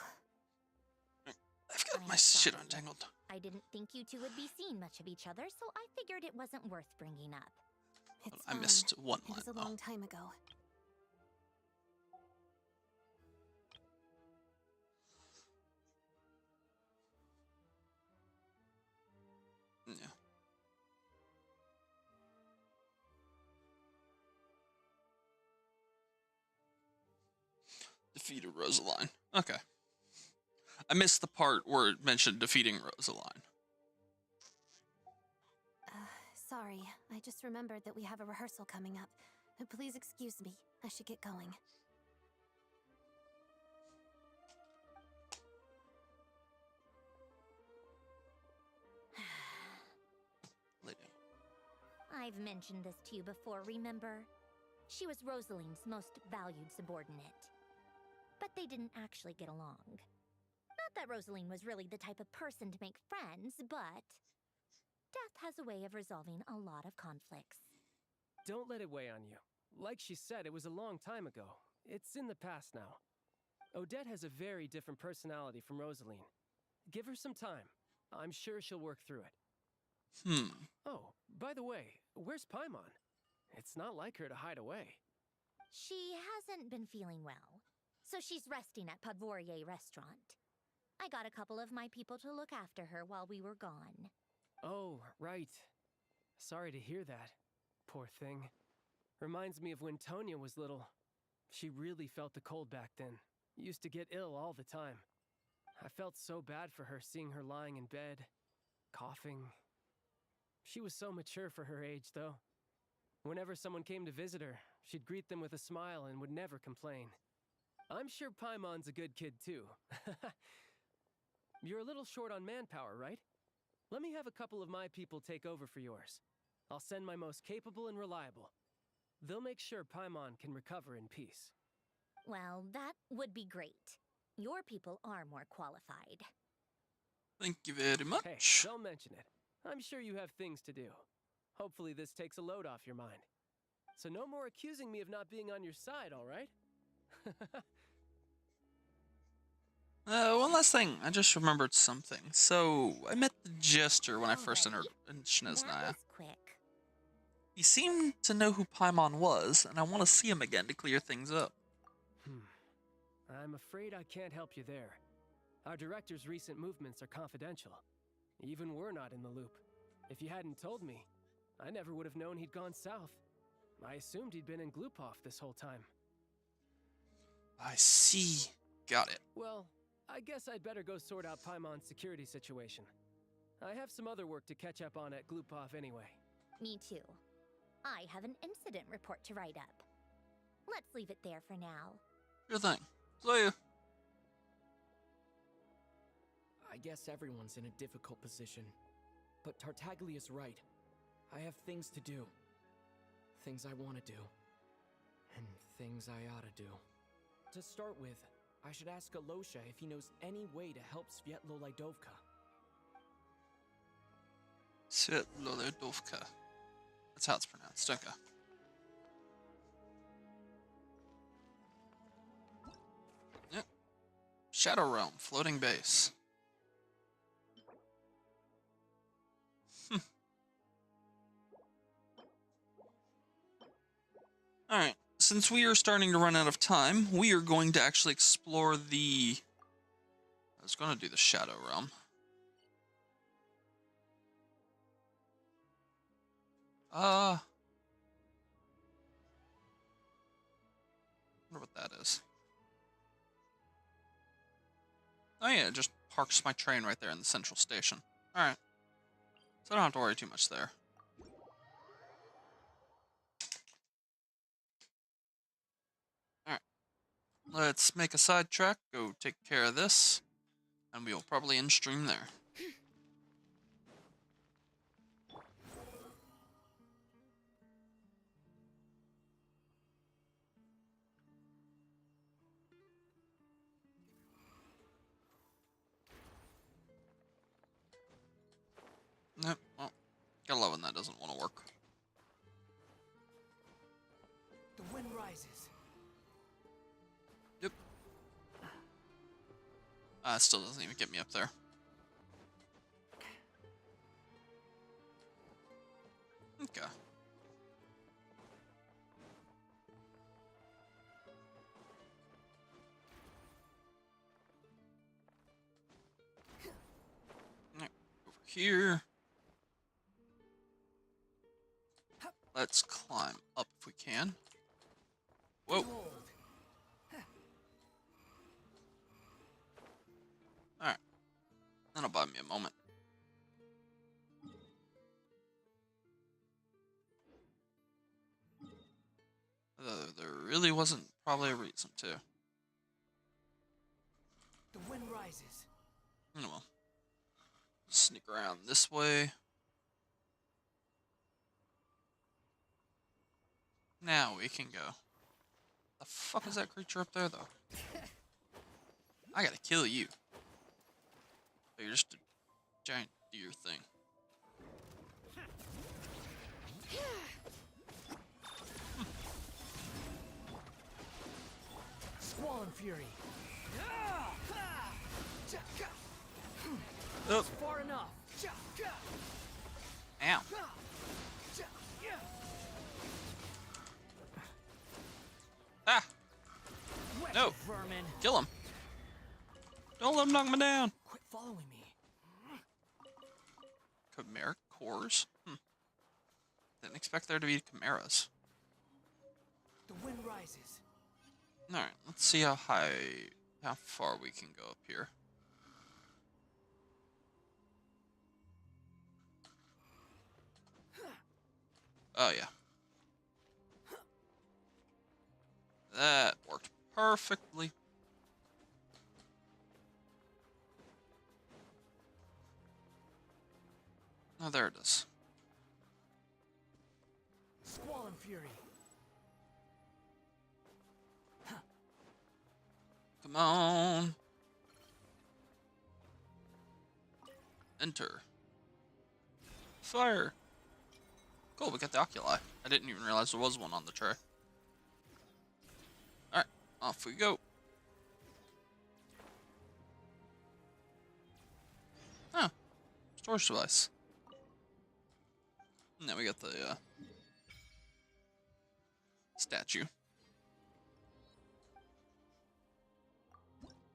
I've got my shit untangled. I didn't think you two would be seeing much of each other, so I figured it wasn't worth bringing up. It's I missed one line. It was a long time ago. Yeah. Defeated Rosaline. Okay. I missed the part where it mentioned defeating Rosaline. Sorry, I just remembered that we have a rehearsal coming up. Please excuse me, I should get going. Lady. I've mentioned this to you before, remember? She was Rosaline's most valued subordinate. But they didn't actually get along. Not that Rosaline was really the type of person to make friends, but death has a way of resolving a lot of conflicts. Don't let it weigh on you. Like she said, it was a long time ago. It's in the past now. Odette has a very different personality from Rosaline. Give her some time. I'm sure she'll work through it. Oh, by the way, where's Paimon? It's not like her to hide away. She hasn't been feeling well, so she's resting at Podvorier Restaurant. I got a couple of my people to look after her while we were gone. Oh, right. Sorry to hear that. Poor thing. Reminds me of when Tonya was little. She really felt the cold back then. Used to get ill all the time. I felt so bad for her seeing her lying in bed, coughing. She was so mature for her age, though. Whenever someone came to visit her, she'd greet them with a smile and would never complain. I'm sure Paimon's a good kid, too. You're a little short on manpower, right? Let me have a couple of my people take over for yours. I'll send my most capable and reliable. They'll make sure Paimon can recover in peace. Well, that would be great. Your people are more qualified. Thank you very much. Hey, don't mention it. I'm sure you have things to do. Hopefully this takes a load off your mind. So no more accusing me of not being on your side, all right? One last thing. I just remembered something. So, I met the Jester when I first entered in That Snezhnaya. was quick. He seemed to know who Paimon was, and I want to see him again to clear things up. I'm afraid I can't help you there. Our director's recent movements are confidential. Even we're not in the loop. If you hadn't told me, I never would have known he'd gone south. I assumed he'd been in Glupov this whole time. I see. Got it. Well, I guess I'd better go sort out Paimon's security situation. I have some other work to catch up on at Glupov anyway. Me too. I have an incident report to write up. Let's leave it there for now. Sure thing. See ya. I guess everyone's in a difficult position. But Tartaglia's right. I have things to do. Things I want to do. And things I ought to do. To start with, I should ask Alosha if he knows any way to help Svietlolaidovka. Svietlolaidovka. That's how it's pronounced. Okay. Yep. Shadow Realm, floating base. Alright, since we are starting to run out of time, we are going to actually explore the... I was going to do the Shadow Realm. I wonder what that is. Oh yeah, it just parks my train right there in the central station. Alright. So I don't have to worry too much there. Alright. Let's make a sidetrack, go take care of this, and we'll probably end stream there. Nope, well, gotta love when that doesn't want to work. The wind rises. Yep. It still doesn't even get me up there. Okay. Alright, over here. Let's climb up if we can. Whoa. Alright. That'll buy me a moment. There really wasn't probably a reason to. The wind rises. Oh well. Sneak around this way. Now we can go. The fuck is that creature up there, though? I gotta kill you. Oh, you're just a giant deer thing. Squall Fury. Oh. Far enough. Ow. Ah! No! Vermin. Kill him! Don't let him knock me down! Quit following me. Chimeric cores? Didn't expect there to be chimeras. The wind rises. Alright, let's see how far we can go up here. Oh yeah. That worked perfectly. Oh, there it is. Come on. Enter. Fire. Cool, we got the oculi. I didn't even realize there was one on the tray. Alright, off we go. Oh, storage device. And then we got the statue.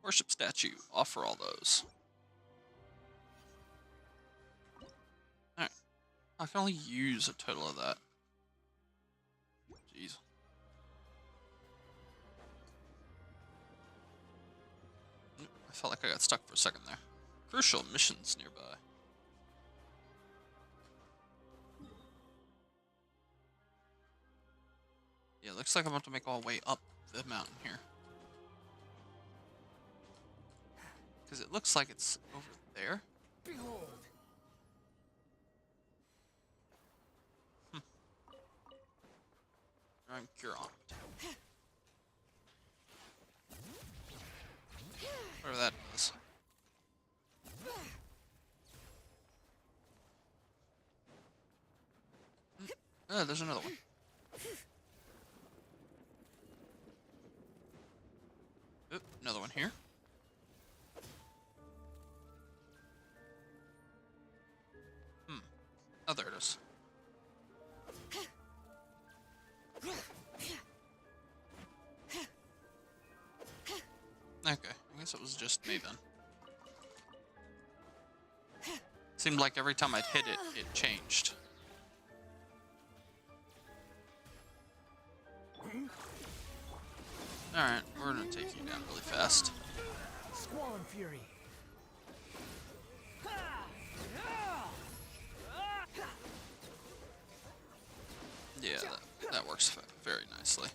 Worship statue. Offer all those. Alright. I can only use a total of that. Jeez. I felt like I got stuck for a second there. Crucial missions nearby. Yeah, looks like I'm about to make all the way up the mountain here. Because it looks like it's over there. Behold. I'm Curon. Whatever that is. There's another one. Oop, another one here. Oh, there it is. Okay, I guess it was just me then. Seemed like every time I'd hit it, it changed. Alright, we're gonna take you down really fast. Squall and Fury. Yeah, that works very nicely.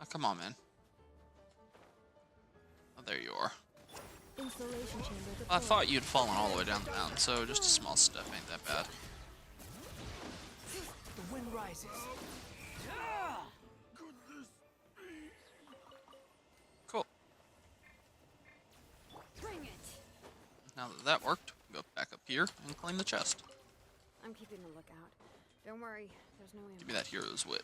Oh, come on, man. Oh, there you are. I thought you'd fallen all the way down the mountain, so just a small step ain't that bad. The wind rises. Cool. Bring it. Now that that worked, go back up here and claim the chest. I'm keeping a lookout. Don't worry, there's no ambush. Give me that hero's wit.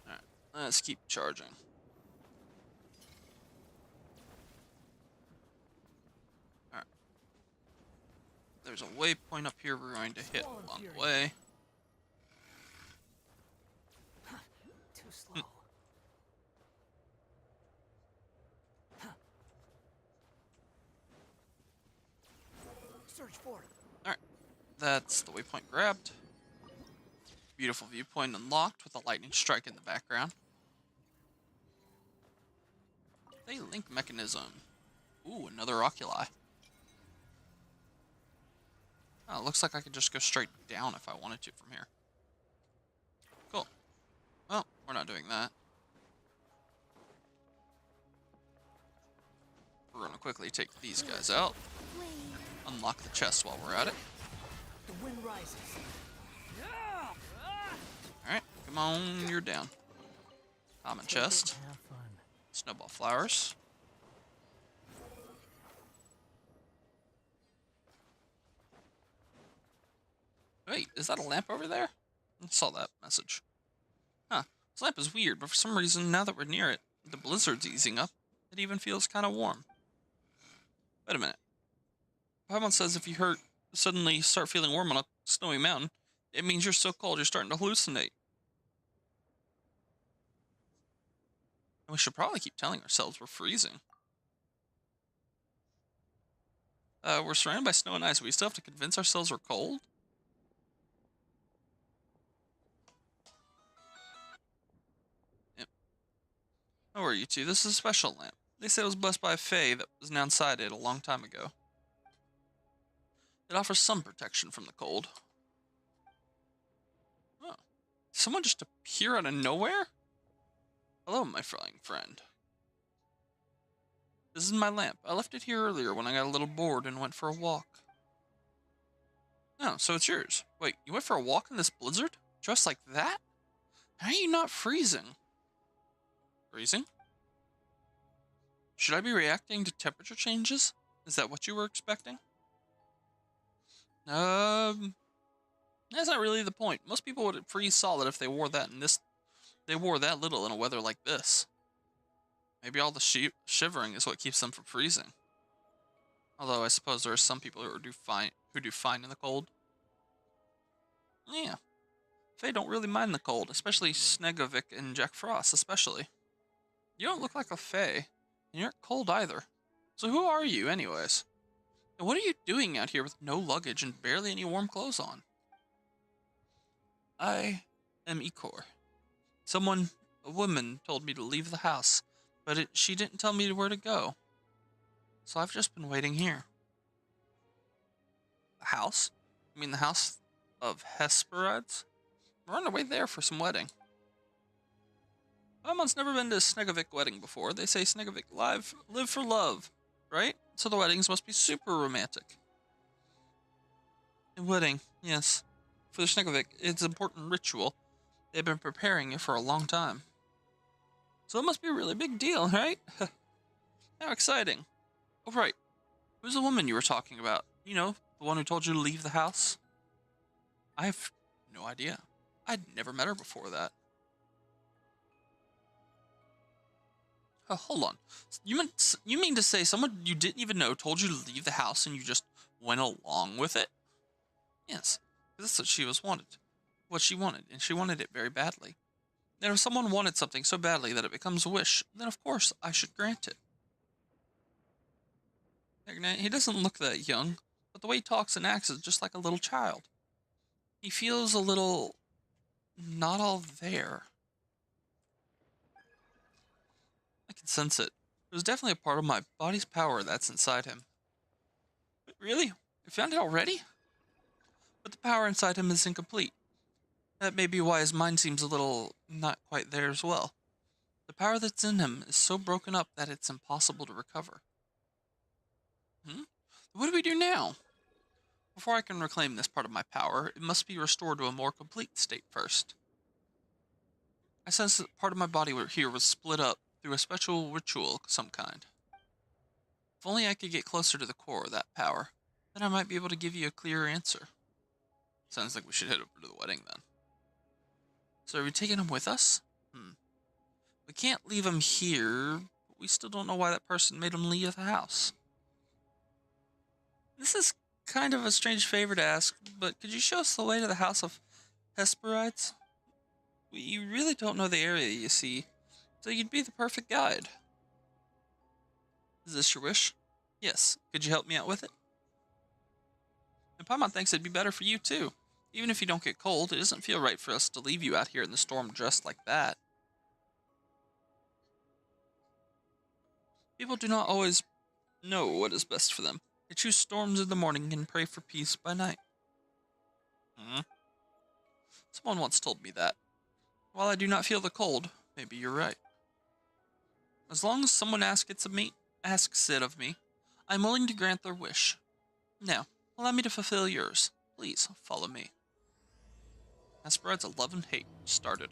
Alright, let's keep charging. Alright. There's a waypoint up here we're going to hit along the way. Too slow. Search for it. Alright, that's the waypoint grabbed. Beautiful viewpoint unlocked with a lightning strike in the background. A link mechanism. Ooh, another oculi. Oh, it looks like I could just go straight down if I wanted to from here. Cool. Well, we're not doing that. We're gonna quickly take these guys out. Unlock the chest while we're at it. The wind rises. Alright, come on, you're down. Common chest. Have fun. Snowball flowers. Wait, is that a lamp over there? I saw that message. Huh, this lamp is weird, but for some reason, now that we're near it, the blizzard's easing up. It even feels kind of warm. Wait a minute. Paimon says if you suddenly start feeling warm on a snowy mountain, it means you're so cold you're starting to hallucinate. And we should probably keep telling ourselves we're freezing. We're surrounded by snow and ice. We still have to convince ourselves we're cold? Yep. How are you two? This is a special lamp. They say it was blessed by a fae that was now inside it a long time ago. It offers some protection from the cold. Oh. Did someone just appear out of nowhere? Hello, my flying friend. This is my lamp. I left it here earlier when I got a little bored and went for a walk. Oh, so it's yours. Wait, you went for a walk in this blizzard? Dressed like that? How are you not freezing? Freezing? Should I be reacting to temperature changes? Is that what you were expecting? That's not really the point. Most people would freeze solid if they wore that they wore that little in a weather like this. Maybe all the shivering is what keeps them from freezing. Although I suppose there are some people who do fine in the cold. Yeah. Faye don't really mind the cold, especially Snegovic and Jack Frost, especially. You don't look like a Faye, and you aren't cold either. So who are you, anyways? And what are you doing out here with no luggage and barely any warm clothes on? I am Ikor. A woman, told me to leave the house, but she didn't tell me where to go. So I've just been waiting here. The house? You mean the house of Hesperides? We're on our way there for some wedding. Paimon's never been to a Snegovic wedding before. They say Snegovic live for love, right? So the weddings must be super romantic. A wedding, yes. For the Snegovic, it's an important ritual. They've been preparing it for a long time. So it must be a really big deal, right? How exciting. Oh, right. Who's the woman you were talking about? You know, the one who told you to leave the house? I have no idea. I'd never met her before that. Oh, hold on. You mean to say someone you didn't even know told you to leave the house and you just went along with it? Yes, that's what she wanted. What she wanted, and she wanted it very badly. And if someone wanted something so badly that it becomes a wish, then of course I should grant it. He doesn't look that young, but the way he talks and acts is just like a little child. He feels a little not all there. I can sense it. There's definitely a part of my body's power that's inside him. But really? You found it already? But the power inside him is incomplete. That may be why his mind seems a little not quite there as well. The power that's in him is so broken up that it's impossible to recover. What do we do now? Before I can reclaim this part of my power, it must be restored to a more complete state first. I sense that part of my body here was split up through a special ritual of some kind. If only I could get closer to the core of that power, then I might be able to give you a clearer answer. Sounds like we should head over to the wedding then. So are we taking him with us? We can't leave him here, but we still don't know why that person made him leave the house. This is kind of a strange favor to ask, but could you show us the way to the house of Hesperides? We really don't know the area, you see, so you'd be the perfect guide. Is this your wish? Yes. Could you help me out with it? And Paimon thinks it'd be better for you too. Even if you don't get cold, it doesn't feel right for us to leave you out here in the storm dressed like that. People do not always know what is best for them. They choose storms in the morning and pray for peace by night. Someone once told me that. While I do not feel the cold, maybe you're right. As long as someone asks it of me, I'm willing to grant their wish. Now, allow me to fulfill yours. Please, follow me. Hesperide's love and hate started.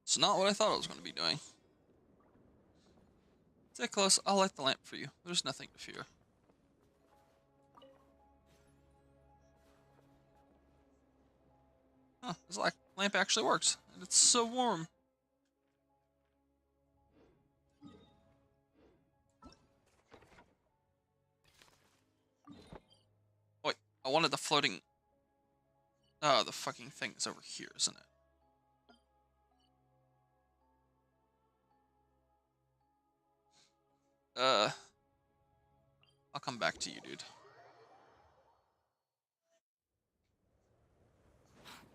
It's not what I thought I was going to be doing. Stay close, I'll light the lamp for you. There's nothing to fear. This lamp actually works, and it's so warm. Wait, I wanted the floating... Oh, the fucking thing is over here, isn't it? I'll come back to you, dude.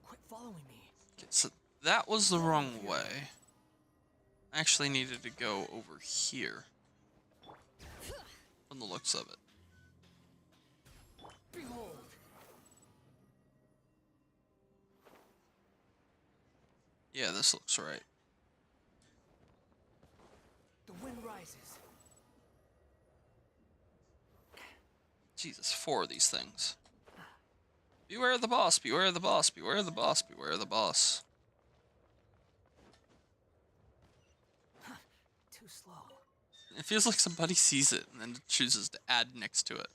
Quit following me. Okay, so that was the wrong way. I actually needed to go over here. From the looks of it. Behold. Yeah, this looks right. The wind rises. Jesus, 4 of these things. Beware the boss, beware the boss, beware the boss, beware the boss. Too slow. It feels like somebody sees it and then chooses to add next to it.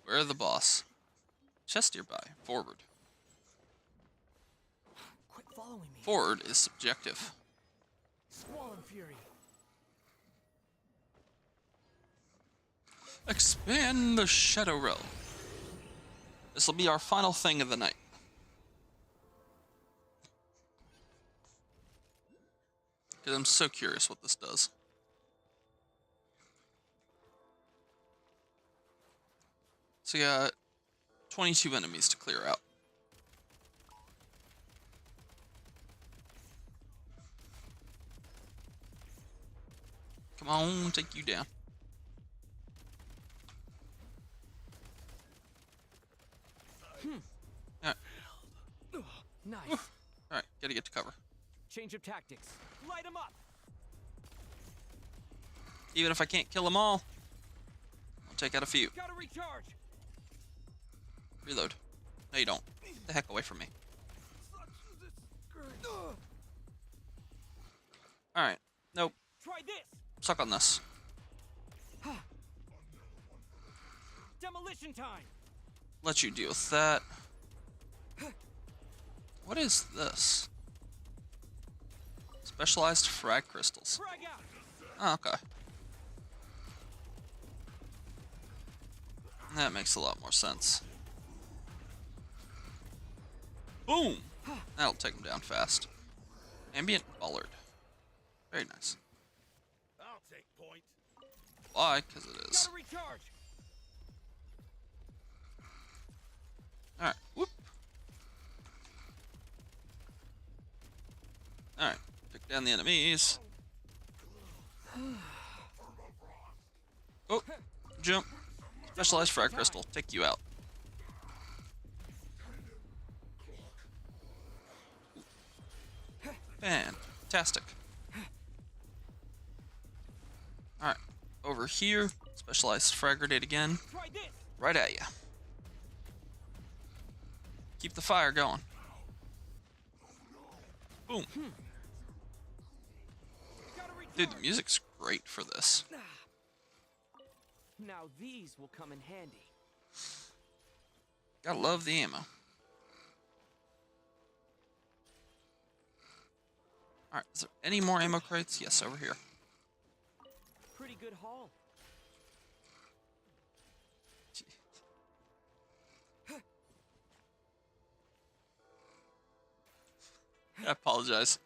Beware the boss. Chest nearby. Forward. Quit following me. Forward is subjective. Squall and fury. Expand the Shadow Realm. This will be our final thing of the night. Because I'm so curious what this does. So we got 22 enemies to clear out. Come on, take you down. Alright. Nice. Alright, gotta get to cover. Change of tactics. Light them up. Even if I can't kill them all, I'll take out a few. Gotta recharge. Reload. No, you don't. Get the heck away from me. Alright. Nope. Try this. Suck on this. Demolition time. Let you deal with that. What is this? Specialized frag crystals. Frag out. Oh, okay. That makes a lot more sense. Boom! That'll take him down fast. Ambient bollard. Very nice. I'll take point. Why? Because it is. Gotta recharge. Alright, whoop. Alright, pick down the enemies. Oh, jump. Specialized frag crystal, take you out. Fantastic. Alright, over here, specialized frag grenade again. Right at ya. Keep the fire going. Boom. Dude, the music's great for this. Now these will come in handy. Gotta love the ammo. Alright, is there any more ammo crates? Yes, over here. Pretty good haul. I apologize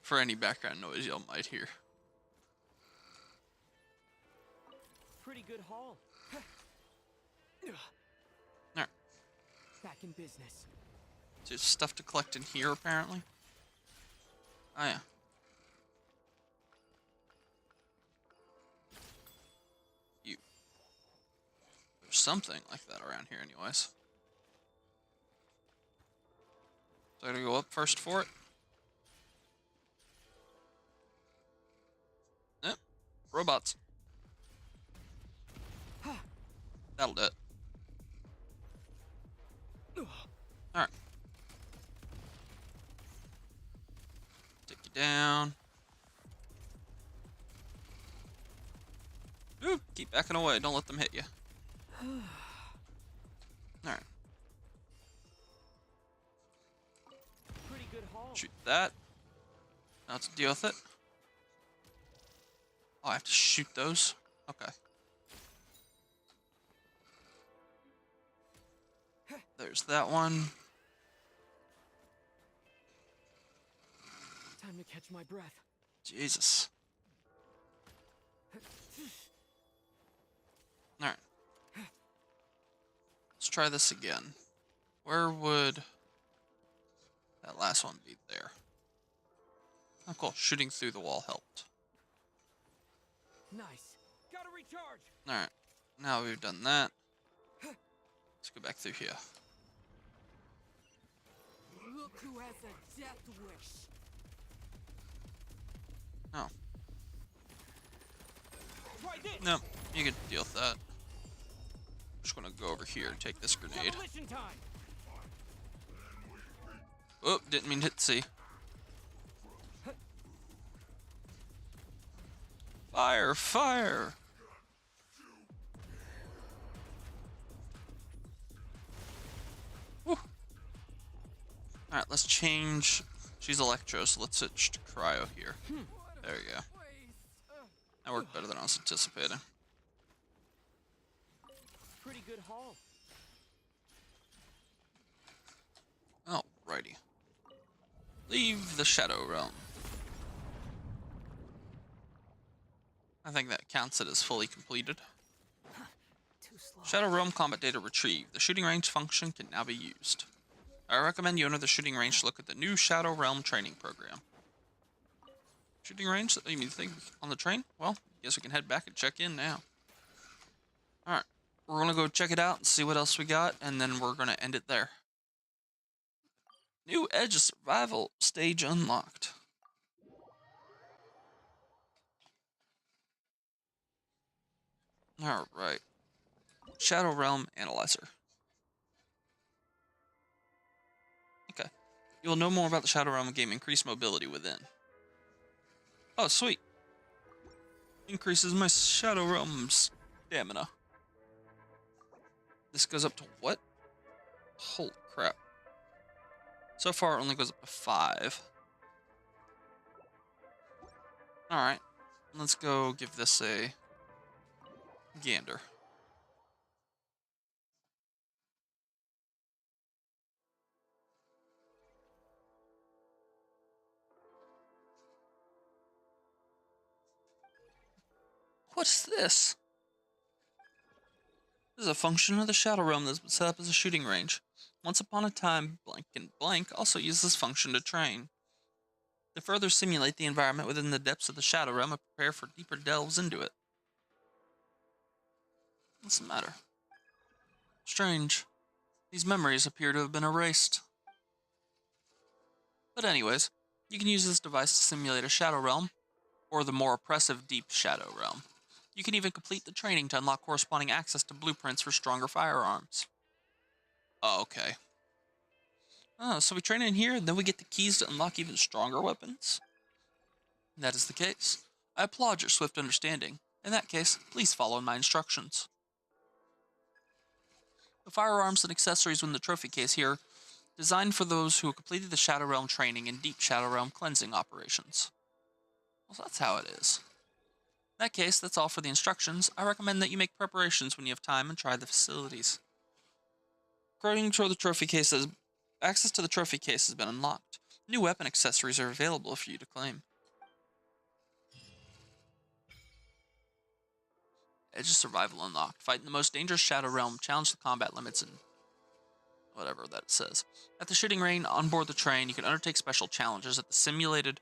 for any background noise y'all might hear. Pretty good haul. Alright. Back in business. There's stuff to collect in here, apparently. Oh, yeah. You. There's something like that around here, anyways. So I gotta go up first for it. Yep. Robots. That'll do it. Alright. Take you down. Ooh, keep backing away. Don't let them hit you. Alright. Shoot that. Now let's deal with it. Oh, I have to shoot those? Okay. There's that one. Time to catch my breath. Jesus. Alright. Let's try this again. Where would that last one be? There. Oh, cool. Shooting through the wall helped. Nice. Gotta recharge. Alright. Now we've done that. Let's go back through here. Look who has a death wish. Oh. No, you can deal with that. Just gonna go over here and take this grenade. Oh, didn't mean to hit C. Fire, fire! Woo. Alright, let's change. She's Electro, so let's switch to Cryo here. There you go. That worked better than I was anticipating. Pretty good haul. Alrighty. Leave the Shadow Realm. I think that counts it as fully completed. Shadow Realm combat data retrieved. The shooting range function can now be used. I recommend you enter the shooting range to look at the new Shadow Realm training program. Shooting range? You mean think on the train? Well, I guess we can head back and check in now. Alright, we're gonna go check it out and see what else we got, and then we're gonna end it there. New Edge of Survival stage unlocked. Alright. Shadow Realm Analyzer. Okay. You will know more about the Shadow Realm and gain increased mobility within. Oh, sweet. Increases my Shadow Realm's stamina. This goes up to what? Holy crap. So far, it only goes up to 5. Alright. Let's go give this a gander. What's this? This is a function of the Shadow Realm that's been set up as a shooting range. Once upon a time, blank and blank also used this function to train. To further simulate the environment within the depths of the Shadow Realm and prepare for deeper delves into it. What's the matter? Strange. These memories appear to have been erased. But anyways, you can use this device to simulate a Shadow Realm, or the more oppressive Deep Shadow Realm. You can even complete the training to unlock corresponding access to blueprints for stronger firearms. Oh, okay. Oh, so we train in here, and then we get the keys to unlock even stronger weapons? That is the case. I applaud your swift understanding. In that case, please follow my instructions. The firearms and accessories within the trophy case here, designed for those who have completed the Shadow Realm training and Deep Shadow Realm cleansing operations. Well, that's how it is. In that case, that's all for the instructions. I recommend that you make preparations when you have time and try the facilities. According to the trophy cases, access to the trophy case has been unlocked. New weapon accessories are available for you to claim. Edge of Survival unlocked. Fight in the most dangerous Shadow Realm. Challenge the combat limits and whatever that says. At the shooting range, on board the train, you can undertake special challenges at the simulated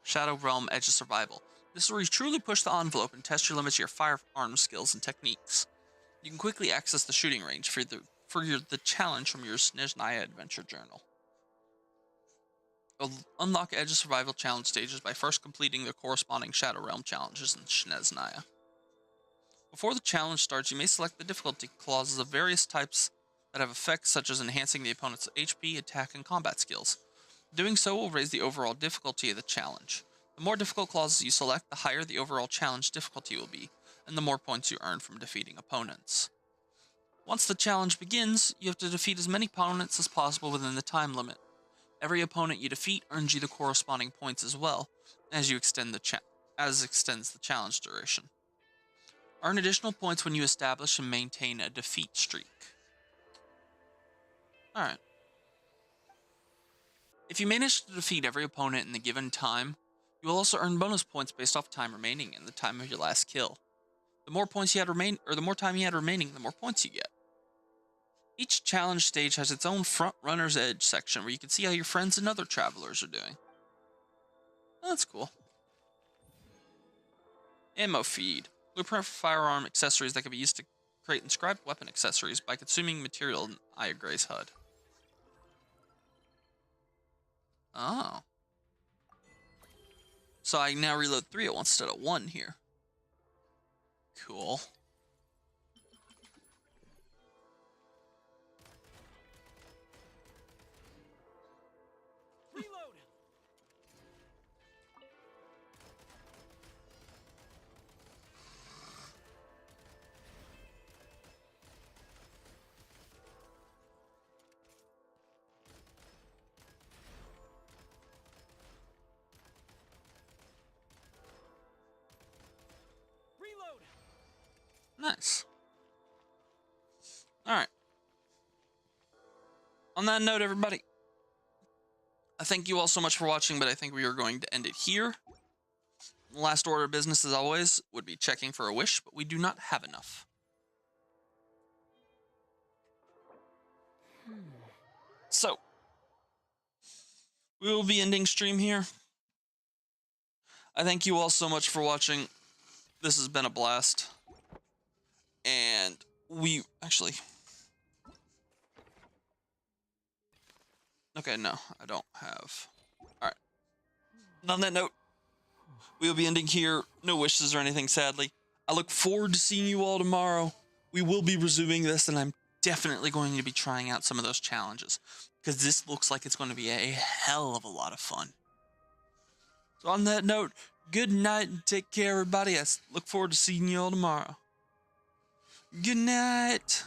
Shadow Realm Edge of Survival. This is where you truly push the envelope and test your limits of your firearm skills and techniques. You can quickly access the shooting range for the challenge from your Snezhnaya adventure journal. Unlock Edge of Survival challenge stages by first completing the corresponding Shadow Realm challenges in Snezhnaya. Before the challenge starts, you may select the difficulty clauses of various types that have effects such as enhancing the opponent's HP, attack, and combat skills. Doing so will raise the overall difficulty of the challenge. The more difficult clauses you select, the higher the overall challenge difficulty will be, and the more points you earn from defeating opponents. Once the challenge begins, you have to defeat as many opponents as possible within the time limit. Every opponent you defeat earns you the corresponding points as well, as extends the challenge duration. Earn additional points when you establish and maintain a defeat streak. Alright. If you manage to defeat every opponent in the given time, you will also earn bonus points based off time remaining and the time of your last kill. The more points you had the more time you had remaining, the more points you get. Each challenge stage has its own Front Runner's Edge section where you can see how your friends and other travelers are doing. Oh, that's cool. Ammo feed. Blueprint for firearm accessories that can be used to create inscribed weapon accessories by consuming material in Aya Gray's HUD. Oh. So I now reload 3 at once instead of 1 here. Cool. Reload. Nice. All right. On that note, everybody, I thank you all so much for watching, but I think we are going to end it here. Last order of business, as always, would be checking for a wish, but we do not have enough. So, we will be ending stream here. I thank you all so much for watching. This has been a blast. And we actually... Okay, no, I don't have... Alright. On that note, we will be ending here. No wishes or anything, sadly. I look forward to seeing you all tomorrow. We will be resuming this, and I'm definitely going to be trying out some of those challenges, because this looks like it's going to be a hell of a lot of fun. So on that note, good night and take care, everybody. I look forward to seeing you all tomorrow. Good night.